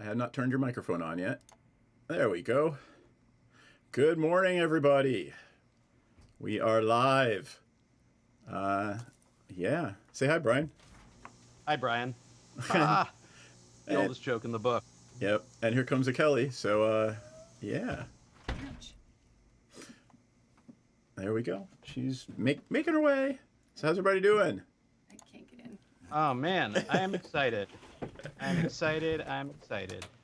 I had not turned your microphone on yet. There we go. Good morning, everybody. We are live. Yeah. Say hi, Brian. Hi, Brian. The oldest joke in the book. Yep. And here comes a Kelly. So, yeah. There we go. She's making her way. So how's everybody doing? I can't get in. Oh, man. I am excited. I'm excited.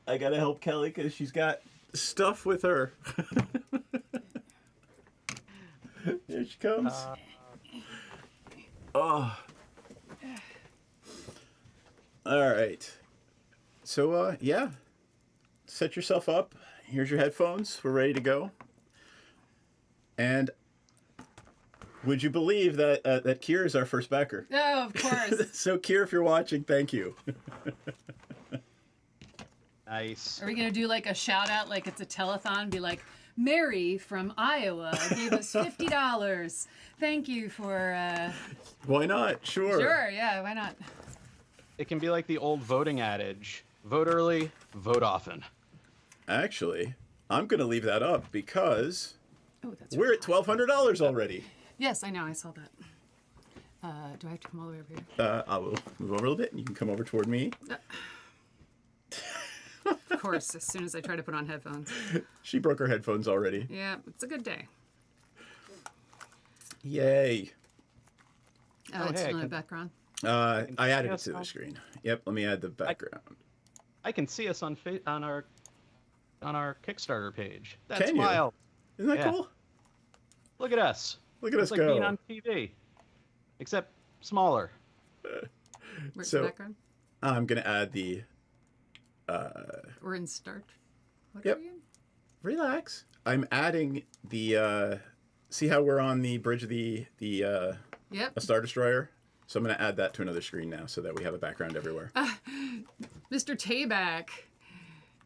I gotta help Kelly because she's got stuff with her. Here she comes. Oh. All right. So, yeah. Set yourself up. Here's your headphones. We're ready to go. And would you believe that that Kier is our first backer? Oh, of course. So, Kier, if you're watching, thank you. Nice. Are we going to do like a shout out like it's a telethon? Be like, Mary from Iowa gave us $50. Thank you for... Why not? Sure. Sure, yeah, why not? It can be like the old voting adage. Vote early, vote often. Actually, I'm going to leave that up because That's we're at $1,200 already. Yes, I know, I saw that. Do I have to come all the way over here? I will move over a little bit and you can come over toward me. Of course, as soon as I try to put on headphones. She broke her headphones already. Yeah, it's a good day. Yay. It's hey, still in the background. I added it to the screen. Yep, let me add the background. I can see us on our Kickstarter page. That's Can you? wild. Isn't that Yeah. cool? Look at us. Look at us It's like go. being on TV, except smaller. Where's So- the background? I'm going to add the... We're in start. What Yep. are we in? Relax. I'm adding the... see how we're on the bridge of the Yep. a Star Destroyer? So I'm going to add that to another screen now so that we have a background everywhere. Mr. Tabak.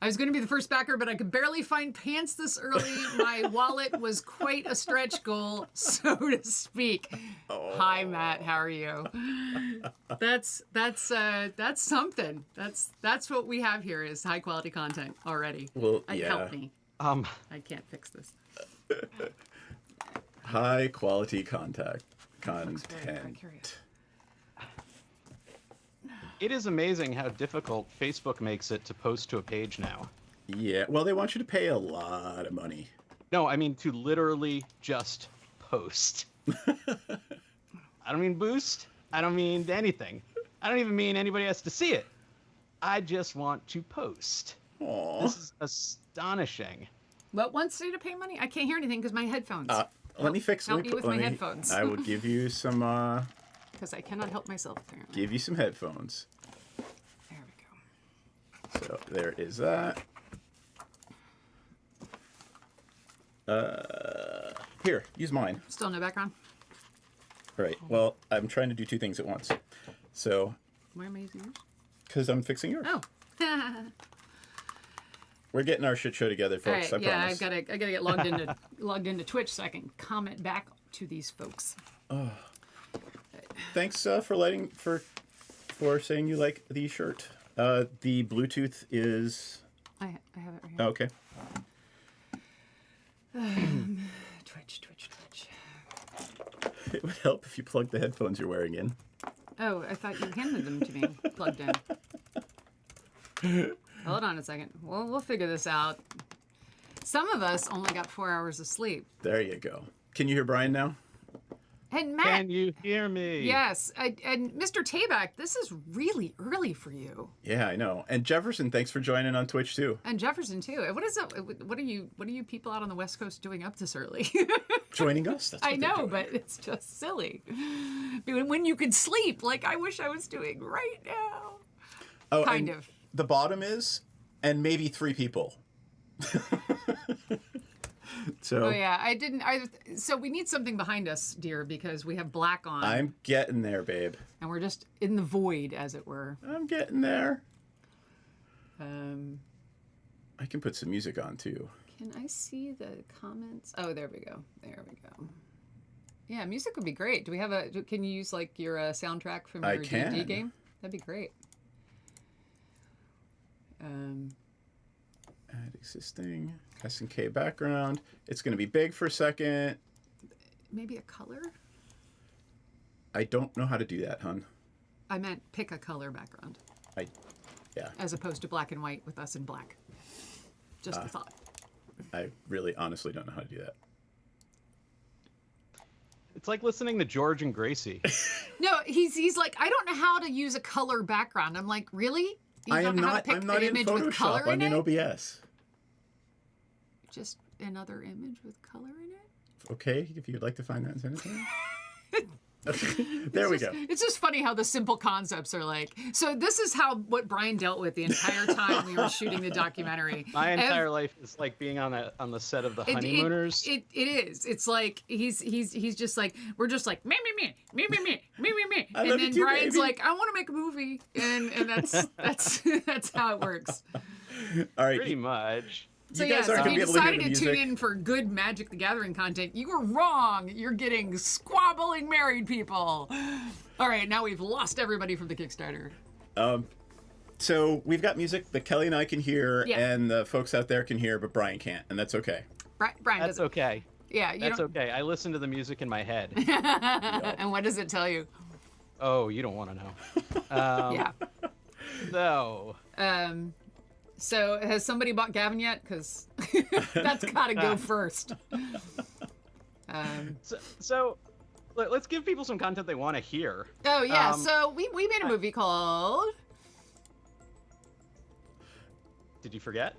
I was going to be the first backer, but I could barely find pants this early. My wallet was quite a stretch goal, so to speak. Oh. Hi, Matt. How are you? That's something. That's what we have here is high quality content already. Well, yeah. Help me. I can't fix this. High quality content. Very curious. It is amazing how difficult Facebook makes it to post to a page now. Yeah, well, they want you to pay a lot of money. No, I mean to literally just post. I don't mean boost. I don't mean anything. I don't even mean anybody has to see it. I just want to post. Aww. This is astonishing. What wants you to pay money? I can't hear anything because my headphones. Let me fix help me with my headphones. I will give you some Because I cannot help myself, apparently. give you some headphones. There we go. So there is that. Here, use mine. Still no background? All right. Well, I'm trying to do two things at once. So, Why am I using yours? because I'm fixing yours. Oh. We're getting our shit show together, folks. All right, I promise. I gotta get logged into Twitch so I can comment back to these folks. Thanks for saying you like the shirt. The Bluetooth is... I have it right here. Oh, okay. Twitch. It would help if you plugged the headphones you're wearing in. Oh, I thought you handed them to me plugged in. Hold on a second. We'll figure this out. Some of us only got 4 hours of sleep. There you go. Can you hear Brian now? And Matt. Can you hear me? Yes. And Mr. Tabak, this is really early for you. Yeah, I know. And Jefferson, thanks for joining on Twitch too. And Jefferson too. What is it? What are you people out on the West Coast doing up this early? Joining us. That's what I they're know, doing. but it's just silly. When you could sleep, like I wish I was doing right now. Oh, Kind and of. The bottom is, and maybe 3 people. So Oh yeah, I didn't. So we need something behind us, dear, because we have black on, I'm getting there, babe. and we're just in the void, as it were. I'm getting there. Um, I can put some music on too. Can I see the comments? Oh, there we go. There we go. Yeah, music would be great. Do we have a? Can you use like your soundtrack from your D&D game? That'd be great. Add existing S&K background. It's going to be big for a second. Maybe a color? I don't know how to do that, hon. I meant pick a color background. Yeah. As opposed to black and white with us in black. Just a thought. I really honestly don't know how to do that. It's like listening to George and Gracie. No, he's like, I don't know how to use a color background. I'm like, really? You I'm don't know how to not pick I'm not an in image with color Photoshop. I'm in it? OBS. Just another image with color in it? Okay, if you'd like to find that and send it to me. There we go. It's just funny how the simple concepts are like. So this is what Brian dealt with the entire time we were shooting the documentary. My entire life is like being on the set of The Honeymooners. It is. It's like he's just like, we're just like me, I and love then you too, Brian's baby. like, I want to make a movie, and that's how it works. All right. Pretty much. So You guys yeah, aren't so if gonna you be able to hear decided the to tune music. in for good Magic the Gathering content, you were wrong. You're getting squabbling married people. All right, now we've lost everybody from the Kickstarter. So we've got music that Kelly and I can hear, Yeah. and the folks out there can hear, but Brian can't, and that's okay. Brian That's doesn't. okay. Yeah, you That's don't. okay. I listen to the music in my head. And what does it tell you? Oh, you don't want to know. Yeah. So, So has somebody bought Gavin yet? Because that's got to go first. so let's give people some content they want to hear. Oh yeah. So we made a movie called. Did you forget?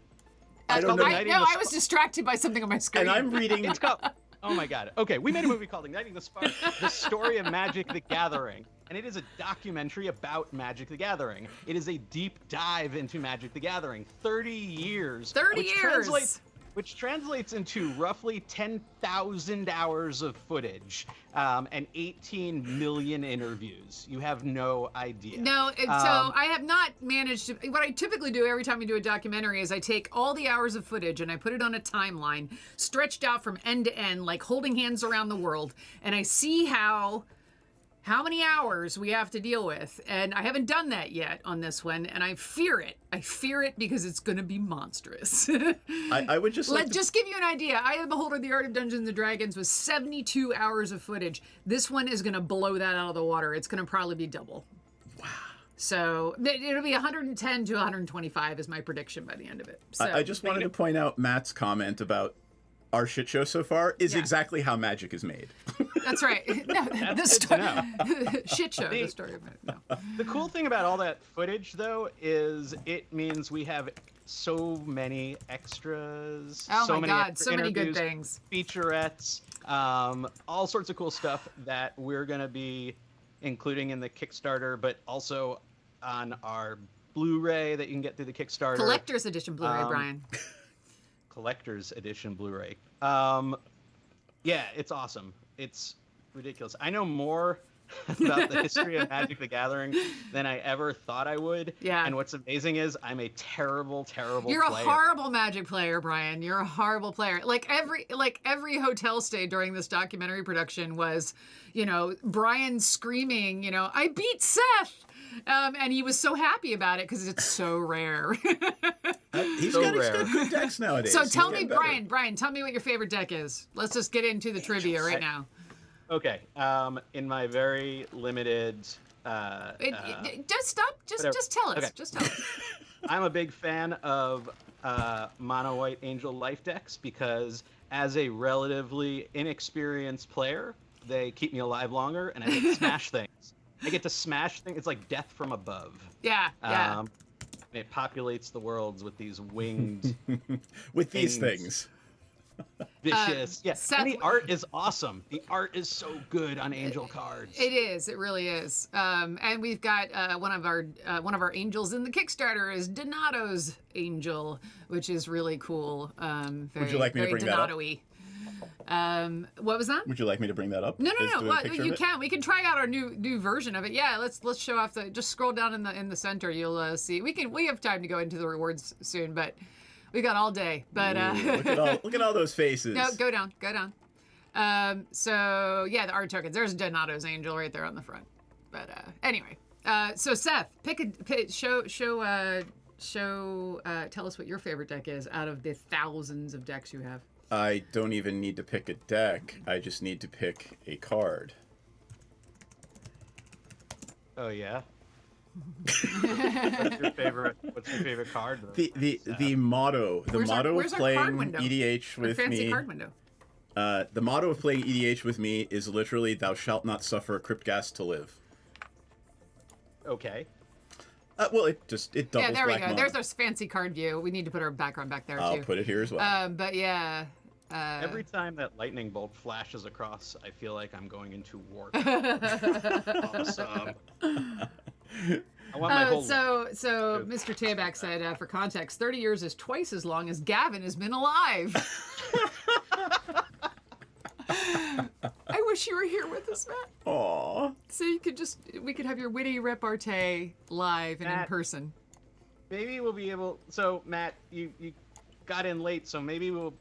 I don't know. I was distracted by something on my screen. And I'm reading. It's called. Oh my god. Okay, we made a movie called Igniting the Spark: The Story of Magic the Gathering, and it is a documentary about Magic the Gathering. It is a deep dive into Magic the Gathering. 30 years. 30 years. Which translates into roughly 10,000 hours of footage and 18 million interviews. You have no idea. No, so I have not managed to. What I typically do every time we do a documentary is I take all the hours of footage and I put it on a timeline, stretched out from end to end, like holding hands around the world, and I see how many hours we have to deal with. And I haven't done that yet on this one, and I fear it. I fear it because it's going to be monstrous. I would just like to... Just give you an idea. I Am Beholder, The Art of Dungeons and Dragons was 72 hours of footage. This one is going to blow that out of the water. It's going to probably be double. Wow. So it'll be 110 to 125 is my prediction by the end of it. So I just wanted to point out Matt's comment about our shit show so far is exactly how magic is made. That's right. No, the story, shit show. The story of it. No. The cool thing about all that footage, though, is it means we have so many extras. Oh so my many God, extra so many good interviews, things. Featurettes, all sorts of cool stuff that we're going to be including in the Kickstarter, but also on our Blu-ray that you can get through the Kickstarter. Collector's edition Blu-ray, Brian. Collector's edition Blu-ray. Yeah, it's awesome. It's ridiculous. I know more about the history of Magic the Gathering than I ever thought I would. Yeah. And what's amazing is I'm a terrible You're player. a horrible Magic player, Brian. You're a horrible player. Like every hotel stay during this documentary production was, Brian screaming, I beat Seth. And he was so happy about it because it's so rare. He's So got rare. good decks nowadays. So He's tell me, getting better. Brian, tell me what your favorite deck is. Let's just get into the trivia right now. Okay. In my very limited... Just stop. Just tell us. Okay. Just tell us. I'm a big fan of mono white angel life decks because as a relatively inexperienced player, they keep me alive longer and I get to smash things. I get to smash things. It's like death from above. Yeah. And it populates the worlds with these winged, with these things. vicious. Seth- And the art is awesome. The art is so good on angel cards. It is. It really is. And we've got one of our angels in the Kickstarter is Donato's angel, which is really cool. Would you like me to bring that up? Donato-y. What was that? Would you like me to bring that up? No. Is do a Well, picture of you it? can. We can try out our new version of it. Yeah, let's show off just scroll down in the center. You'll see. We have time to go into the rewards soon, but we got all day. But Ooh, look at all those faces. no, go down. So yeah, the art tokens. There's Donato's angel right there on the front. But anyway, so Seth, show tell us what your favorite deck is out of the thousands of decks you have. I don't even need to pick a deck. I just need to pick a card. Oh yeah. What's your favorite card? The motto of where's our card playing window? EDH with Fancy me. card window. The motto of playing EDH with me is literally "Thou shalt not suffer a cryptghast to live." Okay. Well, it doubles. Yeah, there we black go. mana. There's our fancy card view. We need to put our background back there I'll too. put it here as well. But yeah. Every time that lightning bolt flashes across, I feel like I'm going into war. Awesome. I want my whole So Mr. Tabak said, for context, 30 years is twice as long as Gavin has been alive. I wish you were here with us, Matt. Aww. So we could have your witty repartee live and in Matt. person. Maybe we'll be able. So Matt, you got in late, so maybe we'll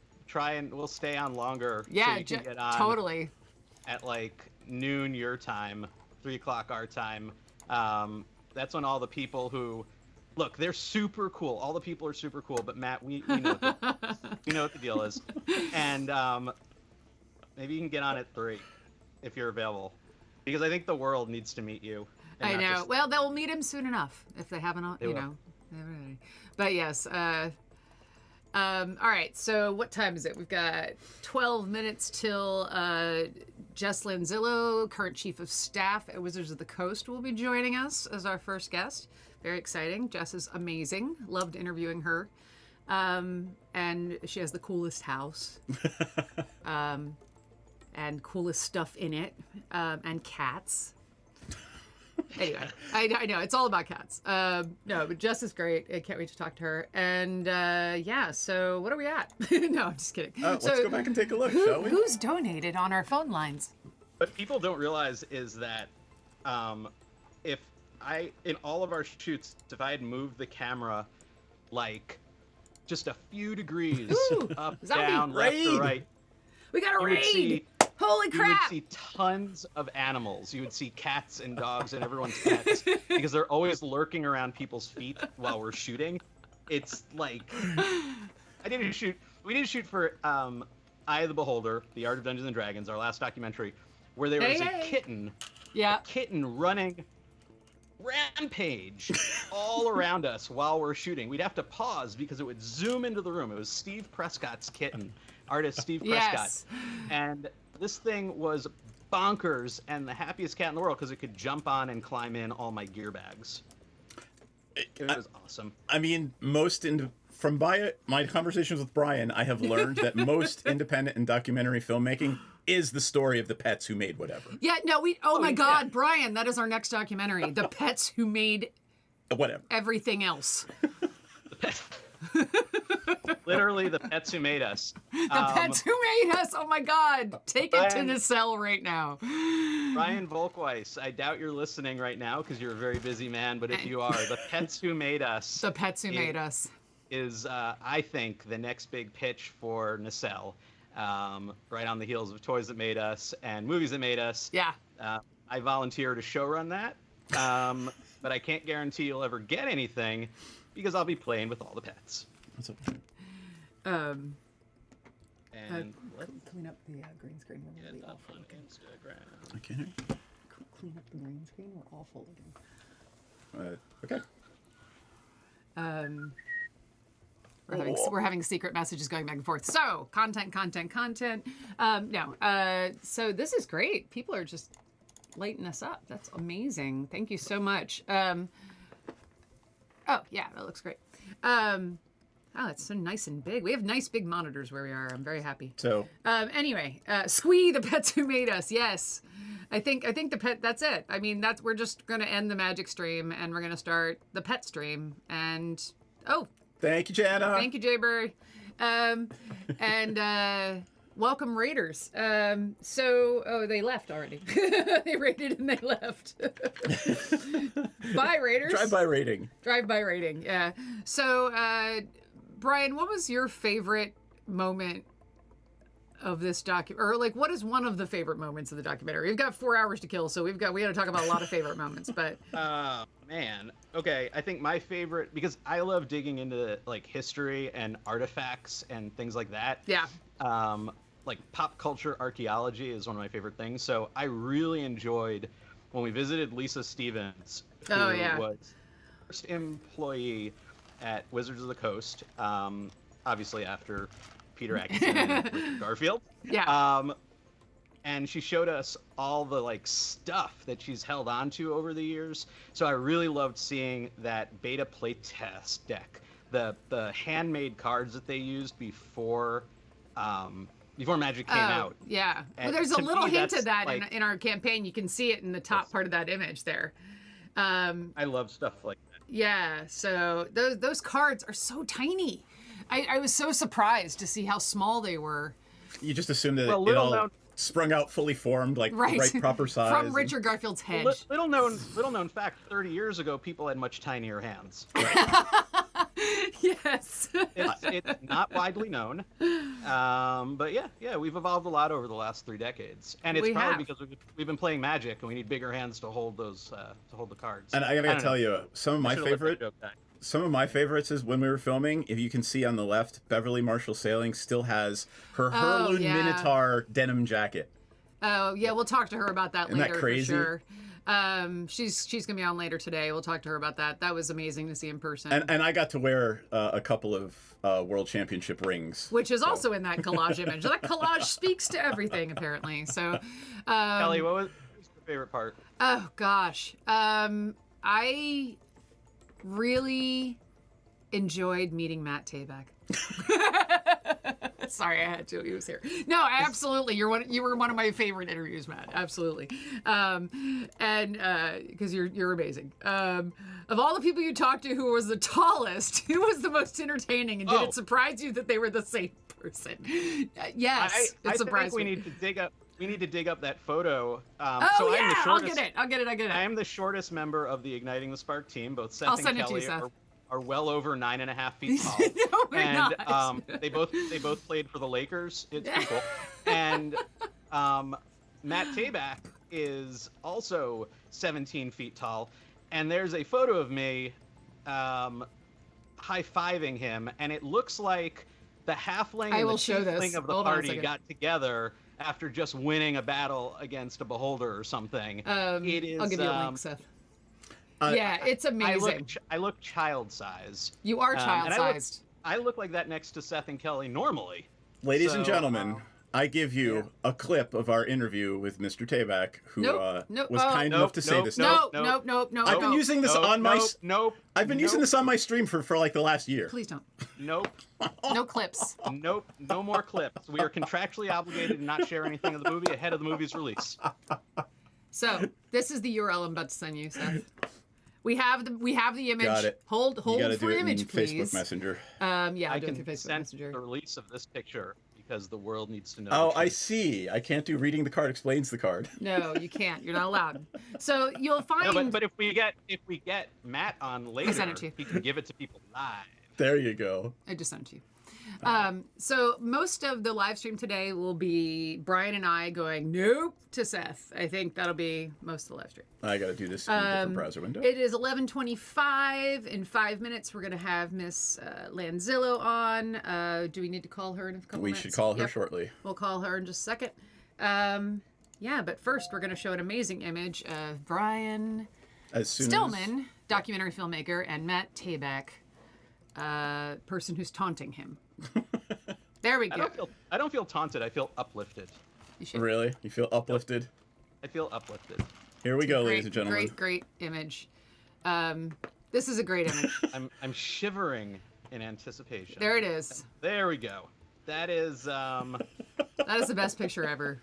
stay on longer. Yeah, so you can get on totally. at like noon your time, 3 o'clock our time. That's when all the people who look, they're super cool. All the people are super cool, but Matt, we know we know what the deal is, and maybe you can get on at 3 if you're available, because I think the world needs to meet you. and I not know. just- Well, they'll meet him soon enough if they haven't, They you will. know. But yes. All right. So what time is it? We've got 12 minutes till Jess Lanzillo, current chief of staff at Wizards of the Coast, will be joining us as our first guest. Very exciting. Jess is amazing. Loved interviewing her. And she has the coolest house. And coolest stuff in it. And cats. Anyway, I know it's all about cats. No, but Jess is great. I can't wait to talk to her. And yeah, so what are we at? No, I'm just kidding. Let's go back and take a look, shall we? Who's donated on our phone lines? What people don't realize is that if in all of our shoots, if I had moved the camera like just a few degrees Ooh, up, zombie. down, left Raid. or right, We got a you would raid! see Holy you would crap! see tons of animals. You would see cats and dogs and everyone's pets because they're always lurking around people's feet while we're shooting. It's like we didn't shoot for Eye of the Beholder, The Art of Dungeons and Dragons, our last documentary, where there was a Yeah. kitten running rampage all around us while we're shooting. We'd have to pause because it would zoom into the room. It was Steve Prescott's kitten, artist Steve Prescott. Yes. And this thing was bonkers and the happiest cat in the world because it could jump on and climb in all my gear bags. It was awesome. I mean, from my conversations with Brian, I have learned that most independent and documentary filmmaking is the story of the pets who made whatever. Yeah, no, oh my yeah. God, Brian, that is our next documentary. The pets who made Whatever. everything else. Literally the pets who made us. The pets who made us. Oh my God. Take it to Brian- the cell right now. Ryan Volkweiss, I doubt you're listening right now because you're a very busy man, but if you are, the pets who made us The pets who made us. is, I think, the next big pitch for Nacelle. Right on the heels of Toys That Made Us and Movies That Made Us. Yeah. I volunteer to showrun that, but I can't guarantee you'll ever get anything because I'll be playing with all the pets. That's okay. Um, And let's clean up the green screen. We're get really up awful on looking. Instagram. I can't hear you. Clean up the green screen. We're awful looking. Okay. We're having secret messages going back and forth. So content. So this is great. People are just lighting us up. That's amazing. Thank you so much. Oh yeah, that looks great. Oh, it's so nice and big. We have nice big monitors where we are. I'm very happy. So Anyway, Squee, the pets who made us. Yes, I think the pet. That's it. I mean, we're just gonna end the magic stream and we're gonna start the pet stream. And thank you, Jana. thank you, Jayberry. And welcome Raiders. They left already. They raided and they left. Bye Raiders. Drive-by rating. Drive-by rating. Yeah. So Brian, what was your favorite moment of this or like what is one of the favorite moments of the documentary? We've got 4 hours to kill, so we got to talk about a lot of favorite moments, but Man, okay, I think my favorite, because I love digging into like history and artifacts and things like that. Yeah. Like pop culture archaeology is one of my favorite things. So I really enjoyed when we visited Lisa Stevens, who Oh, yeah. was first employee at Wizards of the Coast, obviously after Peter Atkinson and Richard Garfield. Yeah. And she showed us all the like stuff that she's held on to over the years. So I really loved seeing that beta playtest deck, the handmade cards that they used before Magic came out. Yeah. And Well, there's a to little me, hint that's, of that like- in our campaign. You can see it in the top part of that image there. I love stuff like that. Yeah. So those cards are so tiny. I was so surprised to see how small they were. You just assume that Well, it little all known- sprung out fully formed, like Right. right proper size. From Richard Garfield's hedge. Little known fact: 30 years ago, people had much tinier hands. Yes. It's not widely known, but yeah, we've evolved a lot over the last 3 decades, and it's We probably have. because we've been playing Magic, and we need bigger hands to hold those the cards. And I gotta don't tell know. you, some of my I should've let that favorite, joke die. some of my favorites is when we were filming. If you can see on the left, Beverly Marshall Sailing still has her Herloon yeah. Minotaur denim jacket. Oh yeah, we'll talk to her about that Isn't that later crazy? for sure. She's gonna be on later today. We'll talk to her about that. That was amazing to see in person. And I got to wear a couple of World Championship rings. which is also in that collage image. That collage speaks to everything apparently. So, Kelly, what was your favorite part? oh gosh, I really enjoyed meeting Matt Tabak. Sorry, I had to. He was here. No, absolutely. You were one of my favorite interviews, Matt. Absolutely. And because you're amazing. Of all the people you talked to, who was the tallest? Who was the most entertaining? And did Oh. it surprise you that they were the same person? Yes, I it think surprised we me. need to dig up. We need to dig up that photo. Oh so I'm the yeah, shortest, I'll get it. I am the shortest member of the Igniting the Spark team. Both Seth I'll and send it to you, Kelly Seth. are well over 9.5 feet tall. No, we're And not. they both played for the Lakers. It's pretty cool. And Matt Tabak is also 17 feet tall. And there's a photo of me high-fiving him, and it looks like the halfling I and will the show this. tiefling of the Hold on a party second. got together after just winning a battle against a beholder or something. It is. I'll give you a link, Seth. Uh, Yeah, it's amazing. I look child size. You are and child-sized. I look like that next to Seth and Kelly normally. Ladies and So, gentlemen, I give you a clip of our interview with Mr. Tabak, who Nope, nope, was oh. kind enough to say Nope, this. nope. No. I've been using this on my. Nope. I've been using this on my stream for like the last year. Please don't. Nope. No clips. Nope. No more clips. We are contractually obligated to not share anything of the movie ahead of the movie's release. So this is the URL I'm about to send you, Seth. We have the image. Got it. Hold You gotta for do it image, in please. Facebook Messenger. Yeah, I'll I do it can through Facebook send Messenger. the release of this picture because the world needs to know. Oh, the I truth. see. I can't do reading the card explains the card. No, you can't. You're not allowed. So you'll find. No, but if we get Matt on later, sent it to you. he can give it to people live. There you go. I just sent it to you. So most of the live stream today will be Brian and I going nope to Seth. I think that'll be most of the live stream. I got to do this in a different browser window. It is 11:25. In 5 minutes, we're going to have Miss Lanzillo on. Do we need to call her in a couple We minutes? should call her Yep. shortly. We'll call her in just a second. Yeah, but first we're going to show an amazing image of Brian As soon Stillman, documentary filmmaker, and Matt Tabak, person who's taunting him. There we go. I don't feel taunted. I feel uplifted. You as should. really, you feel uplifted. I feel uplifted. Here we go, ladies and gentlemen. Great image. This is a great image. I'm shivering in anticipation. There it is. There we go. That is That is the best picture ever.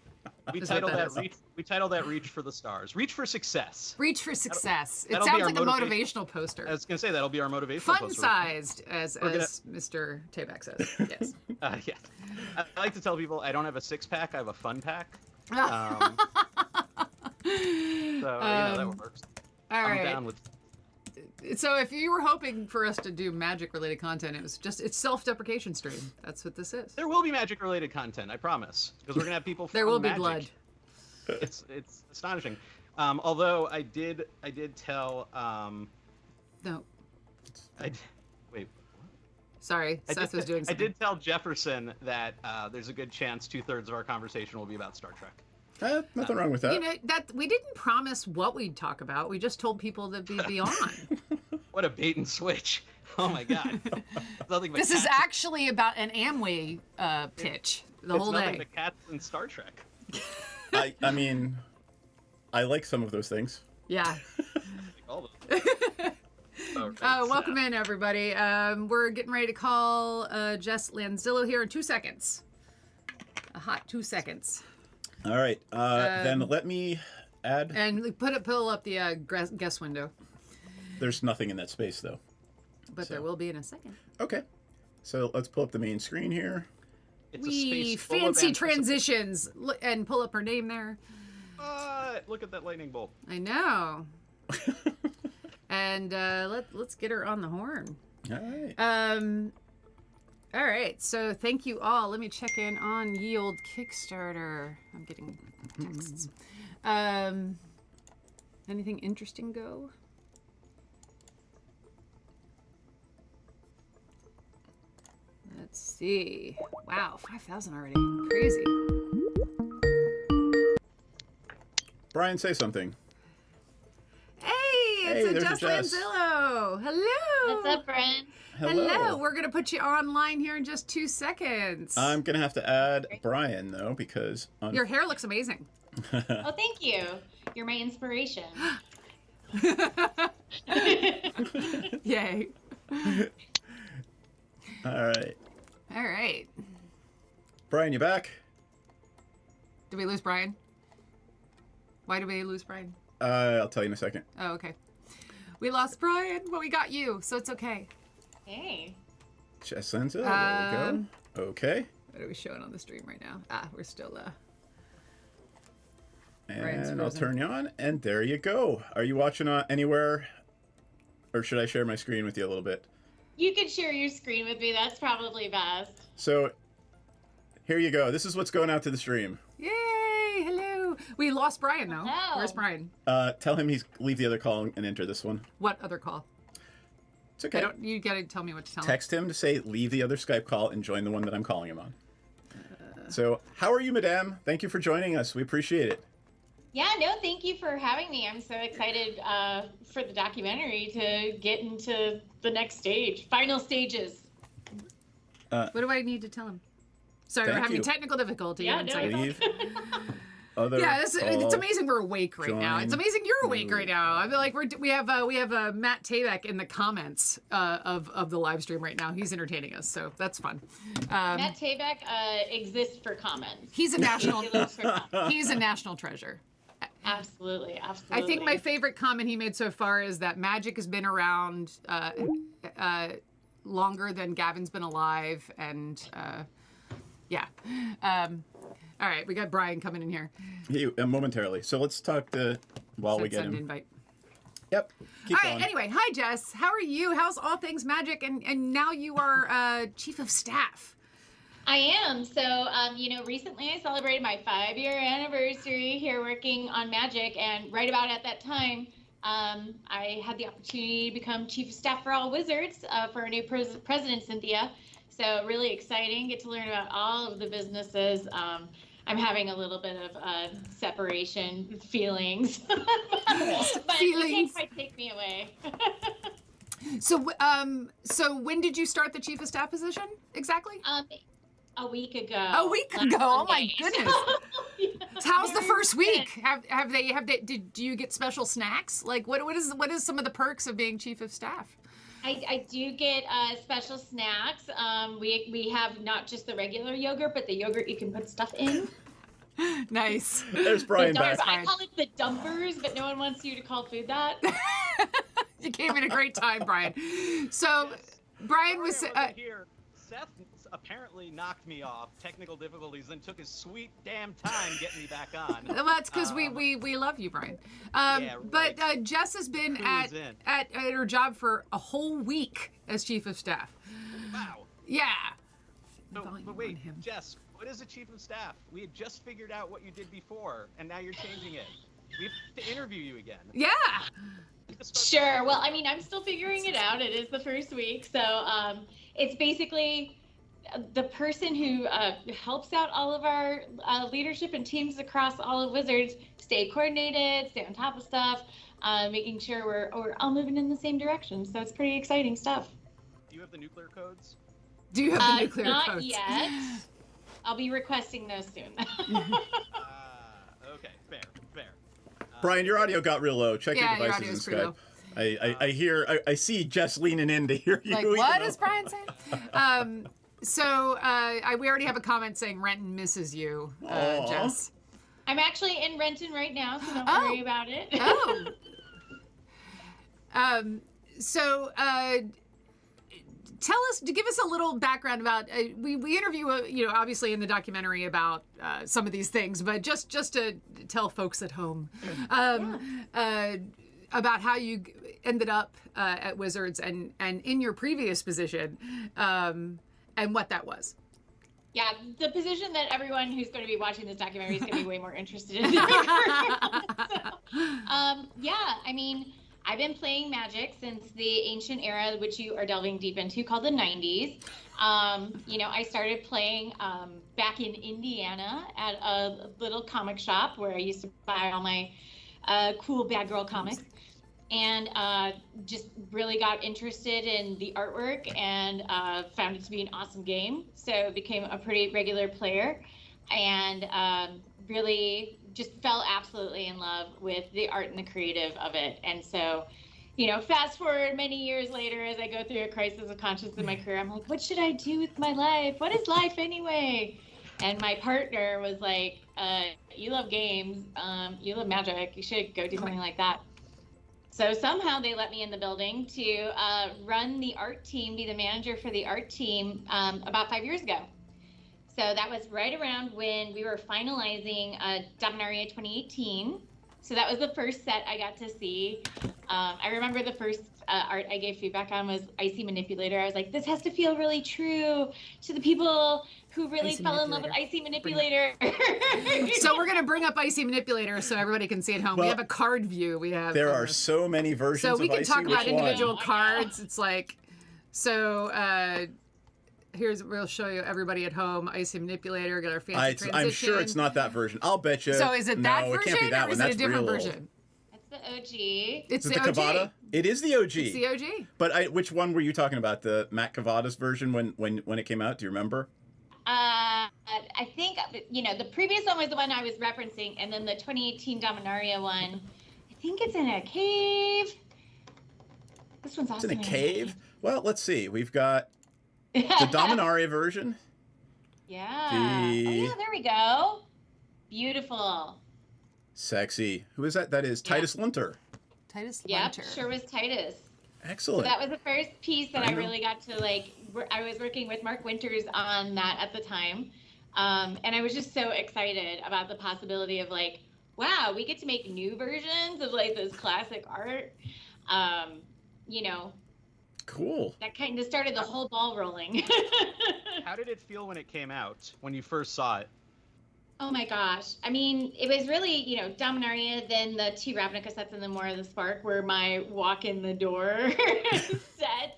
we Is what titled that that reach. We titled that "Reach for the Stars." Reach for success. Reach for success. It that'll be sounds our like a motivation. motivational poster. I was gonna say that'll be our motivational Fun poster. sized, as gonna- Mr. Tabak says. Yes. Yeah. I like to tell people I don't have a 6-pack. I have a fun pack. So that works. All I'm right. down with. So if you were hoping for us to do magic related content, it's self-deprecation stream. That's what this is. There will be magic related content. I promise, because we're gonna have people. There from will be magic. blood. It's astonishing. Although I did tell No. Wait. Sorry, Seth was doing I something. did tell Jefferson that there's a good chance 2/3 of our conversation will be about Star Trek. Nothing wrong with that. You know, that we didn't promise what we'd talk about. We just told people that we'd be on. What a bait and switch. Oh my god. Nothing but This is cats- actually about an Amway pitch the whole It's nothing day. but cats and Star Trek. I mean, I like some of those things. Yeah. Like all of them. All right, Welcome in, everybody. We're getting ready to call Jess Lanzillo here in 2 seconds. A hot 2 seconds. All right. Then let me add. And pull up the guest window. There's nothing in that space, though. But there will be in a second. Okay. So let's pull up the main screen here. It's a We space full of fancy anticipation. transitions. And pull up her name there. Look at that lightning bolt. I know. And let's get her on the horn. All right. All right, so thank you all. Let me check in on ye old Kickstarter. I'm getting texts. Anything interesting go? Let's see. Wow, 5,000 already. Crazy. Brian, say something. Hey, Hey, it's there's Jess a Jess. Lanzillo. Hello. What's up, friend? Hello. We're going to put you online here in just 2 seconds. I'm going to have to add Brian, though, because... Your hair looks amazing. Oh, thank you. You're my inspiration. Yay. All right. All right. Brian, you back? Did we lose Brian? Why did we lose Brian? I'll tell you in a second. Oh, okay. We lost Brian, but we got you, so it's okay. Hey. Jess Lanzillo, there we go. Okay. What are we showing on the stream right now? We're still Brian's And I'll frozen. turn you on, and there you go. Are you watching anywhere? Or should I share my screen with you a little bit? You can share your screen with me. That's probably best. So, here you go. This is what's going out to the stream. Yay! Hello. We lost Brian though. Hello. Where's Brian? Tell him leave the other call and enter this one. What other call? It's okay. You gotta tell me what to tell him. Text him to say leave the other Skype call and join the one that I'm calling him on. So, how are you, madame? Thank you for joining us. We appreciate it. Yeah, no, thank you for having me. I'm so excited for the documentary to get into the next stage, final stages. What do I need to tell him? Sorry, we're Thank having you. technical difficulty. Yeah, One no, second. Leave. Other Yeah, it's call. amazing we're awake right now. It's join. amazing you're awake right now. I feel like we have Matt Tabak in the comments of the live stream right now. He's entertaining us, so that's fun. Matt Tabak exists for comments. He's a national He lives for comments. he's a national treasure. Absolutely. I think my favorite comment he made so far is that magic has been around longer than Gavin's been alive, and yeah. All right, we got Brian coming in here. Momentarily. So let's talk while we get Send him. invite. Yep. Keep All right. going. Anyway, hi Jess. How are you? How's all things magic? And now you are chief of staff. I am. So, recently I celebrated my 5-year anniversary here working on Magic, and right about at that time, I had the opportunity to become Chief of Staff for all Wizards for our new president, Cynthia. So really exciting. Get to learn about all of the businesses. I'm having a little bit of separation feelings, but you can't quite take me away. So when did you start the chief of staff position exactly? A week ago. A week ago. Oh my goodness. Yeah. How's the first week? Have they do you get special snacks? Like what is some of the perks of being chief of staff? I do get special snacks. We have not just the regular yogurt, but the yogurt you can put stuff in. Nice. There's Brian The back. dumpers, I call it the dumpers, but no one wants you to call food that. You came in a great time, Brian. So Brian was here. Seth apparently knocked me off, technical difficulties, and took his sweet damn time getting me back on. well, that's because we love you, Brian. Yeah, But right. Jess has been Clues at her job for a whole week as chief of staff. Wow. Yeah. So, Volume but on wait, him. Jess, what is a chief of staff? We had just figured out what you did before, and now you're changing it. We have to interview you again. Yeah. Sure. Well, I mean, I'm still figuring it out. It is the first week. So it's basically the person who helps out all of our leadership and teams across all of Wizards stay coordinated, stay on top of stuff, making sure we're all moving in the same direction. So it's pretty exciting stuff. Do you have the nuclear codes? Do you have the nuclear not codes? yet. I'll be requesting those soon. Okay, fair. Brian, your audio got real low. Check Yeah, your your devices in audio's pretty Skype. I see Jess leaning in to hear you. Like, even what though- is Brian saying? We already have a comment saying Renton misses you, Aw. Jess. I'm actually in Renton right now, so don't Oh. worry about it. Give us a little background about, we interview, obviously in the documentary about some of these things, but just to tell folks at home about how you ended up at Wizards and in your previous position and what that was. Yeah, the position that everyone who's going to be watching this documentary is going to be way more interested in. I mean, I've been playing Magic since the ancient era, which you are delving deep into, called the 90s. I started playing back in Indiana at a little comic shop where I used to buy all my cool bad girl comics. And just really got interested in the artwork and found it to be an awesome game. So became a pretty regular player and really just fell absolutely in love with the art and the creative of it. And so, fast forward many years later, as I go through a crisis of conscience in my career, I'm like, what should I do with my life? What is life anyway? And my partner was like, you love games, you love Magic, you should go do something like that. So somehow they let me in the building to run the art team, be the manager for the art team about 5 years ago. So that was right around when we were finalizing Dominaria 2018. So that was the first set I got to see. I remember the first art I gave feedback on was Icy Manipulator. I was like, this has to feel really true to the people who really fell in love with Icy Manipulator. So we're going to bring up Icy Manipulator so everybody can see at home. Well, we have a card view. There are so many versions So of we can Icy. talk about Which one? individual cards. It's like, we'll show you everybody at home. Icy Manipulator, got our fancy transition. I'm sure it's not that version. I'll bet you. So is it that no, version it can't be that or one. is it That's a different real old. version? That's the OG. It's Is the it the OG. Cavada? It is the OG. It's the OG. But which one were you talking about? The Matt Cavada's version when it came out? Do you remember? I think, the previous one was the one I was referencing, and then the 2018 Dominaria one, I think it's in a cave. This one's also It's in a cave? Well, let's see. We've got the Dominaria version. Yeah. The- Oh, yeah, there we go. Beautiful. Sexy. Who is that? That is Titus Linter. Titus Yep, Linter. sure was Titus. So Excellent. that was the first piece that I know. really got to I was working with Mark Winters on that at the time. And I was just so excited about the possibility of wow, we get to make new versions of this classic art. Cool. That kind of started the whole ball rolling. How did it feel when it came out, when you first saw it? Oh my gosh. I mean, it was really, Dominaria, then the 2 Ravnica sets, and then more of the Spark were my walk in the door sets.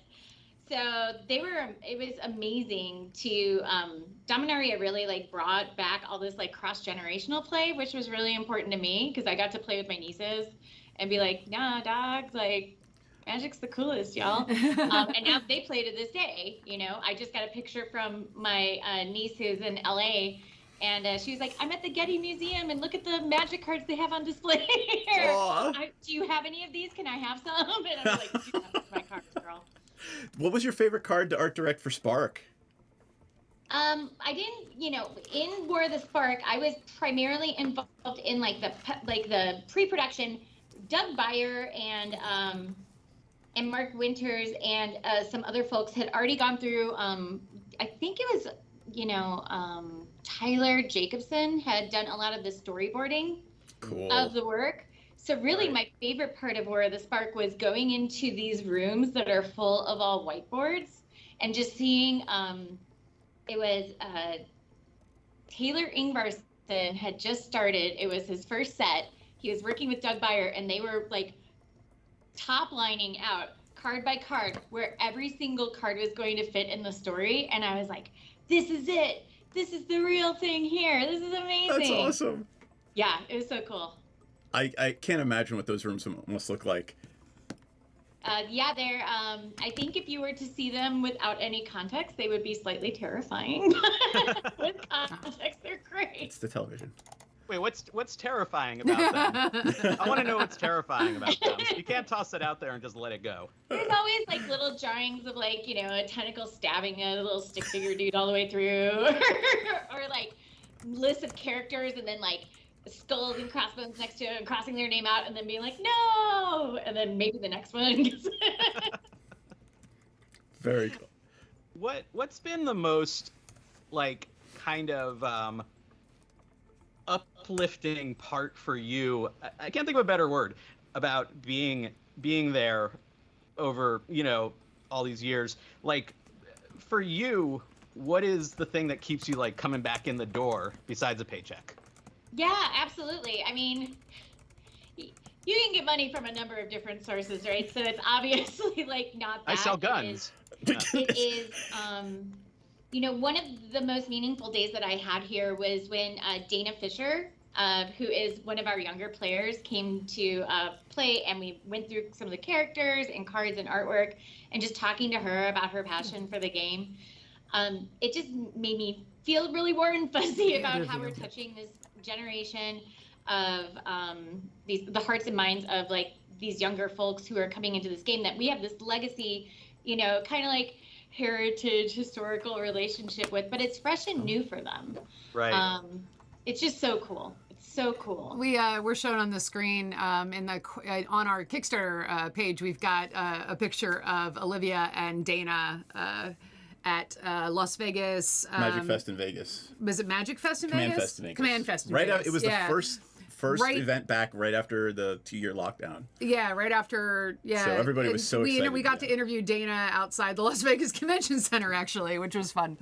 So it was amazing to, Dominaria really brought back all this cross-generational play, which was really important to me because I got to play with my nieces and be like, nah, dogs, Magic's the coolest, y'all. And now they play to this day, I just got a picture from my niece who's in LA. And she was like, I'm at the Getty Museum and look at the Magic cards they have on display here. Do you have any of these? Can I have some? And I was like, you have my cards, girl. What was your favorite card to art direct for Spark? I didn't, in War of the Spark, I was primarily involved in the pre-production. Doug Beyer and Mark Winters and some other folks had already gone through, I think it was, Tyler Jacobson had done a lot of the storyboarding of the work. So really my favorite part of War of the Spark was going into these rooms that are full of all whiteboards and just seeing, it was Taylor Ingvarsson had just started. It was his first set. He was working with Doug Beyer and they were top lining out card by card where every single card was going to fit in the story, and I was like, this is it. This is the real thing here. This is amazing. That's awesome. Yeah, it was so cool. I can't imagine what those rooms must look like. Yeah, they're. I think if you were to see them without any context, they would be slightly terrifying. With context, they're great. It's the television. Wait, what's terrifying about them? I want to know what's terrifying about them. You can't toss it out there and just let it go. There's always like little jarrings of like, you know, a tentacle stabbing a little stick figure dude all the way through, or like lists of characters and then like skulls and crossbones next to it and crossing their name out and then being like, no, and then maybe the next one gets Very cool. What's been the most like kind of uplifting part for you? I can't think of a better word about being there over, you know, all these years. Like for you, what is the thing that keeps you like coming back in the door besides a paycheck? Yeah, absolutely. I mean, you can get money from a number of different sources, right? So it's obviously like not that. I sell guns. It is, you know, one of the most meaningful days that I had here was when Dana Fisher, who is one of our younger players, came to play, and we went through some of the characters and cards and artwork, and just talking to her about her passion for the game. It just made me feel really warm and fuzzy about how we're touching this generation of the hearts and minds of like these younger folks who are coming into this game, that we have this legacy, you know, kind of like heritage historical relationship with, but it's fresh and new for them. Right. It's just so cool. It's so cool. We're shown on the screen on our Kickstarter page. We've got a picture of Olivia and Dana at Las Vegas. Magic Fest in Vegas. Was it Magic Fest in Command Vegas? Fest in Vegas. Command Fest in right Vegas. Out, it was the first event back right after the 2-year lockdown. Yeah, right after. Yeah. So everybody was so excited. We got to interview Dana outside the Las Vegas Convention Center, actually, which was fun.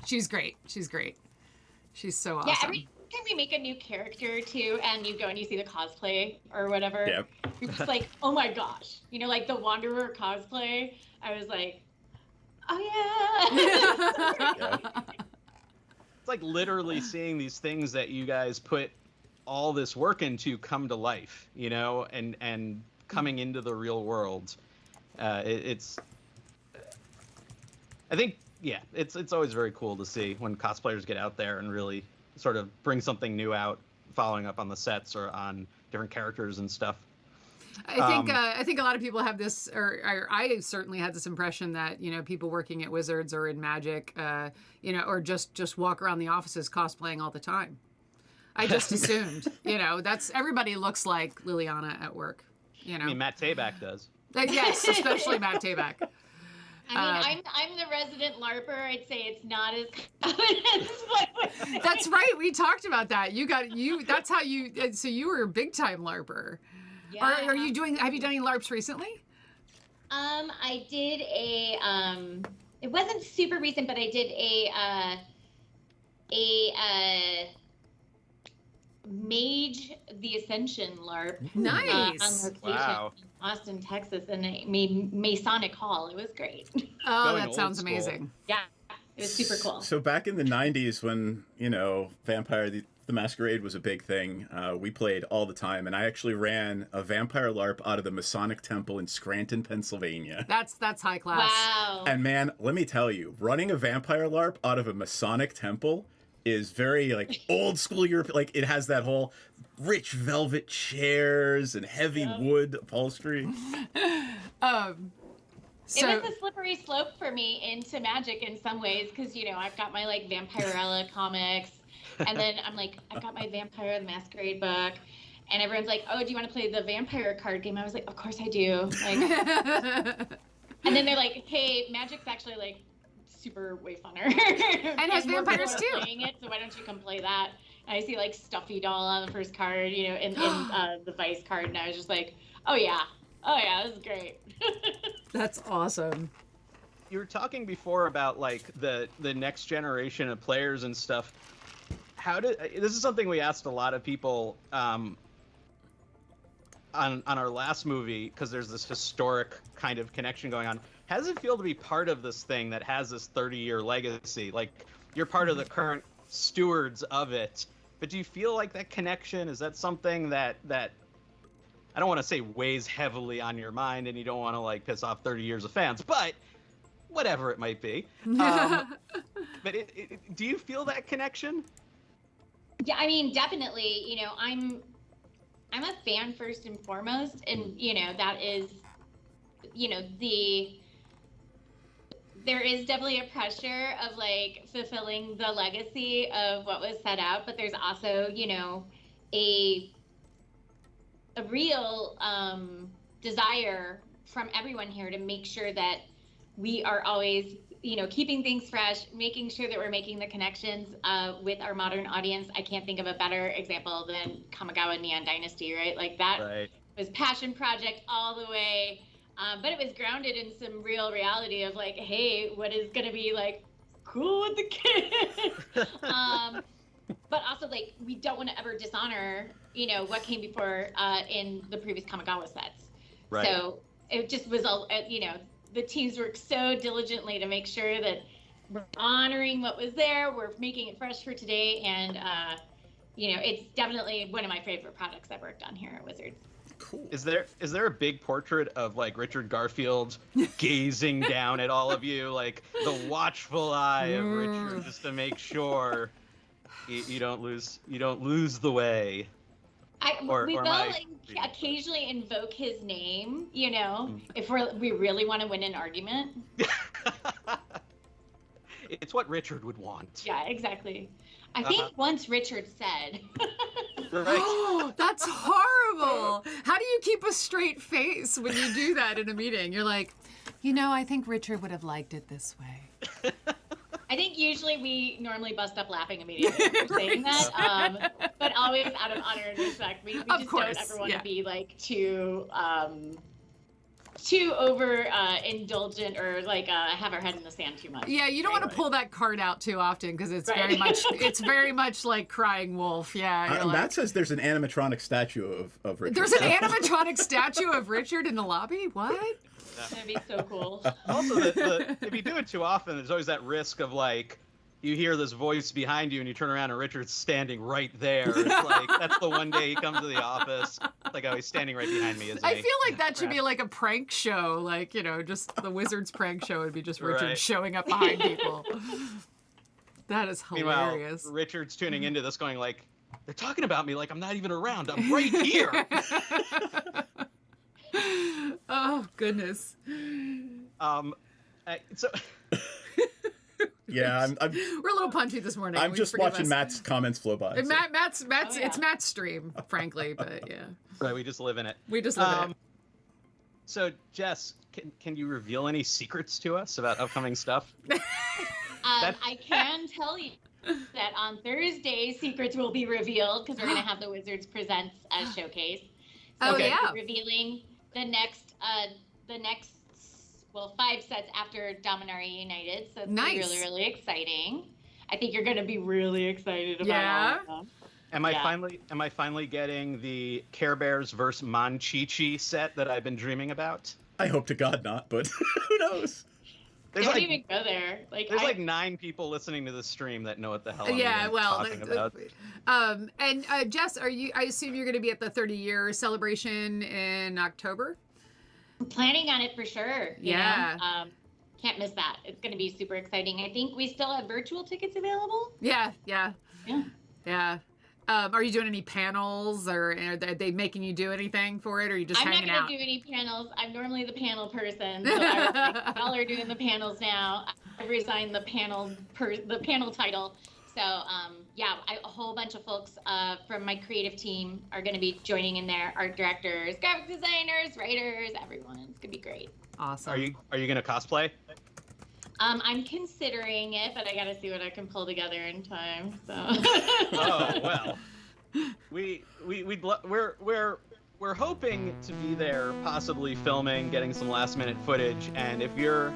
She's great. She's great. She's so awesome. Yeah, every time we make a new character too, and you go and you see the cosplay or whatever, you're just like, oh my gosh, you know, like the Wanderer cosplay. I was like, oh yeah. It's like literally seeing these things that you guys put all this work into come to life, you know, and coming into the real world. It's I think, yeah, it's always very cool to see when cosplayers get out there and really sort of bring something new out, following up on the sets or on different characters and stuff. I think a lot of people have this, or I certainly had this impression that, you know, people working at Wizards or in Magic, you know, or just walk around the offices cosplaying all the time. I just assumed, you know, everybody looks like Liliana at work, you know. I mean, Matt Tabak does. Yes, especially Matt Tabak. I mean, I'm the resident LARPer. I'd say it's not as common as what was said. That's right. We talked about that. That's how you. So you were a big time LARPer. Yeah. Are you doing? Have you done any LARPs recently? I did a. It wasn't super recent, but I did a Mage the Ascension LARP. Nice. On location Wow. in Austin, Texas, in a Masonic Hall. It was great. Oh, Going that sounds old school. amazing. Yeah, it was super cool. So back in the 90s when, you know, Vampire the Masquerade was a big thing, we played all the time, and I actually ran a vampire LARP out of the Masonic Temple in Scranton, Pennsylvania. That's high class. Wow. And man, let me tell you, running a vampire LARP out of a Masonic temple is very like old school Europe. Like it has that whole rich velvet chairs and heavy wood upholstery. So, it was a slippery slope for me into Magic in some ways, because, you know, I've got my like Vampirella comics, and then I'm like, I've got my Vampire the Masquerade book, and everyone's like, oh, do you want to play the vampire card game? I was like, of course I do. Like, and then they're like, hey, Magic's actually like super way funner. And has more vampires people are too. playing it, so why don't you come play that? And I see like Stuffy Doll on the first card, you know, in the Vice card, and I was just like, oh yeah, this is great. that's awesome. You were talking before about like the next generation of players and stuff. This is something we asked a lot of people on on our last movie, because there's this historic kind of connection going on. How does it feel to be part of this thing that has this 30-year legacy? Like, you're part of the current stewards of it, but do you feel like that connection, is that something that I don't want to say weighs heavily on your mind, and you don't want to like piss off 30 years of fans, but whatever it might be. But do you feel that connection? Yeah, I mean, definitely. You know, I'm a fan first and foremost, and you know that is, you know, there is definitely a pressure of like fulfilling the legacy of what was set out, but there's also, you know, a real desire from everyone here to make sure that we are always, you know, keeping things fresh, making sure that we're making the connections with our modern audience. I can't think of a better example than Kamigawa Neon Dynasty, right? Like that was passion project all the way. But it was grounded in some real reality of like, hey, what is going to be like cool with the kids? But also like, we don't want to ever dishonor, you know, what came before in the previous Kamigawa sets. Right. So it just was all, you know, the teams worked so diligently to make sure that we're honoring what was there. We're making it fresh for today. And, you know, it's definitely one of my favorite projects I've worked on here at Wizards. Cool. Is there a big portrait of like Richard Garfield gazing down at all of you, like the watchful eye of Richard, just to make sure you don't lose the way? We will like occasionally invoke his name, you know, if we really want to win an argument. It's what Richard would want. Yeah, exactly. I think once Richard said. Oh, that's horrible. How do you keep a straight face when you do that in a meeting? You're like, you know, I think Richard would have liked it this way. I think usually we normally bust up laughing immediately after saying that, but always out of honor and respect. We just don't ever want to be like too over indulgent or like have our head in the sand too much. Yeah, you don't want to pull that card out too often because it's very much like crying wolf. Yeah. Matt says there's an animatronic statue of Richard. There's an animatronic statue of Richard in the lobby? What? That'd be so cool. Also, if you do it too often, there's always that risk of like, you hear this voice behind you and you turn around and Richard's standing right there. It's like, that's the one day he comes to the office. Like, oh, he's standing right behind me, isn't he? I feel like that should be like a prank show. Like, you know, just the Wizards prank show would be just Richard showing up behind people. That is hilarious. Meanwhile, Richard's tuning into this going like, they're talking about me like I'm not even around. I'm right here. Oh, goodness. Yeah, we're a little punchy this morning. I'm just watching Matt's comments flow by. Matt's it's Matt's stream, frankly, but yeah. Right, we just live in it. So, Jess, can you reveal any secrets to us about upcoming stuff? I can tell you that on Thursday, secrets will be revealed because we're going to have the Wizards Presents as showcase. So we're revealing the next 5 sets after Dominaria United. So it's really, really exciting. I think you're going to be really excited about all of them. Am I finally getting the Care Bears versus Monchichi set that I've been dreaming about? I hope to God not, but who knows? Don't even go there. There's like 9 people listening to this stream that know what the hell I'm talking about. And Jess, I assume you're going to be at the 30-year celebration in October? I'm planning on it for sure. You know? Can't miss that. It's going to be super exciting. I think we still have virtual tickets available. Yeah. Are you doing any panels, or are they making you do anything for it, or are you just hanging out? I'm not going to do any panels. I'm normally the panel person, so I was like, y'all are doing the panels now. I resigned the panel title. So, a whole bunch of folks from my creative team are going to be joining in there. Art directors, graphic designers, writers, everyone. It's going to be great. Awesome. Are you going to cosplay? I'm considering it, but I got to see what I can pull together in time. So. Oh well, we're we're hoping to be there, possibly filming, getting some last minute footage. And if you're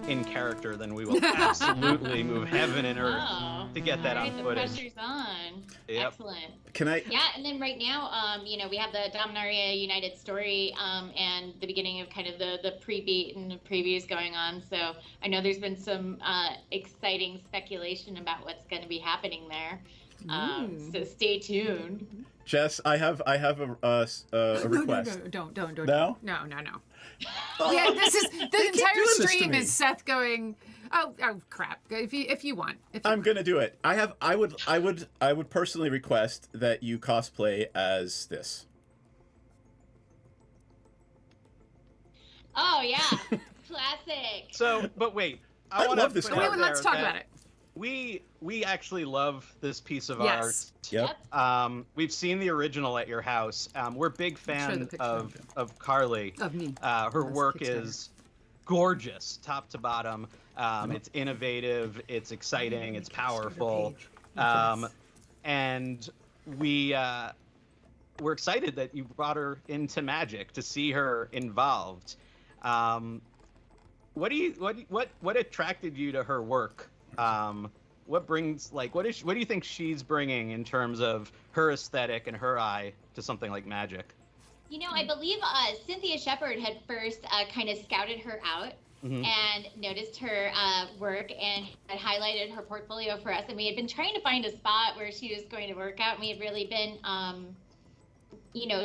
in character, then we will absolutely move heaven and earth to get that on footage. The pressure's on. Yep. Excellent. Can I? Yeah, and then right now, we have the Dominaria United story and the beginning of kind of the pre-beat and the previews going on. So I know there's been some exciting speculation about what's going to be happening there. So stay tuned. Jess, I have a request. No, don't. No? No. Yeah, the entire stream is Seth going, oh crap. If you want. I'm gonna do it. I would personally request that you cosplay as this. Oh yeah, classic. So, but wait, I love this card. Wait, let's talk about it. We actually love this piece of Yes. art. We've seen the original at your house. We're big fans of Carly. Of me. Her work is gorgeous, top to bottom. It's innovative, it's exciting, it's powerful, and we're excited that you brought her into Magic to see her involved. What attracted you to her work? What do you think she's bringing in terms of her aesthetic and her eye to something like Magic? I believe Cynthia Shepard had first kind of scouted her out and noticed her work and had highlighted her portfolio for us. And we had been trying to find a spot where she was going to work out. And we had really been,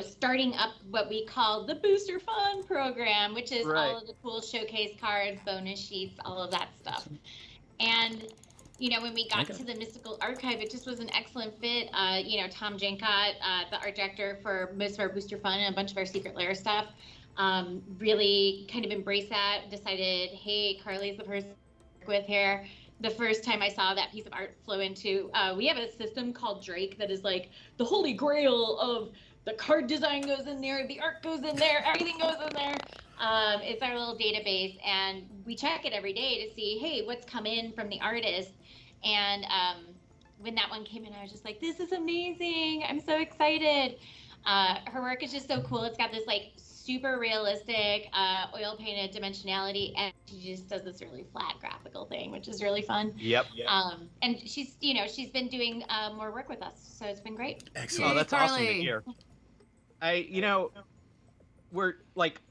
starting up what we call the Booster Fun program, which is all of the cool showcase cards, bonus sheets, all of that stuff. And when we got to the Mystical Archive, it just was an excellent fit. Tom Jankott, the art director for most of our Booster Fun and a bunch of our Secret Lair stuff, really kind of embraced that, decided, hey, Carly's the person to work with here. The first time I saw that piece of art flow into, we have a system called Drake that is like the holy grail of the card design goes in there, the art goes in there, everything goes in there. It's our little database, and we check it every day to see, hey, what's come in from the artist. And when that one came in, I was just like, this is amazing. I'm so excited. Her work is just so cool. It's got this like super realistic oil painted dimensionality, and she just does this really flat graphical thing, which is really fun. Yep. And she's been doing more work with us, so it's been great. Excellent. Oh, that's Carly. awesome to hear. We're like,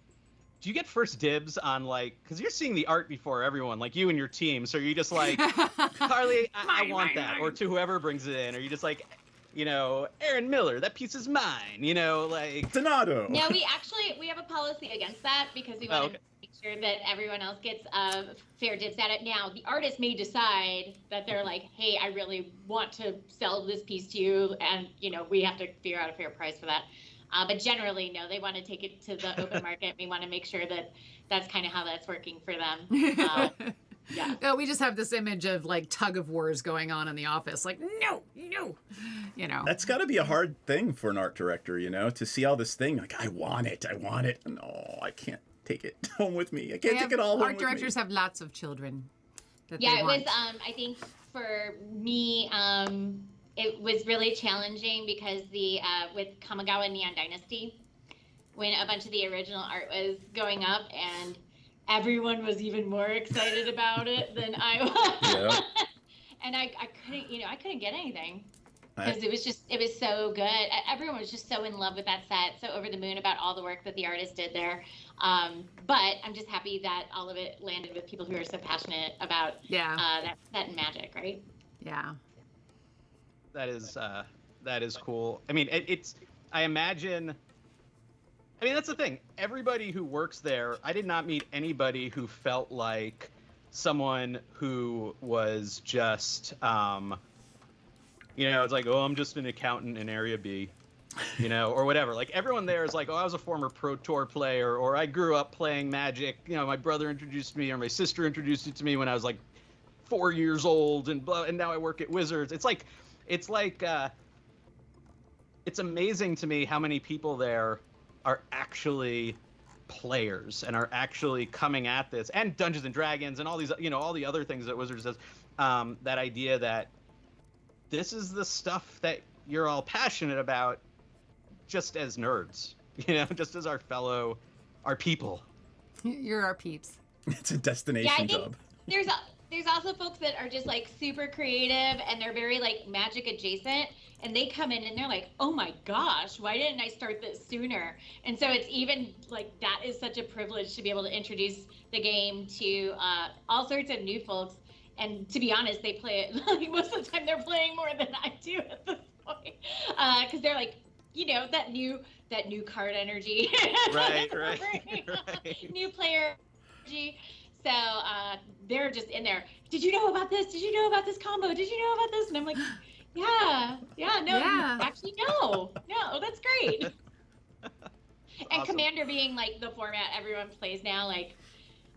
do you get first dibs on because you're seeing the art before everyone, like you and your team, so you're just like, Carly, I want that, or to whoever brings it in, or you just like, Aaron Miller, that piece is mine, Donato. No, we have a policy against that because we want to make sure that everyone else gets fair dibs at it. Now, the artist may decide that they're like, hey, I really want to sell this piece to you, and we have to figure out a fair price for that. But generally, no, they want to take it to the open market. We want to make sure that that's kind of how that's working for them. Yeah. No, we just have this image of like tug of wars going on in the office. Like, no. That's got to be a hard thing for an art director, to see all this thing. Like, I want it. No, I can't take it home with me. I can't take it all home with me. Art directors have lots of children. It was, I think for me, it was really challenging because with Kamigawa Neon Dynasty, when a bunch of the original art was going up and everyone was even more excited about it than I was. Yeah. And I couldn't get anything because it was so good. Everyone was just so in love with that set, so over the moon about all the work that the artist did there. But I'm just happy that all of it landed with people who are so passionate about that set and Magic, right? Yeah. That is cool. I mean, I imagine. I mean, that's the thing. Everybody who works there, I did not meet anybody who felt like someone who was just, it's like, oh, I'm just an accountant in Area B, or whatever. Like, everyone there is like, oh, I was a former Pro Tour player, or I grew up playing Magic. My brother introduced me, or my sister introduced it to me when I was like 4 years old, and now I work at Wizards. It's amazing to me how many people there are actually players and are actually coming at this, and Dungeons and Dragons and all these, all the other things that Wizards does. That idea that this is the stuff that you're all passionate about. just as nerds, just as our people. You're our peeps. It's a destination job. There's also folks that are just like super creative and they're very like magic adjacent, and they come in and they're like, oh my gosh, why didn't I start this sooner? And so it's even like that is such a privilege to be able to introduce the game to all sorts of new folks. And to be honest, they play it like most of the time they're playing more than I do at this point, because they're like, that new card energy. Right. New player energy. So they're just in there. Did you know about this? Did you know about this combo? Did you know about this? And I'm like, actually, no, that's great. Awesome. And Commander being like the format everyone plays now, like,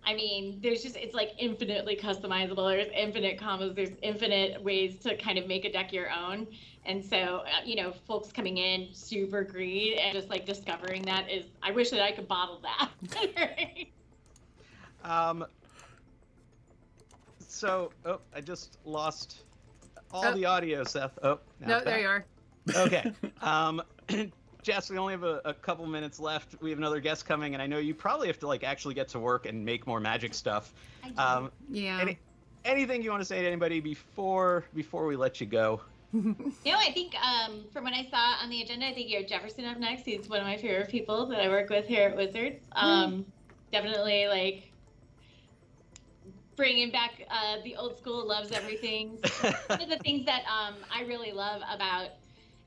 I mean, it's like infinitely customizable. There's infinite combos. There's infinite ways to kind of make a deck your own. And so, folks coming in super green and just like discovering that I wish that I could bottle that. I just lost all the audio, Seth. Oh, no, there you are. Okay. Jess, we only have a couple minutes left. We have another guest coming, and I know you probably have to like actually get to work and make more magic stuff. I do. Yeah. Anything you want to say to anybody before we let you go? I think from what I saw on the agenda, I think you have Jefferson up next. He's one of my favorite people that I work with here at Wizards. Definitely like bringing back the old school, loves everything. One of the things that I really love about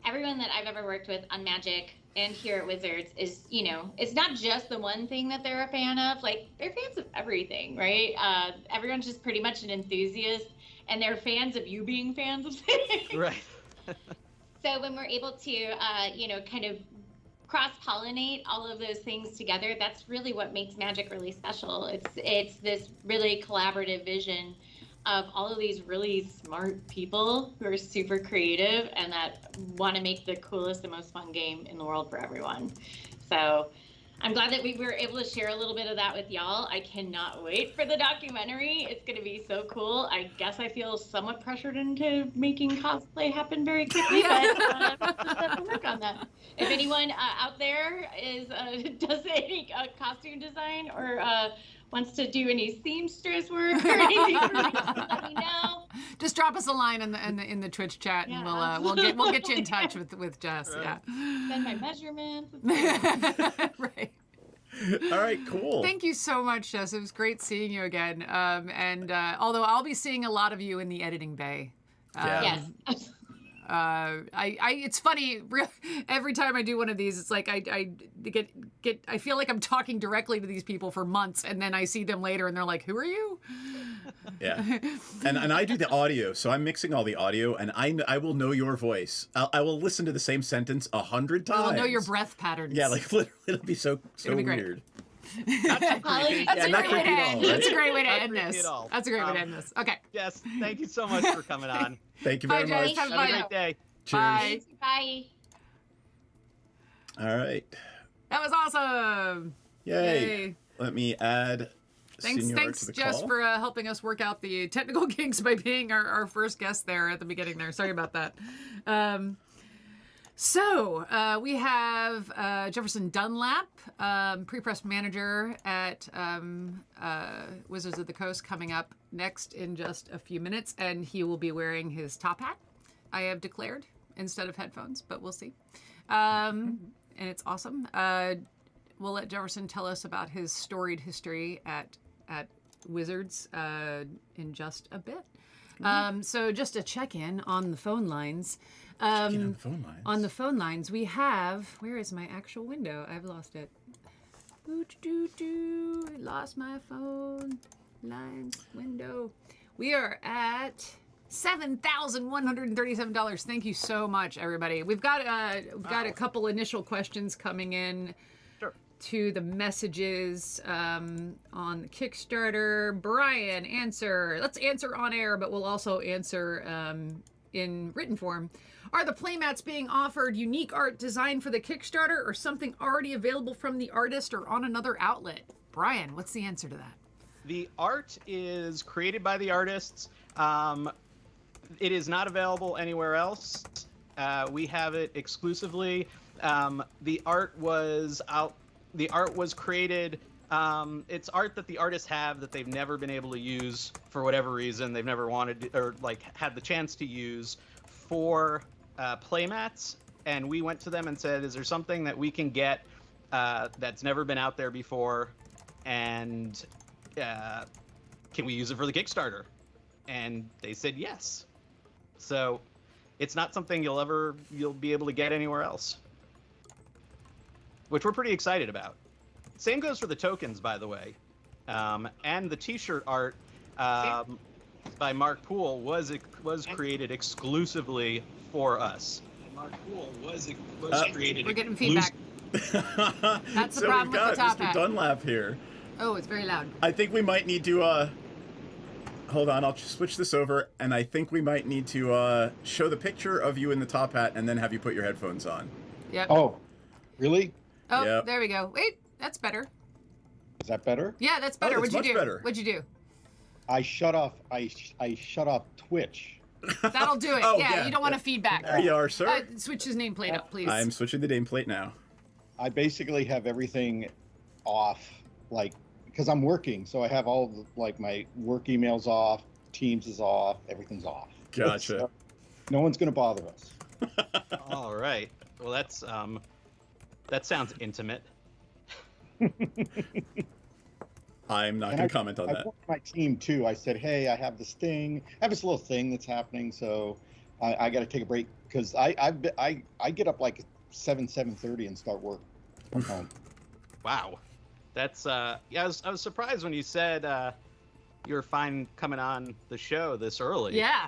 everyone that I've ever worked with on Magic and here at Wizards is, it's not just the one thing that they're a fan of. Like, they're fans of everything, right? Everyone's just pretty much an enthusiast, and they're fans of you being fans of things. Right. So when we're able to, kind of cross-pollinate all of those things together, that's really what makes Magic really special. It's this really collaborative vision of all of these really smart people who are super creative and that want to make the coolest and most fun game in the world for everyone. So I'm glad that we were able to share a little bit of that with y'all. I cannot wait for the documentary. It's going to be so cool. I guess I feel somewhat pressured into making cosplay happen very quickly, but just have to work on that. If anyone out there does any costume design or wants to do any seamstress work or anything, let me know. Just drop us a line in the Twitch chat, and we'll get you in touch with Jess. Right. Yeah. Send my measurements. Right. All right, cool. Thank you so much, Jess. It was great seeing you again. Although I'll be seeing a lot of you in the editing bay. Yeah. Yes. It's funny. Every time I do one of these, it's like I feel like I'm talking directly to these people for months, and then I see them later, and they're like, "Who are you?" Yeah, and I do the audio, so I'm mixing all the audio, and I will know your voice. I will listen to the same sentence 100 times. I'll know your breath patterns. Yeah, like literally, it'll be so be great. weird. Not too creepy. That's not a great way to creepy at all, end. right? That's a great way to Not end creepy this. at all. That's a great way to end this. Okay. Jess, thank you so much for coming on. Thank you Bye, very Jess. much. Have Have a fun. great day. Cheers. Bye. Bye. All right. That was awesome. Yay. Let me add Senior Thanks, to the Jess, call. for helping us work out the technical kinks by being our first guest there at the beginning there. Sorry about that. So we have Jefferson Dunlap, pre-press manager at Wizards of the Coast, coming up next in just a few minutes, and he will be wearing his top hat, I have declared, instead of headphones, but we'll see. And it's awesome. We'll let Jefferson tell us about his storied history at Wizards in just a bit. So just a check-in on the phone lines. On the phone lines. On the phone lines, we have... Where is my actual window? I've lost it. I lost my phone lines window. We are at $7,137. Thank you so much, everybody. We've got a couple initial questions coming in to the messages on the Kickstarter. Brian, answer. Let's answer on air, but we'll also answer in written form. Are the playmats being offered unique art designed for the Kickstarter or something already available from the artist or on another outlet? Brian, what's the answer to that? The art is created by the artists. It is not available anywhere else. We have it exclusively. The art was out. The art was created. It's art that the artists have that they've never been able to use for whatever reason. They've never wanted or like had the chance to use for playmats. And we went to them and said, "Is there something that we can get that's never been out there before? And can we use it for the Kickstarter?" And they said yes. So it's not something you'll be able to get anywhere else, which we're pretty excited about. Same goes for the tokens, by the way, and the T-shirt art by Mark Poole was created exclusively for us. Mark Poole was created. We're getting feedback. That's the so problem we've with got the top Mr. hat. Dunlap here. Oh, it's very loud. I think we might need to hold on, I'll switch this over, and I think we might need to show the picture of you in the top hat and then have you put your headphones on. Yep. Oh, really? Oh, Yep. there we go. Wait, that's better. Is that better? Yeah, that's better. that's What'd you much do? better. What'd you do? I shut off Twitch. That'll do it. Oh, yeah, yeah, you don't want yeah. to feedback. There you are, sir. Switch his nameplate up, please. I'm switching the nameplate now. I basically have everything off, like, because I'm working, so I have all the, like, my work emails off, Teams is off, everything's off. Gotcha. So, no one's gonna bother us. All right. Well, that sounds intimate. I'm not And going to comment on I that. warned my team too. I said, hey, I have this thing. I have this little thing that's happening, so I got to take a break because I get up like 7:30 and start work from home. Wow. That's yeah, I was surprised when you said you were fine coming on the show this early. Yeah.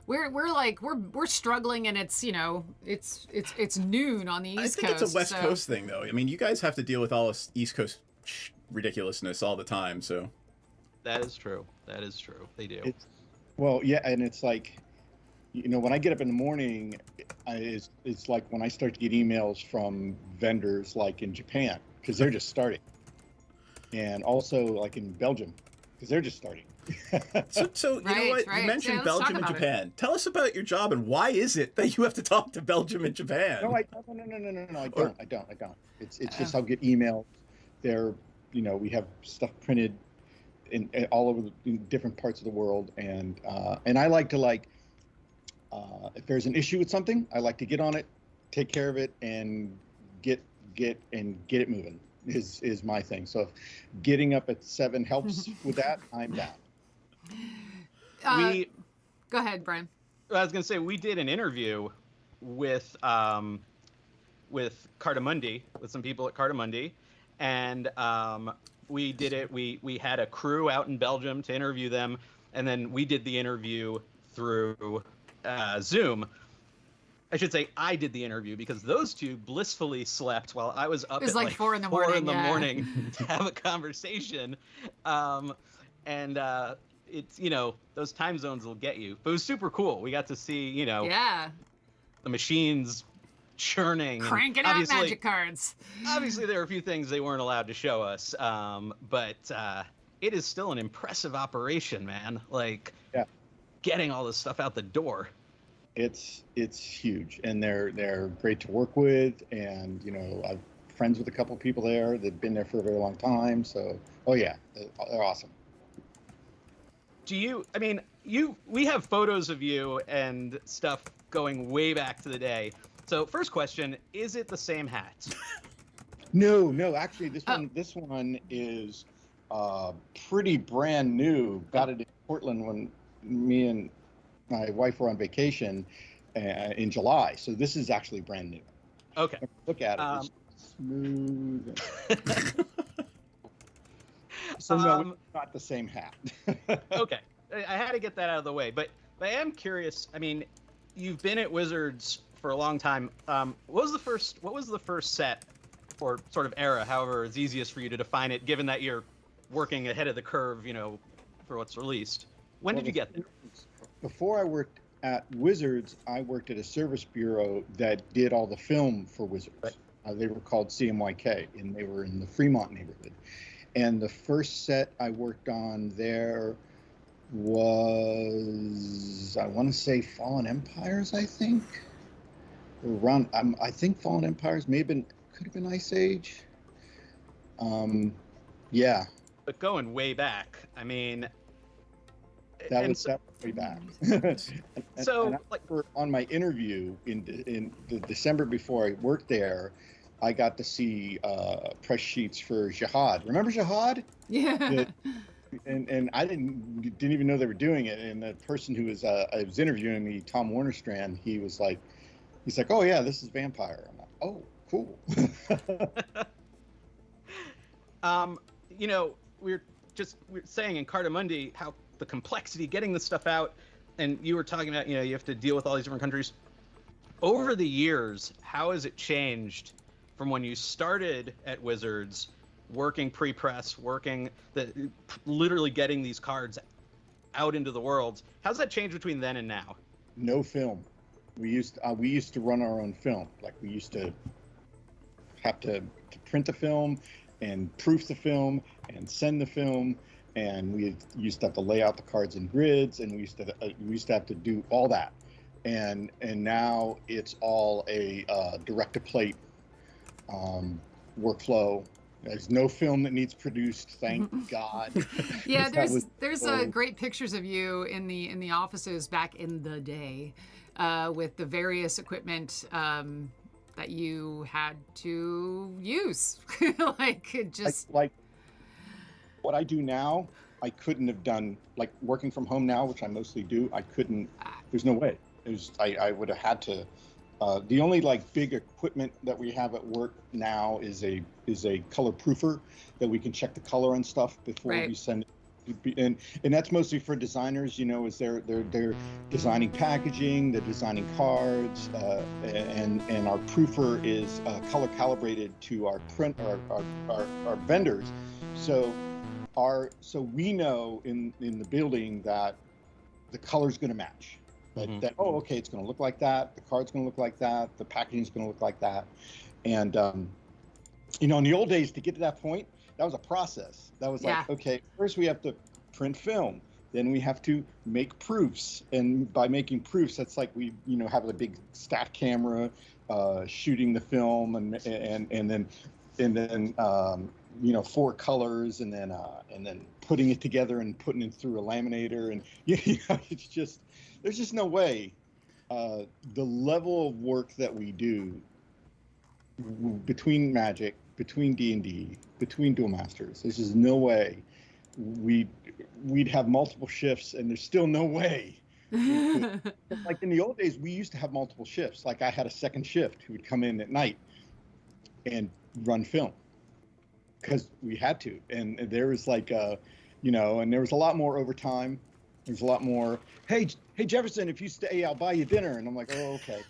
We're struggling, and it's it's noon on the East I think Coast. it's a West so- Coast thing, though. I mean, you guys have to deal with all this East Coast ridiculousness all the time, so. That is true. That is true. They do. Well, yeah, and it's like, when I get up in the morning, it's like when I start to get emails from vendors like in Japan because they're just starting, and also like in Belgium because they're just starting. So you know Right, what? right. You mentioned Yeah, let's talk Belgium and about it. Japan. Tell us about your job and why is it that you have to talk to Belgium and Japan? No, I don't. It's just I'll get emails. They're, we have stuff printed in all over the different parts of the world, and I like to if there's an issue with something, I like to get on it, take care of it, and get it moving is my thing. So if getting up at 7 helps with that, I'm down. Go ahead, Brian. I was gonna say we did an interview with Cardamundi, with some people at Cardamundi, and we did it. We had a crew out in Belgium to interview them, and then we did the interview through Zoom. I should say I did the interview because those two blissfully slept while I was up It was at like 4 in the morning, yeah. morning to have a conversation. It's, those time zones will get you. But it was super cool. We got to see, Yeah. the machines churning. Cranking out magic cards. Obviously, there are a few things they weren't allowed to show us, but it is still an impressive operation, man. Like, Yeah. getting all this stuff out the door. It's huge, and they're great to work with, and I'm friends with a couple of people there. They've been there for a very long time, so they're awesome. We have photos of you and stuff going way back to the day. So first question, is it the same hat? No, actually this one is pretty brand new. Got it in Portland when me and my wife were on vacation in July. So this is actually brand new. Okay. Look at it. It's smooth. So no, it's not the same hat. Okay. I had to get that out of the way, but I am curious. I mean, you've been at Wizards for a long time. What was the first set or sort of era, however it's easiest for you to define it, given that you're working ahead of the curve, for what's released? When did you get there? Before I worked at Wizards, I worked at a service bureau that did all the film for Wizards. Right. They were called CMYK, and they were in the Fremont neighborhood. And the first set I worked on there was, I want to say Fallen Empires, I think. around. I think Fallen Empires could have been Ice Age. Yeah, But going way back, I mean, that and was so, that was way back. so and I like, remember on my interview in the December before I worked there, I got to see press sheets for Jihad. Remember Jihad? Yeah. And I didn't even know they were doing it. And the person who was interviewing me, Tom Warnerstrand, he's like, oh yeah, this is Vampire. I'm like, oh, cool. you know, we're saying in Cardamundi how the complexity getting this stuff out, and you were talking about, you know, you have to deal with all these different countries. Over the years, how has it changed from when you started at Wizards, working pre-press, literally getting these cards out into the world? How's that changed between then and now? No film. We used to run our own film. Like, we used to have to print the film and proof the film and send the film, and we used to have to lay out the cards in grids, and we used to have to do all that. And now it's all a direct-to-plate workflow. There's no film that needs produced, thank God. Yeah, there's great pictures of you in the offices back in the day, with the various equipment that you had to use. Like what I do now, I couldn't have done, like working from home now, which I mostly do. I couldn't. There's no way. I would have had to. The only like big equipment that we have at work now is a color proofer that we can check the color and stuff before we send it. And that's mostly for designers, you know, is they're designing packaging, they're designing cards, and our proofer is color calibrated to our our vendors. So we know in the building that the color's going to match. That okay, it's going to look like that. The card's going to look like that. The packaging's going to look like that. And you know, in the old days, to get to that point, that was a process. That was like, okay, first we have to print film, then we have to make proofs, and by making proofs, that's like we, you know, have a big stat camera shooting the film, and then you know, 4 colors, and then putting it together and putting it through a laminator, and you know, it's just. There's just no way. The level of work that we do between Magic, between D&D, between Duel Masters, there's just no way we'd have multiple shifts, and there's still no way. Like in the old days, we used to have multiple shifts. Like I had a second shift who would come in at night and run film because we had to. And there was like, you know, and there was a lot more overtime. There's a lot more, hey Jefferson, if you stay, I'll buy you dinner. And I'm like, oh, okay.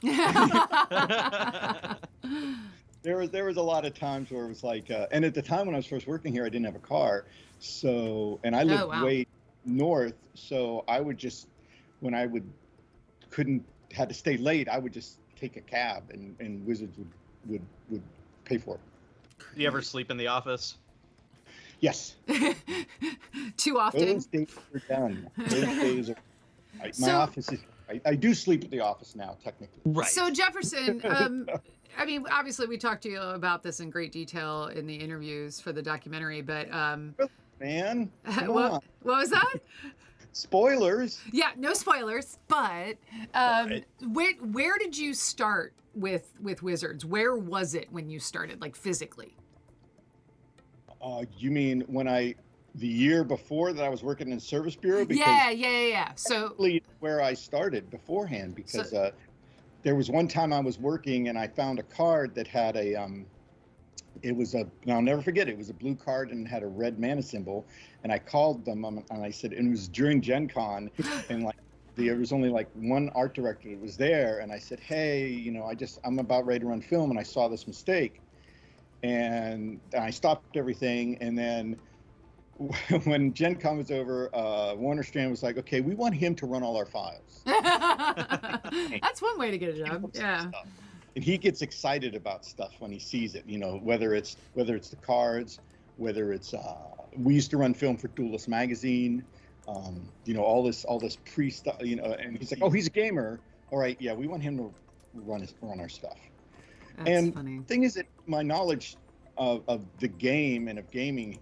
There was a lot of times where it was like, and at the time when I was first working here, I didn't have a car. So, and I lived way north. So I would just, when I had to stay late, I would just take a cab, and Wizards would pay for it. Do you ever sleep in the office? Yes. Too often. Those days are done. Those days are. My office is. I do sleep at the office now, technically. Right. So Jefferson, I mean, obviously we talked to you about this in great detail in the interviews for the documentary, but man, what was that? Spoilers. Yeah, no spoilers. But where did you start with Wizards? Where was it when you started, like physically? You mean the year before that I was working in Service Bureau? Because yeah. So where I started beforehand, because there was one time I was working and I found a card that had and I'll never forget it. It was a blue card and it had a red mana symbol, and I called them and I said, and it was during Gen Con, and like there was only like one art director that was there, and I said, hey, you know, I'm about ready to run film, and I saw this mistake. And I stopped everything, and then when Gen Con was over, Warnerstrand was like, okay, we want him to run all our files. That's one way to get a job. Yeah. And he gets excited about stuff when he sees it, you know, whether it's the cards, whether it's we used to run film for Duelist magazine, you know, all this pre stuff, you know, and he's like, oh, he's a gamer. All right, yeah, we want him to run our stuff. That's And funny. the thing is that my knowledge of the game and of gaming,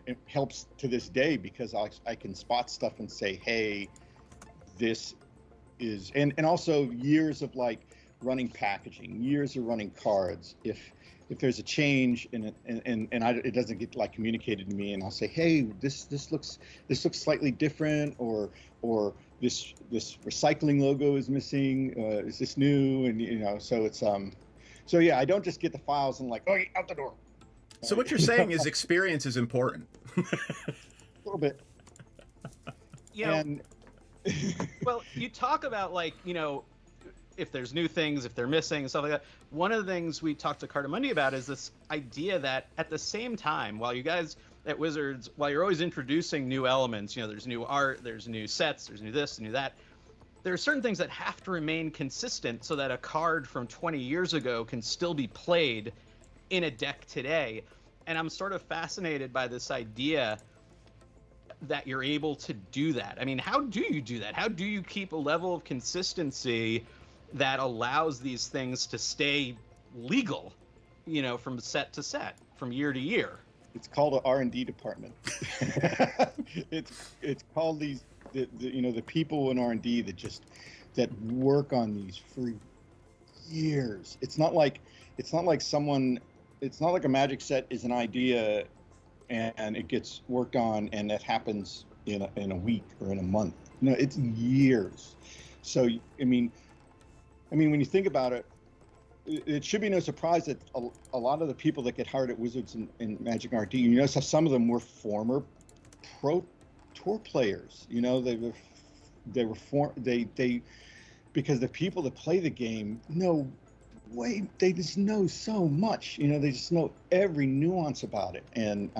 it helps to this day, because I can spot stuff and say, hey, this is, and also years of like running packaging, years of running cards. If there's a change it doesn't get like communicated to me, and I'll say, hey, this looks slightly different, or this recycling logo is missing. Is this new? And so it's so yeah, I don't just get the files and like, oh, out the door. So what you're saying is experience is important. A little bit. And well, you talk about like, if there's new things, if they're missing and stuff like that. One of the things we talked to Cardamundi about is this idea that at the same time, while you guys at Wizards, while you're always introducing new elements, there's new art, there's new sets, there's new this, new that, there are certain things that have to remain consistent so that a card from 20 years ago can still be played in a deck today. And I'm sort of fascinated by this idea that you're able to do that. I mean, how do you do that? How do you keep a level of consistency that allows these things to stay legal, from set to set, from year to year? It's called an R&D department. it's called the people in R&D that work on these for years. It's not like a Magic set is an idea and it gets worked on and that happens in a week or in a month. No, it's years. So I mean, when you think about it, it should be no surprise that a lot of the people that get hired at Wizards and Magic R&D, you notice how some of them were former pro tour players. They because the people that play the game they just know so much. They just know every nuance about it. And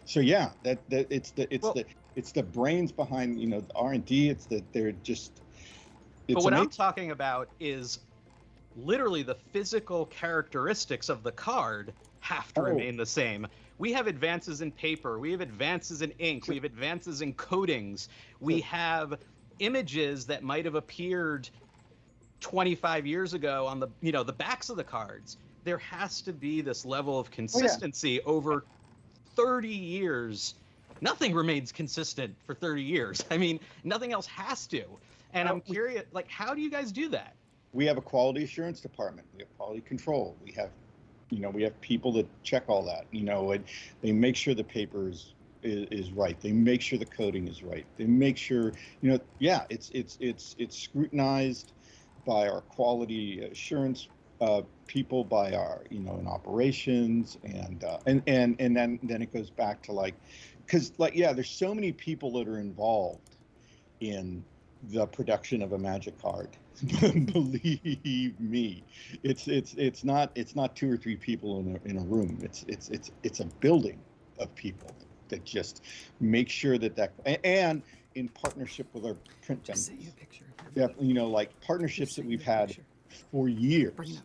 so yeah, it's the brains behind the R&D. But what I'm talking about is literally the physical characteristics of the card have to remain the same. We have advances in paper, we have advances in ink, we have advances in coatings, we have images that might have appeared 25 years ago on the backs of the cards. There has to be this level of consistency over 30 years. Nothing remains consistent for 30 years. I mean, nothing else has to. And I'm curious, like, how do you guys do that? We have a quality assurance department. We have quality control. We have, we have people that check all that. And they make sure the paper is right. They make sure the coding is right. They make sure, it's scrutinized by our quality assurance people, by our, in operations, and then it goes back to because there's so many people that are involved in the production of a Magic card. Believe me, it's not 2 or 3 people in a room. It's a building of people that just make sure that and in partnership with our print vendors. Partnerships that we've had for years.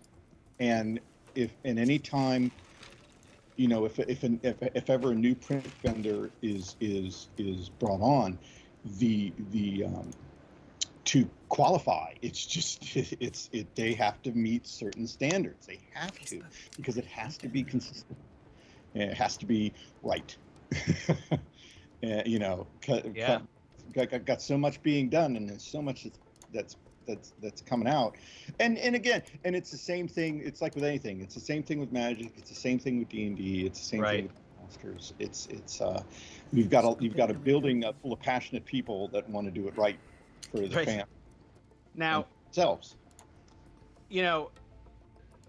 And if at any time, if ever a new print vendor is brought on, to qualify, they have to meet certain standards. They have to, because it has to be consistent. And it has to be right. Got so much being done, and there's so much that's coming out. And again, and it's the same thing. It's like with anything. It's the same thing with Magic. It's the same thing with D&D. It's the same thing with Monsters. You've got a building full of passionate people that want to do it right for the fans. Now, themselves.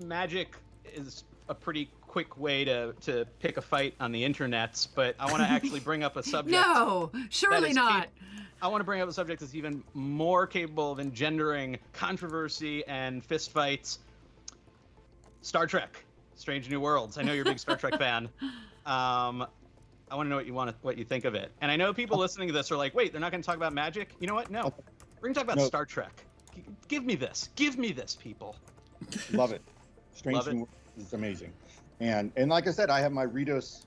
Magic is a pretty quick way to pick a fight on the internets, but I want to actually bring up a subject. No, surely not. I want to bring up a subject that's even more capable of engendering controversy and fistfights. Star Trek, Strange New Worlds. I know you're a big Star Trek fan. I want to know what you think of it. And I know people listening to this are like, wait, they're not going to talk about Magic? You know what? No. We're going to talk about Star Trek. Give me this. Give me this, people. Love it. Strange New Worlds is amazing. And like I said, I have my Redos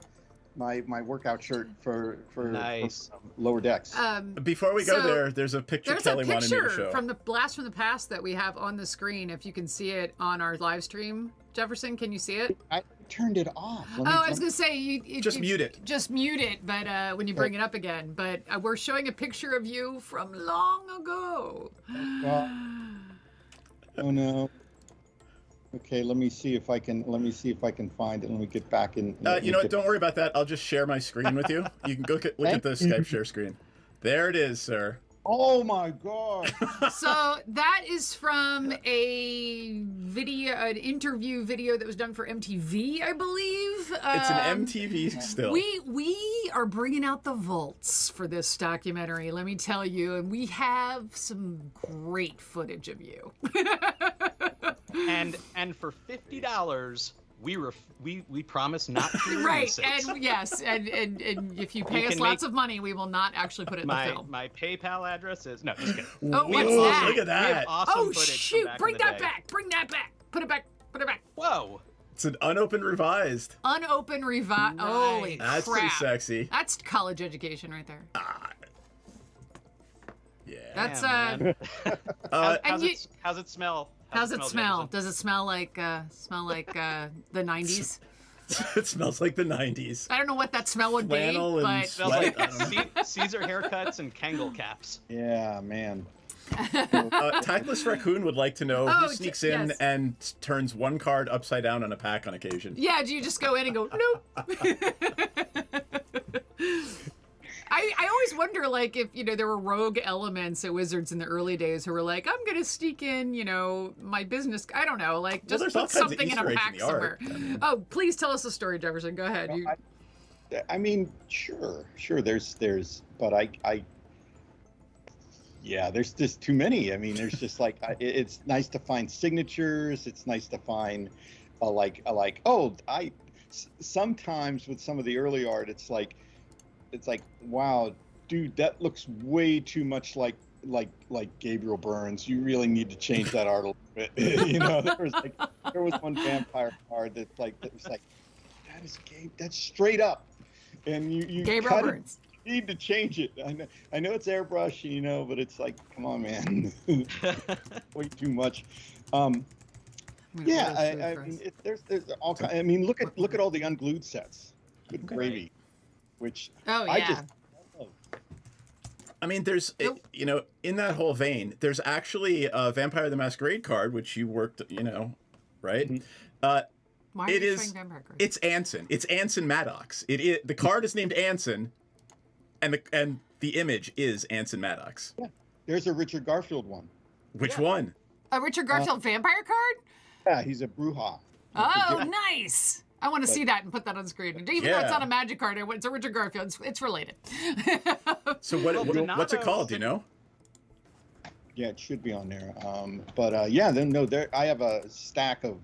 my workout shirt for Nice. Lower Decks. Before we go So, there, there's a picture There's Kelly a wanted me to picture show. from the blast from the past that we have on the screen. If you can see it on our live stream, Jefferson, can you see it? I turned it off. I was gonna say you Just mute it. Just mute it, but when you bring it up again. But we're showing a picture of you from long ago. Oh no. Okay, let me see if I can find it. Let me get back in. You know what? Don't worry about that. I'll just share my screen with you. You can go look at the Skype share screen. There it is, sir. Oh my God. So that is from an interview video that was done for MTV, I believe. It's an MTV still. We are bringing out the vaults for this documentary, let me tell you, and we have some great footage of you. And for $50, we promise not to Right, release it. and yes, and if you pay us lots of money, we will not actually put it in the film. My PayPal address is no, just kidding. Oh, We have what's that? Look at We have that. awesome Oh footage from shoot! back in Bring the that day. back! Bring that back! Put it back! Put it back! Whoa. It's an unopened revised. Unopened revive. Nice. Holy That's crap! pretty sexy. That's college education right there. Yeah. That's Yeah, man. How's and you- it smell? How's it smell? Jefferson? Does it smell like the 90s? It smells like the 90s. I don't know what that smell would Flannel be, and but Smells Sweat, like I don't know. Caesar haircuts and Kangol caps. Yeah, man. Tactless Raccoon would like to know Oh, who sneaks in yes. and turns one card upside down on a pack on occasion. yeah, do you just go in and go nope? I always wonder, like, if there were rogue elements at Wizards in the early days who were like, I'm gonna sneak in, my business. I don't know, like just there's all put kinds of something in Easter a eggs pack in the art. somewhere. Oh, please tell us the story, Jefferson. Go ahead. I mean, sure. There's, but there's just too many. I mean, there's just like, it's nice to find signatures. It's nice to find, sometimes with some of the early art, it's like, wow, dude, that looks way too much like Gabriel Burns. You really need to change that art a little bit. There was one vampire card that was like, that is Gabe. That's straight up. And you Gabriel Burns. Need to change it. I know it's airbrush, but it's like, come on, man, way too much. I mean, there's all kinds. I mean, look at all the unglued sets. Good gravy, which I just. I mean, there's, in that whole vein, there's actually a Vampire the Masquerade card, which you worked, right? Mm-hmm. Why are It you is. showing vampire cards? It's Anson. It's Anson Maddox. The card is named Anson, and the image is Anson Maddox. Yeah. There's a Richard Garfield one. Which one? A Richard Garfield vampire card? Yeah, he's a Bruja. Oh, nice. I want to see that and put that on screen. Even though it's not a magic card, it's a Richard Garfield. It's related. So what's it called? Do you know? Yeah, it should be on there. I have a stack of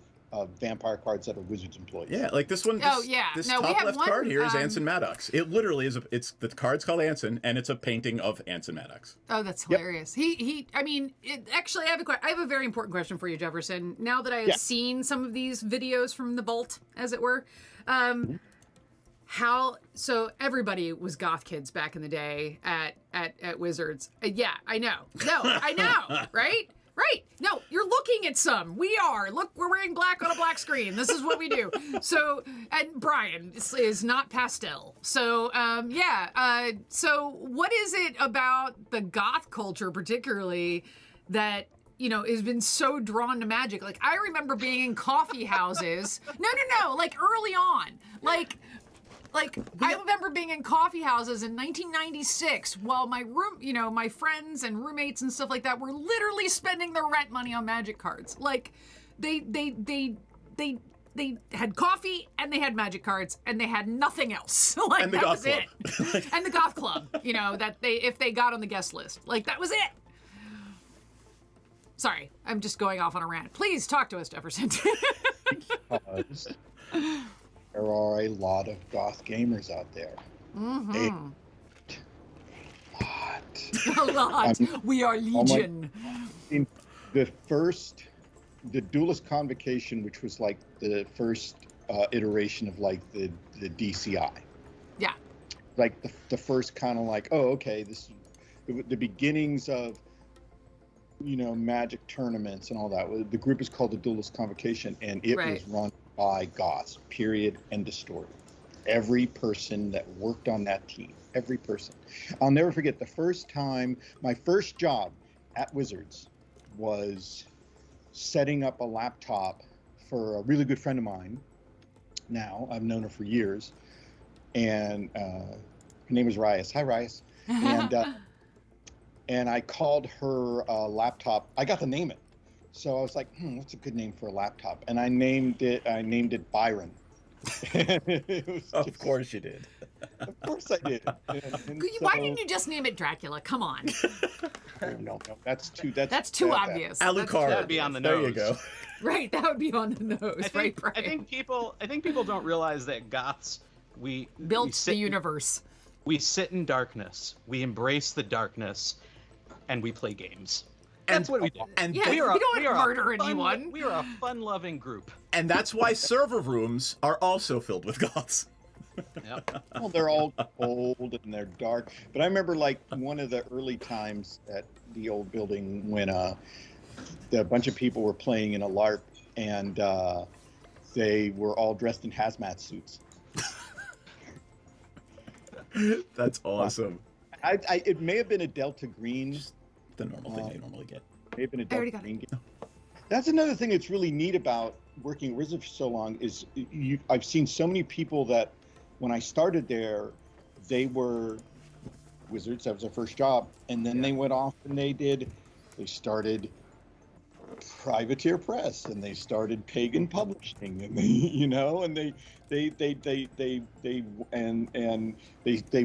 vampire cards that are Wizards employees. Yeah, like this one. This we top have left one, card here is Anson Maddox. It literally is. It's the card's called Anson, and it's a painting of Anson Maddox. Oh, that's hilarious. Actually, I have a very important question for you, Jefferson. Now that I have seen some of these videos from the vault, as it were, so everybody was goth kids back in the day at Wizards. Yeah, I know. No, I know, right? Right. No, you're looking at some. We are. Look, we're wearing black on a black screen. This is what we do. So, and Brian is not pastel. So, so what is it about the goth culture particularly that, has been so drawn to magic? Like, I remember being in coffee houses. No, like early on. Like I remember being in coffee houses in 1996 while my my friends and roommates and stuff like that were literally spending their rent money on magic cards. Like they had coffee and they had magic cards and they had nothing else. Like And the that goth was club. it. And the goth club, that if they got on the guest list. Like that was it. Sorry, I'm just going off on a rant. Please talk to us, Jefferson. There are a lot of goth gamers out there. Mm-hmm. A A lot. We are legion. The Duelist Convocation, which was like the first iteration of like the DCI, Yeah. Like the first kind of like, oh, okay, this the beginnings of, Magic tournaments and all that. The group is called the Duelist Convocation, and it was run by Goths, period, end of story. Every person that worked on that team, every person. I'll never forget the first time, my first job at Wizards was setting up a laptop for a really good friend of mine. Now, I've known her for years, and her name is Rias. Hi, Rias. And I called her laptop. I got to name it. So I was like, what's a good name for a laptop? And I named it Byron. Of course you did. Of course I did. And Why didn't you just name it Dracula? Come on. No, that's too obvious. Alucard. That'd be on the nose. There you go. Right, that would be on the nose, right, Brian? I think people don't realize that Goths we built the universe. We sit in darkness. We embrace the darkness, and we play games. That's what we do. And yeah, we don't murder anyone. We are a fun-loving group. And that's why server rooms are also filled with goths. Yep. Well, they're all cold and they're dark. But I remember like one of the early times at the old building when a bunch of people were playing in a LARP, and they were all dressed in hazmat suits. That's awesome. It may have been a Delta Green. Just the normal thing you normally get. May have been a Delta Green. That's another thing that's really neat about working at Wizards for so long is I've seen so many people that when I started there, they were Wizards. That was their first job, and then they went off and they started Privateer Press, and they started Pagan Publishing, and they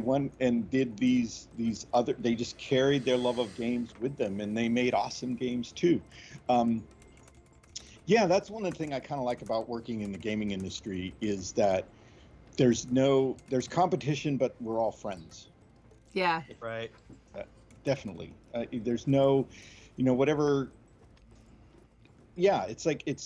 went and did these other. They just carried their love of games with them, and they made awesome games too. Yeah, that's one of the things I kind of like about working in the gaming industry is that there's competition, but we're all friends. Yeah. Right. Definitely. There's no, whatever. Yeah, it's like if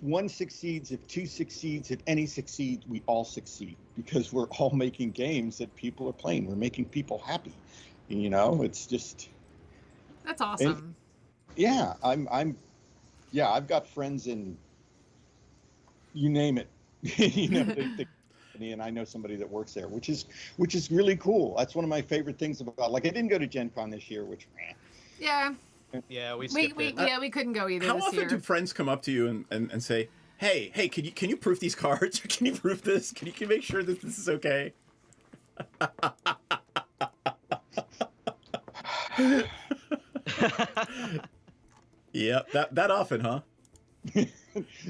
one succeeds, if two succeeds, if any succeeds, we all succeed because we're all making games that people are playing. We're making people happy. It's just. That's awesome. Yeah, I've got friends in, you name it, the company, and I know somebody that works there, which is really cool. That's one of my favorite things about. Like, I didn't go to Gen Con this year, which. Yeah. Yeah, we couldn't go either. How this often year. do friends come up to you and say, "Hey, can you proof these cards? Or can you proof this? Can you make sure that this is okay?" Yep, that often, huh?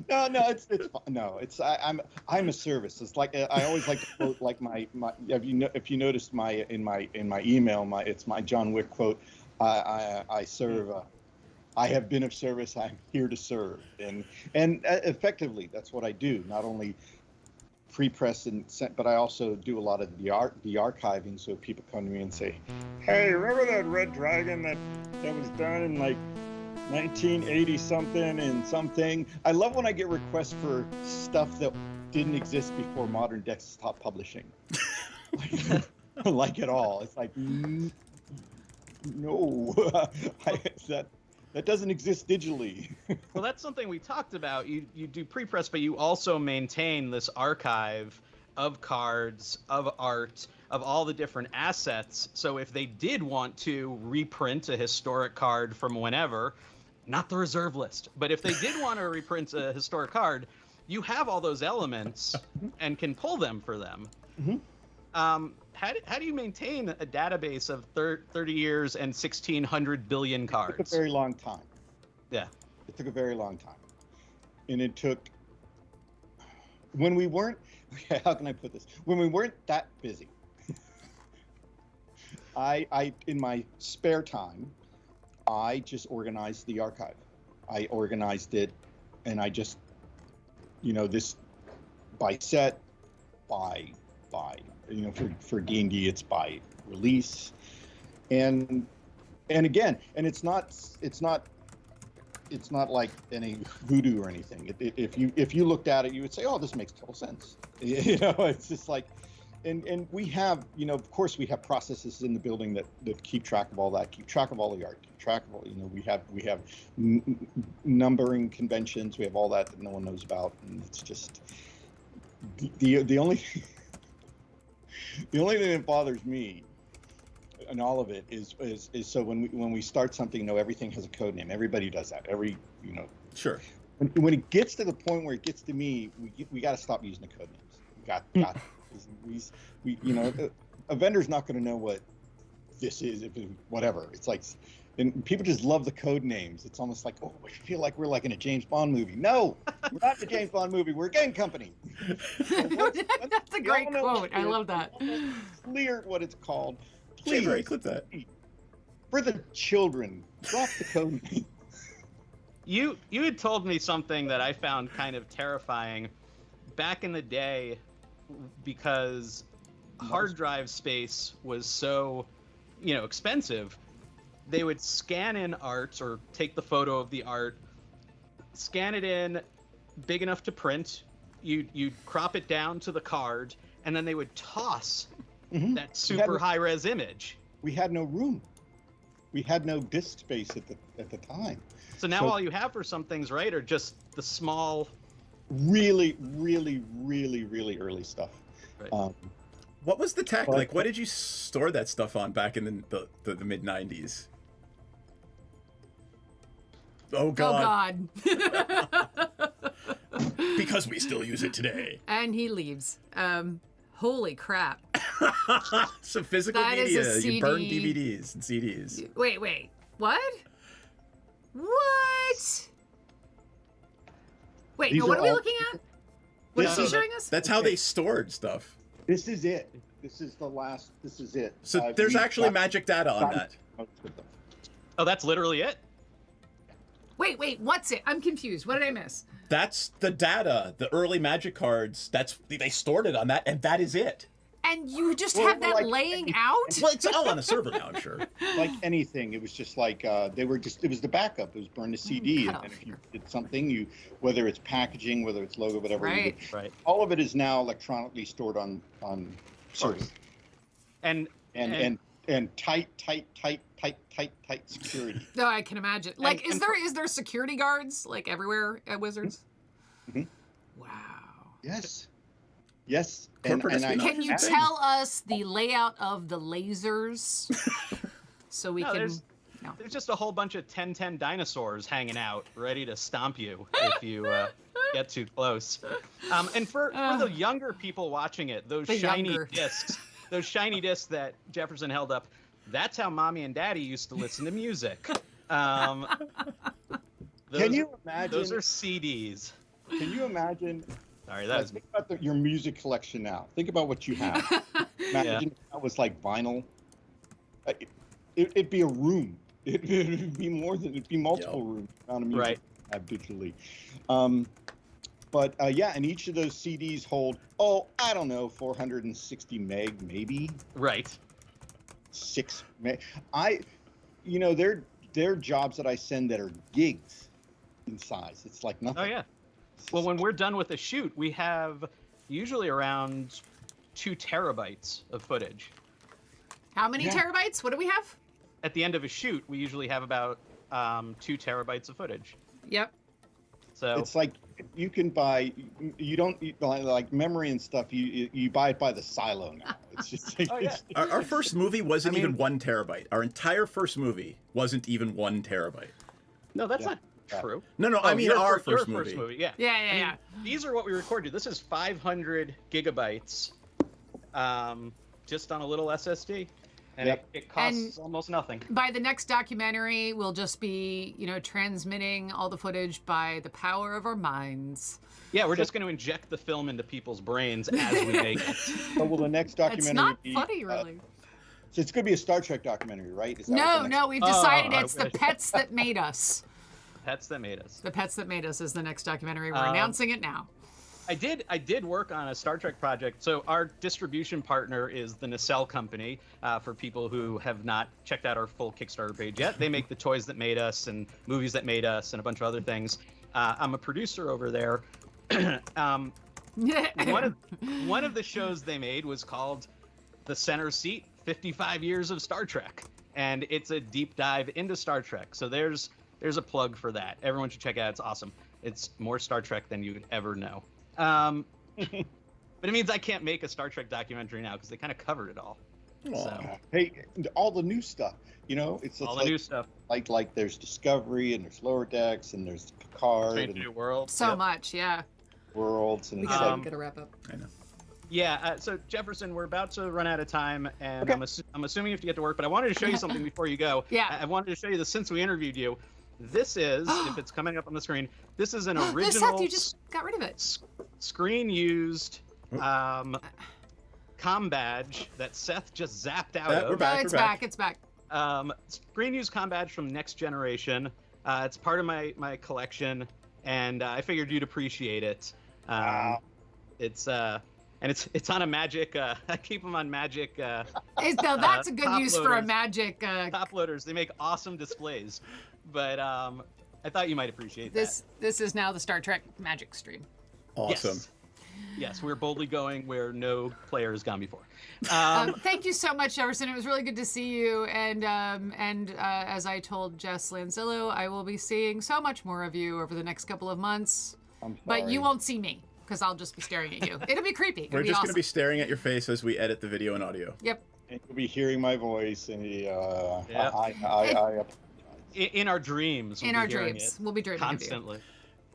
No, it's no, it's I'm a service. It's like I always like to quote like my if you noticed in my email it's my John Wick quote. I serve. I have been of service. I'm here to serve, and effectively that's what I do. Not only pre-press but I also do a lot of the archiving. So people come to me and say, "Hey, remember that Red Dragon that was done in like 1980 something and something?" I love when I get requests for stuff that didn't exist before modern desktop publishing. Like at all. It's like, no, that doesn't exist digitally. Well, that's something we talked about. You do pre-press, but you also maintain this archive of cards, of art, of all the different assets. So if they did want to reprint a historic card from whenever, not the reserve list, but if they did want to reprint a historic card, you have all those elements and can pull them for them. Mm-hmm. How do you maintain a database of 30 years and 1,600 billion cards? It took a very long time. Yeah. It took a very long time. And it took, when we weren't, okay, how can I put this? When we weren't that busy, I in my spare time, I just organized the archive. I organized it, and I just, this by set, by for D&D it's by release, and again, and it's not it's not like any voodoo or anything. If you looked at it, you would say, oh, this makes total sense. You know, it's just like, and we have, you know, of course we have processes in the building that keep track of all that, keep track of all the art, keep track of all, you know, we have numbering conventions, we have all that no one knows about, and it's just the only the only thing that bothers me and all of it is so when we start something, you know, everything has a code name. Everybody does that. You know. Sure. When it gets to the point where it gets to me, we got to stop using the code names. We got we you know, a vendor's not going to know what this is, if it, whatever. It's like, and people just love the code names. It's almost like, oh, I feel like we're like in a James Bond movie. No, we're not in a James Bond movie. We're a game company. That's a great quote. I love that. Clear what it's called. Please, Ray, clip that. For the children, drop the code name. You had told me something that I found kind of terrifying back in the day, because hard drive space was so, you know, expensive. They would scan in art or take the photo of the art, scan it in big enough to print. You'd crop it down to the card, and then they would toss that super high-res image. We had no room. We had no disk space at the time. So now all you have for some things, right, are just the small, really early stuff. Right. What was the tech like? What did you store that stuff on back in the mid 90s? Oh God. Because we still use it today. And he leaves. Holy crap. Some physical that media. Is a CD. You burn DVDs and CDs. Wait. What? What? Wait, These no, what are we looking at? What is he No, showing us? That's how they stored stuff. This is it. This is the last. This is it. So there's actually magic data on that. Oh, that's literally it? Wait, what's it? I'm confused. What did I miss? That's the data, the early magic cards. They stored it on that, and that is it. And you just have that like laying out? Well, it's all on a server now, I'm sure. Like anything, it was just like it was the backup. It was burn to CD, and if you did something, whether it's packaging, whether it's logo, whatever. Right. Right. All of it is now electronically stored on servers. And tight security. No, I can imagine. Like, is there security guards like everywhere at Wizards? Mm-hmm. Wow. Yes. Can you tell us the layout of the lasers so we can? There's just a whole bunch of 1010 dinosaurs hanging out, ready to stomp you if you get too close. And for the younger people watching it, those shiny discs that Jefferson held up, that's how Mommy and Daddy used to listen to music. Can you imagine? Those are CDs. Can you imagine? Sorry, think about your music collection now. Think about what you have. Imagine if that was like vinyl. It'd be a room. It'd be multiple rooms. Amount of music you have digitally. But and each of those CDs hold, I don't know, 460 meg maybe. Right. 6 meg. They're jobs that I send that are gigs in size. It's like nothing. Oh yeah. Well, when we're done with the shoot, we have usually around 2 terabytes of footage. How many terabytes? What do we have? At the end of a shoot, we usually have about 2 terabytes of footage. Yep. So it's like you can buy. You don't like memory and stuff. You buy it by the silo now. It's just like, Our first movie wasn't even 1 terabyte. Our entire first movie wasn't even 1 terabyte. No, that's not true. No, I mean our first movie. Yeah. These are what we recorded. This is 500 gigabytes, just on a little SSD, and it costs almost nothing. By the next documentary, we'll just be, transmitting all the footage by the power of our minds. Yeah, we're just going to inject the film into people's brains as we make it. So will the next documentary It's not funny, really. So it's going to be a Star Trek documentary, right? No, we've decided it's The Pets That Made Us. Pets That Made Us. The Pets That Made Us is the next documentary. We're announcing it now. I did work on a Star Trek project. So our distribution partner is the Nacelle Company. For people who have not checked out our full Kickstarter page yet, they make the toys that made us and movies that made us and a bunch of other things. I'm a producer over there. One of the shows they made was called The Center Seat: 55 Years of Star Trek, and it's a deep dive into Star Trek. So there's a plug for that. Everyone should check it out. It's awesome. It's more Star Trek than you would ever know. But it means I can't make a Star Trek documentary now because they kind of covered it all. So. Hey, all the new stuff. It's all like, the new stuff. Like there's Discovery and there's Lower Decks and there's Picard Strange and New World. So much, yeah. Worlds and We it's gotta, like, gotta wrap up. I know. Yeah, so Jefferson, we're about to run out of time, and Okay. I'm assuming you have to get to work, but I wanted to show you something before you go. Yeah. I wanted to show you this since we interviewed you. This is, if it's coming up on the screen, this is an This original Seth, you just got rid of it. screen-used comm badge that Seth just zapped out We're of. back. No, it's back. It's back. Screen-used comm badge from Next Generation. It's part of my collection, and I figured you'd appreciate it. Wow. It's and it's on a Magic. I keep them on Magic. That's a good top use for a loaders. magic. Top loaders. They make awesome displays, but I thought you might appreciate This is now the Star Trek magic stream. that. Awesome. Yes, we're boldly going where no player has gone before. Thank you so much, Jefferson. It was really good to see you. And as I told Jess Lanzillo, I will be seeing so much more of you over the next couple of months. I'm But sorry. you won't see me because I'll just be staring at you. It'll be creepy. It'll We're be just awesome. going to be staring at your face as we edit the video and audio. Yep. And you'll be hearing my voice and Yeah. I In our dreams. In we'll our be hearing dreams, it we'll be dreaming constantly.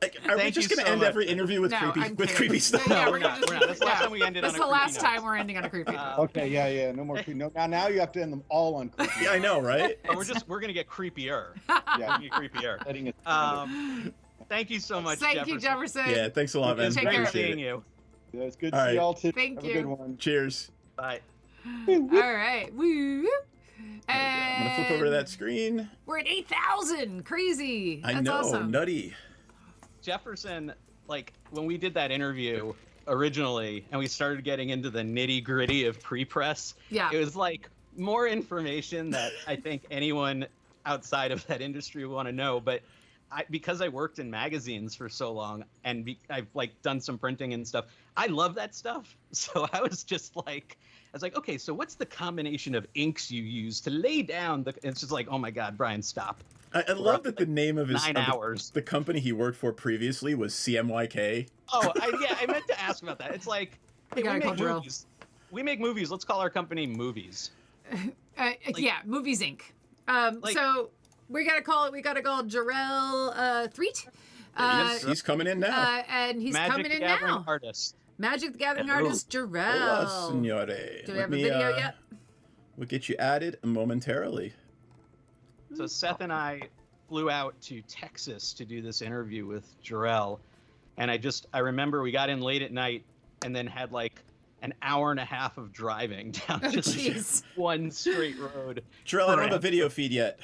Like, are we Thank just you going to so end much. every interview with No, I'm creepy kidding. stuff? Yeah, No, we're not. That's the last time we ended This on is a the last creepy time note. we're ending on a creepy. Okay, yeah, no more creepy. No, now you have to end them all on creepy. Yeah, I know, right? But we're gonna get creepier. Yeah, Get creepier. setting it. Thank you so much, Thank you, Jefferson. Yeah, thanks a lot, man. It's Take great care. Appreciate seeing it. you. Yeah, it's good All to right. see y'all too. Thank Have you. a good one. Cheers. Bye. All right. Woo. I'm going to flip over to that screen. We're at 8,000. Crazy. I That's know, awesome. nutty. Jefferson, like when we did that interview originally and we started getting into the nitty gritty of pre-press, Yeah. it was like more information that I think anyone outside of that industry would want to know. But because I worked in magazines for so long and I've like done some printing and stuff, I love that stuff. So I was like, okay, so what's the combination of inks you use to lay down the? It's just like, oh my God, Brian, stop. I love that the name of his 9 hours. The company he worked for previously was CMYK. Oh, I meant to ask about that. It's like, hey, gotta we call make Drill. movies. We make movies. Let's call our company Movies. Yeah, Movies Inc. Like- So we gotta call Jarrell Threet. He's coming in now. And he's Magic coming the in Gathering now. Artist. Magic the Gathering Hello. Artist Hola, Jarrell. signore. Do we have a video yet? We'll get you added momentarily. So Seth and I flew out to Texas to do this interview with Jarrell, and I remember we got in late at night and then had like an hour and a half of driving down Oh, just jeez. one straight road. Jarrell, I don't have a video feed yet.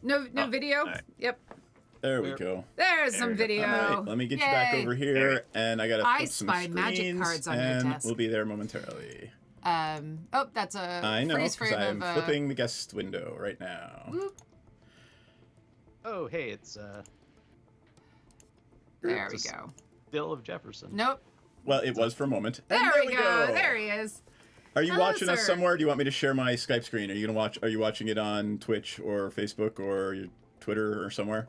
No video? right. Yep. There we go. There's some we go. video. All right, let me get you back Yay. over here, and I gotta I flip some spy screens, magic cards on your and desk. we'll be there momentarily. Oh, that's a I know, freeze because frame I'm of flipping the guest window right now. whoop. Oh, hey, it's There we it's a go. Bill of Jefferson. Nope. Well, it was for a moment. And There we go. There he is. Are you Hello, watching us sir. somewhere? Do you want me to share my Skype screen? Are you watching it on Twitch or Facebook or your Twitter or somewhere?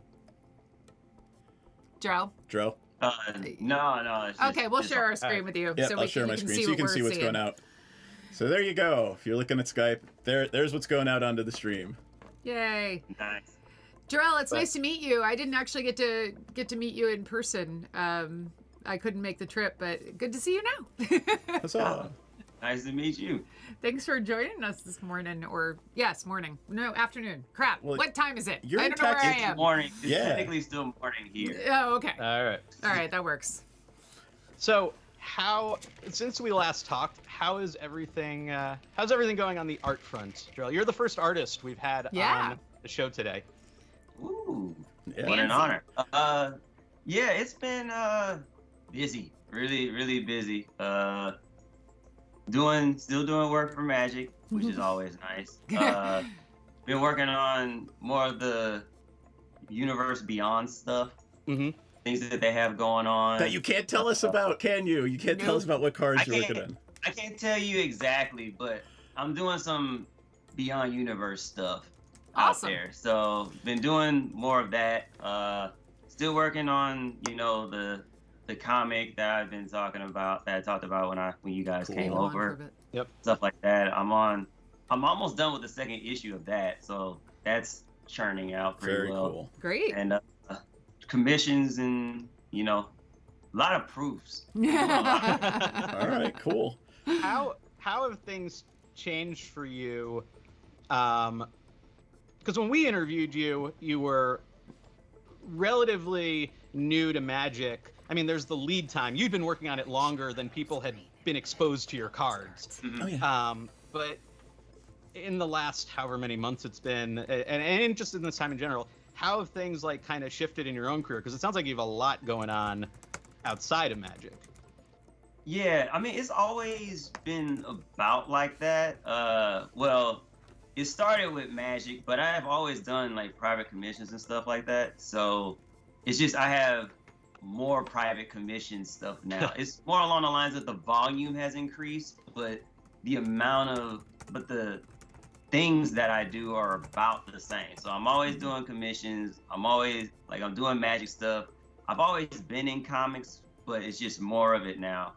Jarrell. Jarrell? No. It's just, Okay, we'll it's share our all screen right. with you. Yep, so I'll share my can screen see so you can what see we're what's seeing. going out. So there you go. If you're looking at Skype, there's what's going out onto the stream. Yay. nice. Jarrell, it's But- nice to meet you. I didn't actually get to meet you in person. I couldn't make the trip, but good to see you now. That's all. Nice to meet you. Thanks for joining us this morning, or yes, morning. No, afternoon. Crap. Well, what time is it? you're I in don't know where I Texas. am. Morning. It's Yeah. technically still morning here. Oh, okay. All right. All right, that works. So, since we last talked, how's everything going on the art front, Jarrell? You're the first artist we've had Yeah. on the show today. Ooh, Yeah. what an Fancy. honor. Yeah, it's been Busy, really busy. Still doing work for Magic, which is always nice. Been working on more of the Universe Beyond stuff. Mm-hmm. Things that they have going on. That you can't tell us about, can you? You can't tell us about what cards you're working on. I can't tell you exactly, but I'm doing some Beyond Universe stuff out there. So been doing more of that. Still working on, the comic that I've been talking about, that I talked about when you guys came over. Yep. Stuff like that. I'm almost done with the second issue of that, so that's churning out pretty well. Cool. Great. And commissions and a lot of proofs. All right, cool. How have things changed for you? Because when we interviewed you, you were relatively new to Magic. I mean, there's the lead time. You'd been working on it longer than people had been exposed to your cards. Oh, yeah. But in the last however many months it's been, and just in this time in general, how have things like kind of shifted in your own career? Because it sounds like you have a lot going on outside of Magic. Yeah, I mean, it's always been about like that. Well, it started with Magic, but I have always done like private commissions and stuff like that. So it's just I have more private commission stuff now. It's more along the lines of the volume has increased, but the things that I do are about the same. So I'm always doing commissions. I'm doing Magic stuff. I've always been in comics, but it's just more of it now.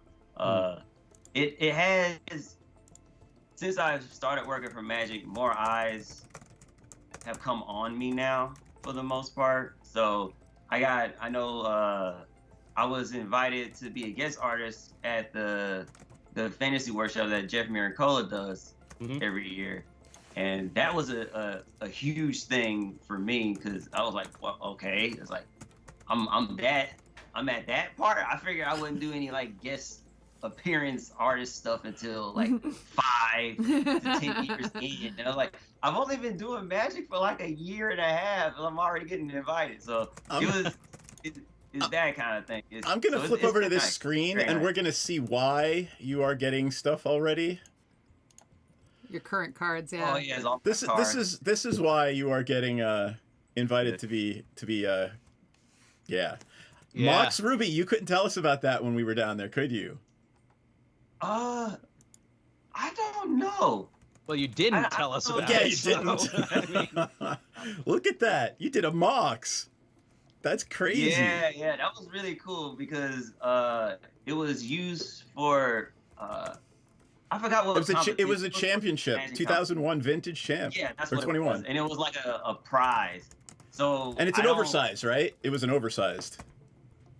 It has, since I've started working for Magic, more eyes have come on me now for the most part. So I was invited to be a guest artist at the fantasy workshop that Jeff Miracola does every year. And that was a huge thing for me, because I was like, well, okay. It's like, I'm at that part. I figured I wouldn't do any like guest appearance artist stuff until like 5 to 10 years in. And I was like, I've only been doing Magic for like a year and a half, and I'm already getting invited. So it's that kind of thing. I'm going to flip over to this screen, and we're going to see why you are getting stuff already. Your current cards, yeah. Oh yeah, it's all This is why you are getting invited to be yeah. Mox Ruby, you couldn't tell us about that when we were down there, could you? I don't know. Well, you didn't tell us about it. Yeah, you didn't. Look at that. You did a Mox. That's crazy. Yeah, that was really cool because it was used for I forgot what it was a championship, 2001 vintage champ. Yeah, that's or what 21. It was. And it was like a prize. So and it's an oversized, right? It was an oversized.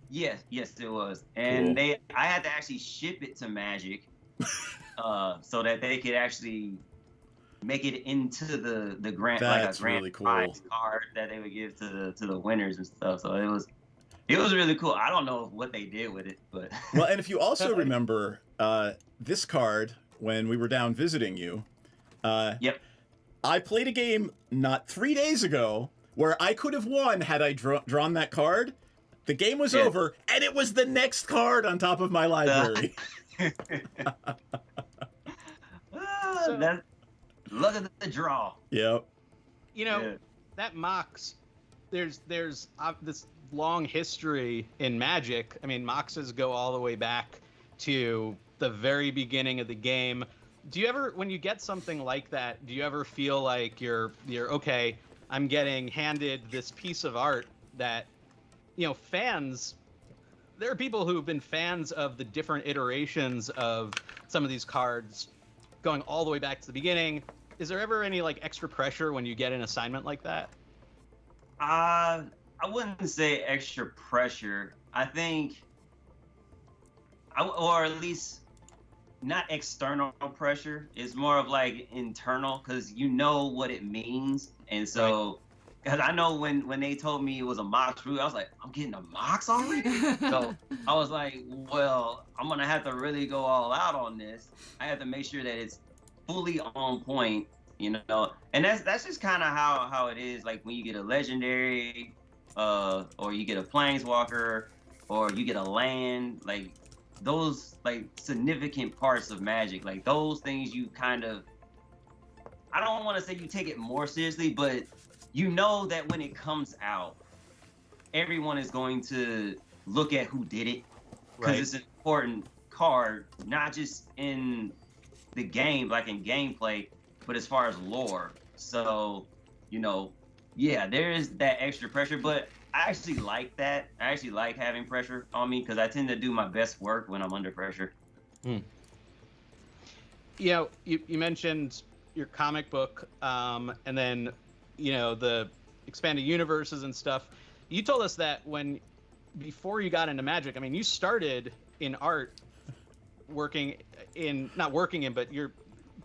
Yes, it was. And cool. I had to actually ship it to Magic so that they could actually make it into the grant, That's like a really grand cool. prize card that they would give to the winners and stuff. So it was really cool. I don't know what they did with it, but well, and if you also remember this card when we were down visiting you, yep, I played a game not 3 days ago where I could have won had I drawn that card. The game was over, and it was the next card on top of my library. Look at the draw. Yep. That Mox, there's this long history in Magic. I mean, Moxes go all the way back to the very beginning of the game. Do you ever, when you get something like that, do you ever feel like you're okay, I'm getting handed this piece of art that, fans, there are people who've been fans of the different iterations of some of these cards going all the way back to the beginning. Is there ever any like extra pressure when you get an assignment like that? I wouldn't say extra pressure. I think, or at least not external pressure. It's more of like internal, because you know what it means. And so, because I know when they told me it was a Mox route, I was like, I'm getting a Mox already? So I was like, well, I'm going to have to really go all out on this. I have to make sure that it's fully on point, and that's just kind of how it is. Like when you get a legendary, or you get a planeswalker, or you get a land, like those like significant parts of Magic, like those things you kind of, I don't want to say you take it more seriously, but you know that when it comes out, everyone is going to look at who did it, because it's an important card, not just in the game, like in gameplay, but as far as lore. So, you know, yeah, there is that extra pressure, but I actually like that. I actually like having pressure on me because I tend to do my best work when I'm under pressure. You know, you mentioned your comic book, and then, you know, the expanded universes and stuff. You told us that before you got into Magic, I mean, you started in art, but you're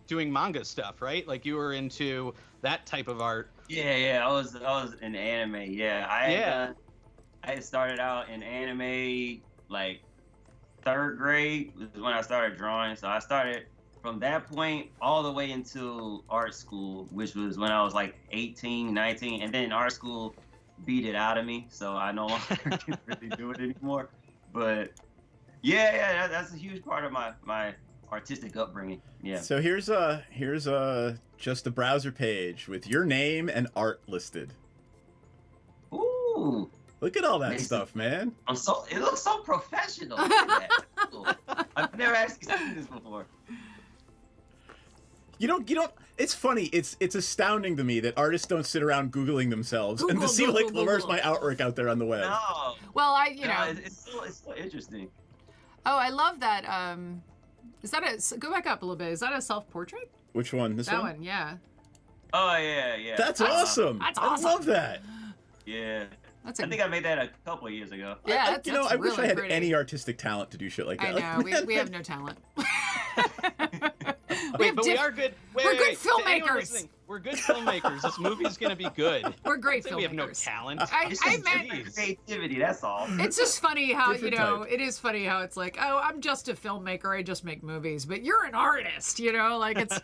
doing manga stuff, right? Like you were into that type of art. Yeah, I was in anime. Yeah, I had started out in anime like 3rd grade was when I started drawing. So I started from that point all the way into art school, which was when I was like 18, 19, and then art school beat it out of me, so I no longer can really do it anymore. But yeah, that's a huge part of my artistic upbringing. Yeah. So here's just a browser page with your name and art listed. Ooh. Look at all that stuff, man. It looks so professional. Look at that. Cool. I've never actually seen this before. You don't. It's funny. It's astounding to me that artists don't sit around Googling themselves and to see Google. where's my artwork out there on the web. No. Well, It's so interesting. Oh, I love that. Is that go back up a little bit? Is that a self-portrait? Which one? This That one? one, yeah. Oh yeah. That's awesome. That's awesome. I love that. Yeah. I think I made that a couple of years ago. Yeah, I wish really I had pretty. any artistic talent to do shit like that. I know, we have no talent. Wait, but we are good. We're good To anyone filmmakers. listening, we're good filmmakers. This movie's gonna be good. We're great Say filmmakers. we have no talent. It's I just meant different creativity. That's all. it's just funny how Different type. it is funny how it's like, oh, I'm just a filmmaker, I just make movies, but you're an artist, like it's.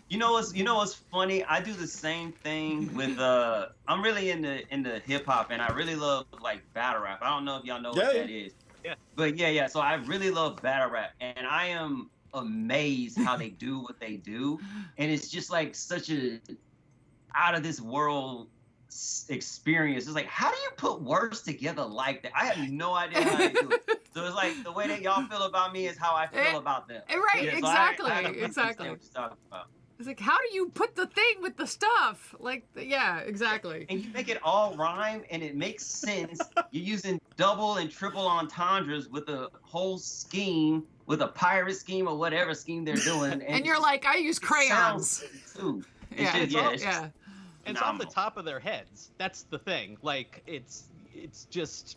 You know what's funny? I do the same thing with I'm really into hip hop, and I really love like battle rap. I don't know if y'all know what that is. Yeah. But yeah. So I really love battle rap, and I am amazed how they do what they do, and it's just like such a out of this world experience. It's like, how do you put words together like that? I have no idea how to do it. So it's like the way that y'all feel about me is how I feel about them. Right, Yeah, so exactly, I completely exactly. understand what you're talking about. It's like, how do you put the thing with the stuff? Like, yeah, exactly. And you make it all rhyme, and it makes sense. You're using double and triple entendres with a whole scheme, with a pirate scheme or whatever scheme they're doing. And you're like, I use crayons. Too. Yeah, It's just yeah. It's off the top of their heads. That's the thing. Like it's just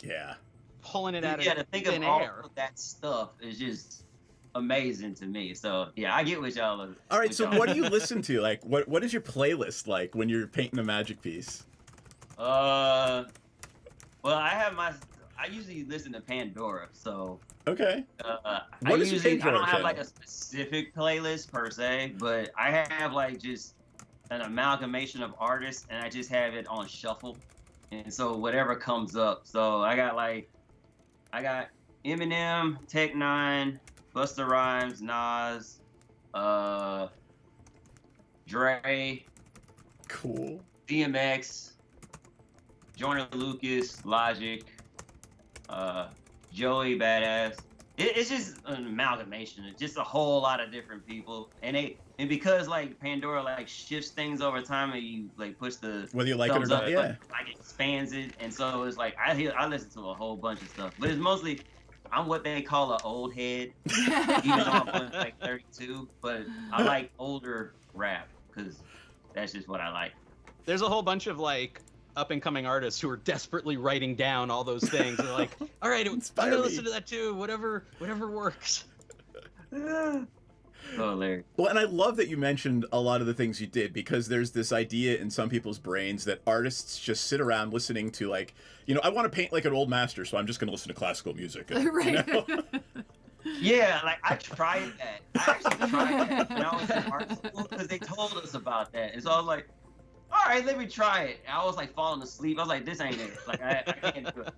Yeah. pulling it out Yeah, of to think thin of all air. of that stuff is just amazing to me. So yeah, I get what y'all are. All right. So what do you listen to? Like, what is your playlist like when you're painting a Magic piece? Well, I usually listen to Pandora, so Okay. I What is your usually I Pandora don't have like channel? a specific playlist per se, but I have like just an amalgamation of artists, and I just have it on shuffle, and so whatever comes up. So I got Eminem, Tech Nine, Busta Rhymes, Nas, Dre, Cool. DMX, Joyner Lucas, Logic, Joey Badass. It's just an amalgamation. It's just a whole lot of different people, and because like Pandora like shifts things over time, and you like push the Whether you like it or thumbs up, not, yeah. like expands it, and so it's like I listen to a whole bunch of stuff, but it's mostly I'm what they call an old head, even though I'm only like 32, but I like older rap because that's just what I like. There's a whole bunch of like up and coming artists who are desperately writing down all those things. They're like, all right, I'm Inspire gonna me. listen to that too. Whatever works. So hilarious. Well, and I love that you mentioned a lot of the things you did, because there's this idea in some people's brains that artists just sit around listening to, like, I want to paint like an old master, so I'm just going to listen to classical music. Right. Yeah, like I tried that. I actually tried that when I was in art school because they told us about that, and so I was like, all right, let me try it. And I was like falling asleep. I was like, this ain't it. Like I can't do it.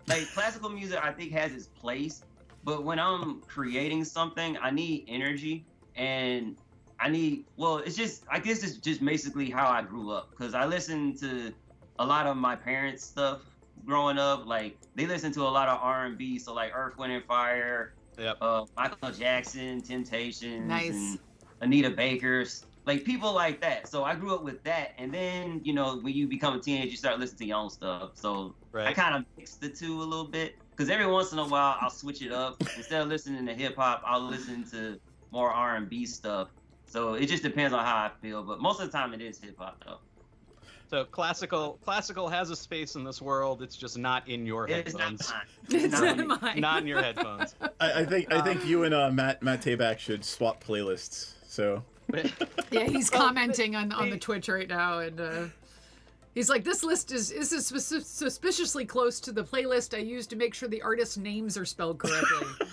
like classical music, I think has its place, but when I'm creating something, I need energy and it's just, I guess it's just basically how I grew up, because I listened to a lot of my parents' stuff growing up. Like they listened to a lot of R&B, so like Earth, Wind and Fire, Yep. Michael Jackson, Temptations, Nice. and Anita Baker's, like people like that. So I grew up with that, and then when you become a teenager, you start listening to your own stuff. So Right. I kind of mix the two a little bit, because every once in a while I'll switch it up. Instead of listening to hip hop, I'll listen to more R&B stuff. So it just depends on how I feel, but most of the time it is hip hop though. So classical has a space in this world. It's just not in your It's not headphones. mine. It's not not mine. Not in your headphones. I think you and Matt Tabak should swap playlists. So Yeah, he's commenting on the Twitch right now, and he's like, "This list is suspiciously close to the playlist I used to make sure the artists' names are spelled correctly."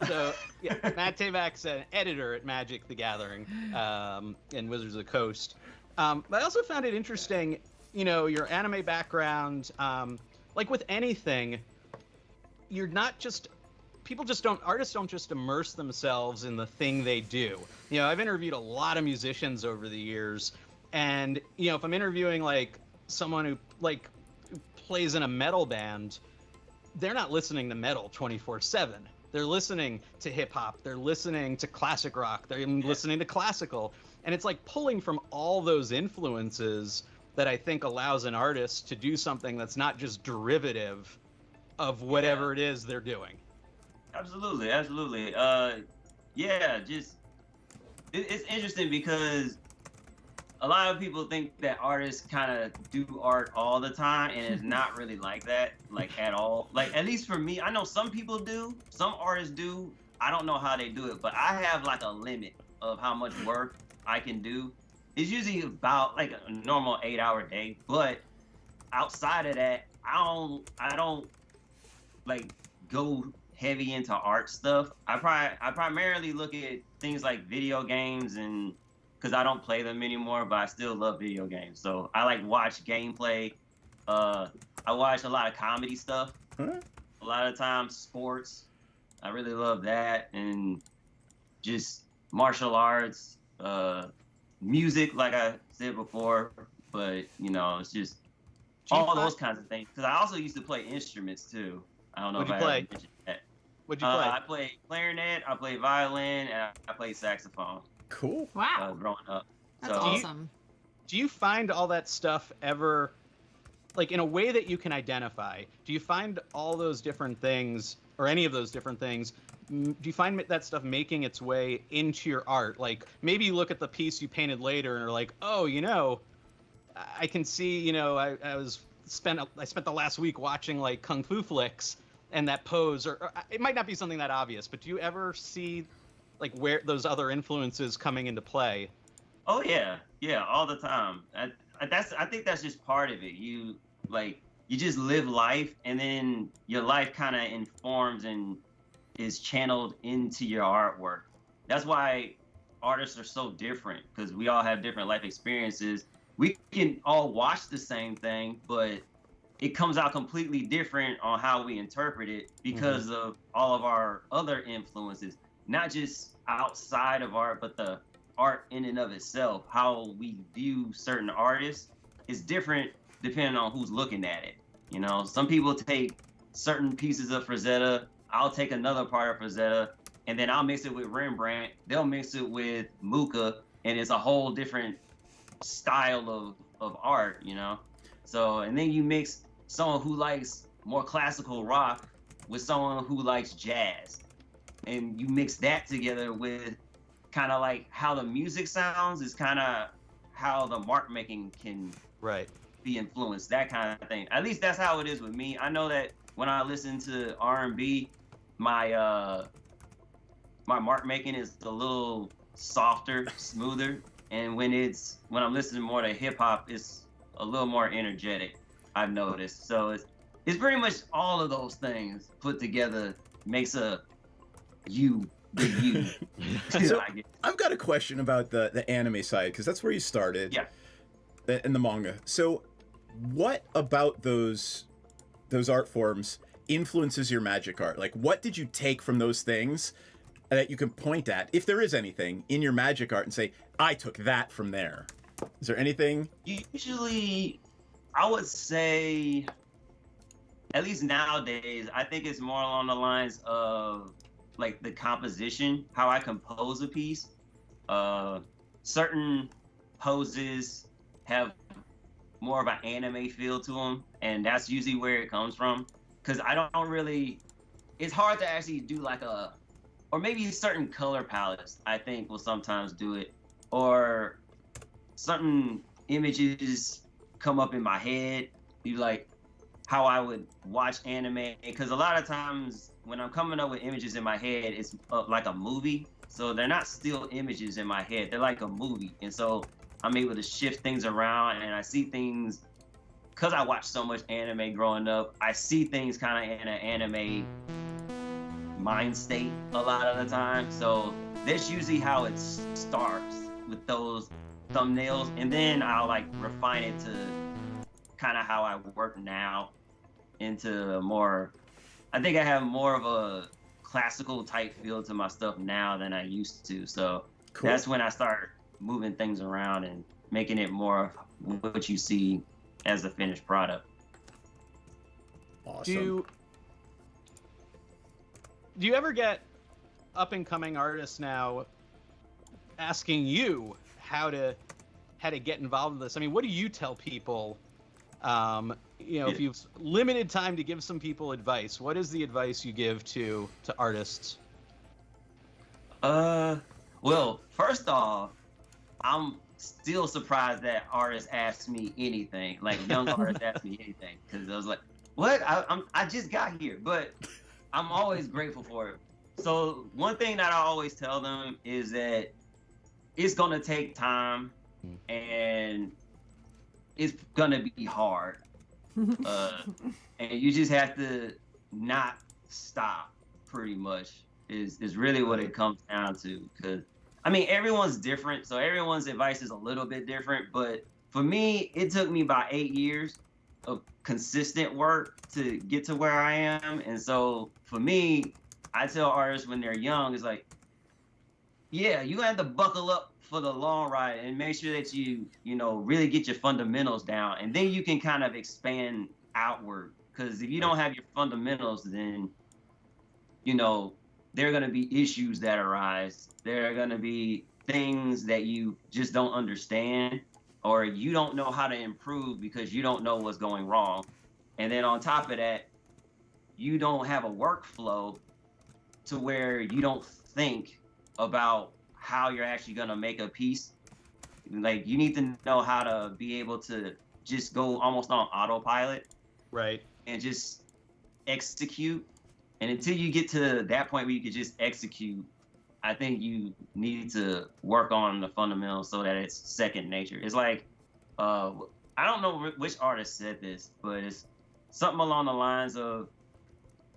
So yeah, Matt Tabak's an editor at Magic: The Gathering and Wizards of the Coast. But I also found it interesting, your anime background. Like with anything, you're not just artists don't just immerse themselves in the thing they do. I've interviewed a lot of musicians over the years, and if I'm interviewing like someone who plays in a metal band, they're not listening to metal 24/7. They're listening to hip hop, they're listening to classic rock, they're even listening to classical. And it's like pulling from all those influences that I think allows an artist to do something that's not just derivative of whatever it is they're doing. Absolutely. It's interesting because a lot of people think that artists kind of do art all the time, and it's not really like that, like at all. Like, at least for me, I know some people do, some artists do. I don't know how they do it, but I have like a limit of how much work I can do. It's usually about like a normal 8-hour day, but outside of that, I don't like go heavy into art stuff. I primarily look at things like video games, and because I don't play them anymore, but I still love video games. So I like watch gameplay. I watch a lot of comedy stuff. Huh? A lot of times sports. I really love that, and just martial arts, music, like I said before. But it's just all those kinds of things. Because I also used to play instruments too. I don't know What'd if you I play? ever mentioned that. What'd you play? I played clarinet, I played violin, and I played saxophone cool. Wow, growing up. that's So, awesome. Do you find all that stuff ever, like in a way that you can identify? Do you find all those different things, or any of those different things, do you find that stuff making its way into your art? Like maybe you look at the piece you painted later and are like, oh, I can see, I spent the last week watching like Kung Fu flicks, and that pose, or it might not be something that obvious, but do you ever see like where those other influences coming into play? oh yeah, all the time. I think that's just part of it. You just live life, and then your life kind of informs and is channeled into your artwork. That's why artists are so different, because we all have different life experiences. We can all watch the same thing, but it comes out completely different on how we interpret it because of all of our other influences, not just outside of art, but the art in and of itself. How we view certain artists is different depending on who's looking at it. Some people take certain pieces of Frazetta, I'll take another part of Frazetta, and then I'll mix it with Rembrandt, they'll mix it with Mucha, and it's a whole different style of art, So, and then you mix someone who likes more classical rock with someone who likes jazz, and you mix that together with kind of like how the music sounds is kind of how the mark making can be influenced, that kind of thing. At least that's how it is with me. I know that when I listen to R&B, my mark making is a little softer, smoother, and when I'm listening more to hip hop, it's a little more energetic, I've noticed. So it's pretty much all of those things put together makes a you, the you. So I've got a question about the anime side, because that's where you started. Yeah. In the manga. So what about those art forms influences your magic art? Like, what did you take from those things that you can point at, if there is anything, in your magic art and say, I took that from there? Is there anything? Usually, I would say, at least nowadays, I think it's more along the lines of like the composition, how I compose a piece. Certain poses have more of an anime feel to them, and that's usually where it comes from. Because I don't really, it's hard to actually do like or maybe certain color palettes, I think, will sometimes do it. Or certain images come up in my head, like how I would watch anime. Because a lot of times when I'm coming up with images in my head, it's like a movie. So they're not still images in my head, they're like a movie. And so I'm able to shift things around, and I see things, because I watched so much anime growing up, I see things kind of in an anime mind state a lot of the time. So that's usually how it starts, with those thumbnails, and then I'll like refine it to kind of how I work now, into more, I think I have more of a classical type feel to my stuff now than I used to. So cool. That's when I start moving things around and making it more of what you see as a finished product. Awesome. Do you ever get up and coming artists now asking you how to get involved in this? I mean, what do you tell people? If you've limited time to give some people advice, what is the advice you give to artists? Well, first off, I'm still surprised that artists ask me anything, like young artists ask me anything, because I was like, what? I just got here, but I'm always grateful for it. So one thing that I always tell them is that it's gonna take time, and it's gonna be hard, and you just have to not stop. Pretty much is really what it comes down to. Because I mean, everyone's different, so everyone's advice is a little bit different. But for me, it took me about 8 years of consistent work to get to where I am. And so for me, I tell artists when they're young, it's like, yeah, you have to buckle up for the long ride and make sure that you really get your fundamentals down, and then you can kind of expand outward. Because if you don't have your fundamentals, then there are going to be issues that arise. There are going to be things that you just don't understand, or you don't know how to improve because you don't know what's going wrong. And then on top of that, you don't have a workflow to where you don't think about how you're actually going to make a piece. Like, you need to know how to be able to just go almost on autopilot. Right. And just execute. And until you get to that point where you can just execute, I think you need to work on the fundamentals so that it's second nature. It's like, I don't know which artist said this, but it's something along the lines of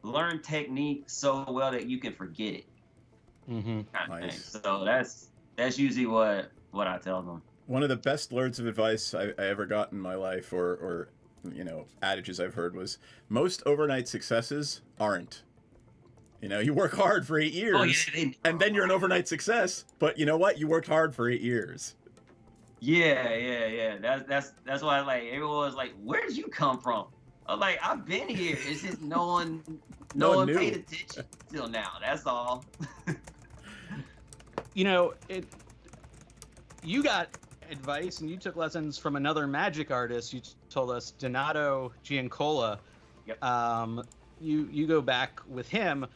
learn technique so well that you can forget it. Mm-hmm. Nice. So that's usually what I tell them. One of the best words of advice I ever got in my life, or adages I've heard, was most overnight successes aren't. You work hard for 8 years, and then you're an overnight success. But you know what? You worked hard for 8 years. Yeah. That's why, like, everyone's like, "Where did you come from?" I'm like, "I've been here. It's just no one paid attention till now. That's all." You got advice and you took lessons from another magic artist. You told us Donato Giancola. Yep. You go back with him.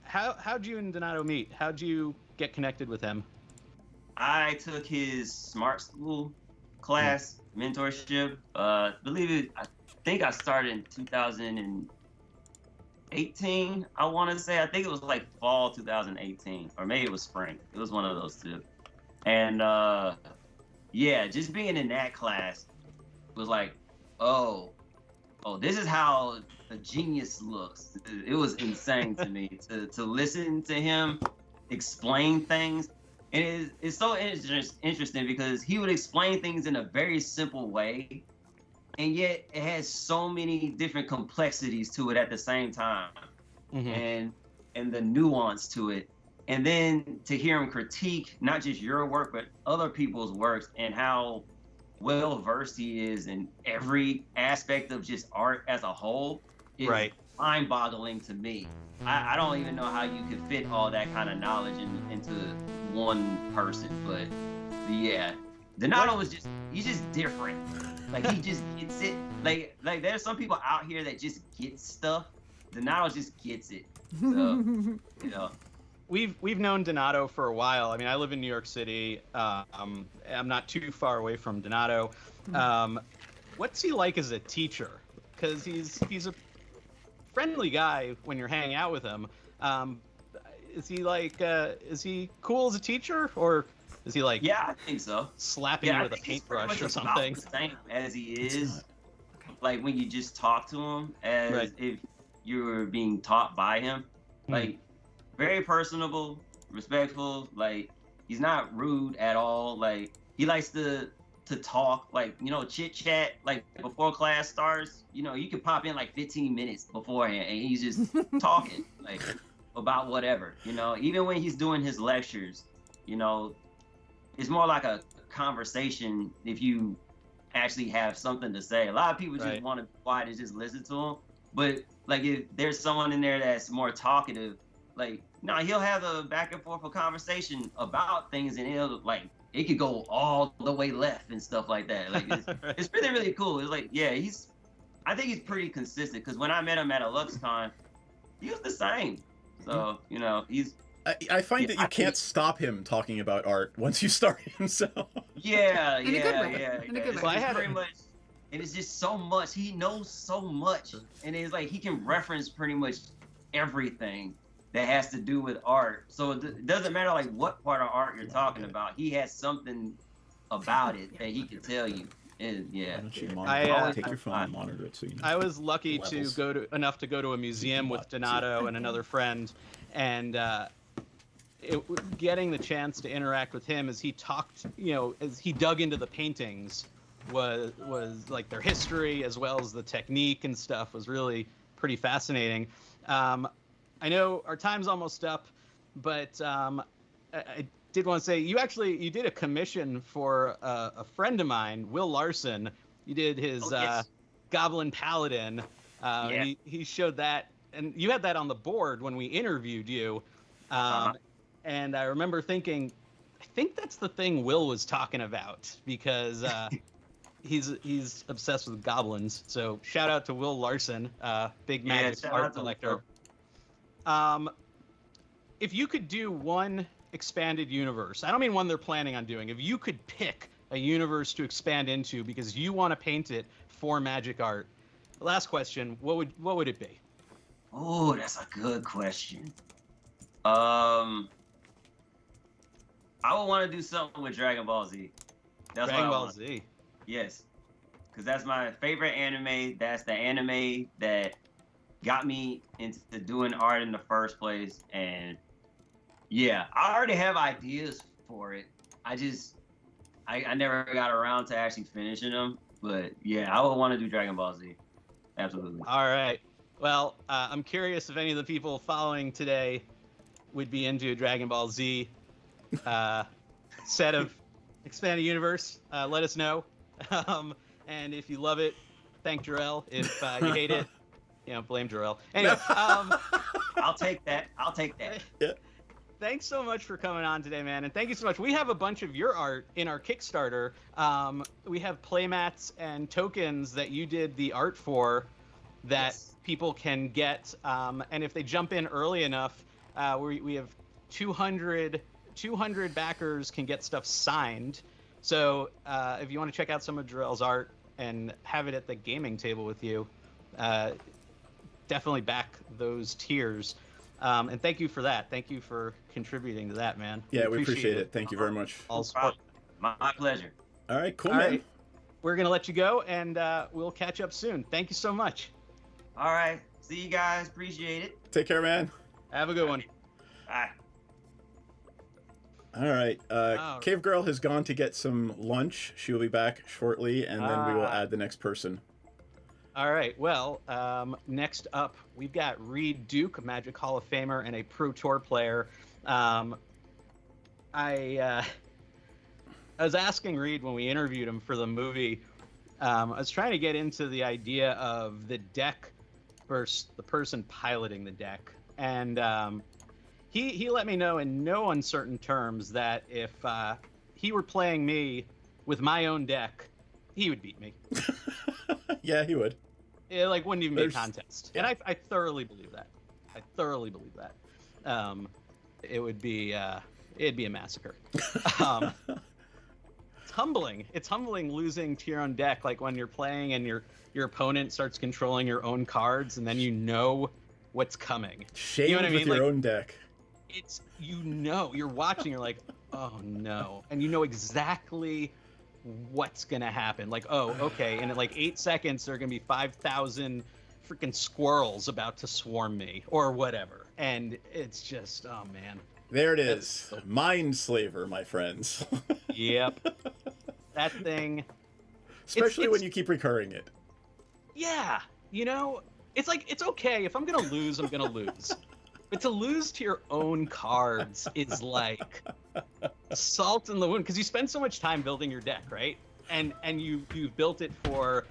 How'd you and Donato meet? How'd you get connected with him? I took his Smart School class mentorship. I think I started in 2018. I want to say. I think it was like fall 2018, or maybe it was spring. It was one of those two. And just being in that class was like, oh, this is how a genius looks. It was insane to me to listen to him explain things. And it's so interesting because he would explain things in a very simple way, and yet it has so many different complexities to it at the same time, and the nuance to it. And then to hear him critique not just your work, but other people's works, and how well versed he is in every aspect of just art as a whole, is mind boggling to me. I don't even know how you could fit all that kind of knowledge into one person, but yeah, Donato was he's just different. Like, he just gets it. Like there's some people out here that just get stuff. Donato just gets it. So, you know. We've known Donato for a while. I mean, I live in New York City. I'm not too far away from Donato. What's he like as a teacher? Because he's a friendly guy when you're hanging out with him. Is he cool as a teacher, or is he like? Yeah, I think so. Slapping you with a paintbrush or something? About the same as he is. Like when you just talk to him as if you were being taught by him. Like, very personable, respectful. Like, he's not rude at all. Like, he likes to talk, like, you know, chit chat, like before class starts. You know, you can pop in like 15 minutes beforehand and he's just talking like about whatever, you know. Even when he's doing his lectures, you know, it's more like a conversation if you actually have something to say. A lot of people just want to be quiet and just listen to him. But like, if there's someone in there that's more talkative, like, no, he'll have a back and forth conversation about things, and he'll like, it could go all the way left and stuff like that. Like, it's really, really cool. It's like, yeah, I think he's pretty consistent, because when I met him at a LuxCon, he was the same. So, you know, I find that you can't stop him talking about art once you start himself. Yeah. In a good way. Well, I had pretty much, and it's just so much. He knows so much, and it's like he can reference pretty much everything that has to do with art. So it doesn't matter like what part of art you're talking about. He has something about it that he can tell you. And yeah, why don't you monitor, take your phone and monitor it so you know. I was lucky to go to a museum with Donato and another friend, and getting the chance to interact with him as he talked, you know, as he dug into the paintings, was like their history as well as the technique and stuff was really pretty fascinating. I know our time's almost up, but I did want to say you did a commission for a friend of mine, Will Larson. You did his Goblin Paladin. And he showed that, and you had that on the board when we interviewed you. And I remember thinking, I think that's the thing Will was talking about, because he's obsessed with goblins. So shout out to Will Larson, big Magic art collector. If you could do one expanded universe, I don't mean one they're planning on doing, if you could pick a universe to expand into because you want to paint it for Magic art, last question, what would it be? Oh, that's a good question. I would want to do something with Dragon Ball Z. That's Dragon Ball Z. Yes, because that's my favorite anime. That's the anime that got me into doing art in the first place. And yeah, I already have ideas for it. I never got around to actually finishing them. But yeah, I would want to do Dragon Ball Z. Absolutely. All right. Well, I'm curious if any of the people following today would be into Dragon Ball Z set of expanded universe. Let us know. And if you love it, thank Jarrell. If you hate it, blame Jarrell. Anyway, I'll take that. Yeah. Thanks so much for coming on today, man. And thank you so much. We have a bunch of your art in our Kickstarter. We have playmats and tokens that you did the art for that people can get. And if they jump in early enough, we have 200 backers can get stuff signed. So if you want to check out some of Jarrell's art and have it at the gaming table with you, definitely back those tiers. And thank you for that. Thank you for contributing to that, man. Yeah, we appreciate it. Thank you very much. No problem. My pleasure. All right, cool, man. Right. We're going to let you go, and we'll catch up soon. Thank you so much. All right. See you guys. Appreciate it. Take care, man. Have a good one. Bye. All right. Cave Girl has gone to get some lunch. She will be back shortly, and then we will add the next person. All right. Well, next up, we've got Reid Duke, a Magic Hall of Famer and a Pro Tour player. I was asking Reid when we interviewed him for the movie. I was trying to get into the idea of the deck versus the person piloting the deck, and he let me know in no uncertain terms that if he were playing me with my own deck, he would beat me. Yeah, he would. It wouldn't even be a contest, and I thoroughly believe that. I thoroughly believe that. It would be it'd be a massacre. It's humbling. It's humbling losing to your own deck, like when you're playing and your opponent starts controlling your own cards, and then you know what's coming. Shamed You know what I with mean? your own deck. It's you're watching, you're like, oh no, and you know exactly what's gonna happen. Like, oh, okay, and in 8 seconds there are gonna be 5,000 freaking squirrels about to swarm me or whatever, and it's just, oh man. There it is. Mind Slaver, my friends. Yep. That thing. Especially when you keep recurring it. Yeah. It's it's okay. If I'm going to lose, I'm going to lose. But to lose to your own cards is like salt in the wound, because you spend so much time building your deck, right? And you've built it for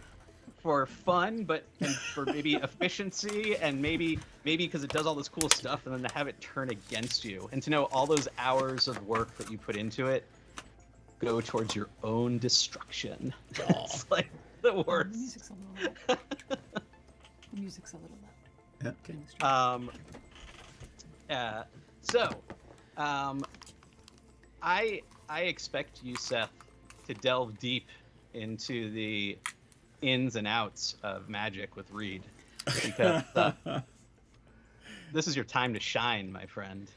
fun, and for maybe efficiency, and maybe because it does all this cool stuff, and then to have it turn against you, and to know all those hours of work that you put into it go towards your own destruction. It's like the worst. The music's a little loud. The music's a little loud. Yeah, okay. I expect you, Seth, to delve deep into the ins and outs of Magic with Reid, because this is your time to shine, my friend.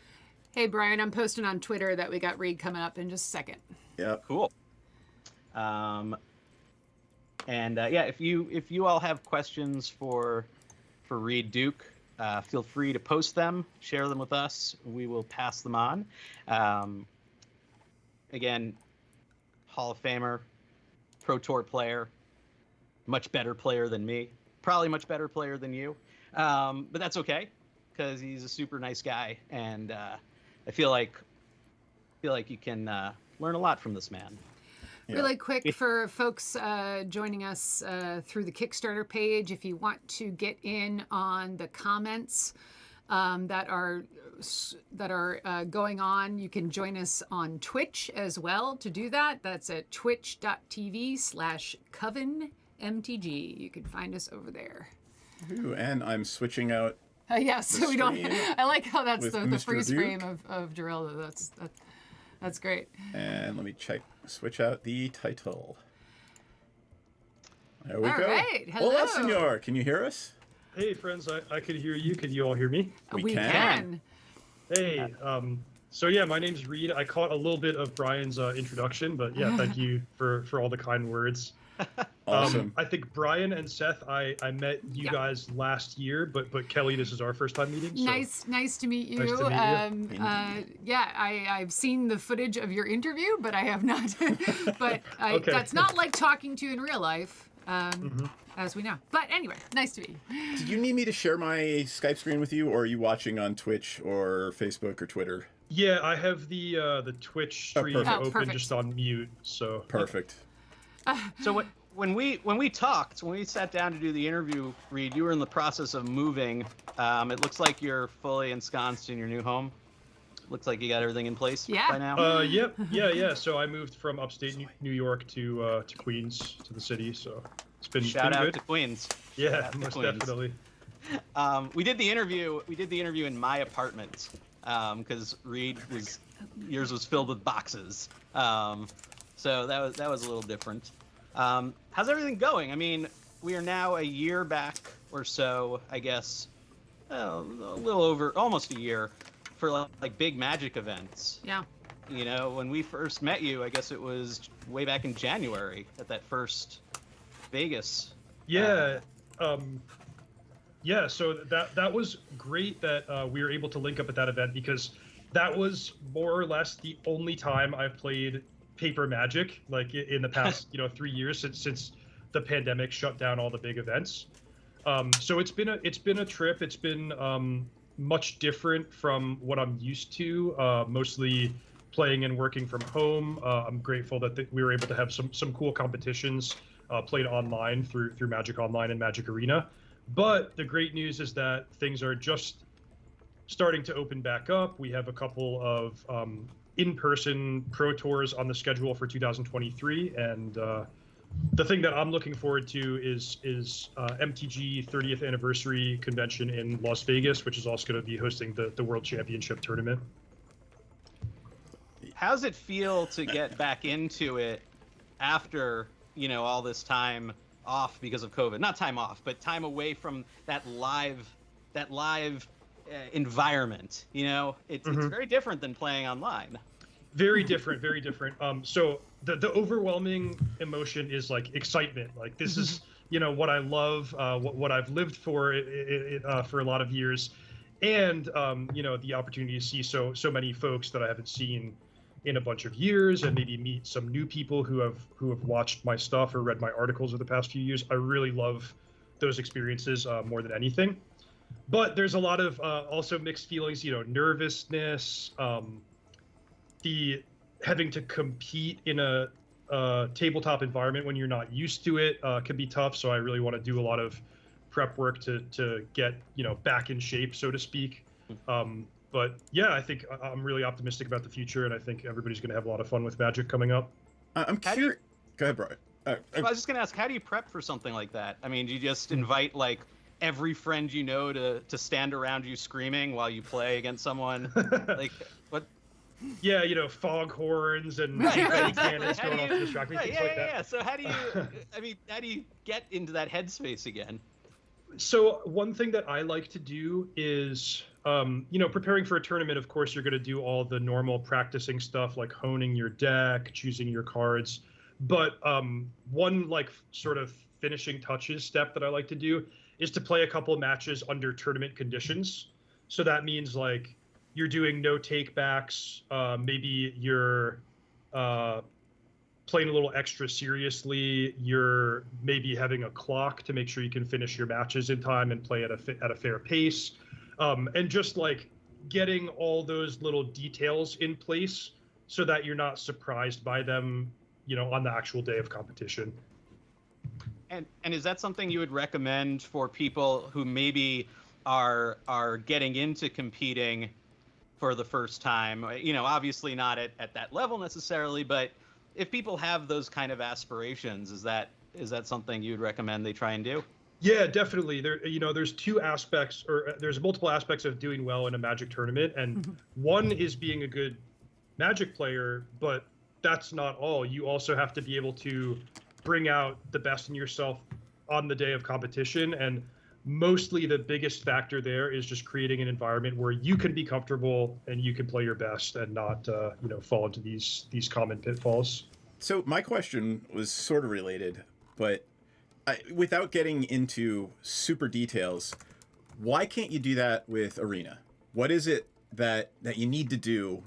Hey, Brian, I'm posting on Twitter that we got Reid coming up in just a second. Yeah. Cool. If you all have questions for Reid Duke, feel free to post them, share them with us. We will pass them on. Again, Hall of Famer, Pro Tour player, much better player than me, probably much better player than you, but that's okay, because he's a super nice guy, and I feel like you can learn a lot from this man. Yeah. Really quick for folks joining us through the Kickstarter page, if you want to get in on the comments that are going on, you can join us on Twitch as well to do that. That's at twitch.tv/CovenMTG. You can find us over there. Ooh, and I'm switching out. So we don't. I like how that's the Mr. freeze Duke. frame of Jarell. That's great. And let me switch out the title. There we All go. right. Hello. Hola, senor. Can you hear us? Hey, friends, I could hear you. Can you all hear me? We can. can. Hey, so yeah, my name's Reid. I caught a little bit of Brian's introduction, but yeah, thank you for all the kind words. Awesome. I think Brian and Seth, I met you guys last year, but Kelly, this is our first time meeting. So. Nice to meet you. Nice to meet you. I've seen the footage of your interview, but I have not. Okay. That's not like talking to you in real life, as we know. But anyway, nice to meet you. Did you need me to share my Skype screen with you, or are you watching on Twitch or Facebook or Twitter? Yeah, I have the Twitch stream open perfect. just on mute. So Perfect. So when we talked, when we sat down to do the interview, Reid, you were in the process of moving. It looks like you're fully ensconced in your new home. Looks like you got everything in place by now. Yep, yeah. So I moved from upstate New York to Queens, to the city. So it's been Shout out good. to Queens. Yeah, Shout out to most Queens. definitely. We did the interview in my apartment because yours was filled with boxes. So that was a little different. How's everything going? I mean, we are now a year back or so, I guess, a little over, almost a year, for like big Magic events. Yeah. When we first met you, I guess it was way back in January at that first Vegas. Yeah. Yeah, so that was great that we were able to link up at that event, because that was more or less the only time I've played paper Magic, like in the past 3 years since the pandemic shut down all the big events. So it's been a trip. It's been much different from what I'm used to. Mostly playing and working from home. I'm grateful that we were able to have some cool competitions played online through Magic Online and Magic Arena. But the great news is that things are just starting to open back up. We have a couple of in-person pro tours on the schedule for 2023, and the thing that I'm looking forward to is MTG 30th anniversary convention in Las Vegas, which is also going to be hosting the World Championship tournament. How's it feel to get back into it after, all this time off because of COVID? Not time off, but time away from that live environment. It's very different than playing online. Very different, very different. So the overwhelming emotion is like excitement. Like this is, what I love, what I've lived for a lot of years, and the opportunity to see so many folks that I haven't seen in a bunch of years, and maybe meet some new people who have watched my stuff or read my articles over the past few years. I really love those experiences more than anything. But there's a lot of also mixed feelings, nervousness, the having to compete in a tabletop environment when you're not used to it can be tough. So I really want to do a lot of prep work to get, back in shape, so to speak. But yeah, I think I'm really optimistic about the future, and I think everybody's going to have a lot of fun with Magic coming up. I'm curious. Go ahead, Brian. I was just going to ask, how do you prep for something like that? I mean, do you just invite every friend to stand around you screaming while you play against someone? What? Yeah, foghorns and cannons going off to distract me, things like that. Yeah. So how do you? How do you get into that headspace again? So one thing that I like to do is, preparing for a tournament. Of course, you're going to do all the normal practicing stuff like honing your deck, choosing your cards. But one sort of finishing touches step that I like to do is to play a couple matches under tournament conditions. So that means you're doing no takebacks. Maybe you're playing a little extra seriously. You're maybe having a clock to make sure you can finish your matches in time and play at a fair pace. And just getting all those little details in place so that you're not surprised by them, on the actual day of competition. And is that something you would recommend for people who maybe are getting into competing for the first time? Obviously not at that level necessarily, but if people have those kind of aspirations, is that something you'd recommend they try and do? Yeah, definitely. There's two aspects, or there's multiple aspects of doing well in a Magic tournament, and one is being a good Magic player, but that's not all. You also have to be able to bring out the best in yourself on the day of competition, and mostly the biggest factor there is just creating an environment where you can be comfortable and you can play your best and not fall into these common pitfalls. So my question was sort of related, but without getting into super details, why can't you do that with Arena? What is it that you need to do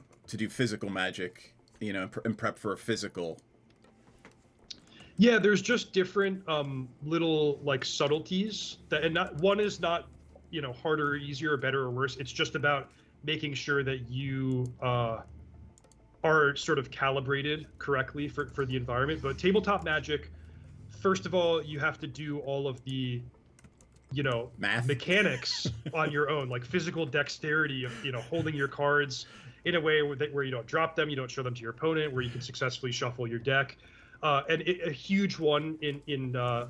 physical Magic, and prep for a physical? Yeah, there's just different little subtleties one is not harder or easier or better or worse. It's just about making sure that you are sort of calibrated correctly for the environment. But tabletop Magic, first of all, you have to do all of the math mechanics on your own, like physical dexterity of holding your cards in a way where you don't drop them, you don't show them to your opponent, where you can successfully shuffle your deck. And a huge one in a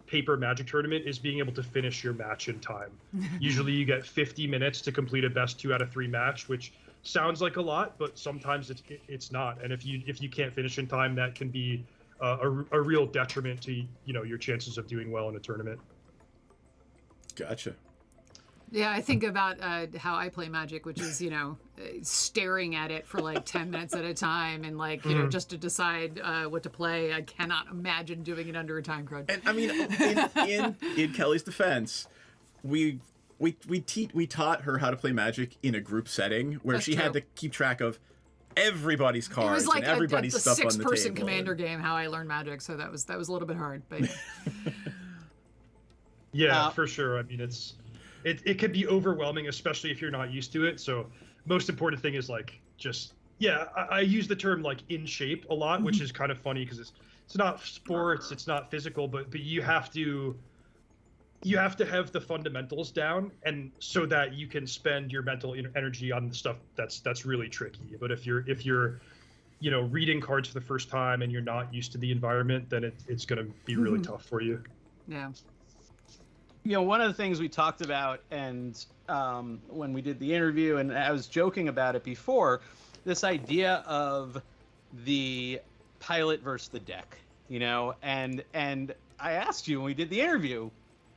paper Magic tournament is being able to finish your match in time. Usually you get 50 minutes to complete a best 2 out of 3 match, which sounds like a lot, but sometimes it's not. And if you can't finish in time, that can be a real detriment to your chances of doing well in a tournament. Gotcha. Yeah, I think about how I play Magic, which is, staring at it for 10 minutes at a time and just to decide what to play. I cannot imagine doing it under a time crunch. And I mean, in Kelly's defense, we taught her how to play Magic in a group setting where That's she had true. to keep track of everybody's It cards was like and everybody's a stuff on the six-person table. commander game. How I learned Magic, so that was a little bit hard, but. Yeah, for sure. I mean, it could be overwhelming, especially if you're not used to it. So, most important thing is like just I use the term like in shape a lot, which is kind of funny because it's not sports, it's not physical, but you have to have the fundamentals down, and so that you can spend your mental energy on the stuff that's really tricky. But if you're reading cards for the first time and you're not used to the environment, then it's going to be really tough for you. Yeah. One of the things we talked about, and when we did the interview, and I was joking about it before, this idea of the pilot versus the deck, and I asked you when we did the interview,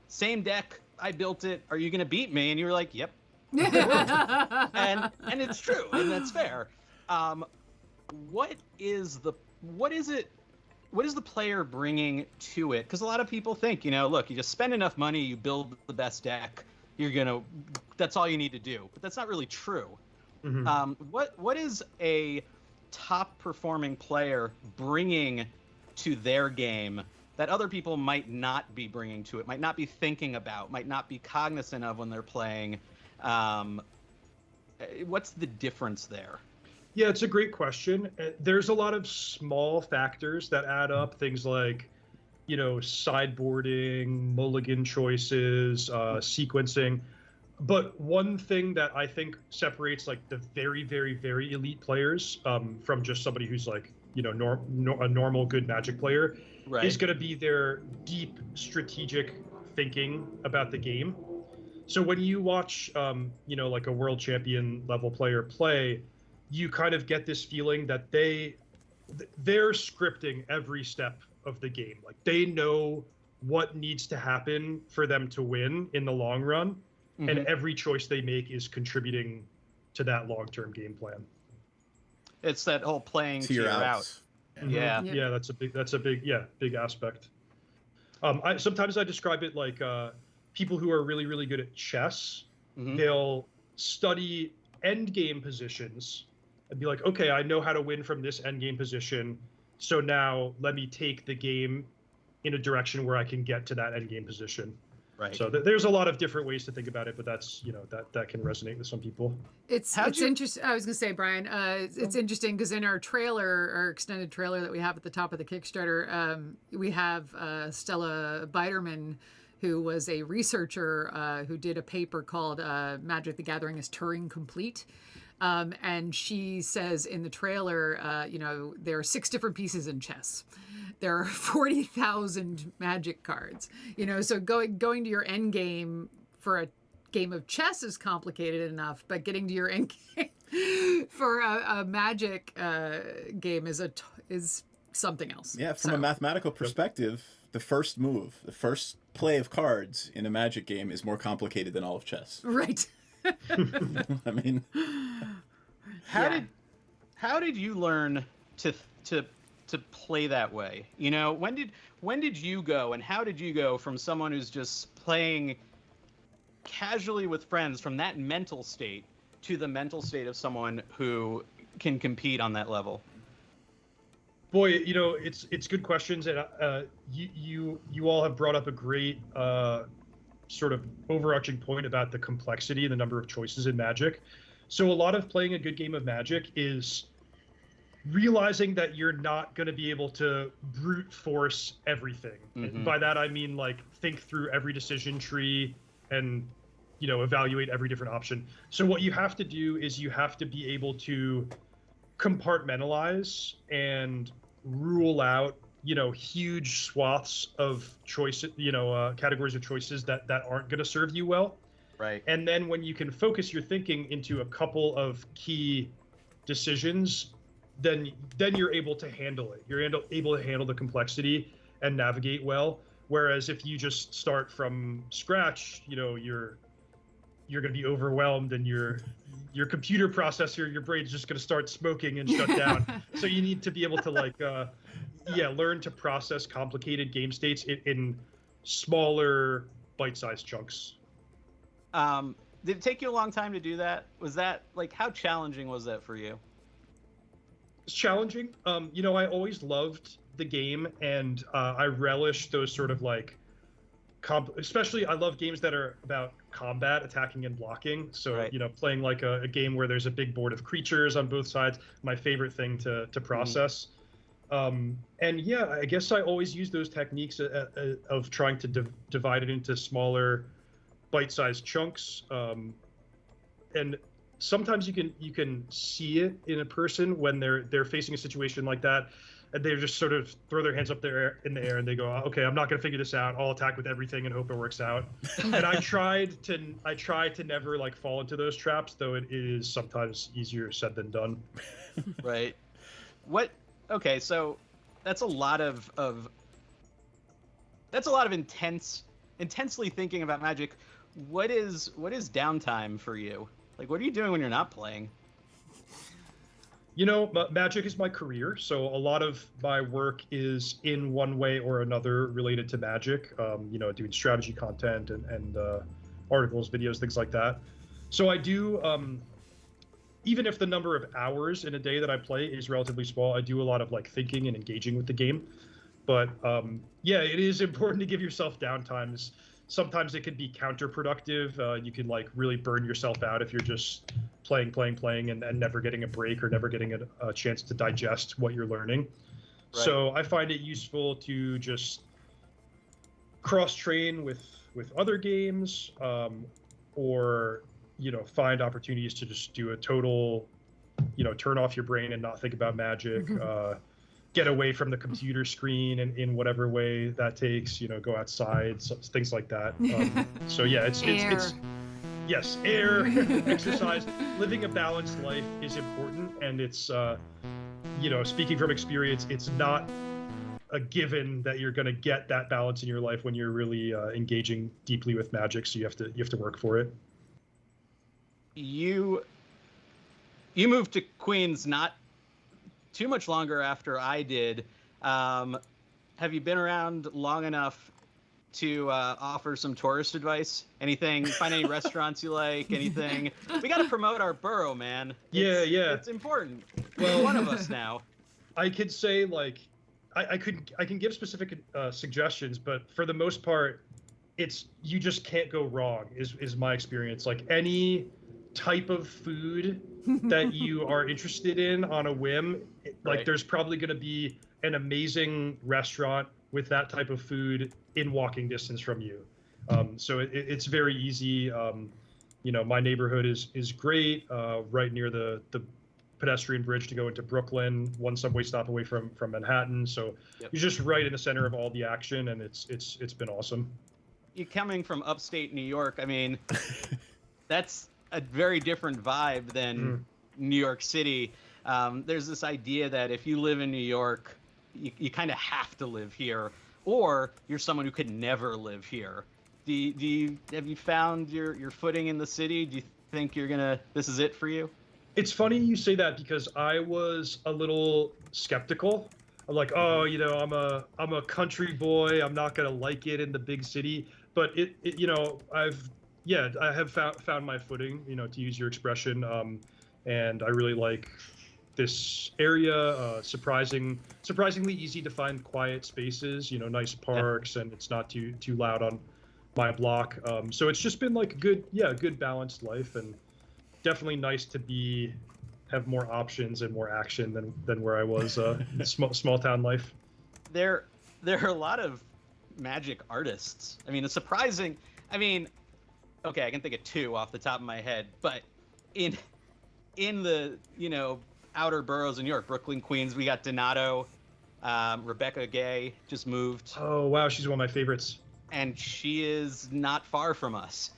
same deck, I built it, are you going to beat me? And you were like, yep. and it's true, and that's fair. What is the player bringing to it? Because a lot of people think, look, you just spend enough money, you build the best deck, that's all you need to do. But that's not really true. Mm-hmm. What is a top performing player bringing to their game that other people might not be bringing to it, might not be thinking about, might not be cognizant of when they're playing? What's the difference there? Yeah, it's a great question. There's a lot of small factors that add up, things like, sideboarding, mulligan choices, sequencing. But one thing that I think separates like the very, very, very elite players from just somebody who's like, a normal good Magic player is going to be their deep strategic thinking about the game. So when you watch, like a world champion level player play, you kind of get this feeling that they're scripting every step of the game. Like they know what needs to happen for them to win in the long run, and every choice they make is contributing to that long-term game plan. It's that whole playing to your outs. Yeah. Yeah, that's a big aspect. Sometimes I describe it like people who are really, really good at chess. They'll study end game positions and be like, okay, I know how to win from this end game position, so now let me take the game in a direction where I can get to that end game position. Right. So there's a lot of different ways to think about it, but that's that can resonate with some people. It's interesting. I was gonna say, Brian, it's interesting because in our extended trailer that we have at the top of the Kickstarter, we have Stella Biderman, who was a researcher who did a paper called Magic the Gathering is Turing Complete. And she says in the trailer, there are 6 different pieces in chess. There are 40,000 Magic cards. So going to your end game for a game of chess is complicated enough, but getting to your end game for a Magic game is something else. Yeah, from a mathematical perspective, the first move, the first play of cards in a Magic game is more complicated than all of chess. Right. I mean, how did you learn to play that way? When did you go, and how did you go from someone who's just playing casually with friends from that mental state to the mental state of someone who can compete on that level? Boy, it's good questions, and you all have brought up a great sort of overarching point about the complexity and the number of choices in Magic. So a lot of playing a good game of Magic is realizing that you're not going to be able to brute force everything. And by that I mean like think through every decision tree and evaluate every different option. So what you have to do is you have to be able to compartmentalize and rule out huge swaths of choices, categories of choices that aren't going to serve you well. Right. And then when you can focus your thinking into a couple of key decisions, then you're able to handle it. You're able to handle the complexity and navigate well. Whereas if you just start from scratch, you're going to be overwhelmed, and your computer processor, your brain's just going to start smoking and shut down. So you need to be able to learn to process complicated game states in smaller bite-sized chunks. Did it take you a long time to do that? Was that how challenging was that for you? It's challenging. You know, I always loved the game, and I relish those sort of like, especially I love games that are about combat, attacking and blocking. So Right. you know, playing like a game where there's a big board of creatures on both sides, my favorite thing to process. And yeah, I guess I always use those techniques of trying to divide it into smaller, bite-sized chunks. And sometimes you can see it in a person when they're facing a situation like that, and they just sort of throw their hands up there in the air and they go, okay, I'm not going to figure this out. I'll attack with everything and hope it works out. And I try to never like fall into those traps, though it is sometimes easier said than done. Right. Okay, so that's a lot of intensely thinking about Magic. What is downtime for you? Like, what are you doing when you're not playing? You know, Magic is my career, so a lot of my work is in one way or another related to Magic. You know, doing strategy content and articles, videos, things like that. So I do, even if the number of hours in a day that I play is relatively small, I do a lot of like thinking and engaging with the game. But yeah, it is important to give yourself downtimes. Sometimes it can be counterproductive. You can like really burn yourself out if you're just playing and never getting a break or never getting a chance to digest what you're learning. Right. So I find it useful to just cross-train with other games, or you know, find opportunities to just do a total, you know, turn off your brain and not think about Magic. Get away from the computer screen in whatever way that takes, you know, go outside, things like that. So yeah, it's yes, air, exercise, living a balanced life is important. And it's, you know, speaking from experience, it's not a given that you're going to get that balance in your life when you're really engaging deeply with Magic. So you have to work for it. You moved to Queens not too much longer after I did. Have you been around long enough to offer some tourist advice? Anything? Find any restaurants you like? Anything? We got to promote our borough, man. Yeah. It's important. Well, one of us now. I could say like, I can give specific suggestions, but for the most part, it's you just can't go wrong. Is my experience. Like any type of food that you are interested in on a whim, like right. There's probably going to be an amazing restaurant with that type of food in walking distance from you. So it's very easy. You know, my neighborhood is great, right near the pedestrian bridge to go into Brooklyn, one subway stop away from Manhattan. So yep. You're just right in the center of all the action, and it's been awesome. You coming from upstate New York, I mean, that's a very different vibe than New York City. There's this idea that if you live in New York, you kind of have to live here, or you're someone who could never live here. Have you found your footing in the city? Do you think this is it for you? It's funny you say that because I was a little skeptical. I'm like, oh, you know, I'm a country boy. I'm not gonna like it in the big city. But it you know, I have found my footing, you know, to use your expression, and I really like this area. Surprisingly easy to find quiet spaces, you know, nice parks, and it's not too loud on my block. So it's just been like a good balanced life, and definitely nice to have more options and more action than where I was in small town life. There are a lot of Magic artists. I mean, okay, I can think of two off the top of my head, but in the, you know, outer boroughs in New York, Brooklyn, Queens, we got Donato. Rebecca Gay just moved. Oh, wow, she's one of my favorites. And she is not far from us.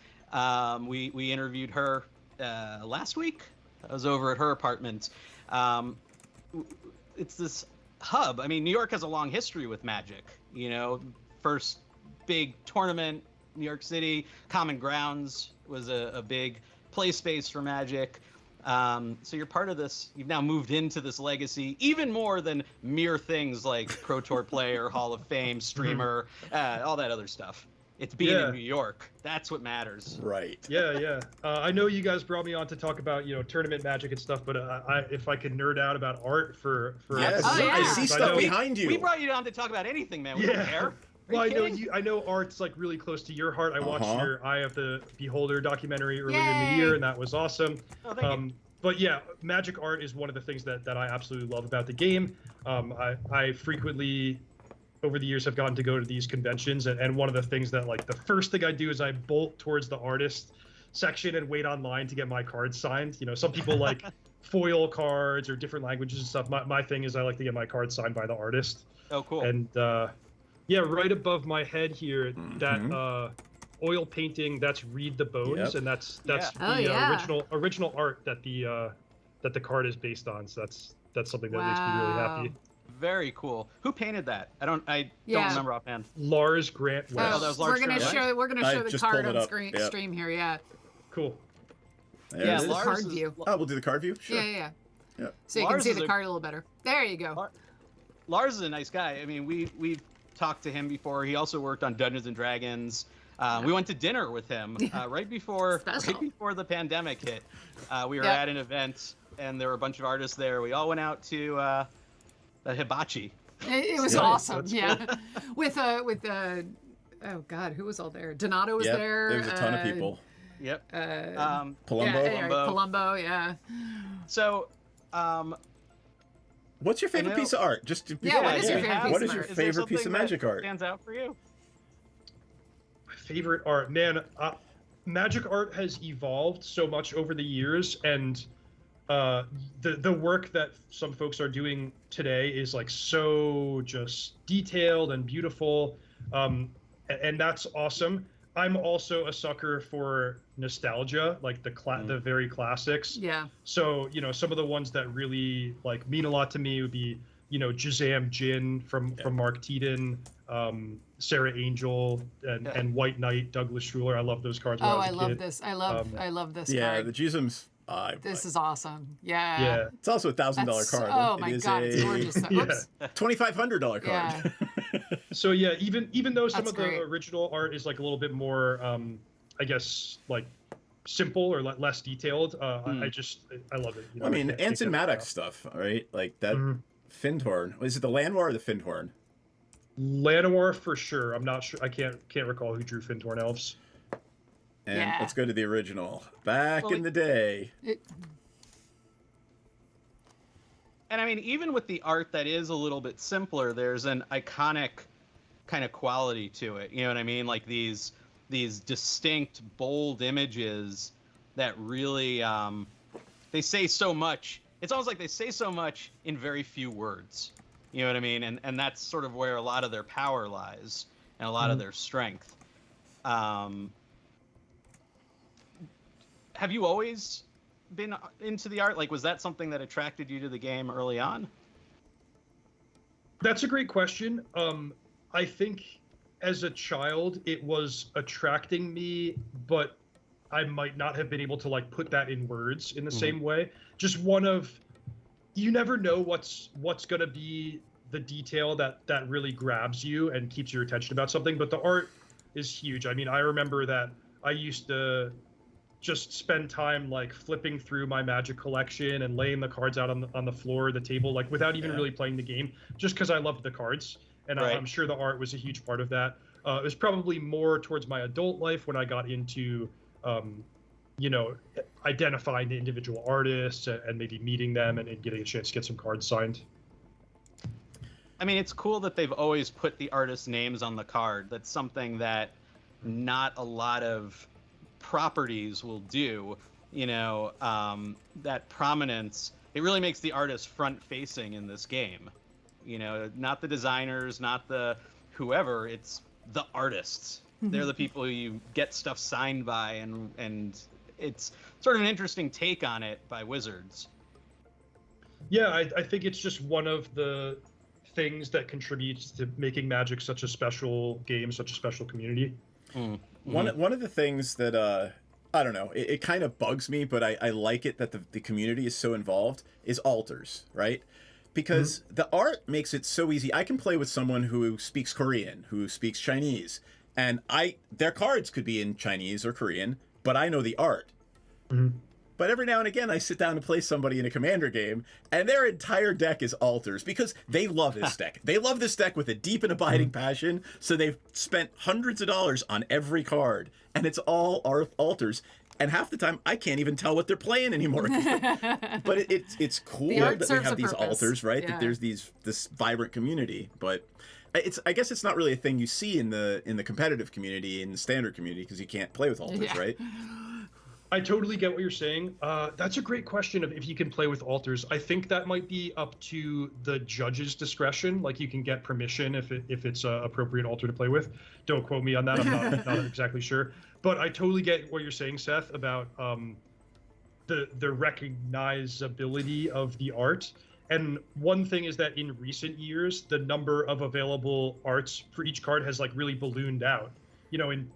We interviewed her last week. I was over at her apartment. It's this hub. I mean, New York has a long history with Magic. You know, first big tournament, New York City, Common Grounds was a big play space for Magic. So you're part of this. You've now moved into this legacy, even more than mere things like Pro Tour player, Hall of Fame, streamer, all that other stuff. It's being Yeah. in New York. That's what matters. Right. Yeah. I know you guys brought me on to talk about tournament magic and stuff, but if I could nerd out about art for Yes. Oh, yeah. I see I stuff know- behind you. We brought you on to talk about anything, man. We don't Yeah. care. Are Well, I you know kidding? I know art's like really close to your heart. I watched Uh-huh. your Eye of the Beholder documentary earlier in Yay. the year, and that was awesome. Oh, thank you. But yeah, magic art is one of the things that I absolutely love about the game. I frequently, over the years, have gotten to go to these conventions, and one of the things that, like, the first thing I do is I bolt towards the artist section and wait online to get my cards signed. Some people like foil cards or different languages and stuff. My thing is I like to get my cards signed by the artist. Oh, cool. And yeah, right above my head here, that oil painting, that's Reid the Bones, Yep. and that's Yeah. the Oh, yeah. original art that the card is based on. So that's something that makes me really Wow. happy. Very cool. Who painted that? I don't Yeah. remember offhand. Lars Grant Oh, West. that was Lars we're gonna Grant, show we're gonna I show the just card pulled it on up. Yep. stream here. Yeah. Cool. There Yeah, it is. Lars- Lars card is, view. Oh, we'll do the card view? Sure. Yeah. Yep. So you can Lars see is the a- card a little better. There you go. Lars is a nice guy. I mean, we've talked to him before. He also worked on Dungeons and Dragons. We went to dinner with him right before the pandemic hit. We were Yep. at an event, and there were a bunch of artists there. We all went out to the hibachi. It was Nice, awesome. that's Yeah. with oh God, who was all there? Donato was Yep. there. There was a ton of people. Yep. Palumbo. Yeah, anyway, Palumbo. Yeah. So, What's your favorite know- piece of art? Just to, Yeah, what is your do you favorite have- piece What of is your art? there favorite piece of something that magic art? stands out for you? My favorite art, man. Magic art has evolved so much over the years, and the work that some folks are doing today is like so just detailed and beautiful, and that's awesome. I'm also a sucker for nostalgia, like the very classics. Yeah. So some of the ones that really like mean a lot to me would be Jazam Jin from Mark Teaton, Sarah Angel, and White Knight, Douglas Schuler. I love those cards when Oh, I I was a love kid. this. I love this Yeah, card. the Jism's. This is awesome. Yeah. Yeah. It's also a $1,000 That's, card. oh It my is God, it's gorgeous. Yeah. Oops. $2,500 card. Yeah. So yeah, even though some That's of the great. original art is like a little bit more, I guess, like simple or less detailed, I love it. I mean, can't take Anson that Maddox out. stuff, right? Like that Mhm. Findhorn. Is it the Lanoir or the Findhorn? Llanowar for sure. I'm not sure. I can't recall who drew Findhorn elves. And Yeah. let's go to the original. Back Well, in the day. And I mean, even with the art that is a little bit simpler, there's an iconic kind of quality to it. You know what I mean? Like these distinct, bold images that really they say so much. It's almost like they say so much in very few words. You know what I mean? And that's sort of where a lot of their power lies and a lot of their strength. Have you always been into the art? Like, was that something that attracted you to the game early on? That's a great question. I think as a child it was attracting me, but I might not have been able to like put that in words in the same way. Just you never know what's going to be the detail that really grabs you and keeps your attention about something, but the art is huge. I mean, I remember that I used to just spend time like flipping through my Magic collection and laying the cards out on the floor, the table, like without even really playing the game, just because I loved the cards. And Right. I'm sure the art was a huge part of that. It was probably more towards my adult life when I got into, identifying the individual artists and maybe meeting them and getting a chance to get some cards signed. I mean, it's cool that they've always put the artists' names on the card. That's something that not a lot of properties will do. That prominence, it really makes the artist front-facing in this game. Not the designers, not the whoever, it's the artists. They're the people who you get stuff signed by, and it's sort of an interesting take on it by Wizards. Yeah, I think it's just one of the things that contributes to making Magic such a special game, such a special community. One of the things that I don't know, it kind of bugs me, but I like it that the community is so involved, is alters, right? Because the art makes it so easy. I can play with someone who speaks Korean, who speaks Chinese. And their cards could be in Chinese or Korean, but I know the art. Mm-hmm. But every now and again, I sit down to play somebody in a Commander game, and their entire deck is altars because they love this deck. They love this deck with a deep and abiding passion, so they've spent hundreds of dollars on every card, and it's all altars. And half the time, I can't even tell what they're playing anymore. But it's cool that we have these altars, right? Yeah. That there's this vibrant community. But I guess it's not really a thing you see in the competitive community, in the standard community, because you can't play with altars, right? I totally get what you're saying. That's a great question of if you can play with altars. I think that might be up to the judge's discretion. Like you can get permission if it's an appropriate altar to play with. Don't quote me on that. I'm not exactly sure. But I totally get what you're saying, Seth, about the recognizability of the art. And one thing is that in recent years, the number of available arts for each card has like really ballooned out. You know, in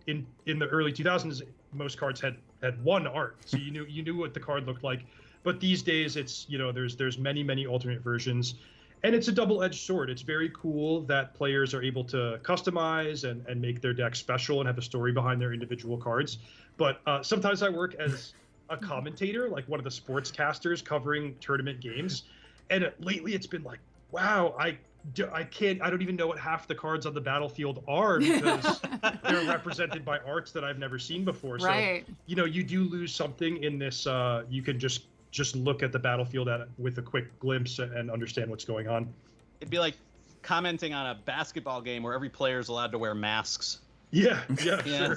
the early 2000s, most cards had one art, so you knew what the card looked like. But these days, it's there's many alternate versions, and it's a double-edged sword. It's very cool that players are able to customize and make their deck special and have a story behind their individual cards. But sometimes I work as a commentator, like one of the sportscasters covering tournament games, and lately it's been like, wow, I don't even know what half the cards on the battlefield are because they're represented by arts that I've never seen before. Right. So, you do lose something in this. You can just look at the battlefield with a quick glimpse and understand what's going on. It'd be like commenting on a basketball game where every player is allowed to wear masks. Yeah, sure.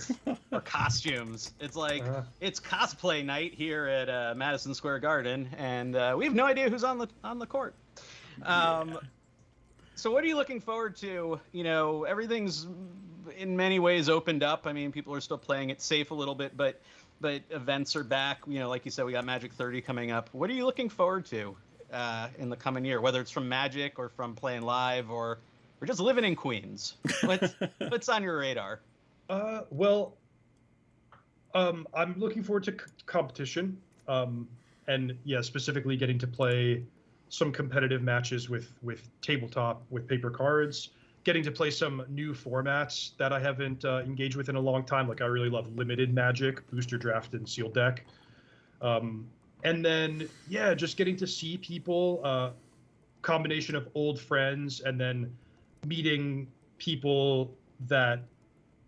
Or costumes. It's like it's cosplay night here at Madison Square Garden, and we have no idea who's on the court. So what are you looking forward to? Everything's in many ways opened up. I mean, people are still playing it safe a little bit, but events are back. Like you said, we got Magic 30 coming up. What are you looking forward to in the coming year? Whether it's from Magic or from playing live or just living in Queens. What's on your radar? I'm looking forward to competition. And yeah, specifically getting to play some competitive matches with tabletop, with paper cards, getting to play some new formats that I haven't engaged with in a long time. Like I really love limited Magic, booster draft, and sealed deck. And then, yeah, just getting to see people, combination of old friends and then meeting people that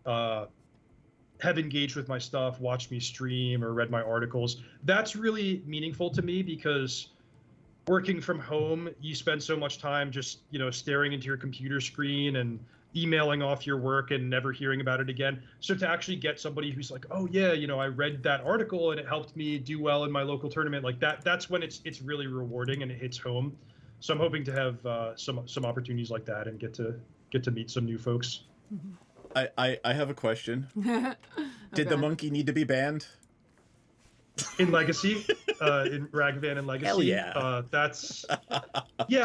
have engaged with my stuff, watched me stream or read my articles. That's really meaningful to me because working from home, you spend so much time just, staring into your computer screen and emailing off your work and never hearing about it again. So to actually get somebody who's like, oh yeah, I read that article and it helped me do well in my local tournament, like that's when it's really rewarding and it hits home. So I'm hoping to have some opportunities like that and get to meet some new folks. I have a question. Did the monkey need to be banned? In Legacy, in Ragavan and Legacy. Hell yeah.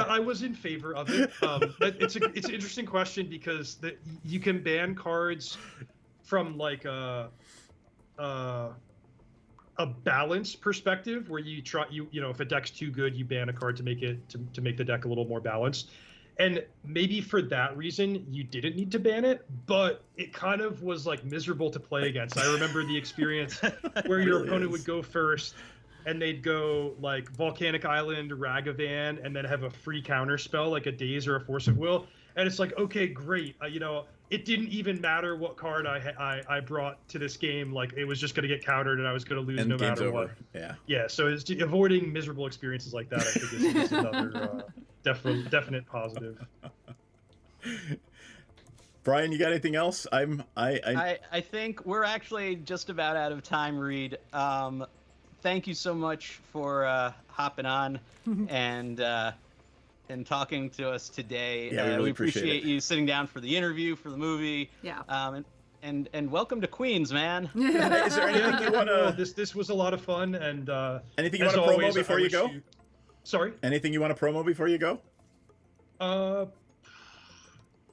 I was in favor of it. It's an interesting question because you can ban cards from like a balance perspective where you try, if a deck's too good, you ban a card to make it to make the deck a little more balanced. And maybe for that reason, you didn't need to ban it, but it kind of was like miserable to play against. I remember the experience where your opponent would go first and they'd go like Volcanic Island, Ragavan, and then have a free counter spell like a Daze or a Force of Will. And it's like, okay, great. It didn't even matter what card I brought to this game. Like it was just going to get countered and I was going to lose no matter what. Yeah. Yeah. So it's avoiding miserable experiences like that, I think is another definite positive. Brian, you got anything else? I think we're actually just about out of time, Reid. Thank you so much for hopping on and talking to us today. Yeah, we really appreciate you sitting down for the interview, for the movie. Yeah. And welcome to Queens, man. Is there anything you want to? This was a lot of fun. And anything you want to promo before you go? Sorry. Anything you want to promo before you go?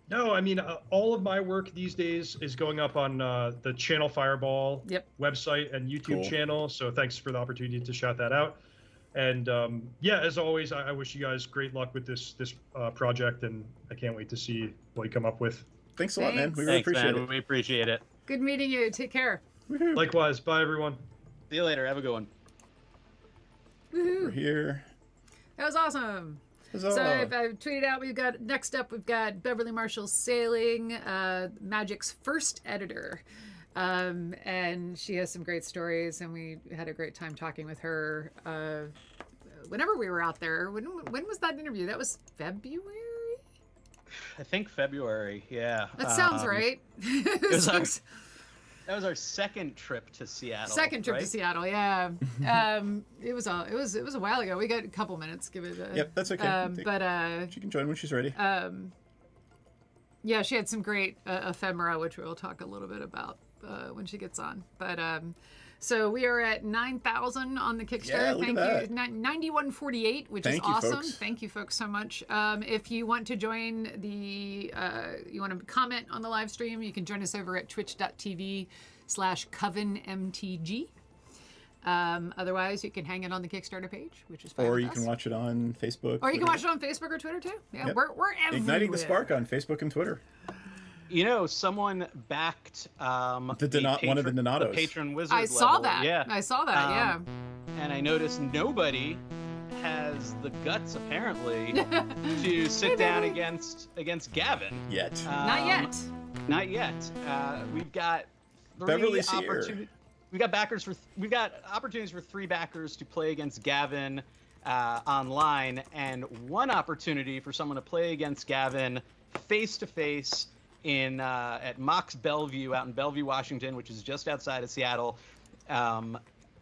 No, I mean, all of my work these days is going up on the Channel Fireball website and YouTube channel. So thanks for the opportunity to shout that out. And as always, I wish you guys great luck with this project, and I can't wait to see what you come up with. Thanks a lot, man. We really Thanks, appreciate man. it. We appreciate it. Good meeting you. Take care. Woohoo. Likewise. Bye, everyone. See you later. Have a good one. We're here. That was awesome. Huzzah. So I've tweeted out, we've got Beverly Marshall Sailing, Magic's first editor. And she has some great stories, and we had a great time talking with her whenever we were out there. When was that interview? That was February? I think February. Yeah. That sounds right. That was our second trip to Seattle. Second trip right? to Seattle, yeah. It was a while ago. We got a couple minutes. Give it. Yep, that's okay. But she can join when she's ready. yeah, she had some great ephemera, which we'll talk a little bit about when she gets on. But so we are at 9,000 on the Kickstarter. Yeah, look Thank at you. that. 9148, which Thank is you, awesome. folks. Thank you, folks, so much. If you want to join the, you want to comment on the live stream, you can join us over at twitch.tv/CovenMTG. Otherwise, you can hang it on the Kickstarter page, which is fine. Or with you us. can watch it on Facebook. Or you can Twitter. watch it on Facebook or Twitter too. Yeah, Yep. we're everywhere. Igniting the Spark on Facebook and Twitter. You know, someone backed one of the Donatos. the patron wizard. I saw level. that. Yeah, I saw that. Yeah. and I noticed nobody has the guts apparently to sit down against Gavin. Yet. Not yet. Not yet. We've got Beverly's here. We've got opportunities for 3 backers to play against Gavin online, and 1 opportunity for someone to play against Gavin face to face in at Mox Bellevue out in Bellevue, Washington, which is just outside of Seattle.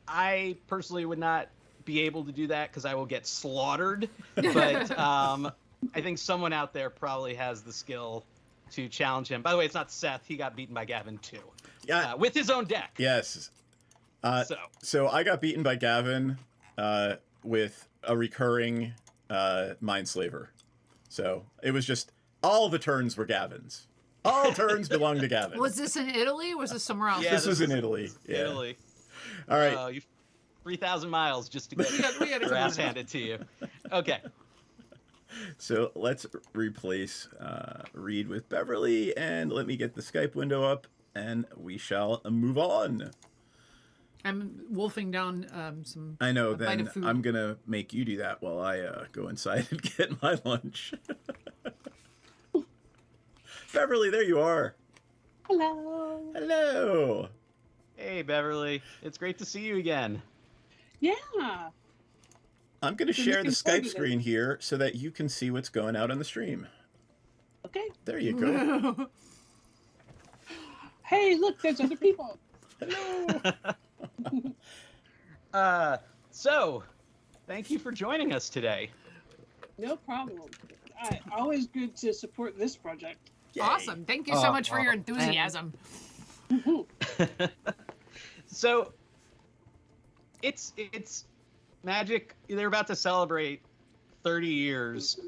I personally would not be able to do that because I will get slaughtered, but I think someone out there probably has the skill to challenge him. By the way, it's not Seth. He got beaten by Gavin too. Yeah. With his own deck. Yes. So I got beaten by Gavin with a recurring Mindslaver. So it was just all the turns were Gavin's. All turns belong to Gavin. Was this in Italy or was this somewhere else? Yeah, this was in Italy. Yeah. Italy. All right. You 3,000 miles just to get your ass handed to you. Okay. So let's replace Reid with Beverly, and let me get the Skype window up, and we shall move on. I'm wolfing down some. I know. a bite Then of food. I'm gonna make you do that while I go inside and get my lunch. Beverly, there you are. Hello. Hello. Hey, Beverly. It's great to see you again. Yeah. I'm gonna share the looking forward Skype to screen here so that you can see what's going out on the stream. Okay. There you go. Hey, look, there's other people. Hello. So, thank you for joining us today. No problem. Always good to support this project. Yay. Awesome. Thank you so much for your enthusiasm. So, it's Magic. They're about to celebrate 30 years.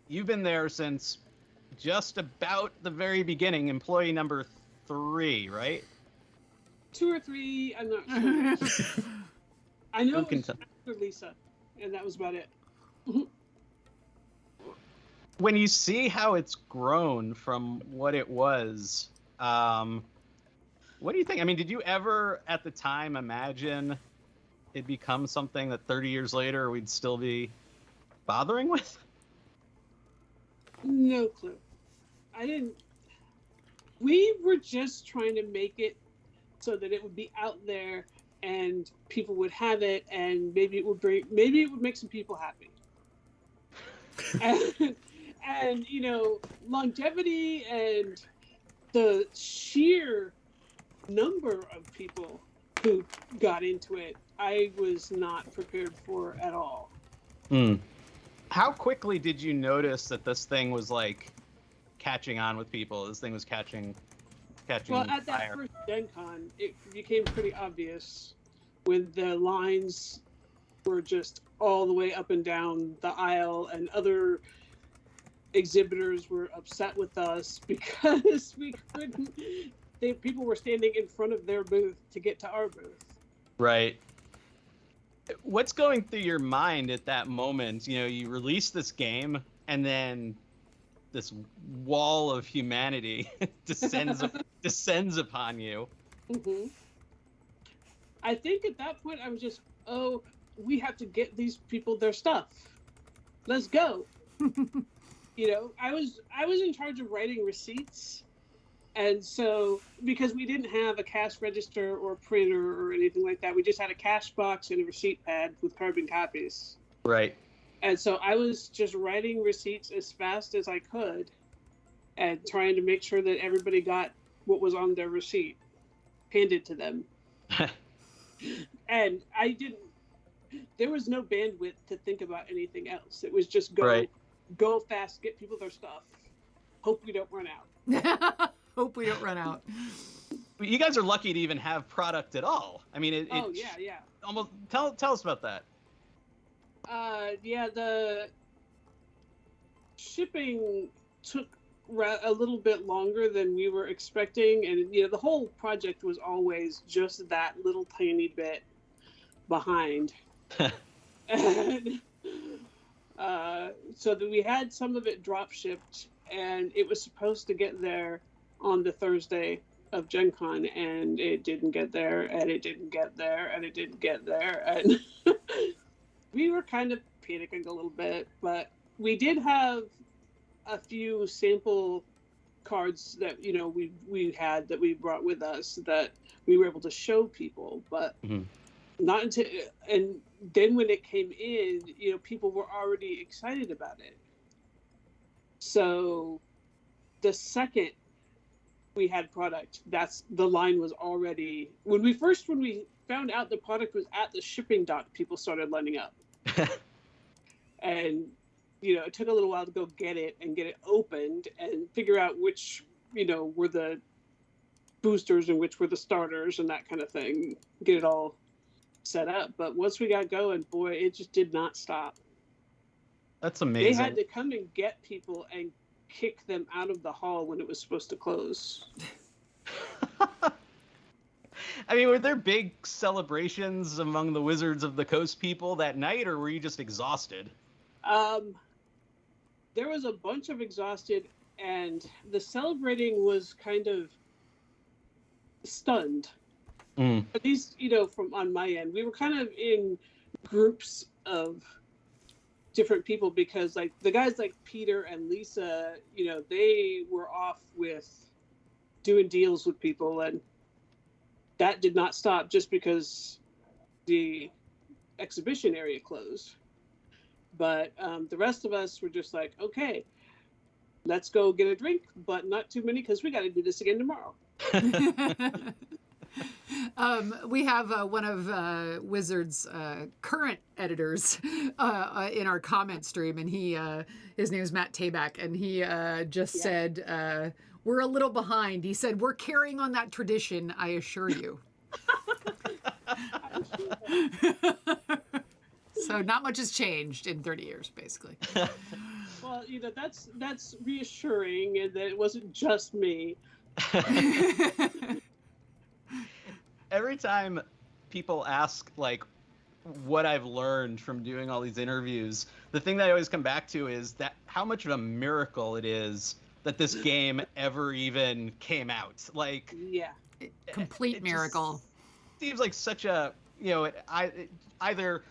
You've been there since just about the very beginning, employee number 3, right? 2 or 3, I'm not sure. I know it was after Lisa, and that was about it. When you see how it's grown from what it was, what do you think? I mean, did you ever at the time imagine it become something that 30 years later we'd still be bothering with? No clue. I didn't. We were just trying to make it so that it would be out there and people would have it, and maybe it would make some people happy. And you know, longevity and the sheer number of people who got into it, I was not prepared for at all. How quickly did you notice that this thing was like catching on with people? This thing was catching Well, at that fire. first Gen Con, it became pretty obvious when the lines were just all the way up and down the aisle, and other exhibitors were upset with us because we couldn't. People were standing in front of their booth to get to our booth. Right. What's going through your mind at that moment? You know, you release this game, and then this wall of humanity descends upon you. Mm-hmm. I think at that point I was just, oh, we have to get these people their stuff. Let's go. You know, I was in charge of writing receipts, and so because we didn't have a cash register or printer or anything like that, we just had a cash box and a receipt pad with carbon copies. Right. And so I was just writing receipts as fast as I could, and trying to make sure that everybody got what was on their receipt handed to them. And there was no bandwidth to think about anything else. It was just go fast, get people their stuff. Hope we don't run out. Hope we don't run out. You guys are lucky to even have product at all. I mean, yeah. Almost tell us about that. Yeah, the shipping took a little bit longer than we were expecting, and you know, the whole project was always just that little tiny bit behind. And so that we had some of it drop shipped, and it was supposed to get there on the Thursday of Gen Con, and it didn't get there, and it didn't get there, and it didn't get there, and we were kind of panicking a little bit, but we did have a few sample cards that, you know, we had that we brought with us that we were able to show people, but not until, and then when it came in, you know, people were already excited about it. So the second we had product, the line was already, when we found out the product was at the shipping dock, people started lining up. And you know, it took a little while to go get it and get it opened and figure out which, you know, were the boosters and which were the starters and that kind of thing, get it all set up. But once we got going, boy, it just did not stop. That's amazing. They had to come and get people and kick them out of the hall when it was supposed to close. I mean, were there big celebrations among the Wizards of the Coast people that night, or were you just exhausted? There was a bunch of exhausted, and the celebrating was kind of stunned. At least, you know, from on my end, we were kind of in groups of different people because, like, the guys like Peter and Lisa, you know, they were off with doing deals with people, and that did not stop just because the exhibition area closed. But the rest of us were just like, okay, let's go get a drink, but not too many because we got to do this again tomorrow. We have one of Wizards' current editors in our comment stream, and his name is Matt Tabak, and he just said, we're a little behind. He said, we're carrying on that tradition, I assure you. So not much has changed in 30 years, basically. Well, you know, that's reassuring, and that it wasn't just me. Every time people ask, like, what I've learned from doing all these interviews, the thing that I always come back to is that how much of a miracle it is that this game ever even came out. Like, yeah, complete miracle. Seems like such a, you know, either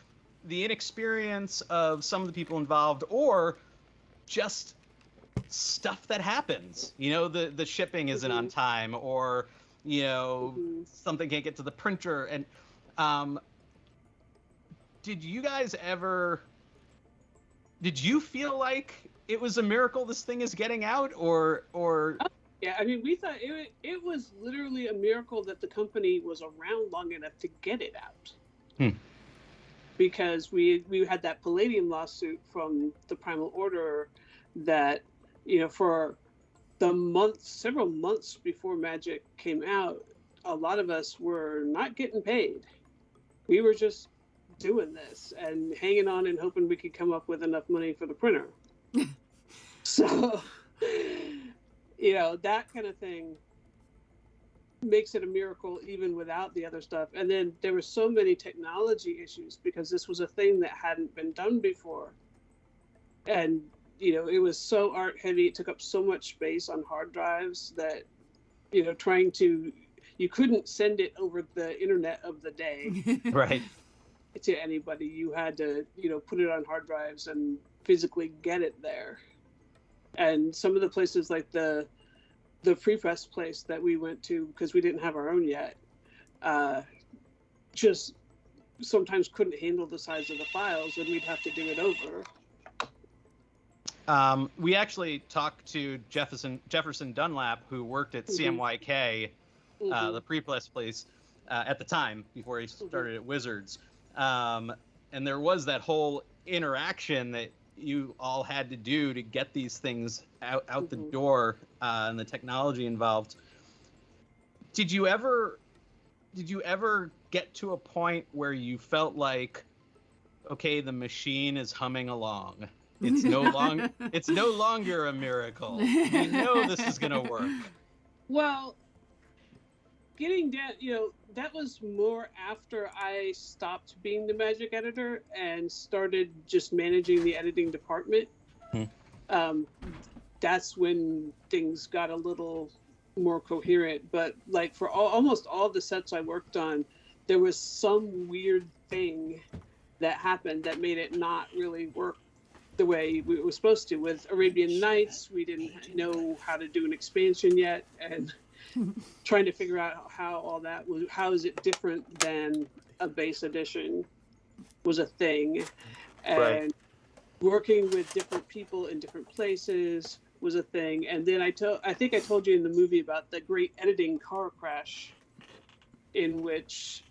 the inexperience of some of the people involved or just stuff that happens. You know, the shipping isn't on time, or, you know, something can't get to the printer. And did you feel like it was a miracle this thing is getting out, or Yeah, I mean, we thought it was literally a miracle that the company was around long enough to get it out. Because we had that Palladium lawsuit from the Primal Order that, you know, for the several months before Magic came out, a lot of us were not getting paid. We were just doing this and hanging on and hoping we could come up with enough money for the printer. So, you know, that kind of thing makes it a miracle even without the other stuff. And then there were so many technology issues because this was a thing that hadn't been done before. And it was so art heavy. It took up so much space on hard drives that, you couldn't send it over the internet of the day Right. to anybody. You had to, put it on hard drives and physically get it there. And some of the places like the pre-press place that we went to, because we didn't have our own yet, just sometimes couldn't handle the size of the files, and we'd have to do it over. We actually talked to Jefferson Dunlap, who worked at CMYK, the pre-press place, at the time before he started at Wizards. And there was that whole interaction that you all had to do to get these things out the door, and the technology involved. Did you ever get to a point where you felt like, okay, the machine is humming along? It's no longer a miracle. We know this is gonna work. Well, getting down, that was more after I stopped being the magic editor and started just managing the editing department. That's when things got a little more coherent. But like for almost all the sets I worked on, there was some weird thing that happened that made it not really work the way it was supposed to. With Arabian Nights, we didn't know how to do an expansion yet, and trying to figure out how is it different than a base edition was a thing. And Right. Working with different people in different places was a thing. And then I think I told you in the movie about the great editing car crash in which,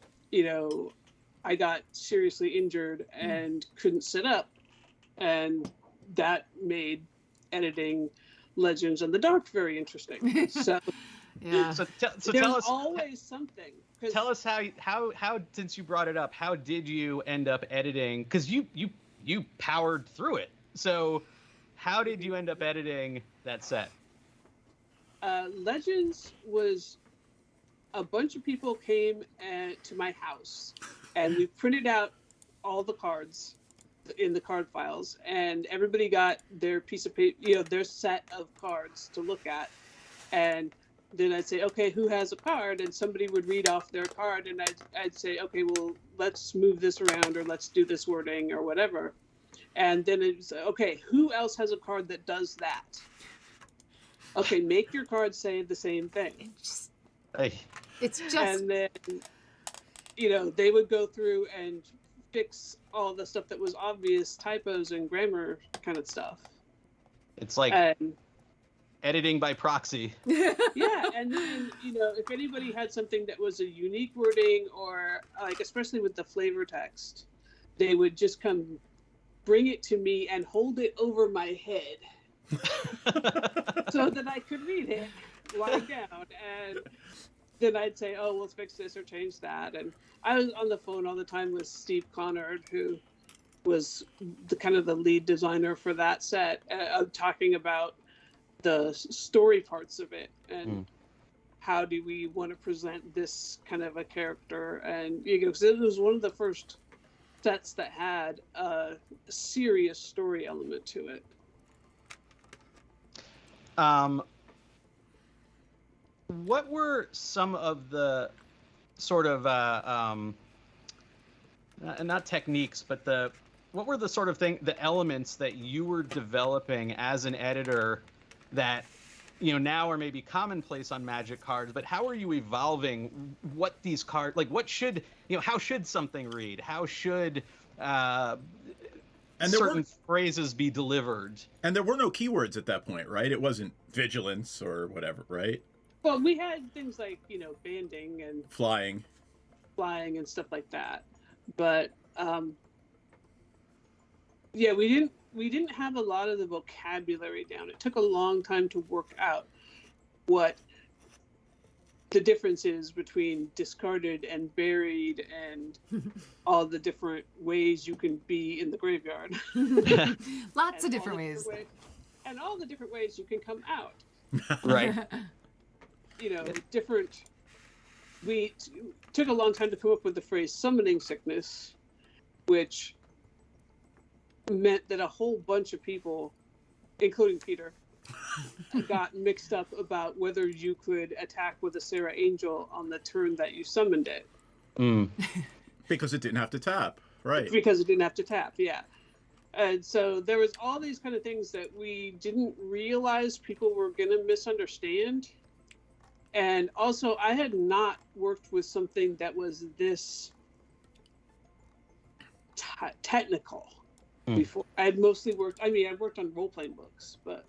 I got seriously injured and couldn't sit up. And that made editing Legends of the Dark very interesting. So Yeah. So there's tell us always something. Tell us how since you brought it up, how did you end up editing? Because you powered through it. So how did you end up editing that set? Legends was a bunch of people came to my house, and we printed out all the cards in the card files, and everybody got their piece of paper, their set of cards to look at. And then I'd say, okay, who has a card? And somebody would read off their card, and I'd say, okay, well, let's move this around, or let's do this wording, or whatever. And then it's, okay, who else has a card that does that? Okay, make your card say the same thing. It's just... And then, they would go through and fix all the stuff that was obvious typos and grammar kind of stuff. It's like editing by proxy. Yeah, and then, if anybody had something that was a unique wording, or like, especially with the flavor text, they would just come bring it to me and hold it over my head so that I could read it lying down. And then I'd say, oh, we'll fix this or change that. And I was on the phone all the time with Steve Connard, who was the lead designer for that set, talking about the story parts of it and how do we want to present this kind of a character. And because it was one of the first sets that had a serious story element to it. What were some of the sort of not techniques, but what were the sort of the elements that you were developing as an editor that now are maybe commonplace on Magic cards, but how are you evolving what these cards, like what should, how should something read? How should certain phrases be delivered? And there were no keywords at that point, right? It wasn't vigilance or whatever, right? Well, we had things like, banding and flying and stuff like that. But yeah, we didn't have a lot of the vocabulary down. It took a long time to work out what the difference is between discarded and buried and all the different ways you can be in the graveyard. Lots of different ways. And all the different ways you can come out. Right. Different. We took a long time to come up with the phrase summoning sickness, which meant that a whole bunch of people including Peter, got mixed up about whether you could attack with a Sarah Angel on the turn that you summoned it. Because it didn't have to tap, right? Because it didn't have to tap, yeah. And so there was all these kind of things that we didn't realize people were going to misunderstand. And also, I had not worked with something that was this technical before. I had mostly worked, I worked on role-playing books, but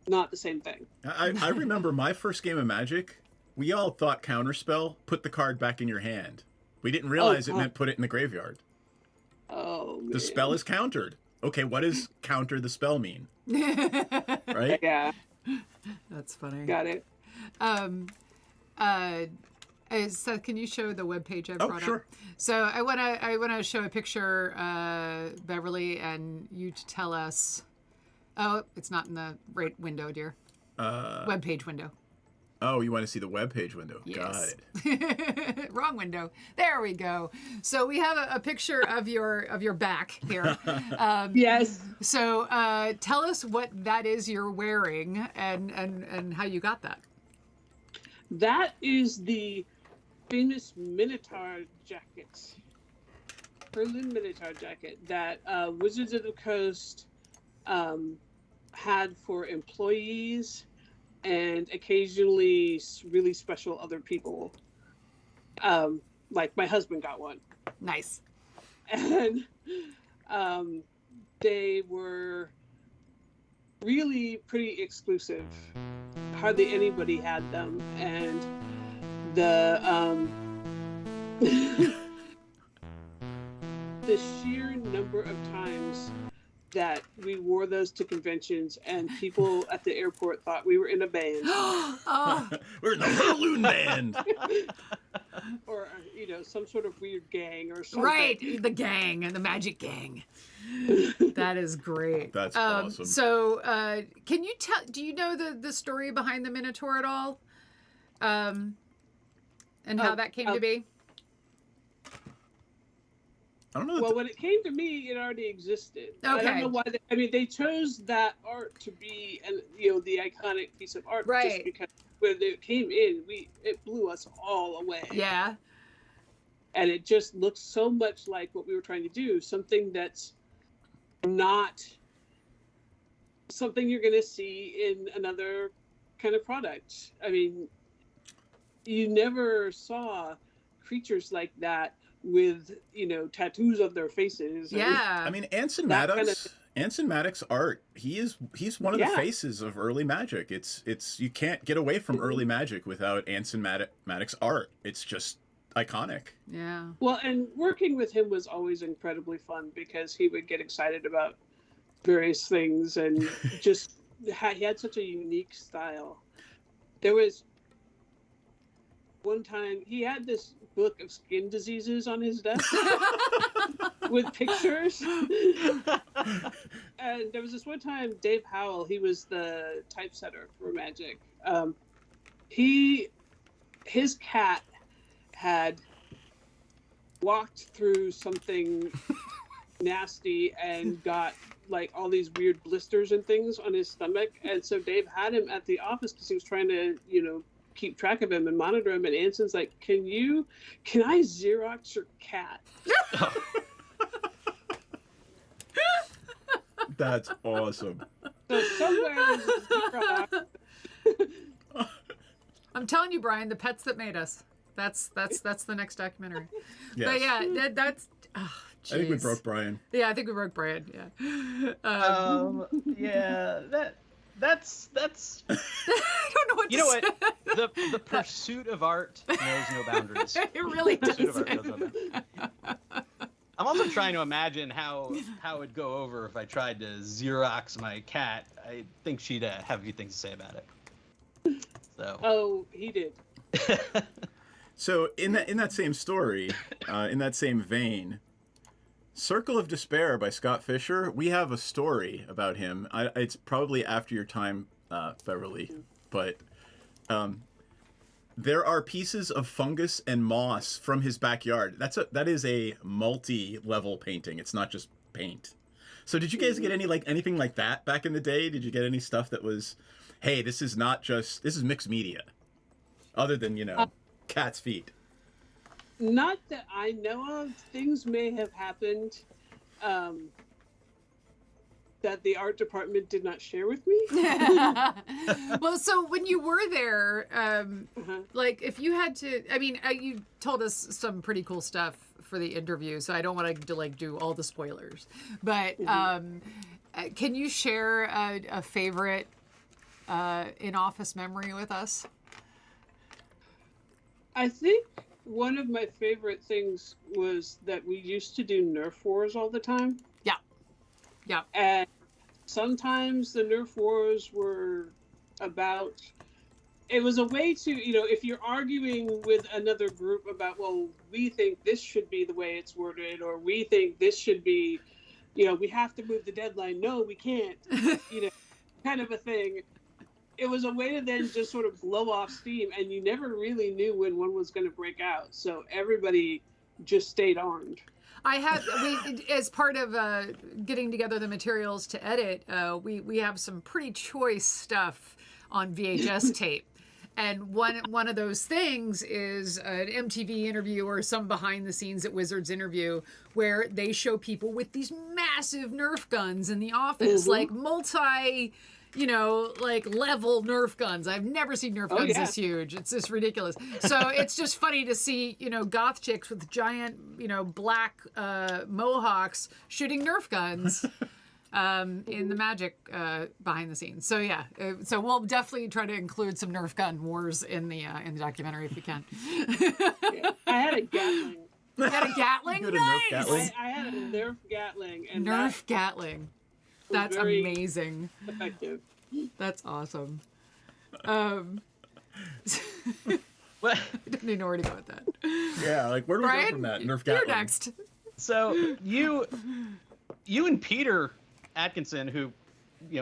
not the same thing. I remember my first game of Magic, we all thought counterspell, put the card back in your hand. We didn't realize it meant put it in the graveyard. Oh, man. The spell is countered. Okay, what does counter the spell mean? Right? Yeah. That's funny. Got it. Seth, can you show the webpage I brought sure. up? So I wanna show a picture, Beverly, and you to tell us. Oh, it's not in the right window, dear. Webpage window. Oh, you want to see the webpage window? Yes. Got it. Wrong window. There we go. So we have a picture of your back here. Yes. So tell us what that is you're wearing and how you got that. That is the famous Minotaur jacket. Berlin Minotaur jacket that Wizards of the Coast had for employees and occasionally really special other people. Like my husband got one. Nice. And they were really pretty exclusive. Hardly anybody had them. And the the sheer number of times that we wore those to conventions and people at the airport thought we were in a band. We're in the balloon band. Or, some sort of weird gang or something. Right, the gang, the magic gang. That is great. That's awesome. So, can you do you know the story behind the Minotaur at all? And how that came to be? I don't know. Well, when it came to me, it already existed. Okay. I don't know why. They chose that art to be, the iconic piece of art, Right? Just because when it came in, it blew us all away. Yeah. And it just looks so much like what we were trying to do. Something that's not something you're going to see in another kind of product. You never saw creatures like that with tattoos of their faces. Yeah. Anson Maddox art, he's one of the faces of early Magic. It's you can't get away from early Magic without Anson Maddox art. It's just iconic. Yeah. Well, and working with him was always incredibly fun because he would get excited about various things and just he had such a unique style. There was one time he had this book of skin diseases on his desk with pictures. And there was this one time, Dave Howell, he was the typesetter for Magic. His cat had walked through something nasty and got all these weird blisters and things on his stomach. And so Dave had him at the office because he was trying to, keep track of him and monitor him. And Anson's like, can I Xerox your cat? That's awesome. So somewhere there's a Xerox. I'm telling you, Brian, the pets that made us. That's the next documentary. Yes. But yeah, that's. Oh, I think we broke Brian. Yeah, I think we broke Brian. Yeah. Yeah. That's. I don't know what. You know what? The pursuit of art knows no boundaries. It really does. Pursuit of art knows no boundaries. I'm also trying to imagine how it'd go over if I tried to Xerox my cat. I think she'd have a few things to say about it. So. Oh, he did. So in that same story, in that same vein, Circle of Despair by Scott Fisher, we have a story about him. It's probably after your time, Beverly, but there are pieces of fungus and moss from his backyard. That is a multi-level painting. It's not just paint. So did you guys get anything like that back in the day? Did you get any stuff that was, hey, this is mixed media, other than cat's feet? Not that I know of. Things may have happened that the art department did not share with me. Well, so when you were there, like if you had to, I mean, you told us some pretty cool stuff for the interview, so I don't want to do all the spoilers, but can you share a favorite in-office memory with us? I think one of my favorite things was that we used to do Nerf wars all the time. Yeah. And sometimes the Nerf wars were about, it was a way to, if you're arguing with another group about, well, we think this should be the way it's worded, or we think this should be, we have to move the deadline. No, we can't, kind of a thing. It was a way to then just sort of blow off steam, and you never really knew when one was going to break out. So everybody just stayed armed. As part of getting together the materials to edit, we have some pretty choice stuff on VHS tape. And one of those things is an MTV interview or some behind the scenes at Wizards interview where they show people with these massive Nerf guns in the office, like multi level Nerf guns. I've never seen Nerf guns this huge. It's just ridiculous. So it's just funny to see, goth chicks with giant, black mohawks shooting Nerf guns in the Magic behind the scenes. So yeah, so we'll definitely try to include some Nerf gun wars in the documentary if we can. I had a Gatling. You had a Gatling? Nice! I had a Nerf Gatling. And Nerf Gatling. That's amazing. Effective. That's awesome. Well, I didn't even know where to go with that. Yeah, like where do we go from that? Nerf Gatling. You're next. So you and Peter Atkinson, who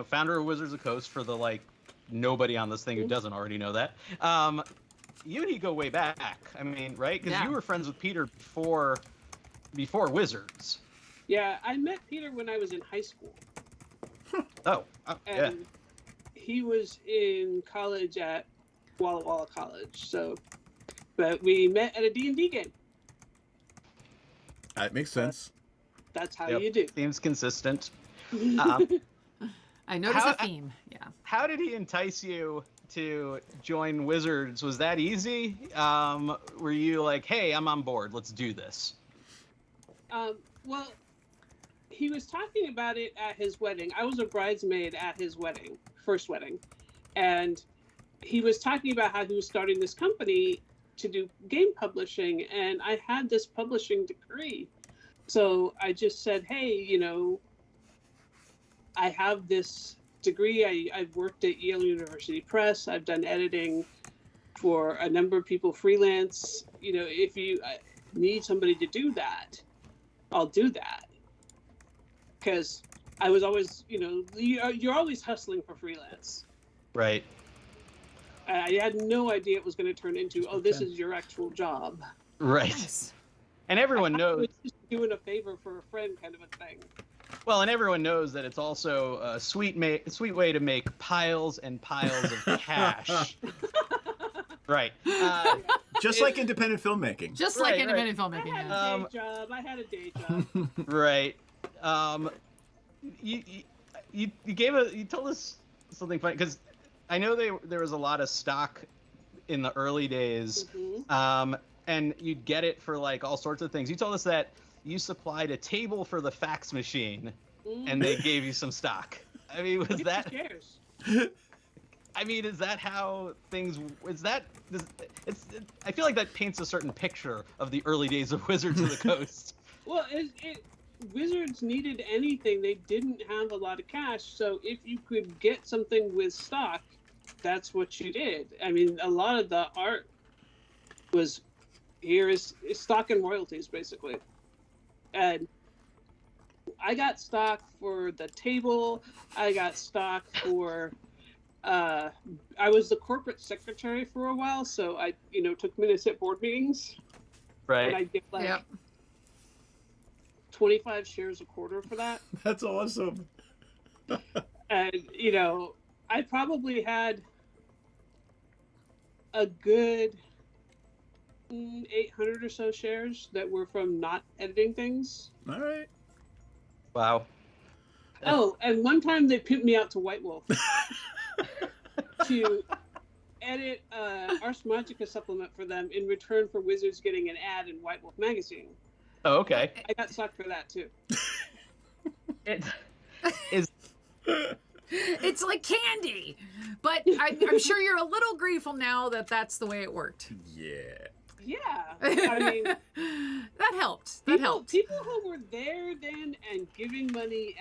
founder of Wizards of the Coast, for the nobody on this thing who doesn't already know that. You and he go way back. I mean, right? Because you were friends with Peter before Wizards. Yeah, I met Peter when I was in high school. Oh, yeah. And he was in college at Walla Walla College. So, but we met at a D&D game. That makes sense. That's how you do. Seems consistent. I noticed a theme. Yeah. How did he entice you to join Wizards? Was that easy? Were you like, hey, I'm on board, let's do this? Well, he was talking about it at his wedding. I was a bridesmaid at his wedding, first wedding. And he was talking about how he was starting this company to do game publishing. And I had this publishing degree. So I just said, hey, I have this degree. I've worked at Yale University Press. I've done editing for a number of people freelance. If you need somebody to do that, I'll do that. Because I was always, you're always hustling for freelance. Right. I had no idea it was going to turn into, this is your actual job. Right. Nice. And everyone knows. It's just doing a favor for a friend kind of a thing. Well, and everyone knows that it's also a sweet way to make piles and piles of cash. Right. Just like independent filming. Just like independent filmmaking. I had a day job. Right. You told us something funny, because I know there was a lot of stock in the early days, and you'd get it for all sorts of things. You told us that you supplied a table for the fax machine, and they gave you some stock. I mean, was that? I mean, is that how things? I feel like that paints a certain picture of the early days of Wizards of the Coast. Well, Wizards needed anything. They didn't have a lot of cash, so if you could get something with stock, that's what you did. I mean, a lot of the art was here is stock and royalties, basically. And I got stock for the table. I got stock for. I was the corporate secretary for a while, so I, took minutes at board meetings. Right. And I did 25 shares a quarter for that. That's awesome. And, you know, I probably had a good 800 or so shares that were from not editing things. All right. Wow. Oh, and one time they pimped me out to White Wolf to edit Ars Magica supplement for them in return for Wizards getting an ad in White Wolf magazine. Oh, okay. I got sucked for that too. It is. It's like candy, but I'm sure you're a little grateful now that that's the way it worked. Yeah. Yeah, I mean, that helped. That helped. People who were there then and giving money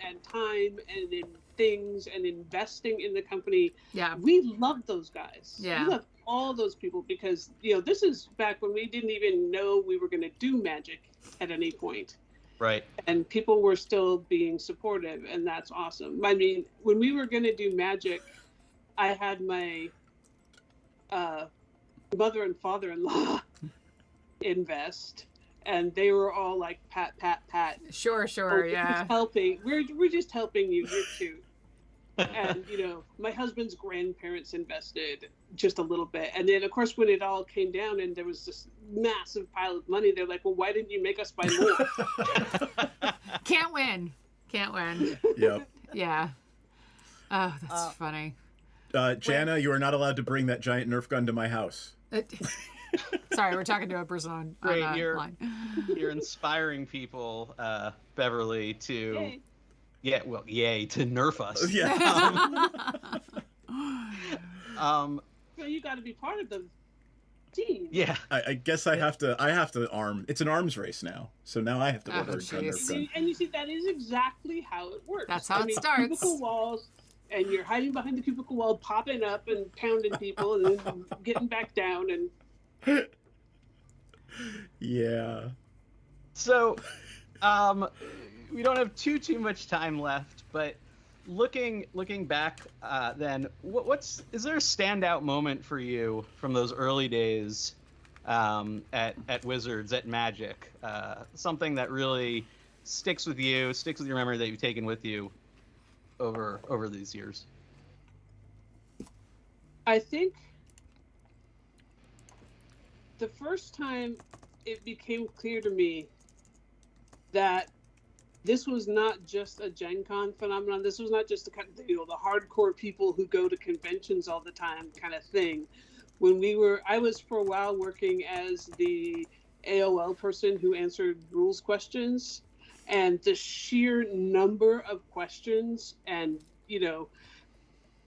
and time and in things and investing in the company. Yeah, we loved those guys. Yeah, we loved all those people because, you know, this is back when we didn't even know we were going to do Magic at any point. Right. And people were still being supportive, and that's awesome. I mean, when we were going to do Magic, I had my mother and father-in-law invest, and they were all like, pat. Sure, We're yeah. just helping. We're just helping you. You're cute. And, you know, my husband's grandparents invested just a little bit. And then, of course, when it all came down and there was this massive pile of money, they're like, well, why didn't you make us buy more? Can't win. Yep. Yeah. Oh, that's funny. Jana, you are not allowed to bring that giant Nerf gun to my house. Sorry, we're talking to a person on Great, line. You're inspiring people, Beverly, to... Yay. Yeah, well, yay, to nerf us. Yeah. Well, you got to be part of the team. Yeah. I guess I have to arm. It's an arms race now. So now I have to order a Nerf gun. And you see, that is exactly how it works. That's how it starts. Cubicle walls, and you're hiding behind the cubicle wall, popping up and pounding people, and then getting back down. And yeah. So, we don't have too much time left, but looking back, then is there a standout moment for you from those early days at Wizards, at Magic? Something that really sticks with your memory that you've taken with you over these years? I think the first time it became clear to me that this was not just a Gen Con phenomenon. This was not just the hardcore people who go to conventions all the time kind of thing. I was for a while working as the AOL person who answered rules questions, and the sheer number of questions and, you know,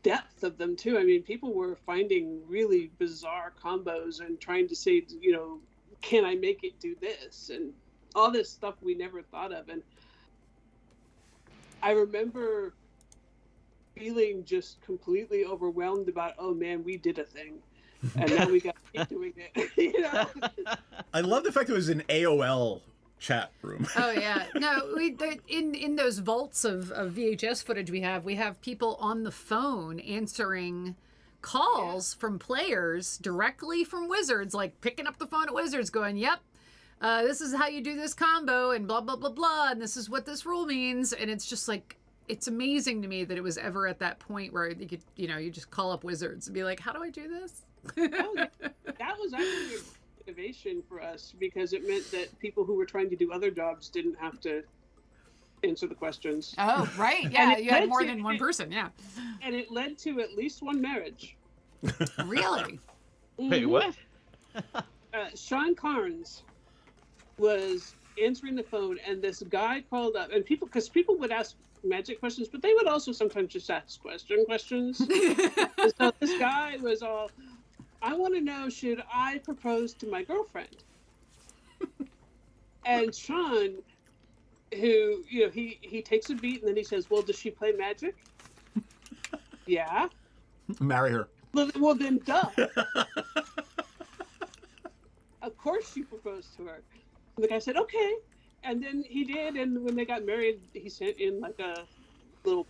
depth of them too. I mean, people were finding really bizarre combos and trying to say, you know, can I make it do this? And all this stuff we never thought of. And I remember feeling just completely overwhelmed about, oh man, we did a thing, and now we got to keep doing it. You know? I love the fact it was an AOL chat room. Oh yeah, no, in those vaults of VHS footage we have people on the phone answering calls from players directly from Wizards, like picking up the phone at Wizards, going, "Yep. This is how you do this combo, and blah, blah, blah, blah, and this is what this rule means." And it's just like, it's amazing to me that it was ever at that point where you could, you know, you just call up Wizards and be like, how do I do this? That was actually a innovation for us, because it meant that people who were trying to do other jobs didn't have to answer the questions. Oh, right. Yeah, you had more than one person, yeah. And it led to at least one marriage. Really? Wait, what? Sean Carnes was answering the phone, and this guy called up, and people would ask Magic questions, but they would also sometimes just ask questions. And so this guy was all, I want to know, should I propose to my girlfriend? And Sean, who, you know, he takes a beat and then he says, well, does she play Magic? Yeah. Marry her. Well then, duh. Of course you proposed to her. And the guy said, okay. And then he did, and when they got married, he sent in like a little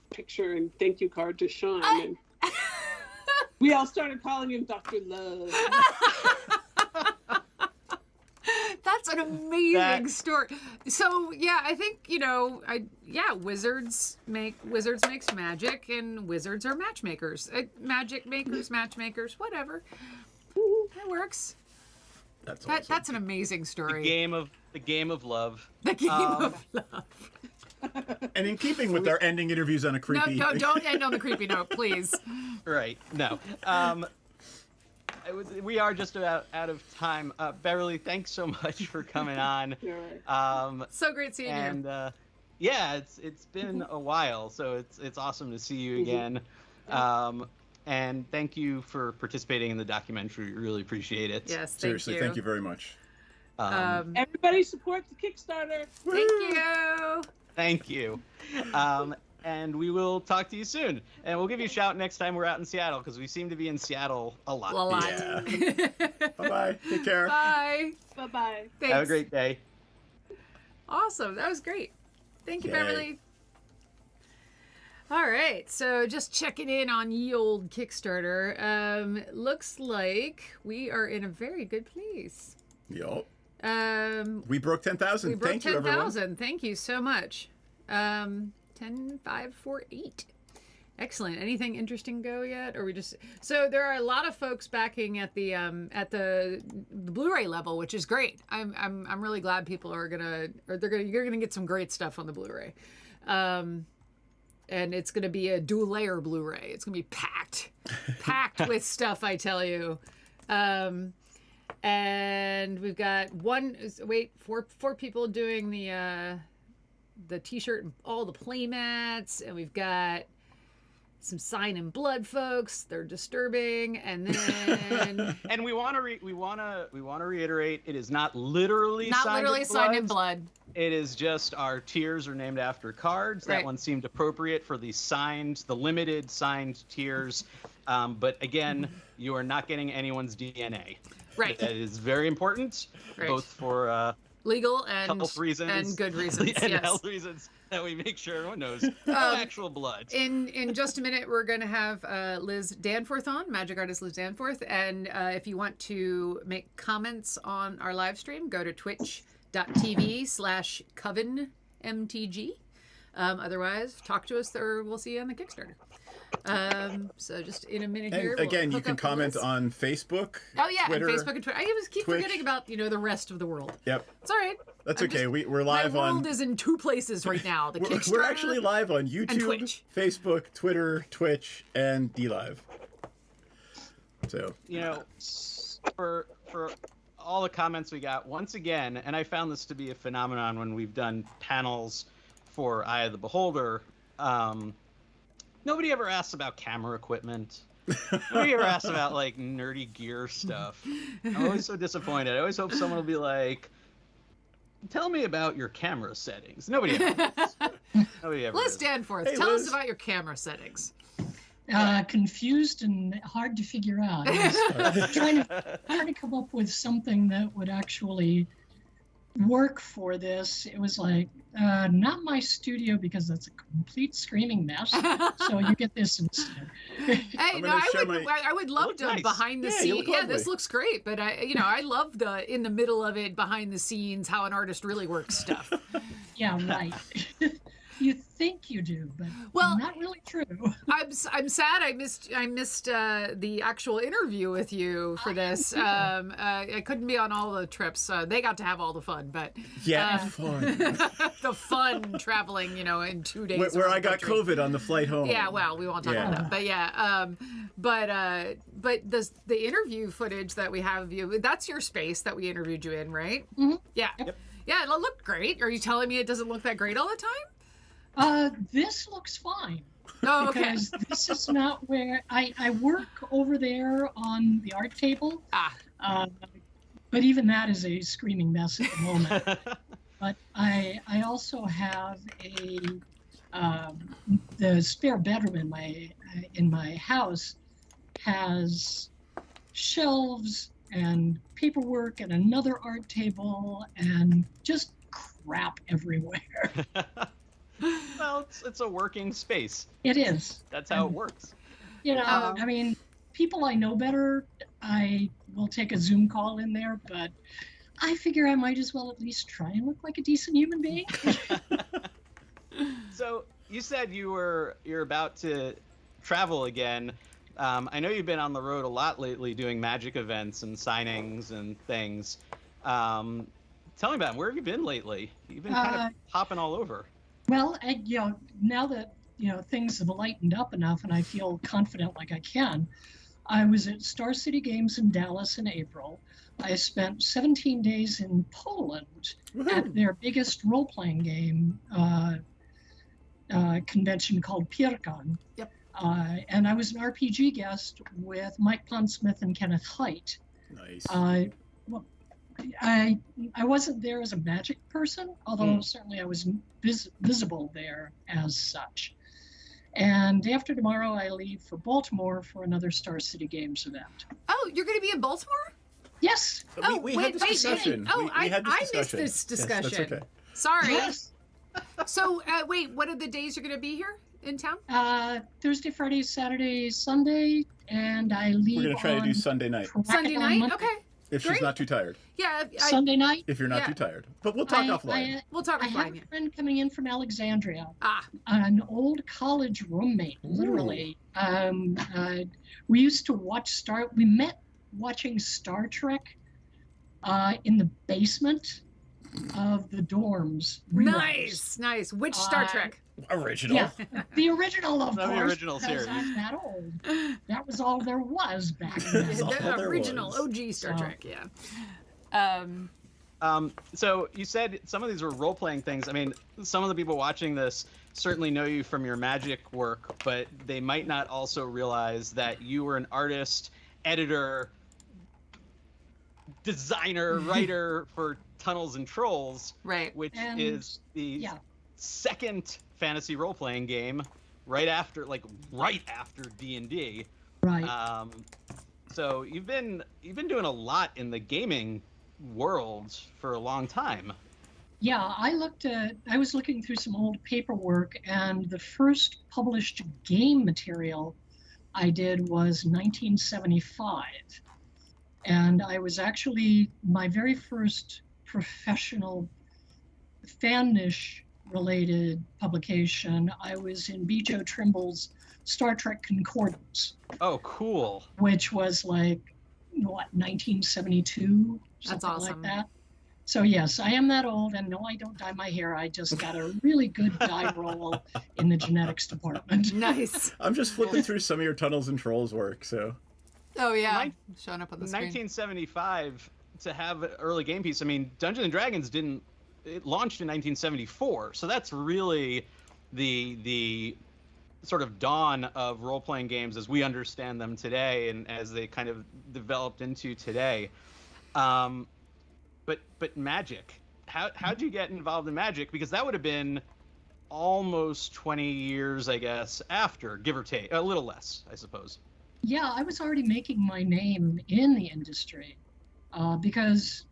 picture and thank you card to Sean. And we all started calling him Dr. Love. That's That's an amazing story. So yeah, I think wizards makes magic, and wizards are matchmakers. Magic makers, matchmakers, whatever. That works. That's awesome. That's an amazing story. The game of love. The game of love. And in keeping with our ending interviews on a creepy... No, don't end on the creepy note, please. Right. No. We are just about out of time. Beverly, thanks so much for coming on. So great seeing you. And it's been a while, so it's awesome to see you again. And thank you for participating in the documentary. We really appreciate it. Yes, Seriously, thank you very much. Everybody support the Kickstarter. Thank you. Thank you. And we will talk to you soon. And we'll give you a shout next time we're out in Seattle, because we seem to be in Seattle a lot. Yeah. Bye-bye. Take care. Bye. Bye-bye. Thanks. Have a great day. Awesome. That was great. Thank you, Yay. Beverly. All right. So just checking in on ye old Kickstarter. Looks like we are in a very good place. Yup. We broke 10,000. We broke Thank you, everyone. 10,000. Thank you so much. 10,548. Excellent. Anything interesting go yet? Or we just so there are a lot of folks backing at the Blu-ray level, which is great. I'm really glad people are you're gonna get some great stuff on the Blu-ray. And it's gonna be a dual layer Blu-ray. It's gonna be packed with stuff, I tell you. And we've got four people doing the t-shirt and all the play mats, and we've got some sign in blood folks. They're disturbing. And then and we want to reiterate, it is not literally signed in blood. It is just our tiers are named after cards. Right. That one seemed appropriate for the limited signed tiers. But again, you are not getting anyone's DNA. Right. That is very important, Right. both for legal and health reasons and good reasons. and yes. health reasons, that we make sure everyone knows no actual blood. In just a minute, we're going to have Liz Danforth on, magic artist Liz Danforth. And if you want to make comments on our live stream, go to twitch.tv/CovenMTG. Otherwise, talk to us or we'll see you on the Kickstarter. So just in a minute here. And again, we'll you can comment on Facebook. Oh yeah, Twitter, and Facebook and Twitter. I always keep Twitch. forgetting about the rest of the world. Yep. It's all right. That's okay. We're live my on. world is in two places right now. The Kickstarter. We're actually live on YouTube, Twitch. Facebook, Twitter, Twitch, and DLive. So for all the comments we got, once again, and I found this to be a phenomenon when we've done panels for Eye of the Beholder. Nobody ever asks about camera equipment. Nobody ever asks about like nerdy gear stuff. I'm always so disappointed. I always hope someone will be like, "Tell me about your camera settings." Nobody ever. Nobody ever. Liz Danforth, Hey, tell Liz. us about your camera settings. Confused and hard to figure out. I was trying to come up with something that would actually work for this. It was like, not my studio because that's a complete screaming mess. So you get this instead. Hey, I'm no, gonna show I would love Look to nice. behind the Yeah, you scenes. look Yeah, lovely. this looks great, but I love the in the middle of it, behind the scenes, how an artist really works stuff. Yeah, right. You think you do, but Well, not really true. I'm sad I missed the actual interview with you for this. I couldn't be on all the trips. They got to have all the fun, but yeah, fun. the fun traveling, in 2 days. Where around I the got country. COVID on the flight home. Yeah, well, we won't talk Yeah. about that, but yeah, but the interview footage that we have of you, that's your space that we interviewed you in, right? Mhm. Yeah, yeah, it looked great. Are you telling me it doesn't look that great all the time? This looks fine. Oh, okay. Because this is not where I work over there on the art table. But even that is a screaming mess at the moment. But I also have the spare bedroom in my house has shelves and paperwork and another art table and just crap everywhere. Well, it's a working space. It is. That's how it works. I mean, people I know better, I will take a Zoom call in there, but I figure I might as well at least try and look like a decent human being. So you said you're about to travel again. I know you've been on the road a lot lately doing magic events and signings and things. Tell me about them. Where have you been lately? You've been kind of hopping all over. Well, now that things have lightened up enough and I feel confident like I can, I was at Star City Games in Dallas in April. I spent 17 days in Poland at their biggest role-playing game convention called Pirkan. Yep. And I was an RPG guest with Mike Pondsmith and Kenneth Haidt. Nice. Well, I wasn't there as a magic person, although certainly I was visible there as such. And after tomorrow, I leave for Baltimore for another Star City Games event. Oh, you're going to be in Baltimore? Yes. We had this discussion. Oh, we had this I discussion. missed this discussion. Yes, that's okay. Sorry. Yes. So, wait, what are the days you're going to be here in town? Thursday, Friday, Saturday, Sunday, and I leave. We're going to try to do Sunday night. Sunday night? Okay. If she's not too tired. Yeah. Sunday night? If you're not too tired. But we'll talk offline. We'll talk I have offline. a friend coming in from Alexandria. Ah. An old college roommate, literally. We used to watch we met watching Star Trek in the basement of the dorms. Nice. Which Star Trek? Original. Yeah, the original, of course. The original because series. I'm that old. That was all there was back then. The original OG Star Trek, yeah. So you said some of these were role-playing things. I mean, some of the people watching this certainly know you from your magic work, but they might not also realize that you were an artist, editor, designer, writer for Tunnels and Trolls, right? Which is the second fantasy role-playing game right after D&D. Right. So you've been doing a lot in the gaming world for a long time. Yeah, I was looking through some old paperwork, and the first published game material I did was 1975. And I was actually my very first professional fan-ish related publication. I was in B.J. Trimble's Star Trek Concordance. Oh, cool. Which was like, 1972? That's awesome. Like that. So yes, I am that old, and no, I don't dye my hair. I just got a really good dye roll in the genetics department. Nice. I'm just flipping through some of your Tunnels and Trolls work, so. Oh yeah, showing up on the screen. 1975 to have an early game piece. I mean, Dungeons and Dragons it launched in 1974, so that's really the sort of dawn of role-playing games as we understand them today and as they kind of developed into today. But magic, how'd you get involved in magic? Because that would have been almost 20 years, I guess, after, give or take, a little less, I suppose. Yeah, I was already making my name in the industry because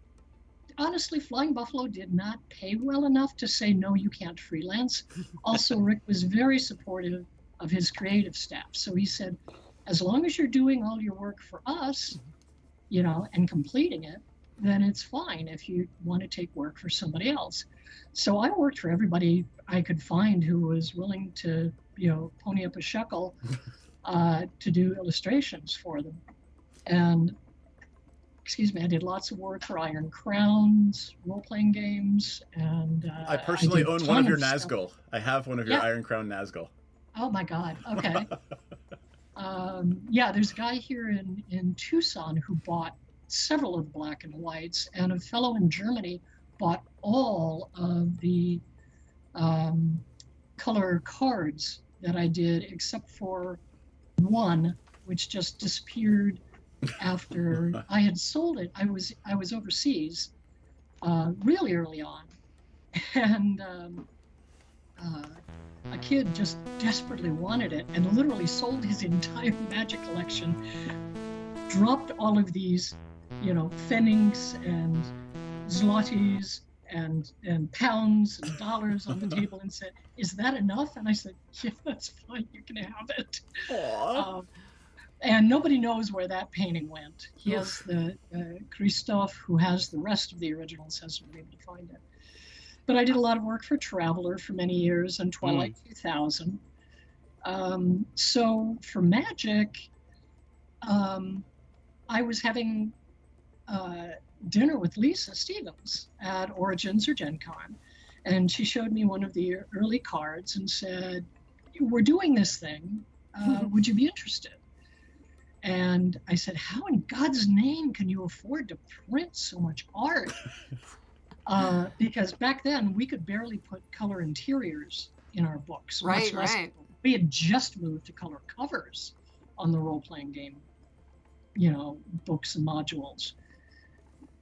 honestly, Flying Buffalo did not pay well enough to say, no, you can't freelance. Also, Rick was very supportive of his creative staff. So he said, as long as you're doing all your work for us, and completing it, then it's fine if you want to take work for somebody else. So I worked for everybody I could find who was willing to, pony up a shekel to do illustrations for them. And, I did lots of work for Iron Crowns, role-playing games, and I personally own one of your Nazgul. I have one of your Iron Crown Nazgul. Oh my God, okay. There's a guy here in Tucson who bought several of the black and whites, and a fellow in Germany bought all of the color cards that I did, except for one, which just disappeared after I had sold it. I was overseas really early on, and a kid just desperately wanted it and literally sold his entire magic collection, dropped all of these, pfennigs and zlotys and pounds and dollars on the table and said, "Is that enough?" And I said, "Yeah, that's fine. You can have it." And nobody knows where that painting went. He has the Christoph, who has the rest of the originals, hasn't been able to find it. But I did a lot of work for Traveler for many years and Twilight 2000. So for Magic, I was having dinner with Lisa Stevens at Origins or Gen Con, and she showed me one of the early cards and said, "We're doing this thing. Would you be interested?" And I said, "How in God's name can you afford to print so much art?" Because back then we could barely put color interiors in our books. Right, much less- right. We had just moved to color covers on the role-playing game, books and modules.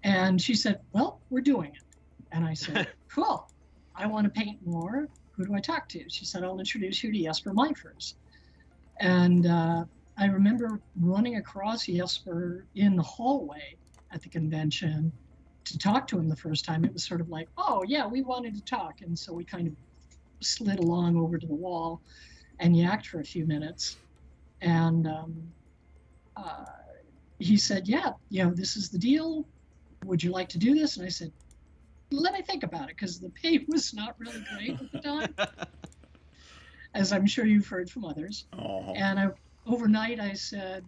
And she said, "Well, we're doing it." And I said, "Cool. I want to paint more. Who do I talk to?" She said, "I'll introduce you to Jesper Meifers." And I remember running across Jesper in the hallway at the convention to talk to him the first time. It was sort of like, "Oh, yeah, we wanted to talk." And so we kind of slid along over to the wall and yacked for a few minutes. And he said, "Yeah, this is the deal. Would you like to do this?" And I said, "Let me think about it," because the pay was not really great at the time, as I'm sure you've heard from others. Oh. And overnight I said,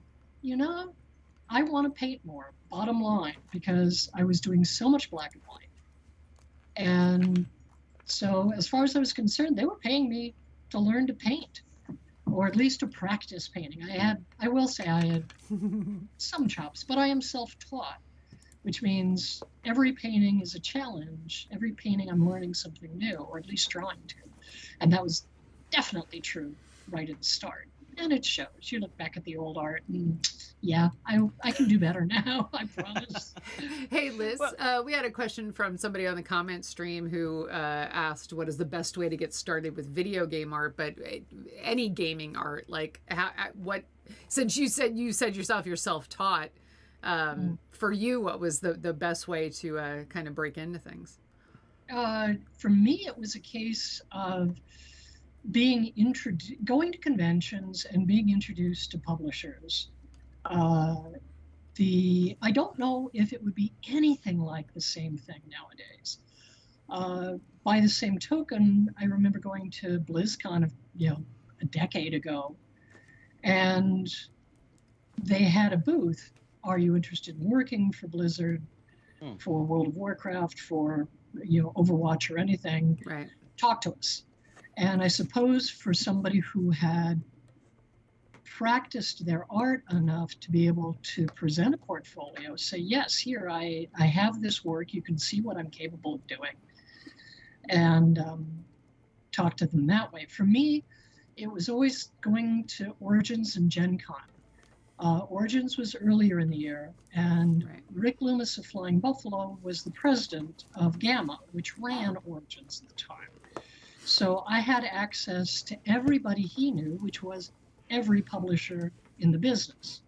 I want to paint more, bottom line, because I was doing so much black and white. And so as far as I was concerned, they were paying me to learn to paint, or at least to practice painting. I will say I had some chops, but I am self-taught, which means every painting is a challenge. Every painting I'm learning something new, or at least trying to. And that was definitely true right at the start. And it shows. You look back at the old art and yeah, I can do better now, I promise. Hey, Liz, we had a question from somebody on the comment stream who asked, what is the best way to get started with video game art, but any gaming art? Like, since you said yourself, you're self-taught, for you, what was the best way to kind of break into things? For me, it was a case of going to conventions and being introduced to publishers. I don't know if it would be anything like the same thing nowadays. By the same token, I remember going to BlizzCon a decade ago, and they had a booth. Are you interested in working for Blizzard, for World of Warcraft, for Overwatch or anything? Right. Talk to us. And I suppose for somebody who had practiced their art enough to be able to present a portfolio, say, yes, here, I have this work, you can see what I'm capable of doing, and talk to them that way. For me, it was always going to Origins and Gen Con. Origins was earlier in the year, and Right. Rick Loomis of Flying Buffalo was the president of Gamma, which ran Origins at the time. So I had access to everybody he knew, which was every publisher in the business.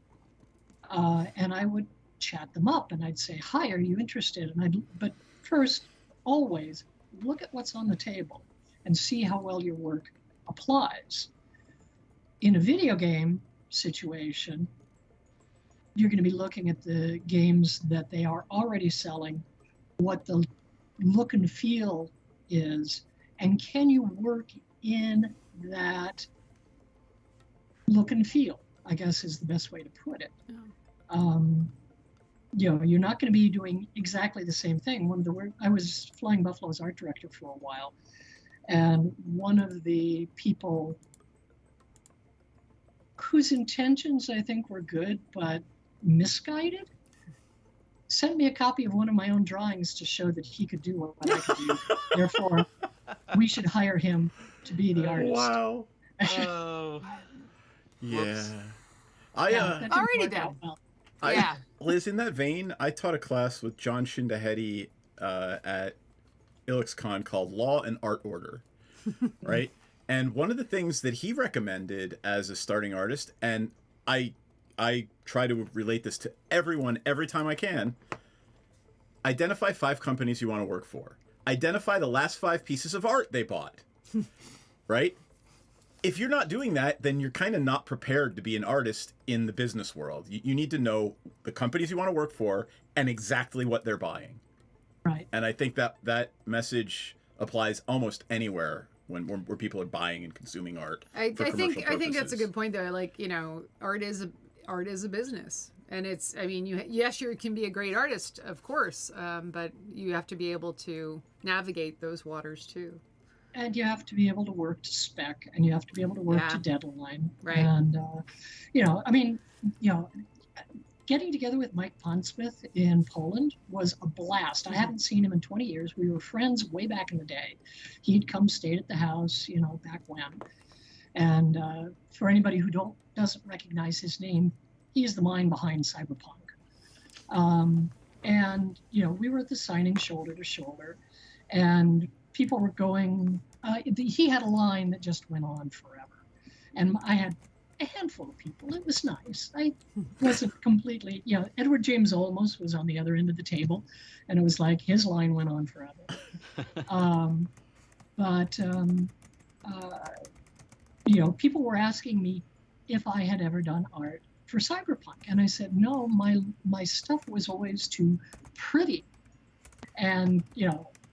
And I would chat them up and I'd say, hi, are you interested? But first, always look at what's on the table and see how well your work applies. In a video game situation, you're going to be looking at the games that they are already selling, what the look and feel is, and can you work in that look and feel, I guess is the best way to put it. Yeah. You're not going to be doing exactly the same thing. I was Flying Buffalo's art director for a while, and one of the people whose intentions I think were good but misguided sent me a copy of one of my own drawings to show that he could do what I could do. Therefore, we should hire him to be the artist. Wow. Oh. Yeah. That didn't Alrighty work then. out well. Yeah. Liz, in that vein, I taught a class with John Shindahedi at IlixCon called Law and Art Order, right? And one of the things that he recommended as a starting artist, and I try to relate this to everyone every time I can, identify 5 companies you want to work for. Identify the last 5 pieces of art they bought, right? if you're not doing that, then you're kind of not prepared to be an artist in the business world. You need to know the companies you want to work for and exactly what they're buying. Right. And I think that message applies almost anywhere where people are buying and consuming art. I think that's a good point though. Like, art is a business, and it's, I mean, you can be a great artist, of course, but you have to be able to navigate those waters too. And you have to be able to work to spec, and you have to be able to work to deadline. Right. And getting together with Mike Pondsmith in Poland was a blast. I haven't seen him in 20 years. We were friends way back in the day. He'd come stay at the house, back when. And for anybody who doesn't recognize his name, he is the mind behind Cyberpunk. We were at the signing shoulder to shoulder, and people were going, he had a line that just went on forever. And I had a handful of people. It was nice. I wasn't completely, Edward James Olmos was on the other end of the table, and it was like his line went on forever. People were asking me if I had ever done art for Cyberpunk, and I said, no, my stuff was always too pretty. And,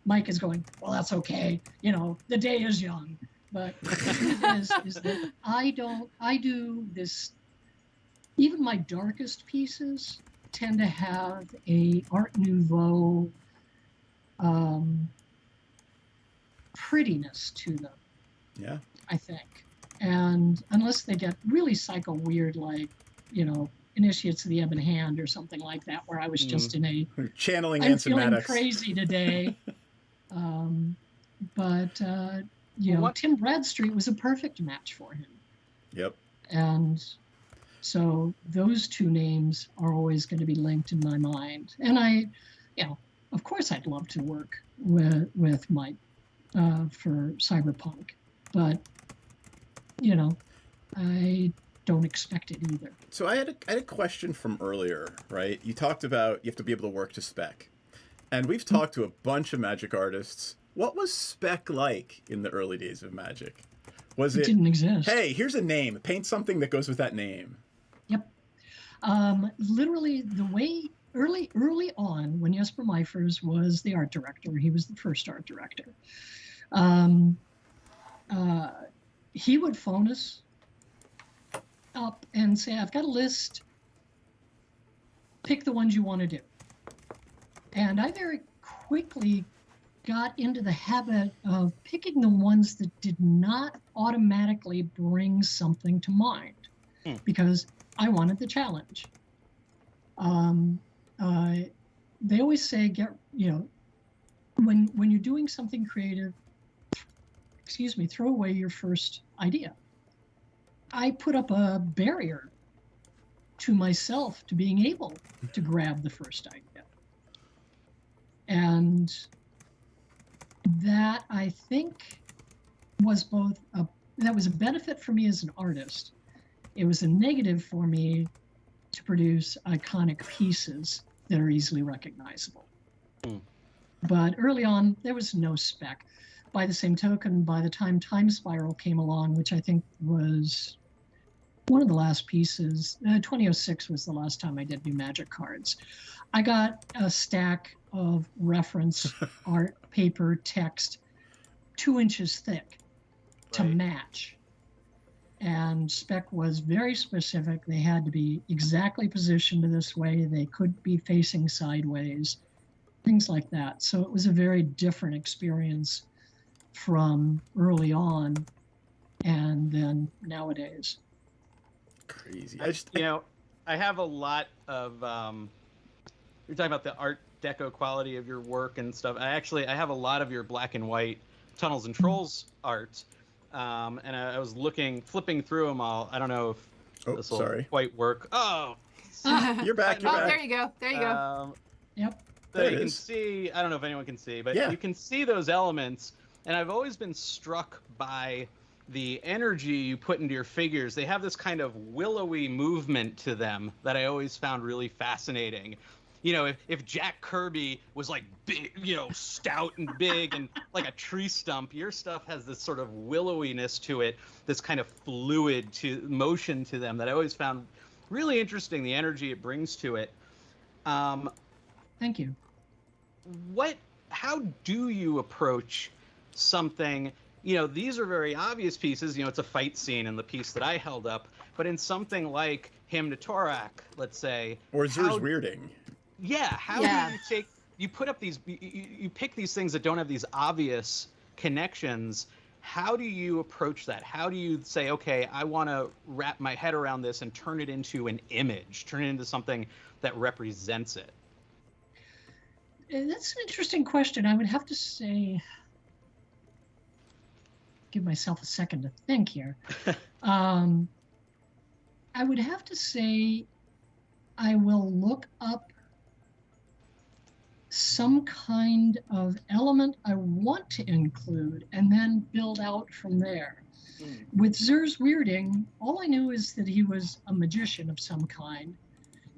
Mike is going, well, that's okay. The day is young. But the truth is that I do this, even my darkest pieces tend to have a Art Nouveau prettiness to them. Yeah. I think. And unless they get really psycho weird, like, Initiates of the Ebon Hand or something like that, where I was just in a... Channeling I'm Anson feeling Maddox. crazy today. Tim Bradstreet was a perfect match for him. Yep. And so those two names are always going to be linked in my mind. And of course I'd love to work with Mike for Cyberpunk, but, I don't expect it either. So I had a question from earlier, right? You talked about you have to be able to work to spec. And we've talked to a bunch of Magic artists. What was spec like in the early days of Magic? It didn't exist. Hey, here's a name. Paint something that goes with that name. Yep. Literally, the way early on, when Jesper Meifers was the art director, he was the first art director. He would phone us up and say, I've got a list. Pick the ones you want to do. And I very quickly got into the habit of picking the ones that did not automatically bring something to mind, because I wanted the challenge. They always say, when you're doing something creative, throw away your first idea. I put up a barrier to myself to being able to grab the first idea. And that, I think, was that was a benefit for me as an artist. It was a negative for me to produce iconic pieces that are easily recognizable. But early on, there was no spec. By the same token, by the time Time Spiral came along, which I think was one of the last pieces, 2006 was the last time I did New Magic cards. I got a stack of reference art, paper, text, 2 inches thick to match. And spec was very specific. They had to be exactly positioned this way. They could be facing sideways, things like that. So it was a very different experience from early on and then nowadays. Crazy. I have a lot of, you're talking about the Art Deco quality of your work and stuff. I have a lot of your black and white Tunnels and Trolls art. And I was flipping through them all. I don't know if this will quite work. Oh, you're back. Oh, there you go. There you go. Yep. So you can see, I don't know if anyone can see, but you can see those elements. And I've always been struck by the energy you put into your figures. They have this kind of willowy movement to them that I always found really fascinating. You know, if Jack Kirby was like big, you know, stout and big and like a tree stump, your stuff has this sort of willowiness to it, this kind of fluid to motion to them that I always found really interesting, the energy it brings to it. Thank you. How do you approach something? You know, these are very obvious pieces. You know, it's a fight scene in the piece that I held up, but in something like Hymn to Torak, let's say, or Zur's Weirding. Yeah, how do you put up these, you pick these things that don't have these obvious connections. How do you approach that? How do you say, okay, I want to wrap my head around this and turn it into an image, turn it into something that represents it? That's an interesting question. I would have to say, give myself a second to think here. I would have to say I will look up some kind of element I want to include and then build out from there. With Zur's Weirding, all I knew is that he was a magician of some kind,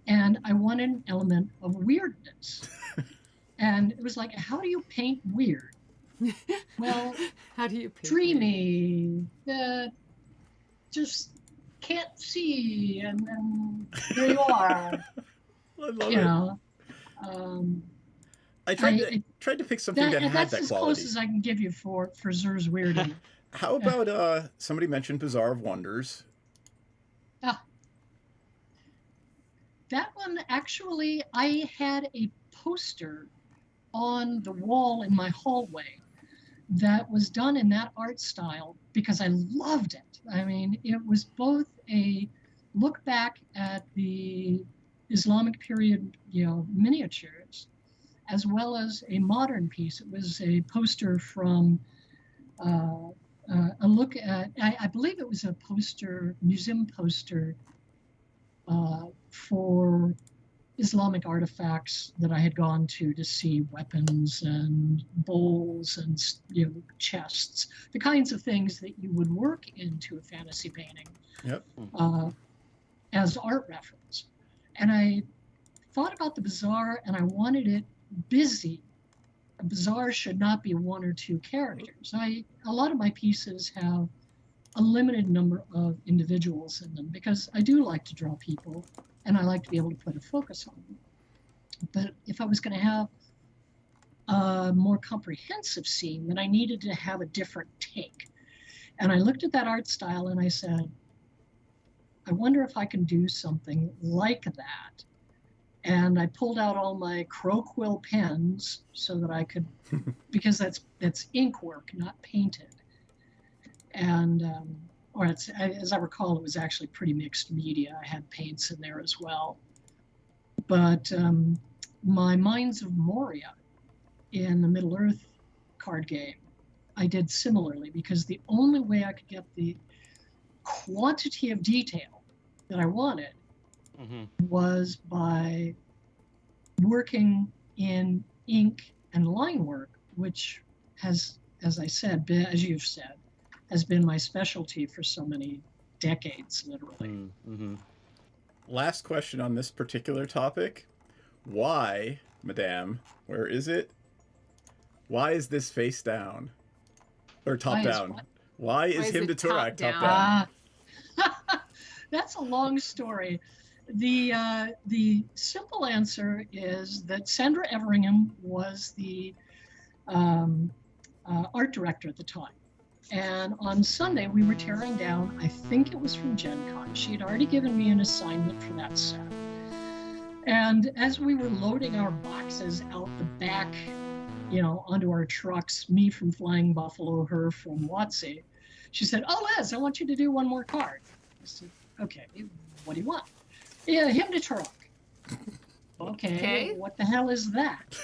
and I wanted an element of weirdness. And it was like, how do you paint weird? Well, how do you paint dreamy, just can't see, and then there you are. I love you it. know, I tried to pick something that had that that's quality. as close as I can give you for Zur's Weirding. How about somebody mentioned Bazaar of Wonders? That one, actually, I had a poster on the wall in my hallway that was done in that art style because I loved it. I mean, it was both a look back at the Islamic period, you know, miniatures, as well as a modern piece. It was a poster from a look at, I believe it was a poster, museum poster for Islamic artifacts that I had gone to see weapons and bowls and, you know, chests, the kinds of things that you would work into a fantasy painting. Yep. As art reference. And I thought about the bazaar and I wanted it busy. A bazaar should not be one or two characters. A lot of my pieces have a limited number of individuals in them because I do like to draw people and I like to be able to put a focus on them. But if I was going to have a more comprehensive scene, then I needed to have a different take. And I looked at that art style and I said, I wonder if I can do something like that. And I pulled out all my crow quill pens so that I could, because that's ink work, not painted. And, as I recall, it was actually pretty mixed media. I had paints in there as well. But my Mines of Moria in the Middle-earth card game, I did similarly because the only way I could get the quantity of detail that I wanted was by working in ink and line work, which has, as I said, as you've said, has been my specialty for so many decades, literally. Last question on this particular topic. Why, Madame, where is it? Why is this face down? Or top down? Why is Hymn to Torak top down? That's a long story. The simple answer is that Sandra Everingham was the art director at the time. And on Sunday, we were tearing down, I think it was from Gen Con. She had already given me an assignment for that set. And as we were loading our boxes out the back, you know, onto our trucks, me from Flying Buffalo, her from WotC, she said, "Oh, Les, I want you to do one more card." I said, "Okay, what do you want?" "Yeah, Hymn to Torak." Okay, what the hell is that?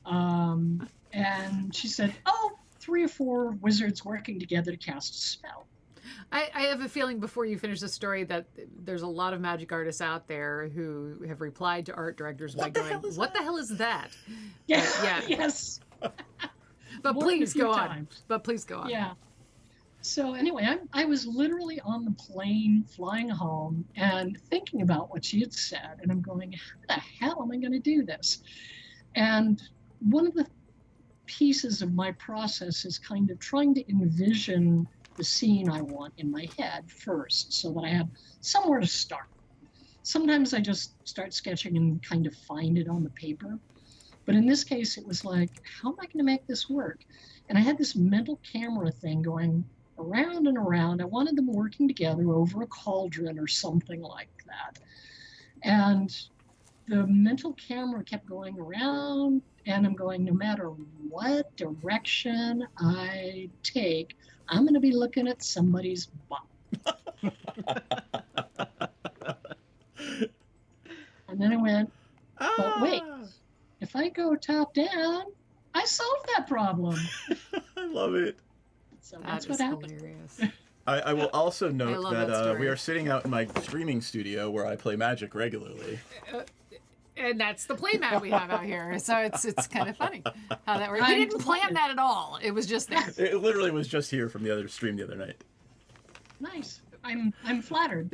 And she said, "Oh, 3 or 4 wizards working together to cast a spell." I have a feeling before you finish the story that there's a lot of magic artists out there who have replied to art directors by going, "What the hell is that?" Yeah, yes. But More please than a go few on. times. But please go on. Yeah. So anyway, I was literally on the plane flying home and thinking about what she had said, and I'm going, how the hell am I going to do this? And one of the pieces of my process is kind of trying to envision the scene I want in my head first, so that I have somewhere to start. Sometimes I just start sketching and kind of find it on the paper. But in this case, it was like, how am I going to make this work? And I had this mental camera thing going around and around. I wanted them working together over a cauldron or something like that. And the mental camera kept going around, and I'm going, no matter what direction I take, I'm going to be looking at somebody's butt. And then I went, but wait, if I go top down, I solved that problem. I love it. So that's what happened. Hilarious. I will also note love that, that story. we are sitting out in my streaming studio where I play Magic regularly. And that's the playmat we have out here. So it's kind of funny how that works. We didn't plan that at all. It was just there. It literally was just here from the other stream the other night. Nice. I'm flattered.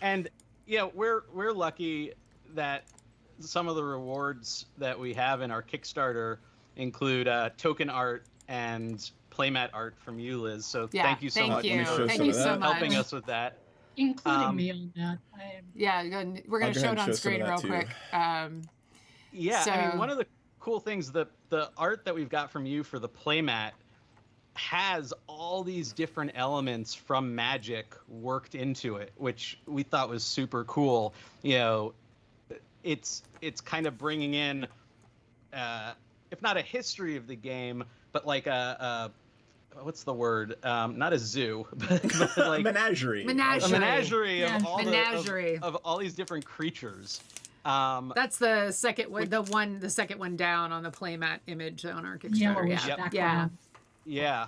And we're lucky that some of the rewards that we have in our Kickstarter include token art and playmat art from you, Liz. So Yeah, thank you so much you. for Thank you so much. helping us with that. Including me on that. Yeah, we're going to show it on screen real quick. Yeah, So- I mean, one of the cool things, the art that we've got from you for the playmat has all these different elements from Magic worked into it, which we thought was super cool. You know, it's kind of bringing in, if not a history of the game, but like a what's the word? Not a zoo, but like Menagerie. a menagerie Yeah. of all Menagerie. of all these different creatures. That's the second one, the second one down on the playmat image on our Kickstarter. Yellowish Yeah. background. Yeah.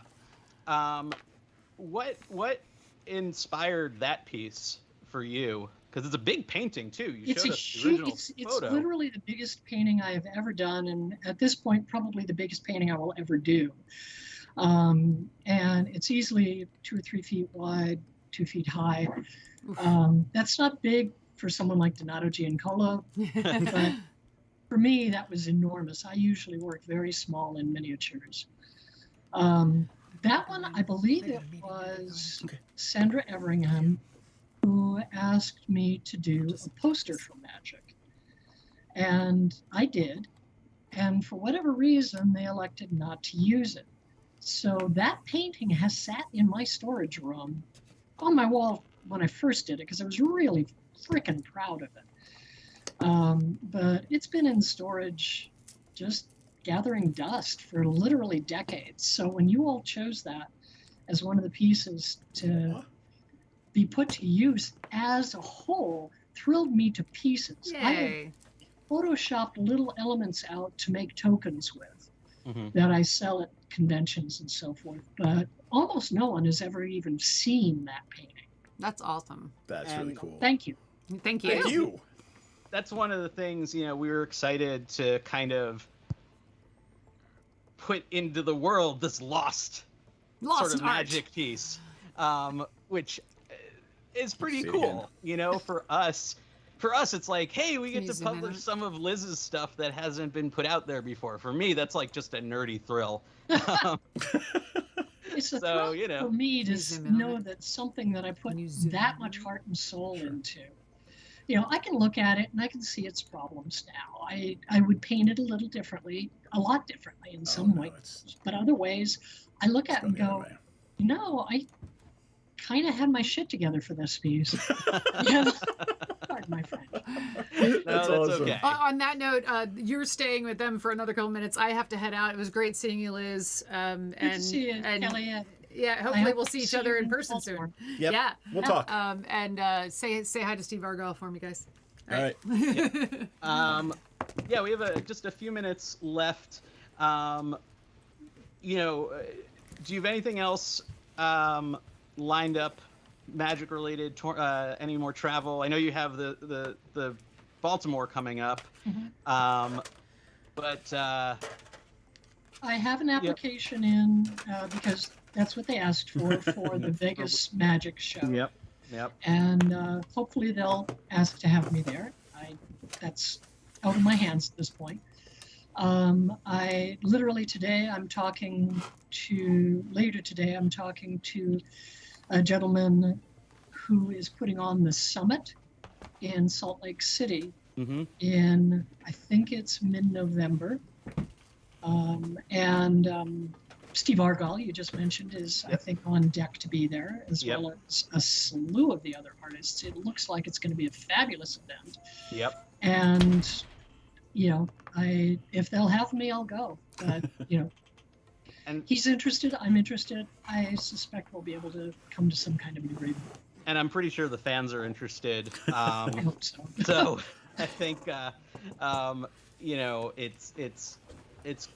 What inspired that piece for you? Because it's a big painting too. You It's showed a us the huge. original It's photo. literally the biggest painting I have ever done, and at this point, probably the biggest painting I will ever do. And it's easily 2 or 3 feet wide, 2 feet high. That's not big for someone like Donato Giancola, but for me, that was enormous. I usually work very small in miniatures. That one, I believe it was Sandra Everingham who asked me to do a poster for Magic. And I did. And for whatever reason, they elected not to use it. So that painting has sat in my storage room on my wall when I first did it, because I was really freaking proud of it. But it's been in storage, just gathering dust for literally decades. So when you all chose that as one of the pieces to be put to use as a whole, thrilled me to pieces. I have Yay. photoshopped little elements out to make tokens with Mhm. that I sell at conventions and so forth, but almost no one has ever even seen that painting. That's awesome. That's really cool. Thank you. Thank you. Thank you. That's one of the things, we were excited to kind of put into the world this lost Lost sort of art. Magic piece, which is pretty See it cool. For us. For us, it's like, hey, we get Can you to zoom in on publish it? some of Liz's stuff that hasn't been put out there before. For me, that's like just a nerdy thrill. It's a So, thrill for me Can you to zoom in on know it? that something that I put Can you zoom that in much on it? heart and soul into. I can look at it and I can see its problems now. I would paint it a little differently, a lot differently in some no, ways. it's- But other ways, I look at it and It's not go, the other way. I kind of had my shit together for this piece. Yeah. Pardon my French. No, that's awesome. okay. On that note, you're staying with them for another couple minutes. I have to head out. It was great seeing you, Liz. Good to see you, Kelly. Yeah, I hopefully hope we'll to see each see other you in in person Baltimore. soon. Yep. Yeah. We'll talk. And say hi to Steve Argyle for me, guys. All right. Yeah, we have just a few minutes left. Do you have anything else lined up, Magic related? Any more travel? I know you have the Baltimore coming up, Mhm. but I have an application in because that's what they asked for the Vegas Magic Show. Yep. And hopefully they'll ask to have me there. That's out of my hands at this point. I literally today I'm talking to a gentleman who is putting on the summit in Salt Lake City in, I think it's mid-November. Steve Argyle, you just mentioned, is I think on deck to be there, as well as a slew of the other artists. It looks like it's going to be a fabulous event. Yep. And, if they'll have me, I'll go. But, and he's interested, I'm interested. I suspect we'll be able to come to some kind of agreement. And I'm pretty sure the fans are interested. I hope so. So I think, it's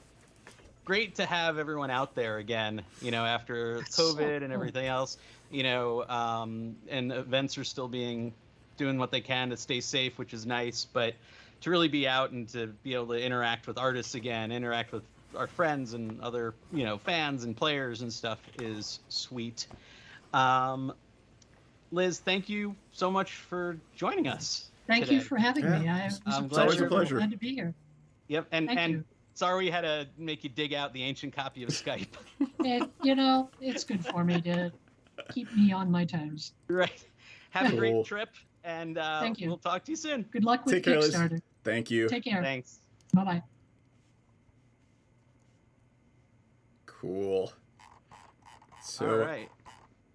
great to have everyone out there again, after COVID and everything else, and events are still doing what they can to stay safe, which is nice, but to really be out and to be able to interact with artists again, interact with our friends and other, fans and players and stuff is sweet. Liz, thank you so much for joining us. Thank you for having me. It's always a pleasure. Glad to be here. Yep, and sorry we had to make you dig out the ancient copy of Skype. It's good for me to keep me on my toes. Right. Have a great trip, and thank you. We'll talk to you soon. Good luck with Kickstarter. Liz. Thank you. Take care. Thanks. Bye-bye. Cool. So all right.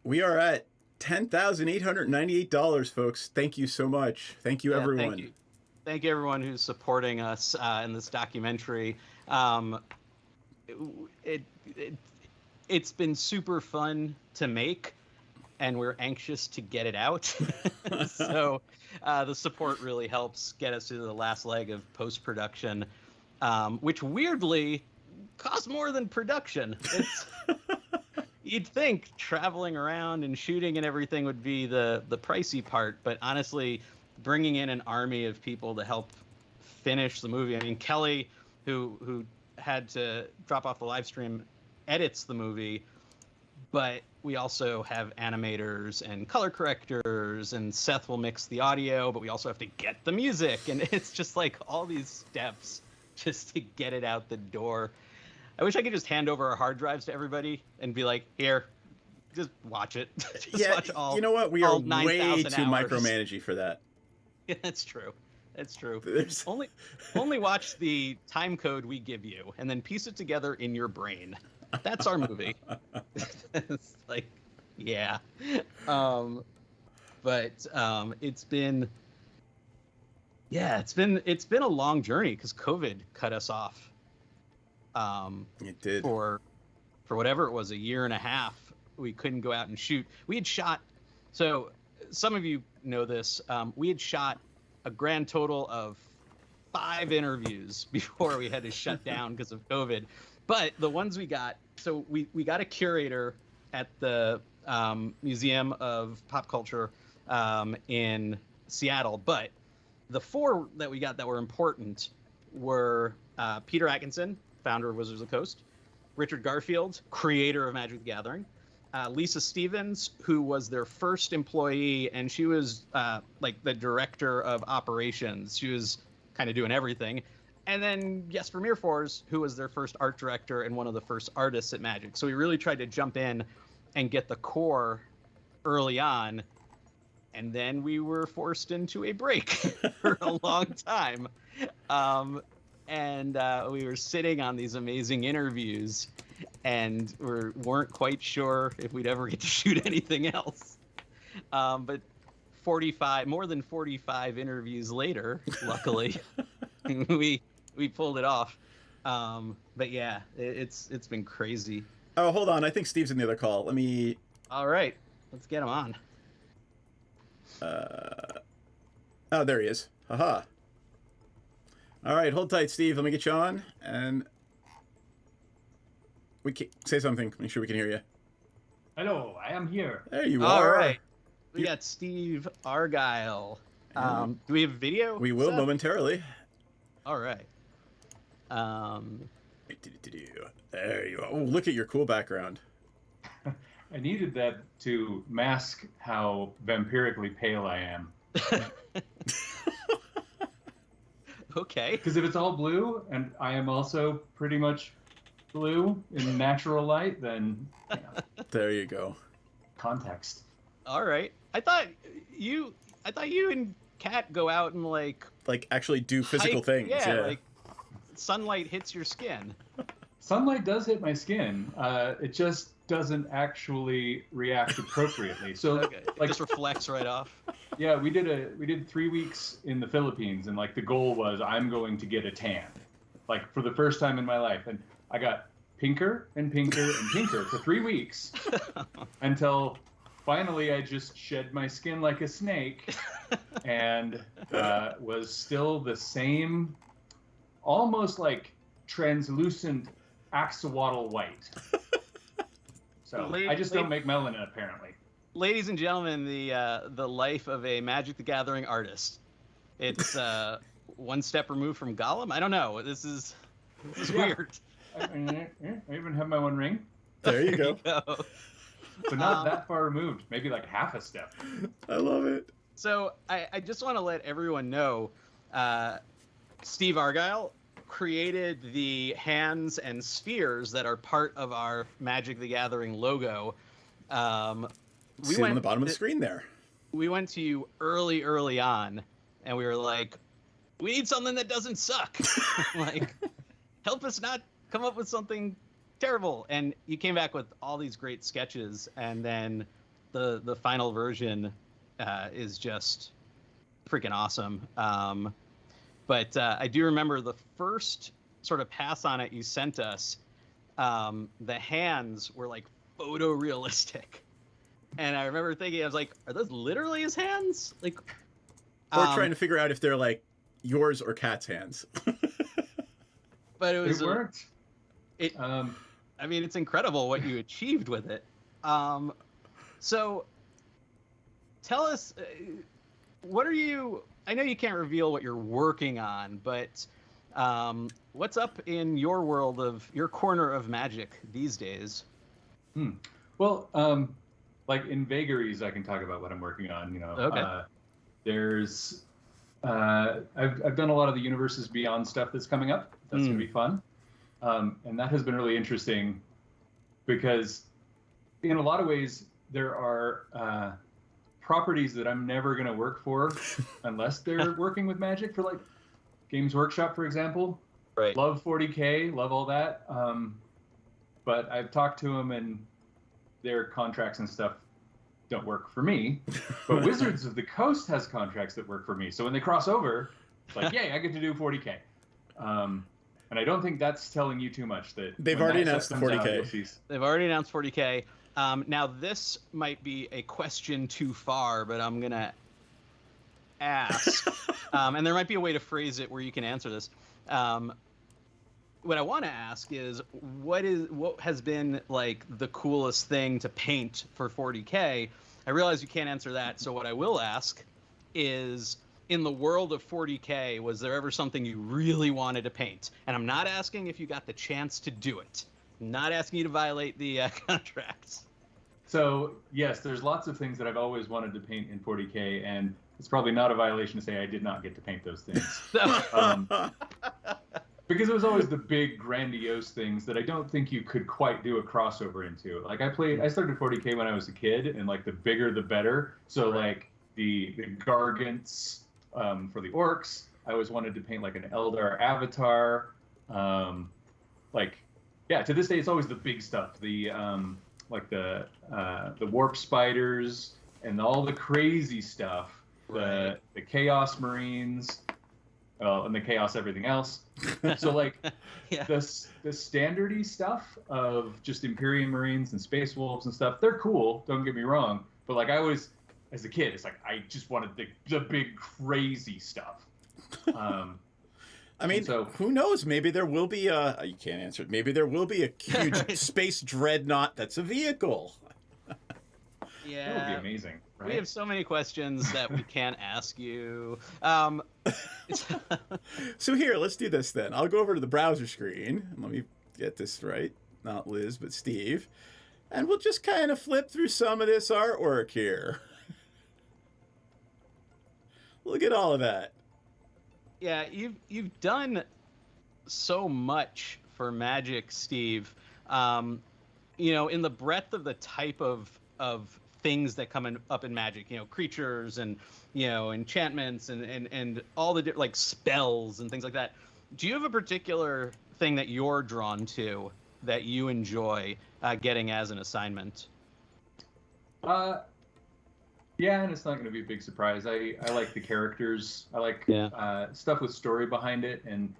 We are at $10,898, folks. Thank you so much. Thank you, everyone. Thank you. Thank you, everyone who's supporting us in this documentary. It's been super fun to make, and we're anxious to get it out. So the support really helps get us to the last leg of post-production, which weirdly costs more than production. You'd think traveling around and shooting and everything would be the pricey part, but honestly, bringing in an army of people to help finish the movie. I mean, Kelly, who had to drop off the live stream, edits the movie, but we also have animators and color correctors, and Seth will mix the audio, but we also have to get the music, and it's just like all these steps just to get it out the door. I wish I could just hand over our hard drives to everybody and be like, here, just watch it. Just watch all, you know what? We are way too hours. micromanagey for that. Yeah, that's true. That's true. Only watch the time code we give you and then piece it together in your brain. That's our movie. It's like, yeah. But it's been a long journey because COVID cut us off. It did. For whatever it was, a year and a half, we couldn't go out and shoot. We had shot, so some of you know this, we had shot a grand total of 5 interviews before we had to shut down because of COVID. But the ones we got, so we got a curator at the Museum of Pop Culture in Seattle, but the 4 that we got that were important were Peter Atkinson, founder of Wizards of the Coast, Richard Garfield, creator of Magic the Gathering, Lisa Stevens, who was their first employee, and she was like the director of operations. She was kind of doing everything. And then Jesper Meerfors, who was their first art director and one of the first artists at Magic. So we really tried to jump in and get the core early on, and then we were forced into a break for a long time. And we were sitting on these amazing interviews, and weren't quite sure if we'd ever get to shoot anything else. But more than 45 interviews later, luckily, we pulled it off. But yeah, it's been crazy. Oh, hold on. I think Steve's in the other call. Let me... All right. Let's get him on. Oh, there he is. Haha. All right, hold tight, Steve. Let me get you on, and we can say something. Make sure we can hear you. Hello, I am here. There you All are. All right. We got Steve Argyle. Do we have video? We will momentarily. All right. There you go. Oh, look at your cool background. I needed that to mask how vampirically pale I am. Okay. Because if it's all blue, and I am also pretty much blue in natural light, then There you go. context. All right. I thought you and Kat go out and like Actually do physical hike. things. Yeah, like sunlight hits your skin. Sunlight does hit my skin. It just doesn't actually react appropriately. So Okay. It just reflects right off. yeah, we did 3 weeks in the Philippines, and like the goal was I'm going to get a tan, like for the first time in my life, and I got pinker and pinker and pinker for 3 weeks until finally I just shed my skin like a snake and was still the same, almost like translucent axolotl white. So I just don't make melanin apparently. Ladies and gentlemen, the life of a Magic the Gathering artist. It's one step removed from Gollum. I don't know. This is weird. I even have my one ring, There you go. but not that far removed. Maybe like half a step. I love it. So I just want to let everyone know, Steve Argyle created the hands and spheres that are part of our Magic the Gathering logo. See them on the bottom of the screen there. We went to you early on, and we were like, we need something that doesn't suck. Like, help us not come up with something terrible. And you came back with all these great sketches, and then the final version is just freaking awesome. But I do remember the first sort of pass on it you sent us, the hands were like photorealistic. And I remember thinking, I was like, are those literally his hands? Like, Or trying to figure out if they're like yours or Kat's hands. But it was It worked. I mean, it's incredible what you achieved with it. So tell us, what are you? I know you can't reveal what you're working on, but what's up in your world of your corner of Magic these days? Well, like in vagaries, I can talk about what I'm working on. You know, Okay. There's I've done a lot of the Universes Beyond stuff that's coming up. That's gonna be fun, and that has been really interesting because in a lot of ways there are properties that I'm never gonna work for unless they're working with Magic, for like Games Workshop, for example. Right. Love 40K, love all that. But I've talked to them and their contracts and stuff don't work for me. But Wizards of the Coast has contracts that work for me. So when they cross over, it's like, yay, I get to do 40K. And I don't think that's telling you too much. That They've already announced the 40K. They've already announced 40K. Now this might be a question too far, but I'm gonna ask, and there might be a way to phrase it where you can answer this. What I want to ask is, what has been like the coolest thing to paint for 40K? I realize you can't answer that, so what I will ask is, in the world of 40K, was there ever something you really wanted to paint? And I'm not asking if you got the chance to do it. I'm not asking you to violate the contracts. So yes, there's lots of things that I've always wanted to paint in 40K, and it's probably not a violation to say I did not get to paint those things. Because it was always the big grandiose things that I don't think you could quite do a crossover into. Like I started 40K when I was a kid, and like the bigger the better. So like the Gargants for the orcs, I always wanted to paint like an Eldar avatar. To this day it's always the big stuff. The like the warp spiders and all the crazy stuff. The Chaos Marines. And the Chaos everything else. So like Yeah. the standardy stuff of just Imperium Marines and Space Wolves and stuff, they're cool, don't get me wrong. But like I always, as a kid, it's like I just wanted the big crazy stuff. I mean, so, who knows? Maybe there will be a... You can't answer it. Maybe there will be a huge space dreadnought that's a vehicle. Yeah. that would be amazing. Right? We have so many questions that we can't ask you. So here, let's do this then. I'll go over to the browser screen. And let me get this right. not Liz, but Steve. And we'll just kind of flip through some of this artwork here. Look at all of that. Yeah, you've done so much for Magic, Steve. You know, in the breadth of the type of things that come up in Magic, you know, creatures and, you know, enchantments and all the like spells and things like that. Do you have a particular thing that you're drawn to that you enjoy getting as an assignment? Yeah, and it's not going to be a big surprise. I like the characters. I like stuff with story behind it. And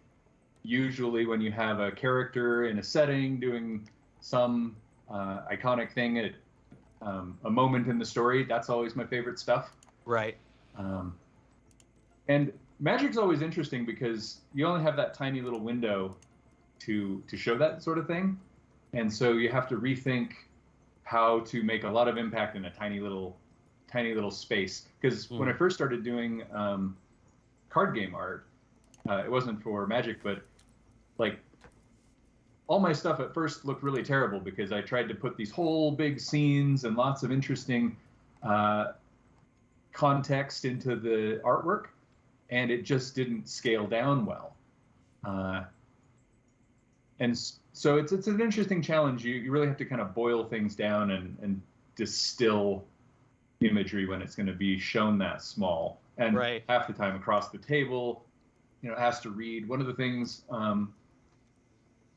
usually when you have a character in a setting doing some iconic thing at a moment in the story, that's always my favorite stuff. Right. And Magic's always interesting because you only have that tiny little window to show that sort of thing. And so you have to rethink how to make a lot of impact in a tiny little space. Because when I first started doing card game art, it wasn't for Magic, but like all my stuff at first looked really terrible because I tried to put these whole big scenes and lots of interesting context into the artwork, and it just didn't scale down well. And so it's an interesting challenge. You really have to kind of boil things down and distill imagery when it's going to be shown that small. And half the time across the table, you know, it has to read. One of the things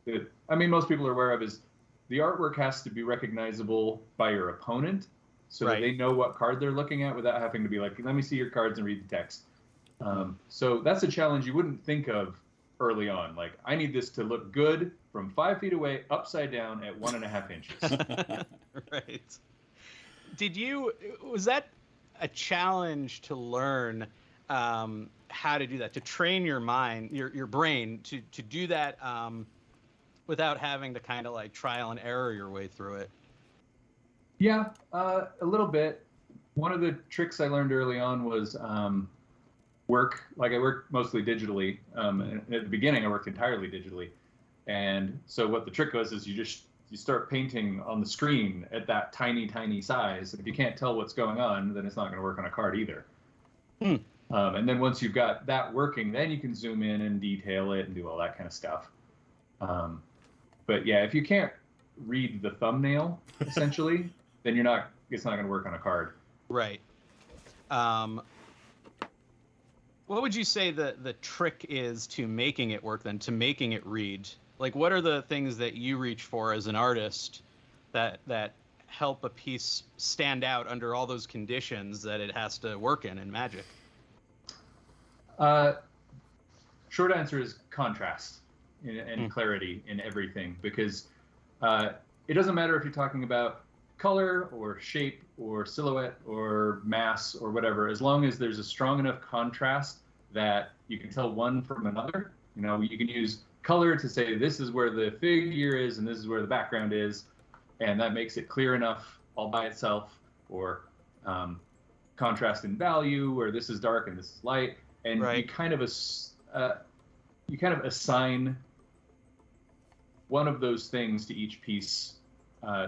that, I mean, most people are aware of is the artwork has to be recognizable by your opponent so that they know what card they're looking at without having to be like, let me see your cards and read the text. So that's a challenge you wouldn't think of early on. Like, I need this to look good from 5 feet away, upside down at 1.5 inches. Right. Was that a challenge to learn how to do that, to train your mind, your brain to do that without having to kind of like trial and error your way through it? Yeah, a little bit. One of the tricks I learned early on was work. Like, I worked mostly digitally. And at the beginning, I worked entirely digitally. And so what the trick was is you start painting on the screen at that tiny size. If you can't tell what's going on, then it's not going to work on a card either. And then once you've got that working, then you can zoom in and detail it and do all that kind of stuff. But yeah, if you can't read the thumbnail, essentially, then it's not going to work on a card. Right. What would you say the trick is to making it work then, to making it read? Like, what are the things that you reach for as an artist that help a piece stand out under all those conditions that it has to work in Magic? Short answer is contrast and clarity in everything, because it doesn't matter if you're talking about color or shape or silhouette or mass or whatever, as long as there's a strong enough contrast that you can tell one from another. You know, you can use color to say this is where the figure is and this is where the background is, and that makes it clear enough all by itself. Or contrast in value, where this is dark and this is light, and you kind of assign one of those things to each piece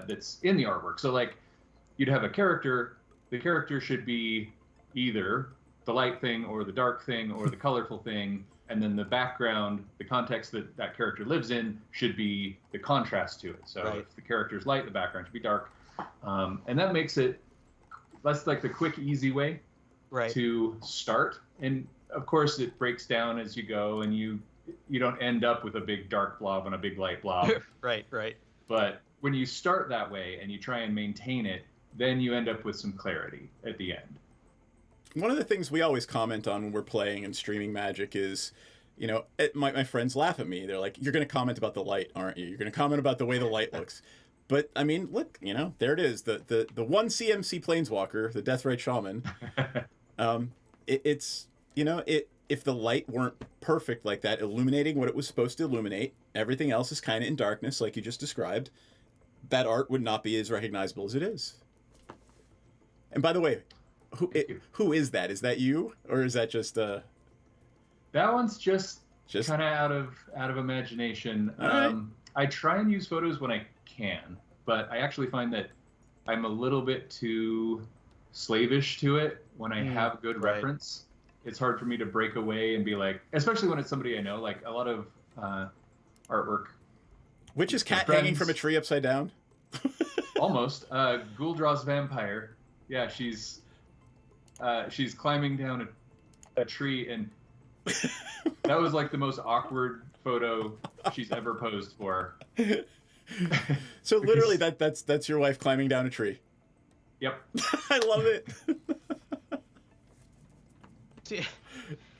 that's in the artwork. So like, you'd have a character. The character should be either the light thing or the dark thing or the colorful thing, and then the background, the context that character lives in, should be the contrast to it. So if the character's light, the background should be dark. And that makes it, that's like the quick, easy way to start. And of course, it breaks down as you go, and you don't end up with a big dark blob and a big light blob. Right. But when you start that way and you try and maintain it, then you end up with some clarity at the end. One of the things we always comment on when we're playing and streaming Magic is, you know, my friends laugh at me. They're like, you're going to comment about the light, aren't you? You're going to comment about the way the light looks. But, I mean, look, you know, there it is. The one CMC Planeswalker, the Deathrite Shaman, it's, you know, if the light weren't perfect like that, illuminating what it was supposed to illuminate, everything else is kind of in darkness, like you just described, that art would not be as recognizable as it is. And by the way, who is that? Is that you, or is that just That one's just kind of out of imagination. Right. I try and use photos when I can, but I actually find that I'm a little bit too slavish to it when I have good reference. It's hard for me to break away and be like, especially when it's somebody I know, like a lot of artwork. Which is cat hanging from a tree upside down? Almost. Ghoul-Draw's vampire. Yeah, she's climbing down a tree, and that was like the most awkward photo she's ever posed for. So literally, that's your wife climbing down a tree. Yep. I love it.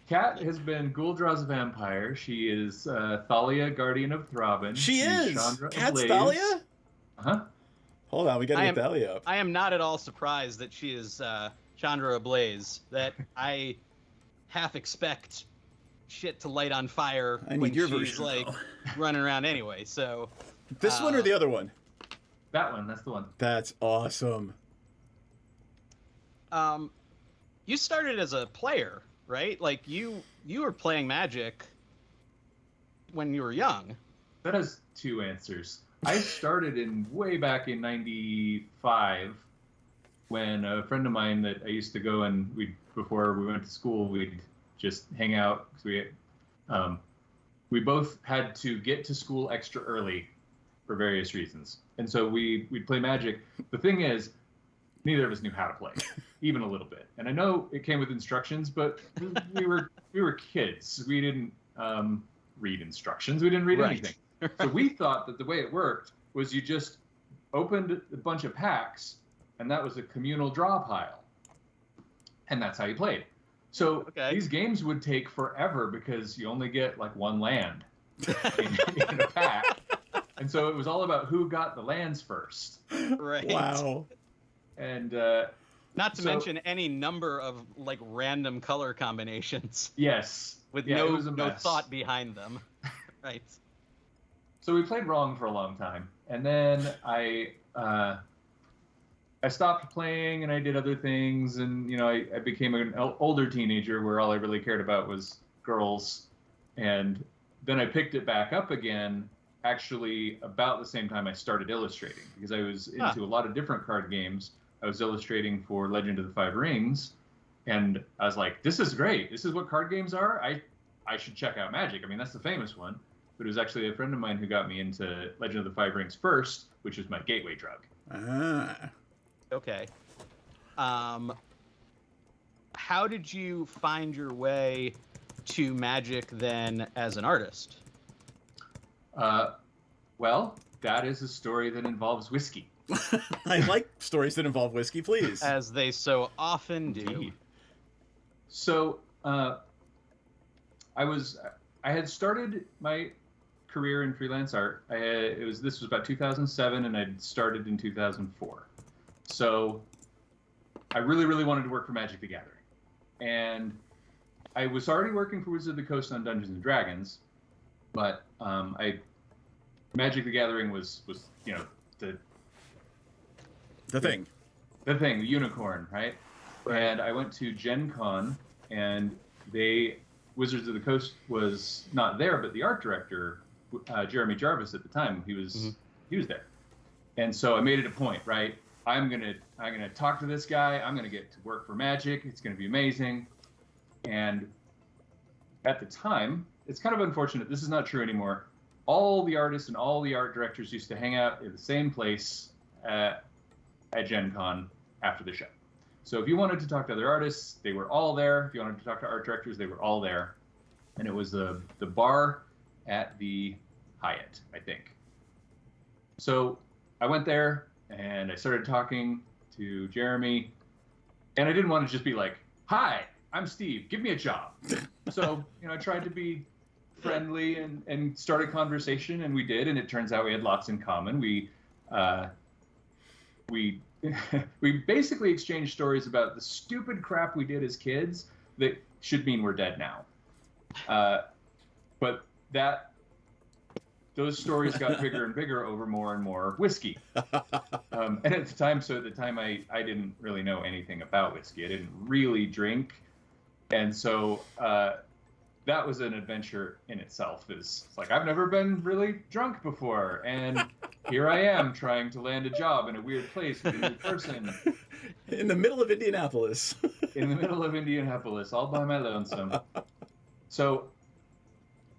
Kat has been Ghoul-Draw's vampire. She is Thalia, guardian of Throbbing. She's Chandra Kat's Ablaze. Thalia? Uh-huh. Hold on, we gotta get Thalia up. I am not at all surprised that she is Chandra Ablaze. That I half expect shit to light on fire when your she's version, like though. running around anyway. So This one or the other one? That one. That's the one. That's awesome. You started as a player, right? Like you were playing Magic when you were young. That has two answers. I started way back in '95 when a friend of mine that I used to go and before we went to school, we'd just hang out. We both had to get to school extra early for various reasons. And so we'd play Magic. The thing is, neither of us knew how to play, even a little bit. And I know it came with instructions, but we were kids. We didn't read instructions. We didn't read anything. So we thought that the way it worked was you just opened a bunch of packs, and that was a communal draw pile. And that's how you played. So these games would take forever because you only get like one land in a pack. And so it was all about who got the lands first. Right. Wow. And not to mention any number of like random color combinations. Yes. With Yeah, no thought behind them. Right. So we played wrong for a long time, and then I stopped playing, and I did other things, and I became an older teenager where all I really cared about was girls, and then I picked it back up again, actually about the same time I started illustrating, because I was into a lot of different card games. I was illustrating for Legend of the Five Rings, and I was like, this is great. This is what card games are. I should check out Magic. I mean, that's the famous one. But it was actually a friend of mine who got me into Legend of the Five Rings first, which was my gateway drug. Ah. Okay. How did you find your way to Magic then as an artist? Well, that is a story that involves whiskey. I like stories that involve whiskey, please. As they so often do. Indeed. So, I had started my career in freelance art. This was about 2007, and I'd started in 2004. So I really, really wanted to work for Magic the Gathering. And I was already working for Wizards of the Coast on Dungeons and Dragons, but Magic the Gathering was the thing. The thing, the unicorn, right? And I went to Gen Con, and Wizards of the Coast was not there, but the art director, Jeremy Jarvis at the time, he was there. And so I made it a point, right? I'm gonna talk to this guy. I'm gonna get to work for Magic. It's gonna be amazing. And at the time, it's kind of unfortunate. This is not true anymore. All the artists and all the art directors used to hang out in the same place at Gen Con after the show. So if you wanted to talk to other artists, they were all there. If you wanted to talk to art directors, they were all there. And it was the bar at the Hyatt, I think. So I went there and I started talking to Jeremy, and I didn't want to just be like, "Hi, I'm Steve. Give me a job." So I tried to be friendly and start a conversation, and we did. And it turns out we had lots in common. We we basically exchanged stories about the stupid crap we did as kids that should mean we're dead now. But those stories got bigger and bigger over more and more whiskey. And at the time, I didn't really know anything about whiskey. I didn't really drink. And so that was an adventure in itself. It's like, I've never been really drunk before, and here I am trying to land a job in a weird place with a new person. In the middle of Indianapolis. In the middle of Indianapolis, all by my lonesome. So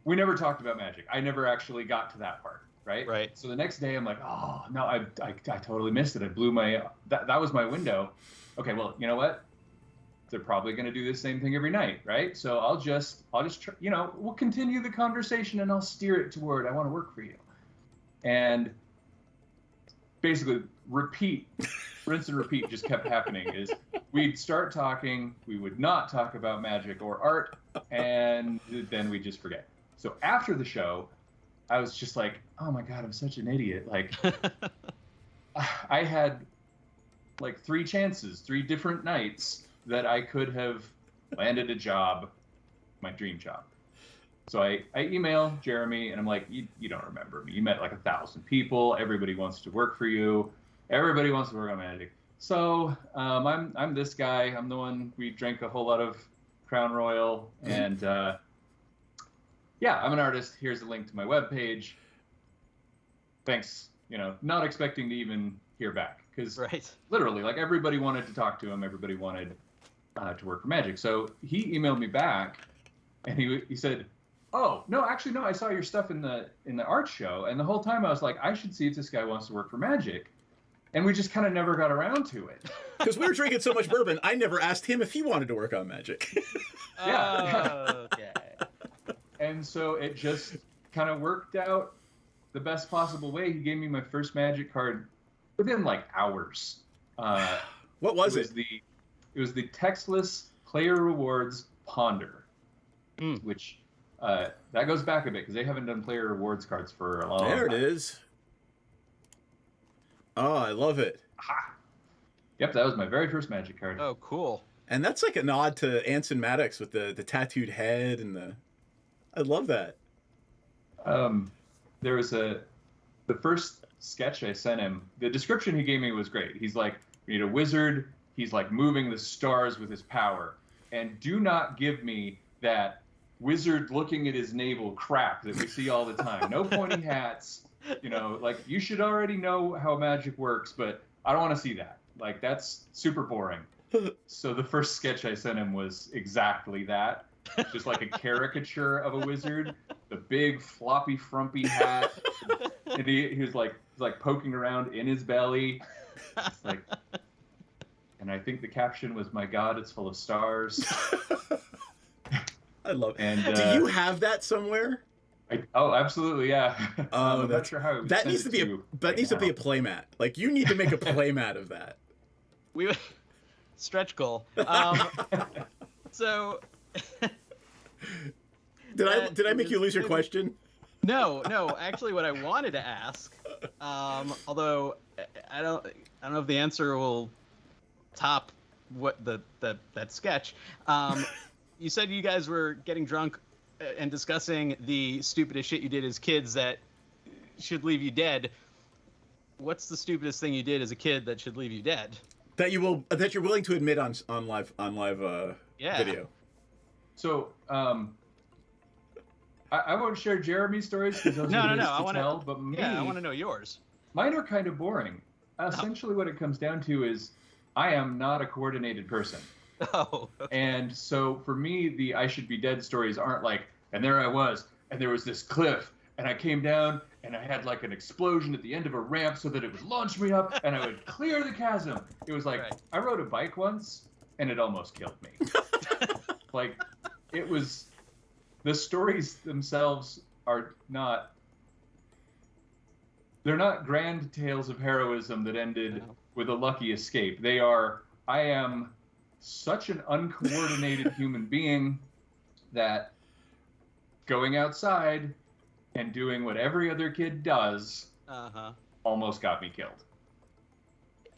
we never talked about magic. I never actually got to that part, right? Right. So the next day I'm like, oh, no, I totally missed it. I blew that was my window. Okay, well, you know what? They're probably going to do the same thing every night, right? So I'll just try, we'll continue the conversation and I'll steer it toward, I want to work for you. And basically rinse and repeat just kept happening. Is we'd start talking, we would not talk about magic or art, and then we'd just forget. So after the show, I was just like, oh my God, I'm such an idiot. Like, I had like 3 chances, 3 different nights that I could have landed a job, my dream job. So I email Jeremy and I'm like, you don't remember me. You met like 1,000 people. Everybody wants to work for you. Everybody wants to work on magic. So I'm this guy. I'm the one, we drank a whole lot of Crown Royal. And yeah, I'm an artist. Here's a link to my webpage. Thanks. Not expecting to even hear back. Because literally, like, everybody wanted to talk to him. Everybody wanted to work for magic. So he emailed me back and he said, oh, no, actually, no, I saw your stuff in the art show. And the whole time I was like, I should see if this guy wants to work for magic. And we just kind of never got around to it. Because we were drinking so much bourbon, I never asked him if he wanted to work on magic. Yeah. Okay. And so it just kind of worked out the best possible way. He gave me my first magic card within like hours. What was it? It was the textless player rewards Ponder, which that goes back a bit because they haven't done player rewards cards for a long time. There it is. Oh, I love it. Aha. Yep, that was my very first magic card. Oh, cool. And that's like a nod to Anson Maddox with the tattooed head and I love that. There was the first sketch I sent him, the description he gave me was great. He's like, we need a wizard. He's like moving the stars with his power. And do not give me that wizard looking at his navel crap that we see all the time. No pointy hats. Like, you should already know how magic works, but I don't want to see that. Like, that's super boring. So the first sketch I sent him was exactly that. Just like a caricature of a wizard, the big floppy frumpy hat, and he was like poking around in his belly. It's like, and I think the caption was, "My God, it's full of stars." I love it. And do you have that somewhere? Oh, absolutely, yeah. Oh, I'm not sure how that needs to be to be a playmat. Like, you need to make a playmat of that. We stretch goal. So. Did I make you lose your question? No. Actually, what I wanted to ask, although I don't know if the answer will top what that sketch. You said you guys were getting drunk and discussing the stupidest shit you did as kids that should leave you dead. What's the stupidest thing you did as a kid that should leave you dead? That you're willing to admit on live video. So I won't share Jeremy's stories because those are his to tell. But I want to know yours. Mine are kind of boring. Essentially, what it comes down to is I am not a coordinated person. Oh. Okay. And so for me, the I should be dead stories aren't like, and there I was, and there was this cliff, and I came down, and I had like an explosion at the end of a ramp so that it would launch me up, and I would clear the chasm. It was like, I rode a bike once, and it almost killed me. Like, it was, the stories themselves are not, they're not grand tales of heroism that ended with a lucky escape. They are, I am such an uncoordinated human being that going outside and doing what every other kid does almost got me killed.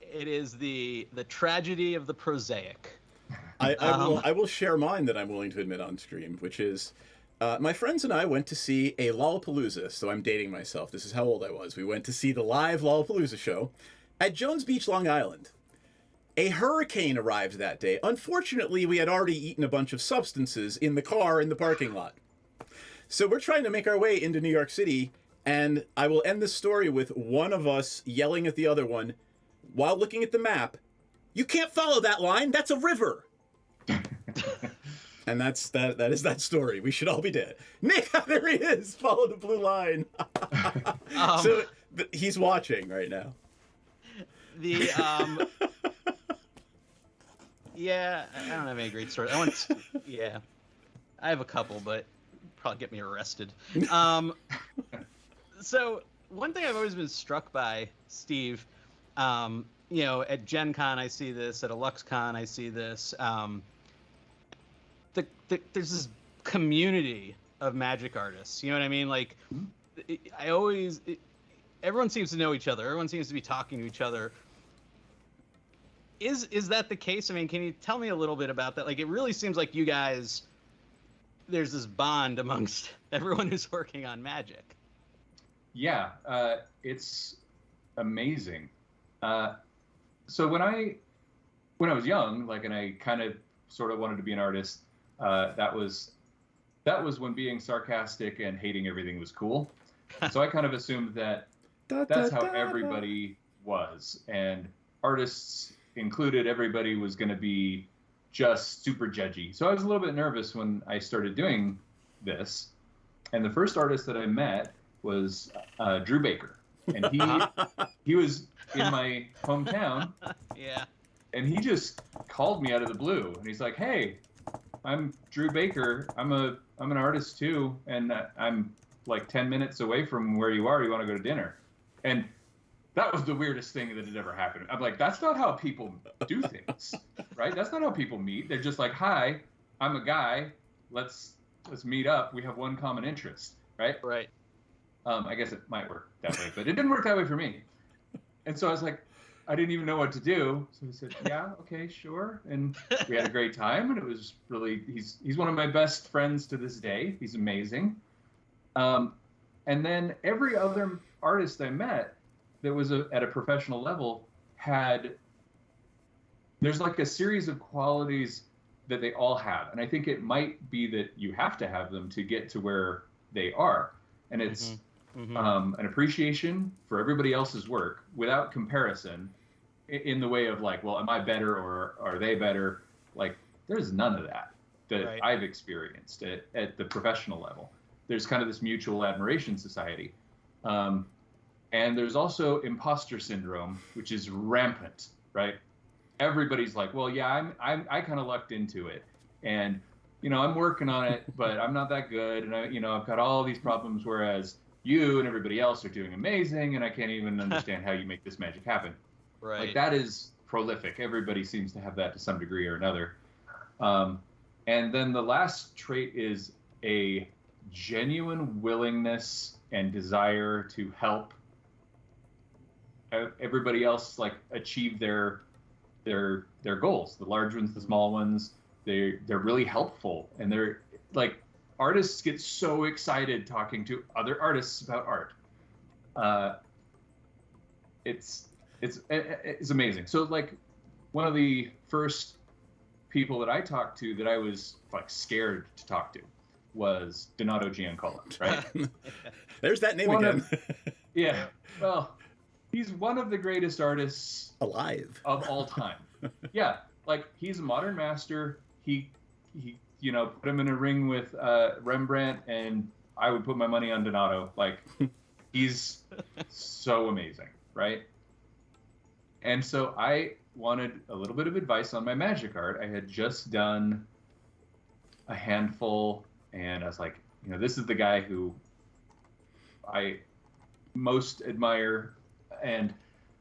It is the tragedy of the prosaic. I will share mine that I'm willing to admit on stream, which is my friends and I went to see a Lollapalooza, so I'm dating myself. This is how old I was. We went to see the live Lollapalooza show at Jones Beach, Long Island. A hurricane arrived that day. Unfortunately, we had already eaten a bunch of substances in the car in the parking lot. So we're trying to make our way into New York City, and I will end this story with one of us yelling at the other one while looking at the map, "You can't follow that line, that's a river!" And that is that story. We should all be dead. Nick, there he is! Follow the blue line. So he's watching right now. Yeah, I don't have any great stories. I have a couple, but probably get me arrested. So one thing I've always been struck by, Steve, at Gen Con I see this, at AluxCon I see this. There's this community of magic artists. You know what I mean? Like, everyone seems to know each other. Everyone seems to be talking to each other. Is that the case? I mean, can you tell me a little bit about that? Like, it really seems like you guys, there's this bond amongst everyone who's working on magic. Yeah, it's amazing. So when I was young, like, and I kind of sort of wanted to be an artist, that was when being sarcastic and hating everything was cool. So I kind of assumed that that's how everybody was, and artists included, everybody was going to be just super judgy. So I was a little bit nervous when I started doing this. And the first artist that I met was Drew Baker, and he was in my hometown. Yeah. And he just called me out of the blue, and he's like, "Hey, I'm Drew Baker. I'm an artist too, and I'm like 10 minutes away from where you are. You want to go to dinner?" And that was the weirdest thing that had ever happened. I'm like, that's not how people do things, right? That's not how people meet. They're just like, "Hi, I'm a guy. Let's meet up. We have one common interest," right? Right. I guess it might work that way, but it didn't work that way for me. And so I was like, I didn't even know what to do. So he said, "Yeah, okay, sure." And we had a great time, and it was really, he's one of my best friends to this day. He's amazing. And then every other artist I met that was at a professional level there's like a series of qualities that they all have. And I think it might be that you have to have them to get to where they are. And it's an appreciation for everybody else's work without comparison, in the way of like, well, am I better or are they better? Like, there's none of that Right. I've experienced at the professional level. There's kind of this mutual admiration society. And there's also imposter syndrome, which is rampant, right? Everybody's like, well, yeah, I kind of lucked into it, and I'm working on it, but I'm not that good, and I've got all these problems, whereas you and everybody else are doing amazing, and I can't even understand how you make this magic happen. Right. Like, that is prolific. Everybody seems to have that to some degree or another. And then the last trait is a genuine willingness and desire to help everybody else, like, achieve their goals, the large ones, the small ones. They're really helpful, and they're like, artists get so excited talking to other artists about art. It's amazing. So, like, one of the first people that I talked to that I was like scared to talk to was Donato Giancola, right? There's that name again. Yeah. Well, he's one of the greatest artists alive of all time. Yeah, like, he's a modern master. He put him in a ring with Rembrandt, and I would put my money on Donato. Like, he's so amazing, right? And so I wanted a little bit of advice on my magic art. I had just done a handful, and I was like, this is the guy who I most admire. And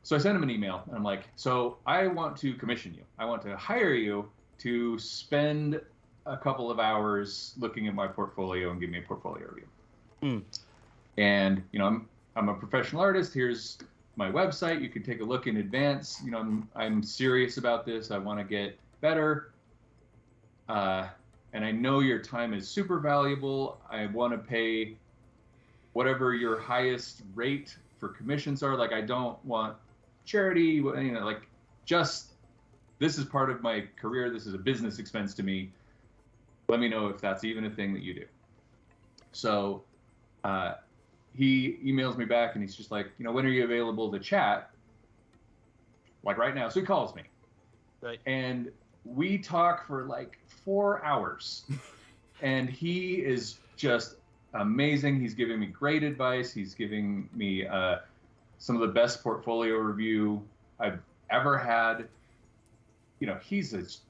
so I sent him an email, and I'm like, so I want to commission you. I want to hire you to spend a couple of hours looking at my portfolio and give me a portfolio review. And, I'm a professional artist. Here's my website. You can take a look in advance. I'm serious about this. I want to get better. And I know your time is super valuable. I want to pay whatever your highest rate for commissions are. Like, I don't want charity, like, just this is part of my career. This is a business expense to me. Let me know if that's even a thing that you do. So he emails me back and he's just like, when are you available to chat? Like right now. So he calls me. Right. And we talk for like 4 hours. And he is just amazing. He's giving me great advice. He's giving me some of the best portfolio review I've ever had. He's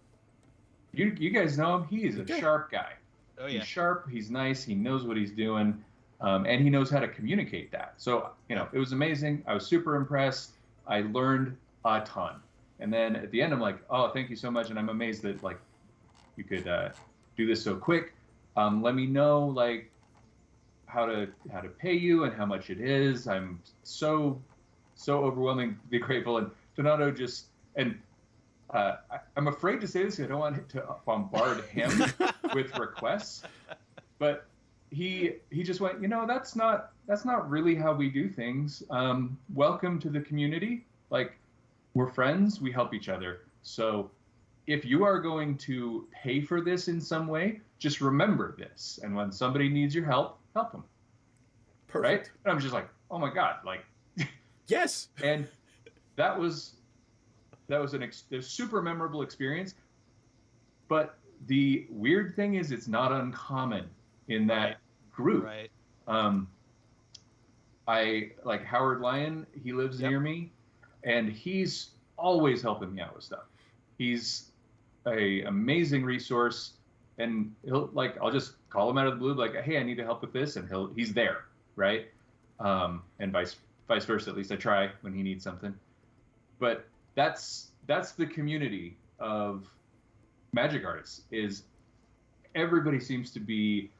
you guys know him. He is a sharp guy. Oh yeah. He's sharp. He's nice. He knows what he's doing, and he knows how to communicate that. So it was amazing. I was super impressed. I learned a ton. And then at the end, I'm like, oh, thank you so much, and I'm amazed that like you could do this so quick. Let me know like how to pay you and how much it is. I'm so overwhelmingly grateful. And Donato just I'm afraid to say this because I don't want to bombard him with requests, but he just went, that's not really how we do things. Welcome to the community. Like, we're friends, we help each other. So if you are going to pay for this in some way, just remember this. And when somebody needs your help them. Perfect. Right? And I'm just like, oh my God, like, yes. And that was a super memorable experience. But the weird thing is it's not uncommon in that group. Right. I like Howard Lyon, he lives near me, and he's always helping me out with stuff. He's a amazing resource, and I'll just call him out of the blue, like, hey, I need to help with this, and he's there, right? And vice versa. At least I try when he needs something. But that's the community of magic artists. Is everybody seems to be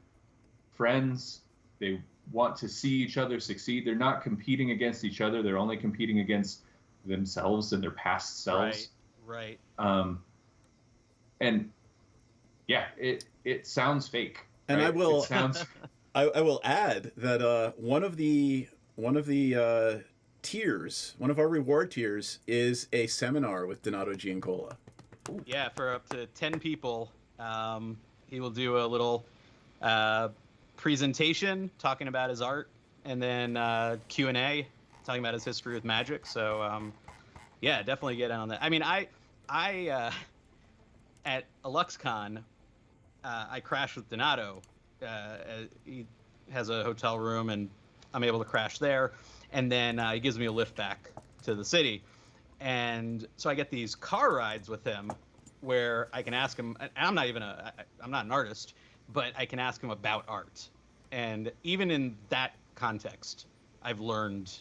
friends. They want to see each other succeed. They're not competing against each other. They're only competing against themselves and their past selves. Right. And yeah, it sounds fake. And right? I will It sounds. I will add that one of the tiers, one of our reward tiers, is a seminar with Donato Giancola. Yeah, for up to 10 people, he will do a little presentation talking about his art, and then Q&A talking about his history with magic. So yeah, definitely get in on that. I mean, I at a LuxCon, I crashed with Donato. He has a hotel room, and I'm able to crash there. And then he gives me a lift back to the city. And so I get these car rides with him where I can ask him, and I'm not an artist, but I can ask him about art. And even in that context, I've learned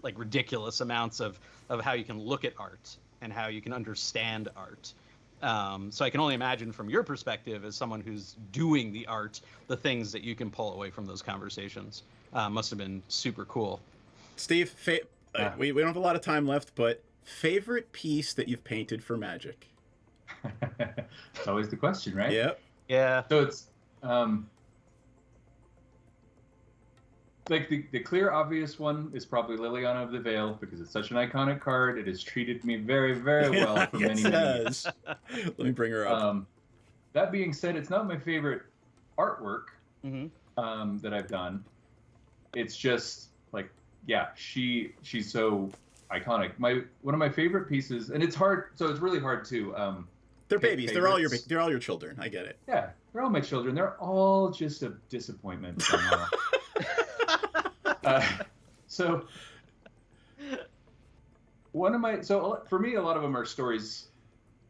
like ridiculous amounts of how you can look at art and how you can understand art. So I can only imagine from your perspective as someone who's doing the art, the things that you can pull away from those conversations. Must have been super cool. Steve, we don't have a lot of time left, but favorite piece that you've painted for Magic? It's always the question, right? Yep. Yeah. So it's like the clear obvious one is probably Liliana of the Veil, because it's such an iconic card. It has treated me very, very well for yes, many years. Let me bring her up. That being said, it's not my favorite artwork that I've done. It's just like, yeah, she's so iconic. One of my favorite pieces, and it's hard. So it's really hard to. They're babies. They're all your children. I get it. Yeah, they're all my children. They're all just a disappointment somehow. So for me, a lot of them are stories.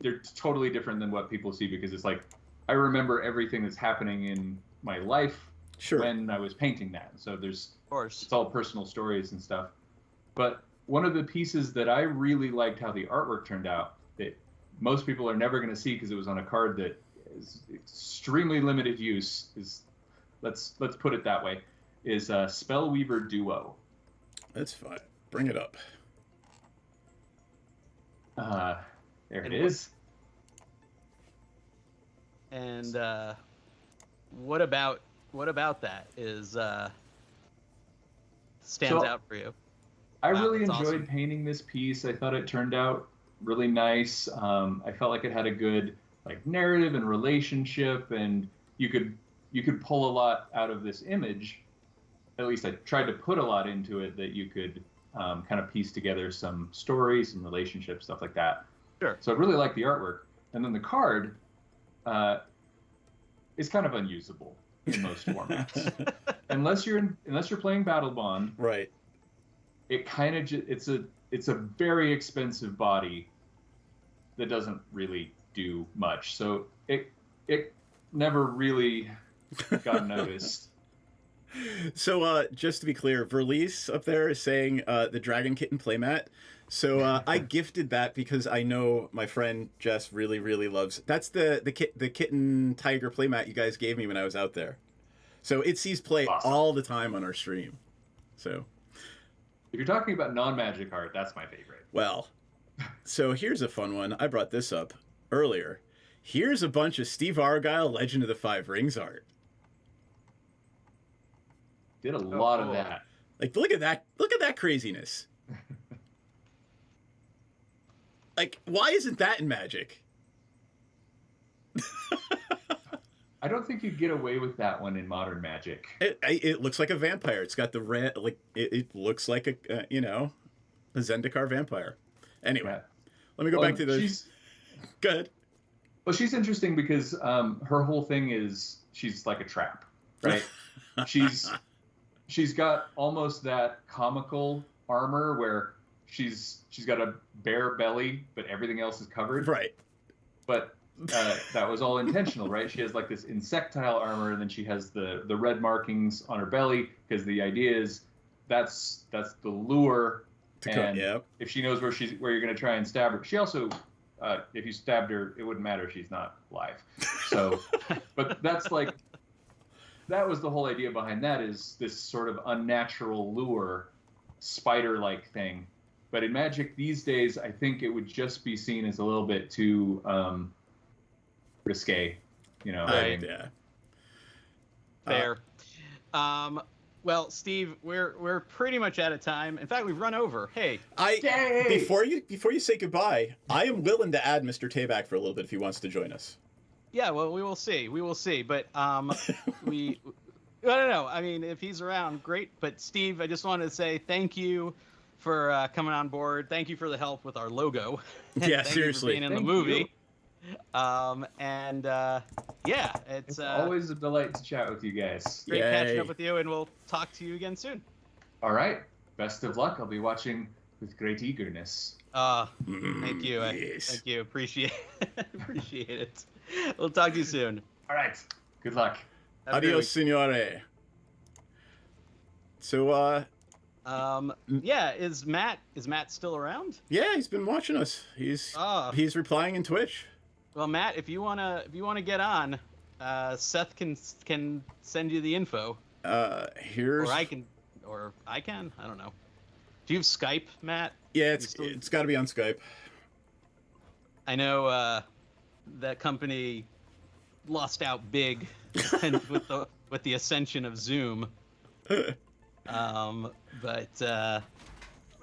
They're totally different than what people see, because it's like I remember everything that's happening in my life when I was painting that. So it's all personal stories and stuff. But one of the pieces that I really liked how the artwork turned out, that most people are never going to see because it was on a card that is extremely limited use, is let's put it that way, is Spellweaver Duo. That's fine. Bring it up. There it is. And what about that is stands out for you? I really that's enjoyed awesome. painting this piece. I thought it turned out really nice. I felt like it had a good like narrative and relationship, and you could pull a lot out of this image. At least I tried to put a lot into it that you could kind of piece together some stories, some relationships, stuff like that. Sure. So I really like the artwork, and then the card is kind of unusable in most formats, unless you're playing Battle Bond. Right. It kind of it's a very expensive body that doesn't really do much. So it never really got noticed. So just to be clear, Verlies up there is saying the Dragon Kitten playmat. So I gifted that because I know my friend Jess really, really loves. That's the kitten tiger playmat you guys gave me when I was out there. So it sees play Awesome. all the time on our stream. So If you're talking about non-magic art, that's my favorite. well, so here's a fun one. I brought this up earlier. Here's a bunch of Steve Argyle Legend of the Five Rings art. Did a lot of cool. that. Like, look at that! Look at that craziness. Like, why isn't that in Magic? I don't think you'd get away with that one in modern Magic. It looks like a vampire. It's got the red, like it looks like a a Zendikar vampire. Anyway, Yeah. let me go back to the. Go ahead. Well, she's interesting because her whole thing is she's like a trap, right? she's got almost that comical armor where she's got a bare belly, but everything else is covered. Right. But that was all intentional, right? She has like this insectile armor, and then she has the red markings on her belly because the idea is that's the lure. And if she knows where you're going to try and stab her, she also, if you stabbed her, it wouldn't matter. She's not live. So, but that was the whole idea behind that, is this sort of unnatural lure, spider-like thing. But in Magic these days, I think it would just be seen as a little bit too risque, you know. Right. Yeah. Fair. Well, Steve, we're pretty much out of time. In fact, we've run over. Hey, Before you say goodbye, I am willing to add Mr. Tabak for a little bit if he wants to join us. yeah, well, we will see. We will see. But I don't know. I mean, if he's around, great. But Steve, I just wanted to say thank you for coming on board. Thank you for the help with our logo. Yeah, Thank seriously. You for being in the movie. Yeah, it's always a delight to chat with you guys. great catching up with you, and we'll talk to you again soon. All right. Best of luck. I'll be watching with great eagerness. Thank you. Yes. Thank you. Appreciate it. We'll talk to you soon. All right. Good luck. Have a great Adios, signore. So, yeah, is Matt still around? yeah, he's been watching us. He's replying in Twitch. Well, Matt, if you wanna get on, Seth can send you the info. Here's. Or I can. I don't know. Do you have Skype, Matt? Yeah, it's got to be on Skype. I know that company lost out big with the ascension of Zoom. But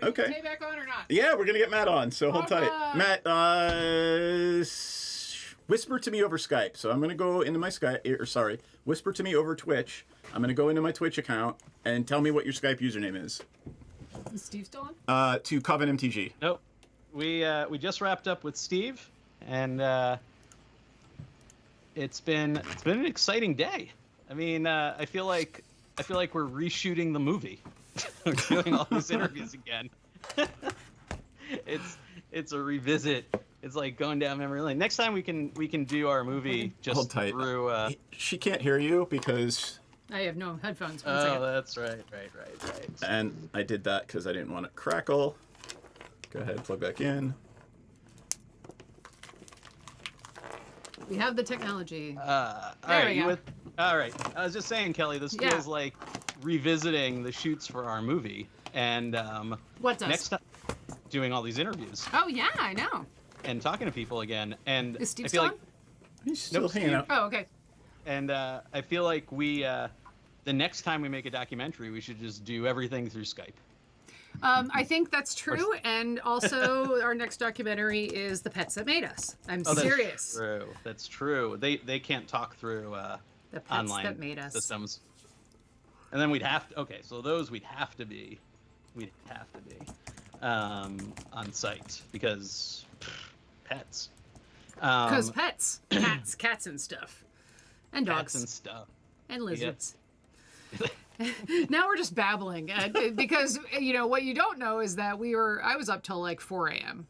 Okay. Stay back on or not? Yeah, we're gonna get Matt on, so hold tight. Alright. Matt, whisper to me over Skype. So I'm gonna go into my whisper to me over Twitch. I'm gonna go into my Twitch account and tell me what your Skype username is. Is Steve still on? To Coven MTG. nope. We just wrapped up with Steve, and it's been an exciting day. I mean, I feel like we're reshooting the movie. We're doing all these interviews again. It's a revisit. It's like going down memory lane. Next time we can do our movie just Hold tight. through. She can't hear you because. I have no headphones. One Oh, second. that's right. And I did that because I didn't want to crackle. Go ahead, plug back in. We have the technology. All There we go. All right. I was just saying, Kelly, this Yeah. feels like revisiting the shoots for our movie, and What does? next time doing all these interviews Oh yeah, I know. and talking to people again. And Is Steve I feel still like, on? He's still Nope, hanging out. Oh, okay. and I feel like we the next time we make a documentary, we should just do everything through Skype. I think that's true, and also our next documentary is The Pets That Made Us. I'm serious. That's true. They can't talk through The Pets online That Made Us. systems. And then we'd have to. Okay, so those we'd have to be on site because pets. Because pets, cats and stuff, and dogs Cats and stuff. and lizards. Now we're just babbling because what you don't know is that I was up till like 4 a.m.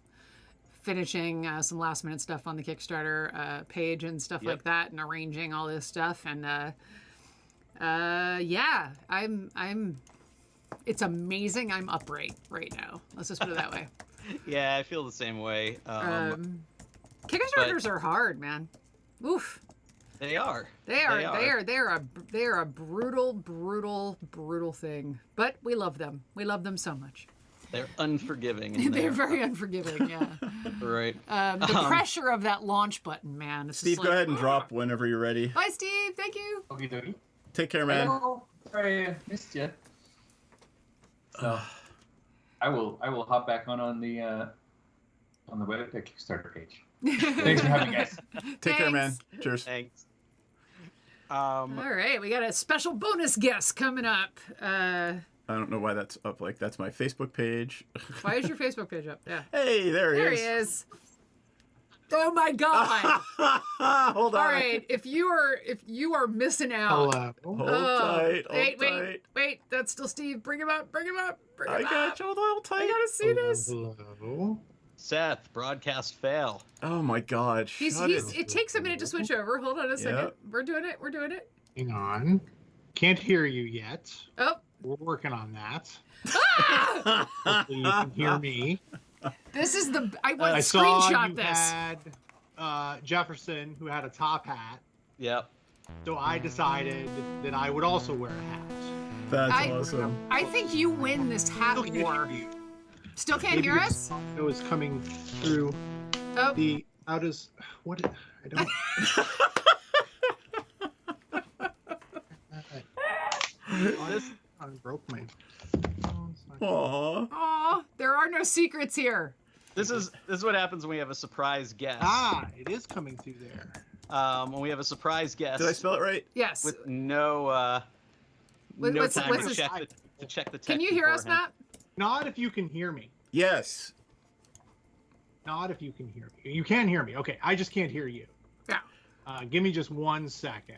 finishing some last minute stuff on the Kickstarter page and stuff like that, and arranging all this stuff. And yeah, I'm. It's amazing. I'm up right now. Let's just put it that way. Yeah, I feel the same way. Kickstarters are hard, man. Oof. They are. They are a brutal thing. But we love them. We love them so much. They're unforgiving. They're very unforgiving, yeah. Right. The pressure of that launch button, man. It's Steve, just go ahead and drop whenever you're ready. Bye, Steve. Thank you. Okie dokie. Take care, man. Hello. Sorry, I missed you. So, I will hop back on the web Kickstarter page. Thanks for having me, guys. Take care, man. Cheers. Thanks. All right, we got a special bonus guest coming up. I don't know why that's up. Like, that's my Facebook page. Why is your Facebook page up? Yeah. Hey, there he is. There he is. Oh my God! Hold on. All right, if you are missing out. Hello. Hold tight. Hold tight. Wait. That's still Steve. Bring him up. I got you. Hold tight. I gotta see this. Hello. Seth, broadcast fail. Oh my God. It takes a minute to switch over. Hold on a second. Yep. We're doing it. Hang on. Can't hear you yet. Oh. We're working on that. Ah! Hopefully you can hear me. This is I want I to saw screenshot you this. had Jefferson, who had a top hat. Yep. So I decided that I would also wear a hat. That's awesome. I think you win this hat war. Still can't hear us? It was coming through Oh. the. How does. What? I don't. I broke my. Aww. Aw, there are no secrets here. This is what happens when we have a surprise guest. It is coming through there. When we have a surprise guest. Did I spell it right? Yes. With no time to check the text. Can you hear us, Matt? Not if you can hear me. Yes. Not if you can hear me. You can hear me. Okay, I just can't hear you. Yeah. Give me just 1 second.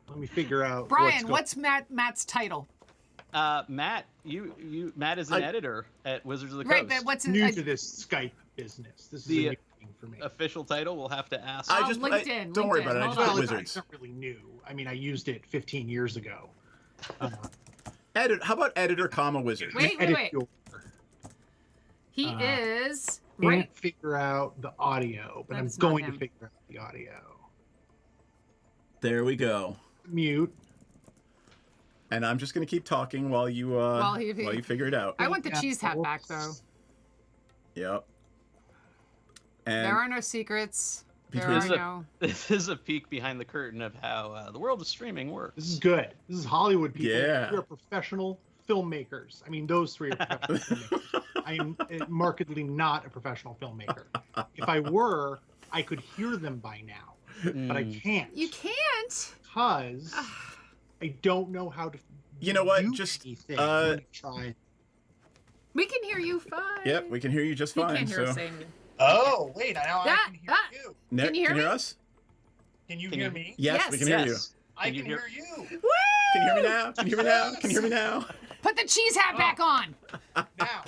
Let me figure out. Brian, what's Matt's title? Matt, Matt is an editor at Wizards of the Coast. Right, but what's new to this Skype business? This is a new thing for me. Official title, we'll have to ask. LinkedIn. Don't worry about it. I just put Wizards. It's not really new. I mean, I used it 15 years ago. How about editor, wizard? Wait. He is Can't figure out the audio, but That's I'm going not to him. figure out the audio. There we go. Mute. And I'm just gonna keep talking while you while you figure it out. I want the cheese hat back though. Yep. And There are no secrets. This is a peek behind the curtain of how the world of streaming works. This is good. This is Hollywood people. Yeah. We're professional filmmakers. I mean, those three are professional filmmakers. I am markedly not a professional filmmaker. If I were, I could hear them by now, but I can't. You can't. Because I don't know how to. You know what? do just anything. I'm gonna try. We can hear you fine. Yep, we can hear you just You fine. can't hear us So saying Oh wait! Now I can hear you. Nick, Can you hear me? us? Can you hear me? Yes, we can hear you. I can hear you. Woo! Can you hear me now? Can you hear me now? Can you hear me now? Put the cheese hat back on. Now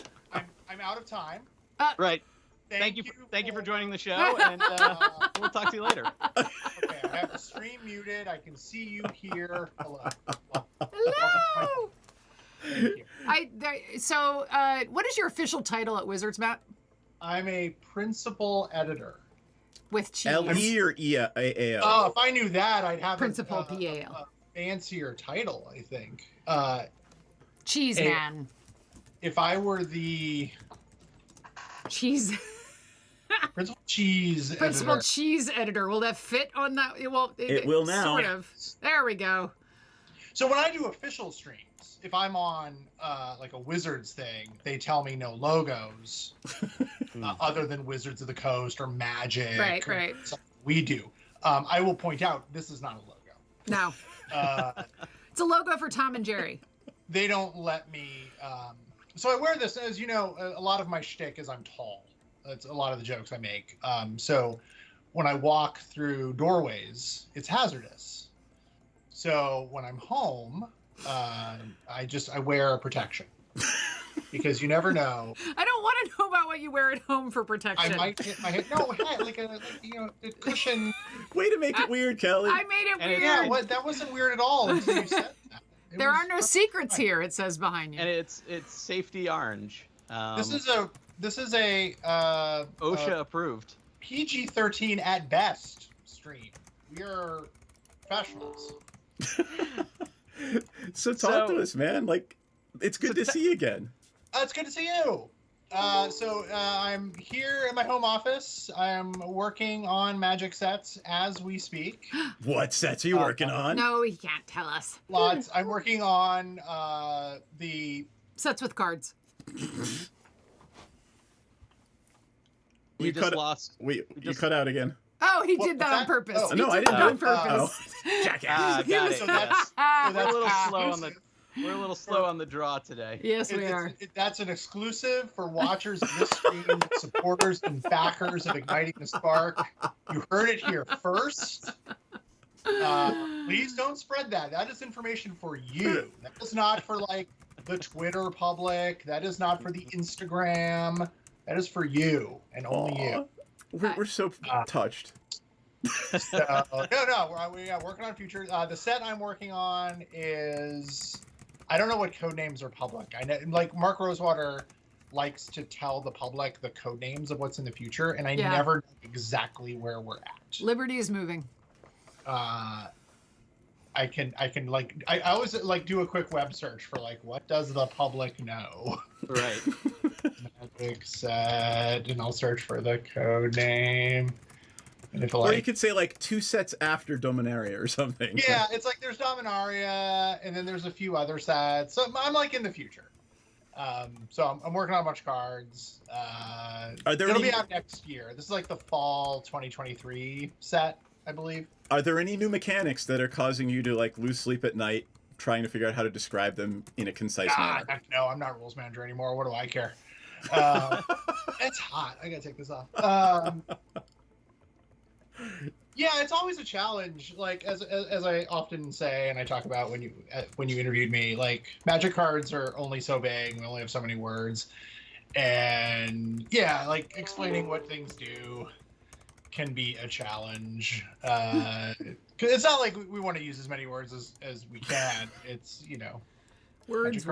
I'm out of time. Right. Thank you for joining the show, and we'll talk to you later. Okay, I have the stream muted. I can see you here. Hello. Hello. Thank you. So, what is your official title at Wizards, Matt? I'm a principal editor. With cheese. L-E or E-A-L? Oh, if I knew that, I'd have Principal P-A-L. a fancier title, I think. Cheese man. If I were the Cheese. principal cheese Principal editor. cheese editor. Will that fit on that? Well, It will now. Sort of. There we go. So when I do official streams, if I'm on like a Wizards thing, they tell me no logos other than Wizards of the Coast or Magic. Right, or right. something we do. I will point out this is not a logo. No. It's a logo for Tom and Jerry. They don't let me. So I wear this, as you know, a lot of my shtick is I'm tall. That's a lot of the jokes I make. So when I walk through doorways, it's hazardous. So when I'm home, I wear a protection because you never know. I don't want to know about what you wear at home for protection. I might hit my head. No, like a cushion. Way to make it weird, Kelly. I made it weird. Yeah, that wasn't weird at all until you said that. There are no secrets here. It says behind you. And it's safety orange. This is a OSHA approved. PG-13 at best stream. We are professionals. So talk to us, man. Like, it's good to see you again. It's good to see you. I'm here in my home office. I'm working on Magic sets as we speak. What sets are you working on? No, he can't tell us. Lots. I'm working on the sets with cards. You cut out again. Oh, he did that on purpose. Oh, no, I didn't on do it. purpose. Got it. So that's We're a little slow on the. We're a little slow on the draw today. Yes, we are. That's an exclusive for watchers of this stream, supporters and backers of Igniting the Spark. You heard it here first. Please don't spread that. That is information for you. That is not for like the Twitter public. That is not for the Instagram. That is for you and only you. We're so touched. So, we're working on future. The set I'm working on is, I don't know what code names are public. I know, like Mark Rosewater likes to tell the public the code names of what's in the future, and I never know exactly where we're at. Liberty is moving. I always like do a quick web search for like what does the public know. Right. Magic set, and I'll search for the code name. And if Or you could say like 2 sets after Dominaria or something. Yeah, it's like there's Dominaria, and then there's a few other sets. So I'm like in the future. So I'm working on a bunch of cards. It'll be out next year. This is like the fall 2023 set, I believe. Are there any new mechanics that are causing you to like lose sleep at night trying to figure out how to describe them in a concise manner? No, I'm not rules manager anymore. What do I care? It's hot. I gotta take this off. Yeah, it's always a challenge. Like as I often say, and I talk about when you interviewed me, like Magic cards are only so big. We only have so many words, and yeah, like explaining what things do can be a challenge. 'Cause it's not like we want to use as many words as we can. It's words.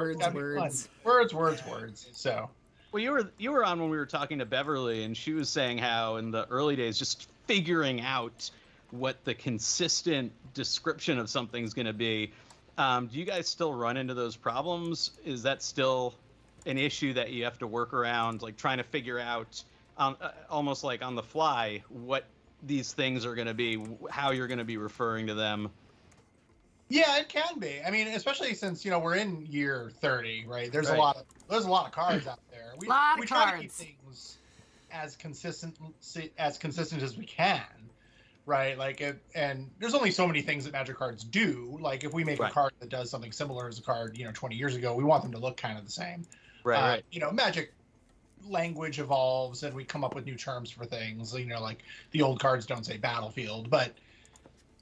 So. Well, you were on when we were talking to Beverly, and she was saying how in the early days, just figuring out what the consistent description of something's going to be. Do you guys still run into those problems? Is that still an issue that you have to work around, like trying to figure out almost like on the fly what these things are going to be, how you're going to be referring to them? Yeah, it can be. I mean, especially since we're in year 30, right? There's a lot of cards out there. We try to keep things as consistent as we can, right? Like, and there's only so many things that Magic cards do. Like, if we make a card that does something similar as a card, 20 years ago, we want them to look kind of the same. Right. Magic language evolves, and we come up with new terms for things. Like the old cards don't say battlefield, but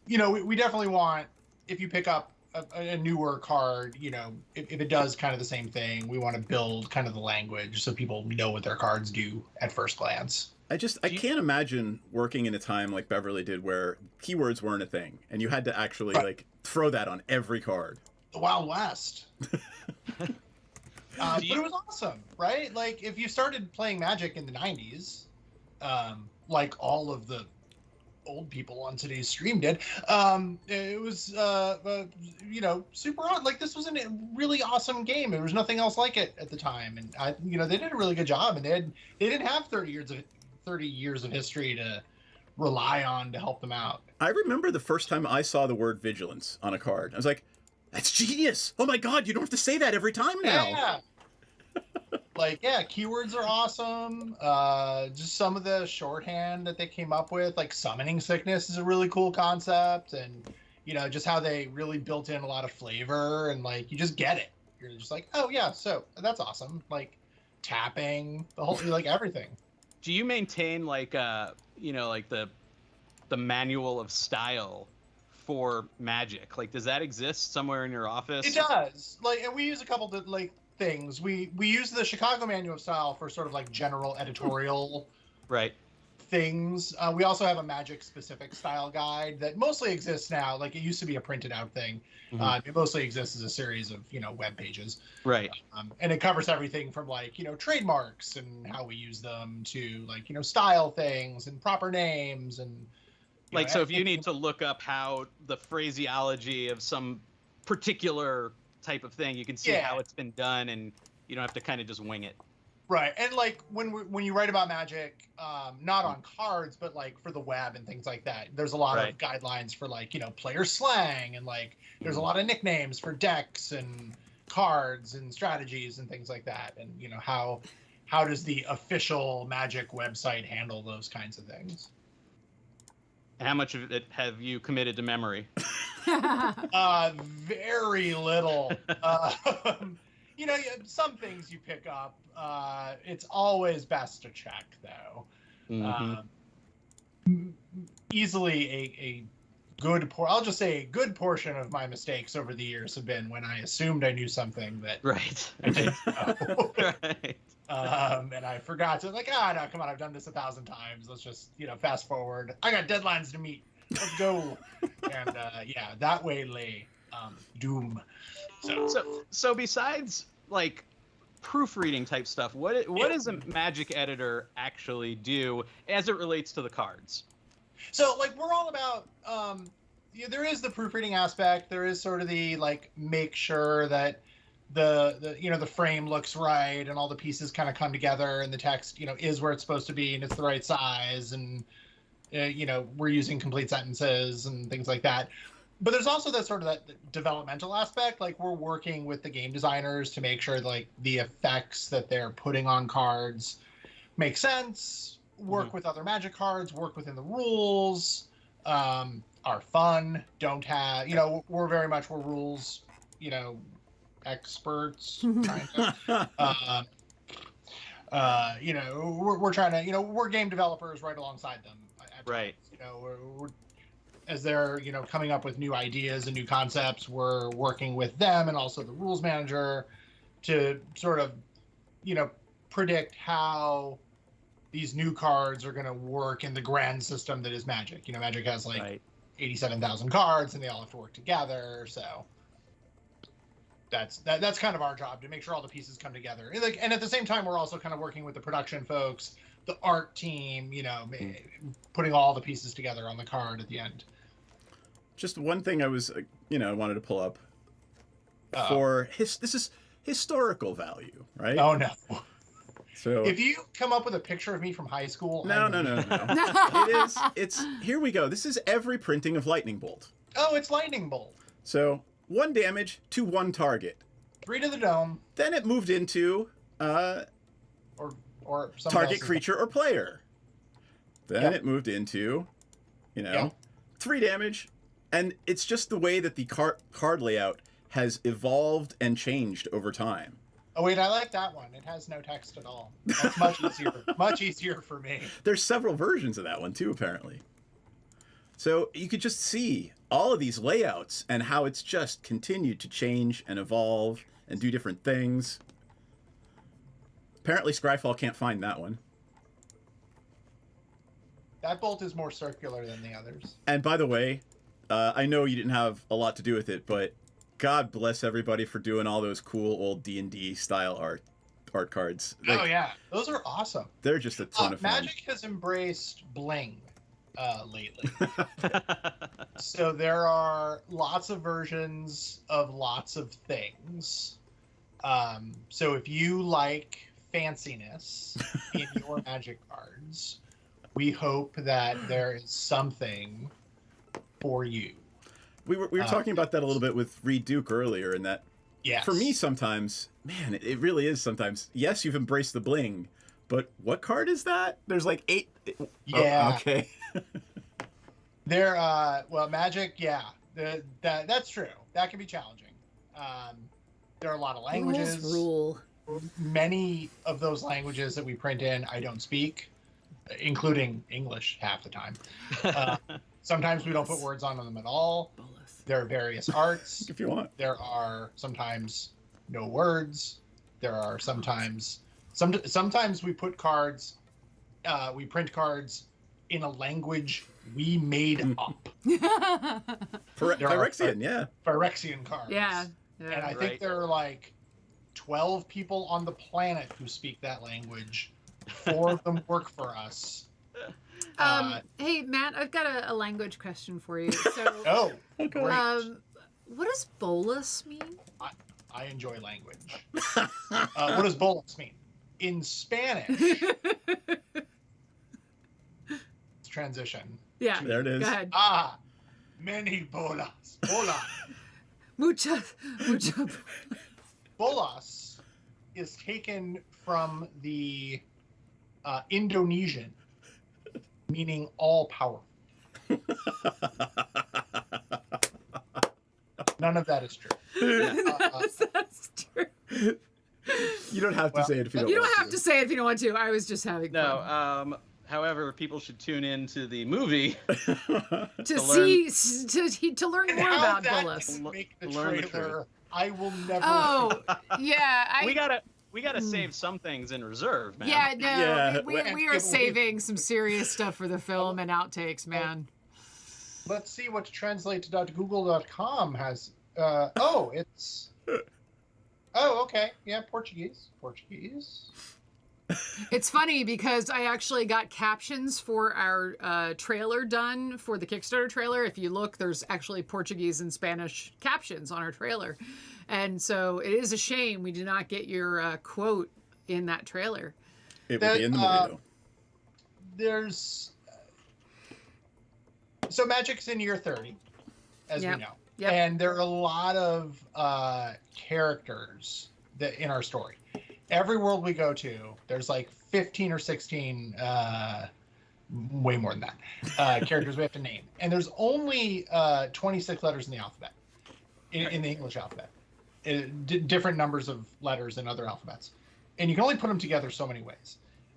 we definitely want. If you pick up a newer card, if it does kind of the same thing, we want to build kind of the language so people know what their cards do at first glance. I can't imagine working in a time like Beverly did where keywords weren't a thing and you had to actually like throw that on every card. The Wild West. But it was awesome, right? Like if you started playing Magic in the 90s, like all of the old people on today's stream did, it was super odd. Like this was a really awesome game. There was nothing else like it at the time, and they did a really good job, and they didn't have 30 years of history to rely on to help them out. I remember the first time I saw the word vigilance on a card. I was like, That's genius. Oh my God, you don't have to say that every time now. Yeah. Like, yeah, keywords are awesome. Just some of the shorthand that they came up with, like summoning sickness is a really cool concept, and just how they really built in a lot of flavor, and like you just get it. You're just like, oh yeah, so that's awesome. Like tapping, the whole, like everything. Do you maintain like like the manual of style for Magic? Like, does that exist somewhere in your office? It does. Like, and we use a couple of like things. We use the Chicago Manual of Style for sort of like general editorial right things. We also have a Magic specific style guide that mostly exists now. Like, it used to be a printed out thing. It mostly exists as a series of web pages. Right. And it covers everything from like trademarks and how we use them to like style things and proper names and like, so if you need to look up how the phraseology of some particular type of thing, you can see how it's been done, and you don't have to kind of just wing it. Right. And like when you write about Magic, not on cards, but like for the web and things like that, there's a lot of guidelines for like, player slang, and like there's a lot of nicknames for decks and cards and strategies and things like that. And how does the official Magic website handle those kinds of things? How much of it have you committed to memory? Very little. Some things you pick up. It's always best to check, though. Easily a good I'll just say a good portion of my mistakes over the years have been when I assumed I knew something that I didn't know. Right. And I forgot to, like, no, come on, I've done this 1,000 times. Let's just, fast forward. I got deadlines to meet. Let's go. And that way lay doom. So besides like proofreading type stuff, what does a Magic editor actually do as it relates to the cards? So like we're all about there is the proofreading aspect. There is sort of the like make sure that the frame looks right and all the pieces kind of come together and the text is where it's supposed to be and it's the right size, and we're using complete sentences and things like that. But there's also that developmental aspect. Like, we're working with the game designers to make sure like the effects that they're putting on cards make sense, work with other Magic cards, work within the rules, are fun, don't have, we're very much, we're rules, experts. We're trying to, we're game developers right alongside them. Right. We're as they're, coming up with new ideas and new concepts, we're working with them and also the rules manager to sort of, predict how these new cards are going to work in the grand system that is Magic. Magic has like 87,000 cards and they all have to work together. So that's kind of our job, to make sure all the pieces come together. And at the same time, we're also kind of working with the production folks, the art team, putting all the pieces together on the card at the end. Just one thing I was, I wanted to pull up for this is historical value, right? Oh no. So if you come up with a picture of me from high school, no. It's here we go. This is every printing of Lightning Bolt. Oh, it's Lightning Bolt. So 1 damage to 1 target. 3 to the dome. Then it moved into or target creature or player. Then it moved into, 3 damage. And it's just the way that the card layout has evolved and changed over time. Oh, wait, I like that one. It has no text at all. That's much easier. Much easier for me. There's several versions of that one, too, apparently. So you could just see all of these layouts and how it's just continued to change and evolve and do different things. Apparently, Scryfall can't find that one. That bolt is more circular than the others. And by the way, I know you didn't have a lot to do with it, but God bless everybody for doing all those cool old D&D style art cards. Oh yeah, those are awesome. They're just a ton of fun. Magic has embraced bling lately. So there are lots of versions of lots of things. So if you like fanciness in your Magic cards, we hope that there is something for you. We were talking about that a little bit with Reid Duke earlier, and that Yes. for me sometimes, man, it really is sometimes. Yes, you've embraced the bling, but what card is that? There's like 8. Yeah. Oh, okay. There, well, Magic, yeah, that's true. That can be challenging. There are a lot of languages. Rule. Many of those languages that we print in, I don't speak, including English half the time. Sometimes we don't put words on them at all. There are various arts. If you want. There are sometimes no words. There are sometimes we put cards, we print cards in a language we made up. Phyrexian, yeah. Phyrexian cards. Yeah. And I think there are like 12 people on the planet who speak that language. 4 of them work for us. Hey, Matt, I've got a language question for you. So, great. What does bolus mean? I enjoy language. What does bolus mean? In Spanish, transition. Yeah. There it is. Go ahead. Many bolas. Bola. Mucha. Bolas is taken from the Indonesian, meaning all powerful. None of that is true. That's true. You don't have to say it if you don't You want don't have to say it if you don't want to. I was just having fun. No. However, people should tune in to the movie to learn And more how about that bolus. can make the Learn the trailer, I will never. Oh, yeah. we gotta save some things in reserve, man. Yeah, no, Yeah. we are saving some serious stuff for the film and outtakes, man. Let's see what translate.google.com has. It's. Oh, okay. Yeah, Portuguese. It's funny because I actually got captions for our trailer done for the Kickstarter trailer. If you look, there's actually Portuguese and Spanish captions on our trailer. And so it is a shame we did not get your quote in that trailer. It will be in the movie, though. There's. So Magic's in year 30, as we know. Yep. And there are a lot of characters in our story. Every world we go to, there's like 15 or 16, way more than that, characters we have to name. And there's only 26 letters in the alphabet, in the English alphabet. Different numbers of letters in other alphabets. And you can only put them together so many ways.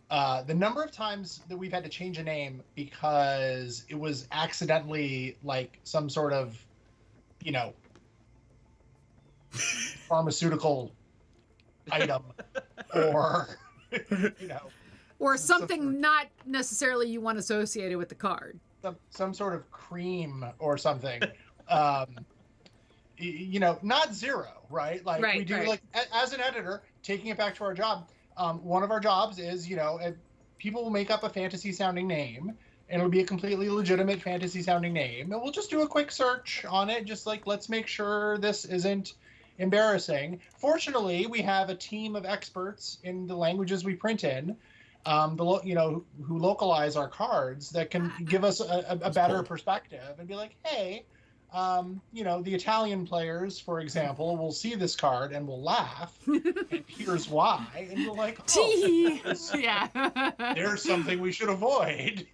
The number of times that we've had to change a name because it was accidentally like some sort of, pharmaceutical item or, or something not necessarily you want associated with the card. Some sort of cream or something. Not zero, right? Like we do, like as an editor, taking it back to our job. One of our jobs is, people will make up a fantasy sounding name and it'll be a completely legitimate fantasy sounding name. And we'll just do a quick search on it. Just like, let's make sure this isn't embarrassing. Fortunately, we have a team of experts in the languages we print in, who localize our cards that can give us a better perspective and be like, hey, the Italian players, for example, will see this card and will laugh. And here's why. And you're like, there's something we should avoid.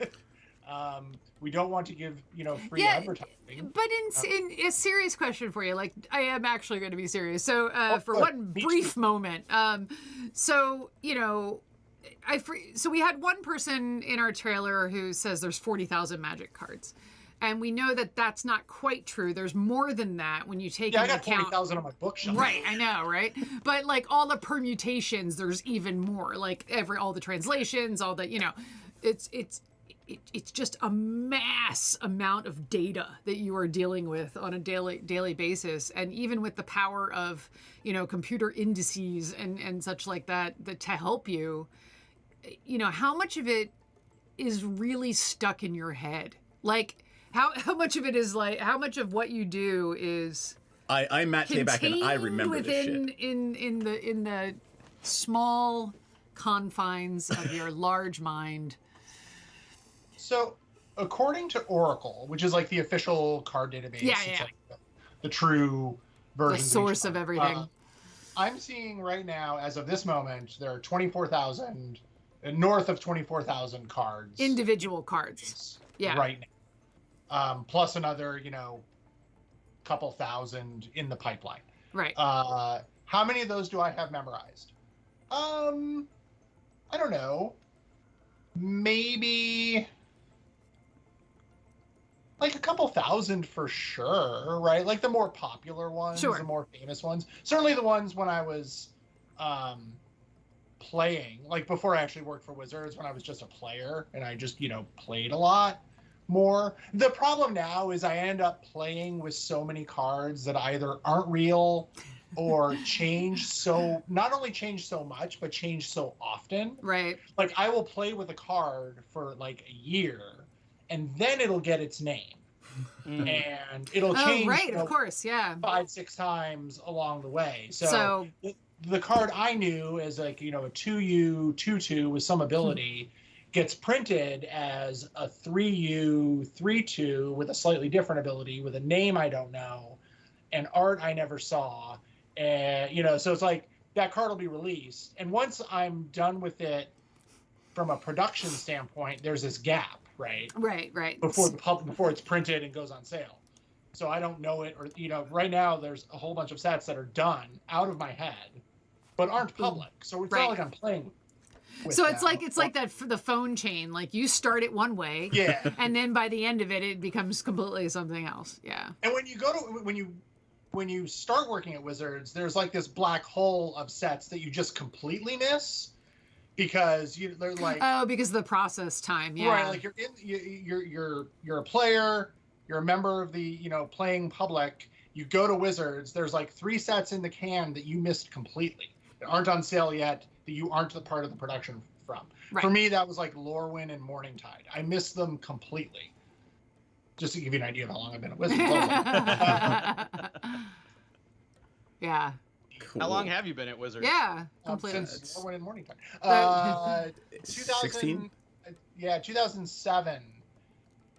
We don't want to give, free advertising. But in a serious question for you, like I am actually going to be serious. So for one brief moment, so we had one person in our trailer who says there's 40,000 Magic cards. And we know that that's not quite true. There's more than that when you take into account. I got 40,000 on my bookshelf. Right, I know, right? But like all the permutations, there's even more. Like all the translations, all the, it's just a mass amount of data that you are dealing with on a daily basis. And even with the power of, computer indices and such like that to help you, how much of it is really stuck in your head? Like, how much of it is like, how much of what you do is I'm Matt Tabak and I remember this shit. in the small confines of your large mind. So according to Oracle, which is like the official card database, Yeah, it's yeah. like the true version. The source of everything. I'm seeing right now, as of this moment, there are 24,000, north of 24,000 cards. Individual cards. Yeah. Right now. Plus another, couple thousand in the pipeline. Right. How many of those do I have memorized? I don't know. Maybe like a couple thousand for sure, right? Like the more popular ones, Sure. the more famous ones. Certainly the ones when I was playing, like before I actually worked for Wizards, when I was just a player and I just, played a lot more. The problem now is I end up playing with so many cards that either aren't real or not only change so much, but change so often. Right. Like I will play with a card for like a year and then it'll get its name. And it'll change. Oh, right, of course, yeah. 5-6 times along the way. So the card I knew as like, a 2U 2/2 with some ability gets printed as a 3U 3/2 with a slightly different ability with a name I don't know and art I never saw. And, so it's like that card will be released. And once I'm done with it from a production standpoint, there's this gap, right? Right. Before it's printed and goes on sale. So I don't know it, or, right now there's a whole bunch of sets that are done out of my head, but aren't public. So it's not like I'm playing with so them. it's like that for the phone chain. Like you start it one way, yeah, and then by the end of it, it becomes completely something else. Yeah. And when you start working at Wizards, there's like this black hole of sets that you just completely miss because they're like because of the process time. Yeah. Right. Like you're a player, you're a member of the playing public. You go to Wizards. There's like 3 sets in the can that you missed completely, that aren't on sale yet, that you aren't a part of the production from. Right. For me, that was like Lorwyn and Morningtide. I missed them completely. Just to give you an idea of how long I've been at Wizards. Yeah. Cool. How long have you been at Wizards? Yeah, completely. Since Lorwyn and Morningtide. 16? Yeah, 2007.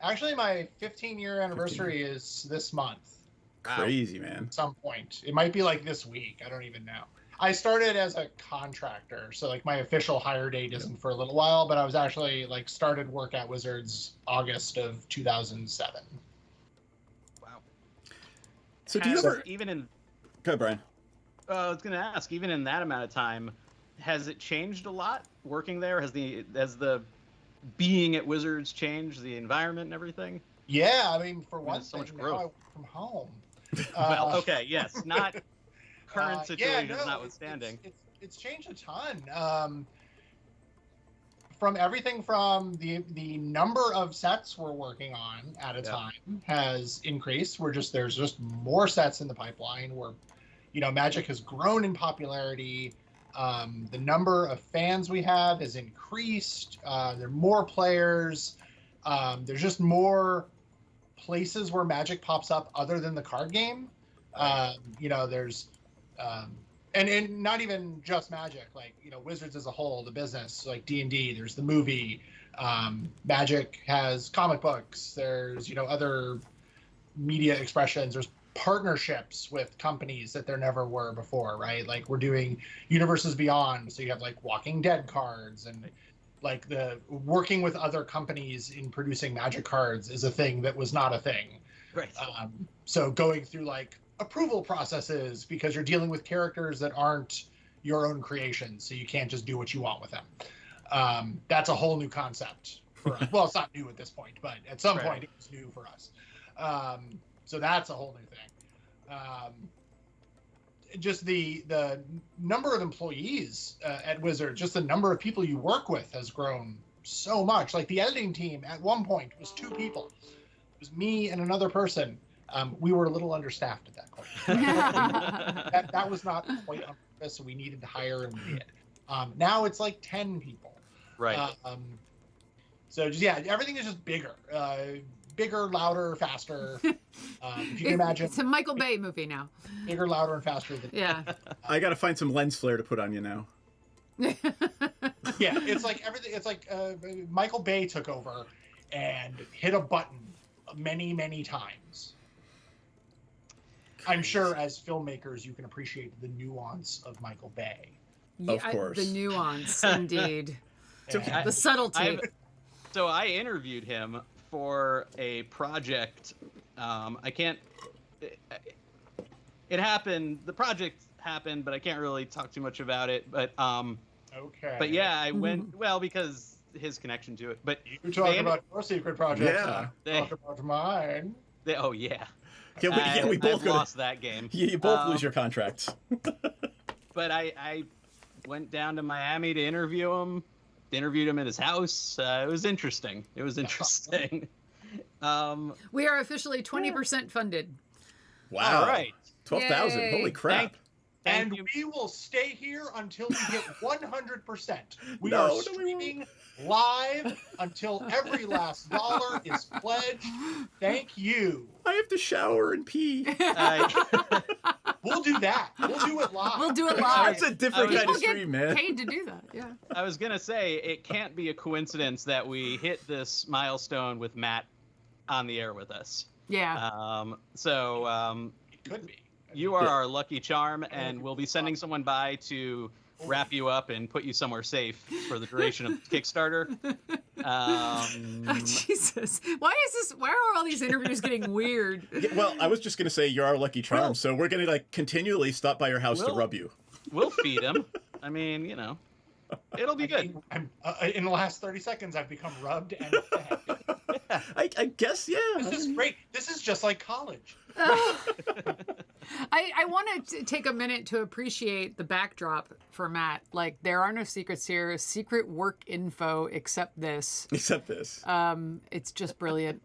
Actually, my 15-year anniversary is this month. Crazy, man. At some point. It might be like this week. I don't even know. I started as a contractor, so like my official hire date isn't for a little while, but I was actually like started work at Wizards August of 2007. Wow. So do you ever even in Go ahead, Brian. I was going to ask, even in that amount of time, has it changed a lot working there? Has the being at Wizards changed, the environment and everything? Yeah, I mean, for one so thing, much now growth. I work from home. Well, okay, yes, not current situation yeah, no, notwithstanding. It's changed a ton. From everything from the number of sets we're working on at a time has increased. There's just more sets in the pipeline. Magic has grown in popularity. The number of fans we have has increased. There are more players. There's just more places where Magic pops up other than the card game. There's and not even just Magic, like Wizards as a whole, the business, like D&D. There's the movie. Magic has comic books. There's other media expressions. There's partnerships with companies that there never were before, right? Like we're doing Universes Beyond, so you have like Walking Dead cards, and like the working with other companies in producing Magic cards is a thing that was not a thing. Right. So going through like approval processes because you're dealing with characters that aren't your own creations, so you can't just do what you want with them. That's a whole new concept for us. Well, it's not new at this point, but at some point it was new for us. So that's a whole new thing. Just the number of employees at Wizards, just the number of people you work with has grown so much. Like the editing team at one point was 2 people. It was me and another person. We were a little understaffed at that point. that was not quite on purpose, so we needed to hire, and we did. Now it's like 10 people. Right. So just, everything is just bigger. Bigger, louder, faster. If you can imagine. It's a Michael Bay movie now. Bigger, louder, and faster. I got to find some lens flare to put on you now. Yeah, it's like everything. It's like Michael Bay took over, and hit a button many, many times. I'm sure as filmmakers you can appreciate the nuance of Michael Bay. Of course. The nuance, indeed. And The subtlety. So I interviewed him for a project. I can't. It happened. The project happened, but I can't really talk too much about it. But okay. But yeah, I went because his connection to it. But You talk about your secret project. Yeah. Talk about mine. Oh yeah. Yeah, we both I've go. lost that game. You both lose your contracts. But I went down to Miami to interview him. Interviewed him at his house. It was interesting. It was interesting. We are officially 20% funded. Wow. All right. 12,000. Yay. Holy crap. And you. we will stay here until we get 100%. We No, are no, we streaming live until every last dollar is pledged. Thank you. I have to shower and pee. We'll do that. We'll do it live. We'll do it live. That's a different kind of We'll get stream, man. paid to do that. Yeah. I was gonna say it can't be a coincidence that we hit this milestone with Matt on the air with us. Yeah. It could be. You are our lucky charm, and we'll be sending someone by to wrap you up and put you somewhere safe for the duration of the Kickstarter. Oh, Jesus. Why are all these interviews getting weird? Yeah, well, I was just going to say you're our lucky charm, Well- so we're going to like continually stop by your house to Well- rub you. We'll feed him. I mean, you know, it'll be good. I'm, in the last 30 seconds, I've become rubbed and fed. I guess, yeah. This is great. This is just like college. I want to take a minute to appreciate the backdrop for Matt. Like, there are no secrets here. Secret work info except this. Except this. It's just brilliant.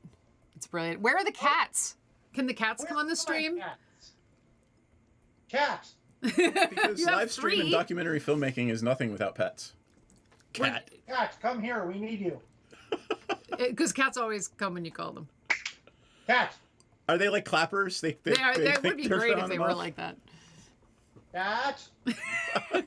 It's brilliant. Where are the cats? Can the cats come on the Where's my stream? Cats. Because You have live stream and 3. documentary filmmaking is nothing without pets. Cat. Cats, come here. We need you. Because cats always come when you call them. Cats. Are they like clappers? They That would be turn great on if they and were off? like that. Cats.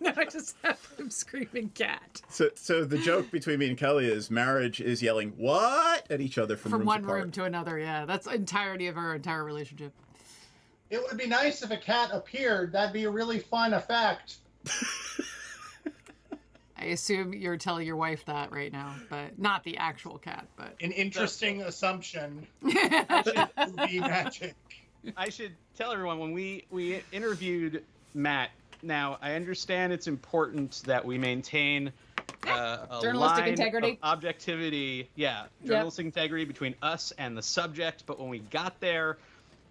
No, I just have them screaming cat. So the joke between me and Kelly is marriage is yelling "what" at each other from rooms one apart. room to another. Yeah, that's the entirety of our entire relationship. It would be nice if a cat appeared. That'd be a really fun effect. I assume you're telling your wife that right now, but not the actual cat. But An interesting assumption. Movie magic. I should tell everyone when we interviewed Matt. Now I understand it's important that we maintain a Journalistic line integrity. of objectivity. Yeah, journalistic integrity between us and the subject. But when we got there,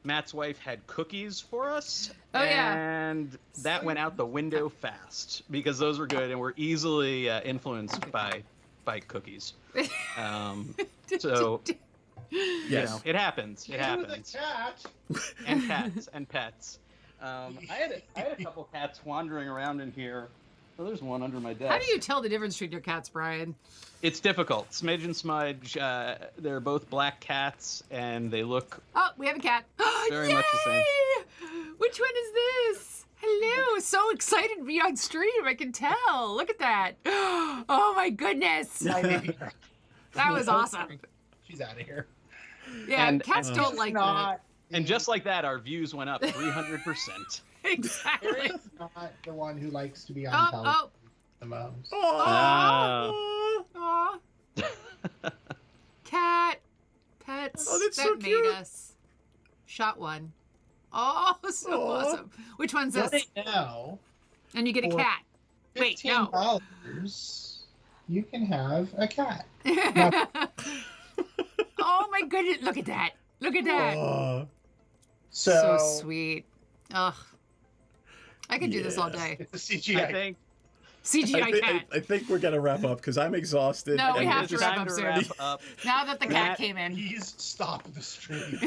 Matt's wife had cookies for us, Oh, yeah. and that went out the window fast because those were good and were easily influenced by cookies. So. Yes. You know, it happens. It You happens. the cat. And cats and pets. I had a couple cats wandering around in here. Well, there's one under my desk. how do you tell the difference between your cats, Brian? It's difficult. Smidge and Smudge, they're both black cats, and they look Oh, we have a cat. Very much the same. Yay! Which one is this? Hello. So excited to be on stream. I can tell. Look at that. Oh my goodness. That was awesome. She's out of here. Yeah, And- cats and- don't like that. and just like that, our views went up 300%. Exactly. Eric's not the one who likes to be on Oh, television oh, the most. Aw. aw. Cat. Pets Oh, that's that so made cute. us. Shot one. Oh, so Aw. awesome. Which one's this? Right now, And you get a For cat. Wait, no. $15, you can have a cat. Oh my goodness. Look at that. Look at that. Aw. So sweet. Ugh. I could do this all Yes. day. It's a CGI. I think CGI cat. I think we're gonna wrap up because I'm exhausted. No, we and have it's to just- wrap time up to soon. wrap up. Now that the cat Matt- came in. Please stop the stream.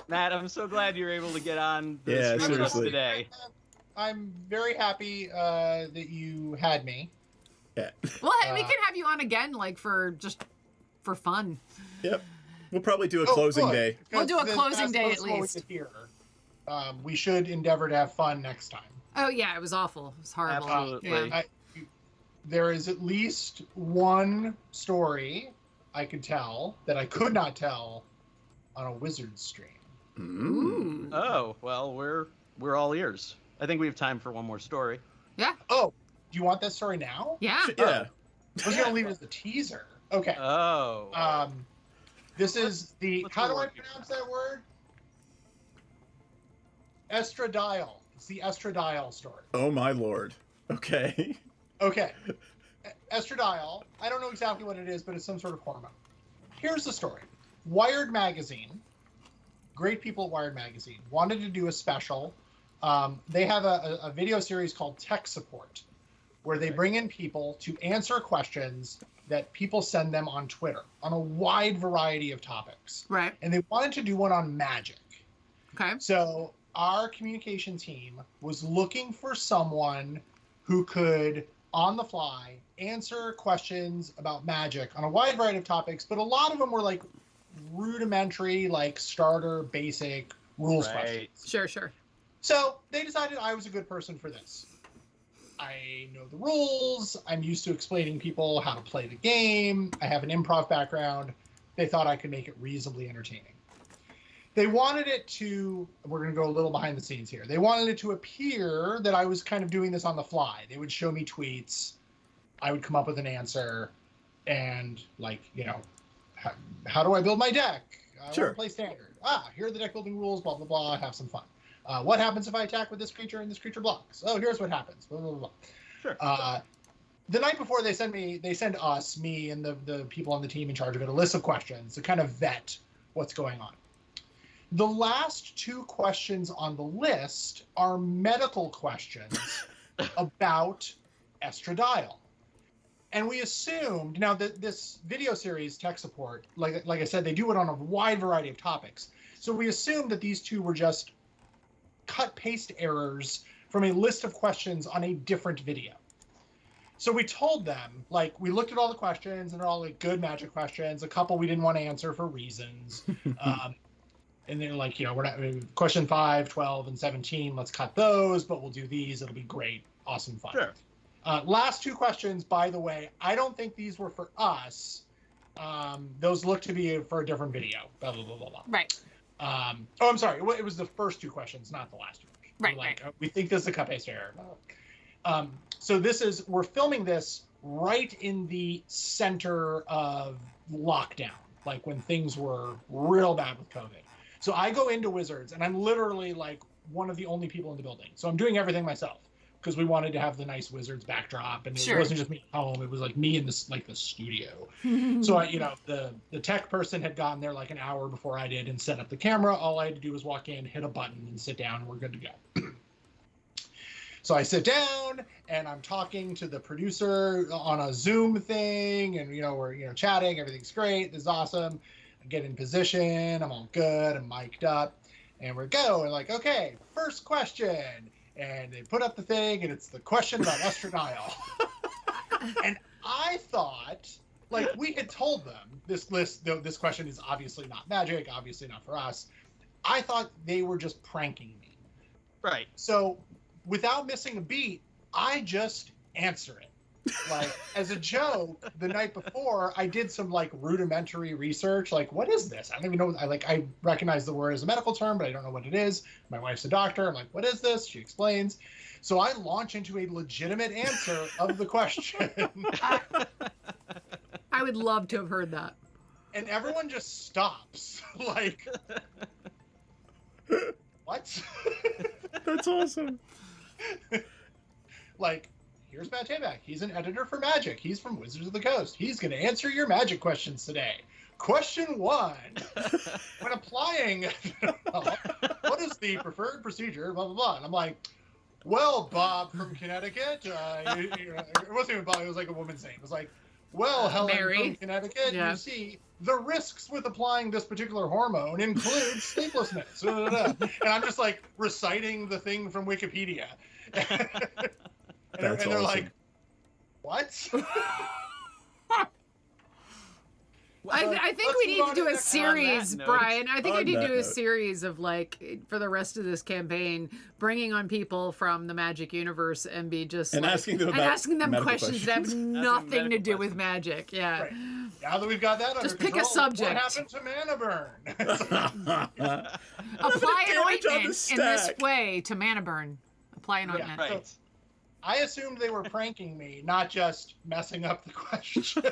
Matt, I'm so glad you're able to get on the Yeah, stream with us seriously. today. I'm very happy that you had me. Yeah. Well, we can have you on again, like for fun. Yep. We'll probably do a closing good, day. We'll do a because closing that's day most at of what we least. could hear. We should endeavor to have fun next time. Oh yeah, it was awful. It was horrible. Absolutely. Yeah. There is at least one story I could tell that I could not tell on a wizard stream. Ooh. Oh, well, we're all ears. I think we have time for one more story. Yeah. Oh, do you want that story now? Yeah. Yeah. I was gonna leave it as a teaser. Okay. Oh. This is the. let's How do I work it. pronounce that word? Estradiol. It's the estradiol story. Oh my lord. Okay. Okay. Estradiol. I don't know exactly what it is, but it's some sort of hormone. Here's the story. Wired magazine, great people at Wired magazine, wanted to do a special. They have a video series called Tech Support, where they bring in people to answer questions that people send them on Twitter on a wide variety of topics. Right. And they wanted to do one on magic. Okay. So our communication team was looking for someone who could, on the fly, answer questions about magic on a wide variety of topics, but a lot of them were like rudimentary, like starter, basic rules questions. Sure. So they decided I was a good person for this. I know the rules. I'm used to explaining people how to play the game. I have an improv background. They thought I could make it reasonably entertaining. They wanted it to, we're going to go a little behind the scenes here. They wanted it to appear that I was kind of doing this on the fly. They would show me tweets. I would come up with an answer. And like, you know, how do I build my deck? I Sure. want to play standard. Here are the deck building rules, blah, blah, blah. Have some fun. What happens if I attack with this creature and this creature blocks? Oh, here's what happens. Blah, blah, blah. Sure. The night before, they send us, me, and the people on the team in charge of it, a list of questions to kind of vet what's going on. The last two questions on the list are medical questions about estradiol. And we assumed, now that this video series, Tech Support, like I said, they do it on a wide variety of topics. So we assumed that these two were just cut-paste errors from a list of questions on a different video. So we told them, like, we looked at all the questions, and they're all like good magic questions. A couple we didn't want to answer for reasons. And they're like, you know, we're not, question 5, 12, and 17, let's cut those, but we'll do these. It'll be great. Awesome fun. Sure. Last two questions, by the way, I don't think these were for us. Those look to be for a different video. Blah, blah, blah, blah, blah. Right. I'm sorry. It was the first two questions, not the last two questions. Right, Like, we think this is a cut-paste error. So we're filming this right in the center of lockdown, like when things were real bad with COVID. So I go into Wizards, and I'm literally like one of the only people in the building. So I'm doing everything myself because we wanted to have the nice Wizards backdrop, and it wasn't just me at home. It was like me in this like the studio. So the tech person had gotten there like an hour before I did and set up the camera. All I had to do was walk in, hit a button, and sit down, and we're good to go. So I sit down, and I'm talking to the producer on a Zoom thing, and we're chatting. Everything's great. This is awesome. I get in position. I'm all good. I'm mic'd up, and we're going. Like, okay, first question. And they put up the thing, and it's the question about estradiol. And I thought, like, we had told them this question is obviously not magic, obviously not for us. I thought they were just pranking me. Right. So, without missing a beat, I just answer it. Like, as a joke, the night before, I did some, like, rudimentary research. Like, what is this? I don't even know. I recognize the word as a medical term, but I don't know what it is. My wife's a doctor. I'm like, what is this? She explains. So I launch into a legitimate answer of the question. I would love to have heard that. And everyone just stops. Like, what? That's awesome. Like, here's Matt Tabak. He's an editor for Magic. He's from Wizards of the Coast. He's going to answer your Magic questions today. Question 1. When applying, what is the preferred procedure? Blah, blah, blah. And I'm like, well, Bob from Connecticut. It wasn't even Bob. It was like a woman's name. It was like, well, Helen Mary from Connecticut, Yeah. You see, the risks with applying this particular hormone include sleeplessness. And I'm just like reciting the thing from Wikipedia. And they're awesome. like, what? I think we need to do a series, Brian. I think we need to do a series of, like, for the rest of this campaign, bringing on people from the Magic universe and be just And like, asking them questions that have questions. nothing to do with magic. Yeah. Right. Now that we've got that under Just pick a control, subject. What happened to mana burn? Apply an damage on the ointment in this stack. way to mana burn. Apply an ointment. Right. I assumed they were pranking me, not just messing up the question.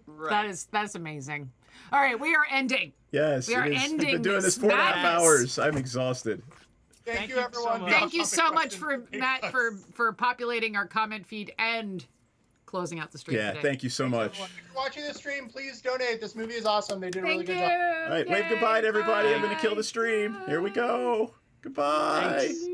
Right. That's amazing. All right, we are ending. Yes, We are it is. We've ending been doing this this 4.5 madness. hours. I'm exhausted. Thank you, you so everyone. much. Thank you Topic so much question for gave Matt us. for populating our comment feed and closing out the stream Yeah, today. thank you so much. Everyone, if you're watching this stream, please donate. This movie is awesome. They did a really Thank good you. job. All right, wave goodbye to everybody. I'm going to kill the stream. Here we go. Goodbye. Thanks.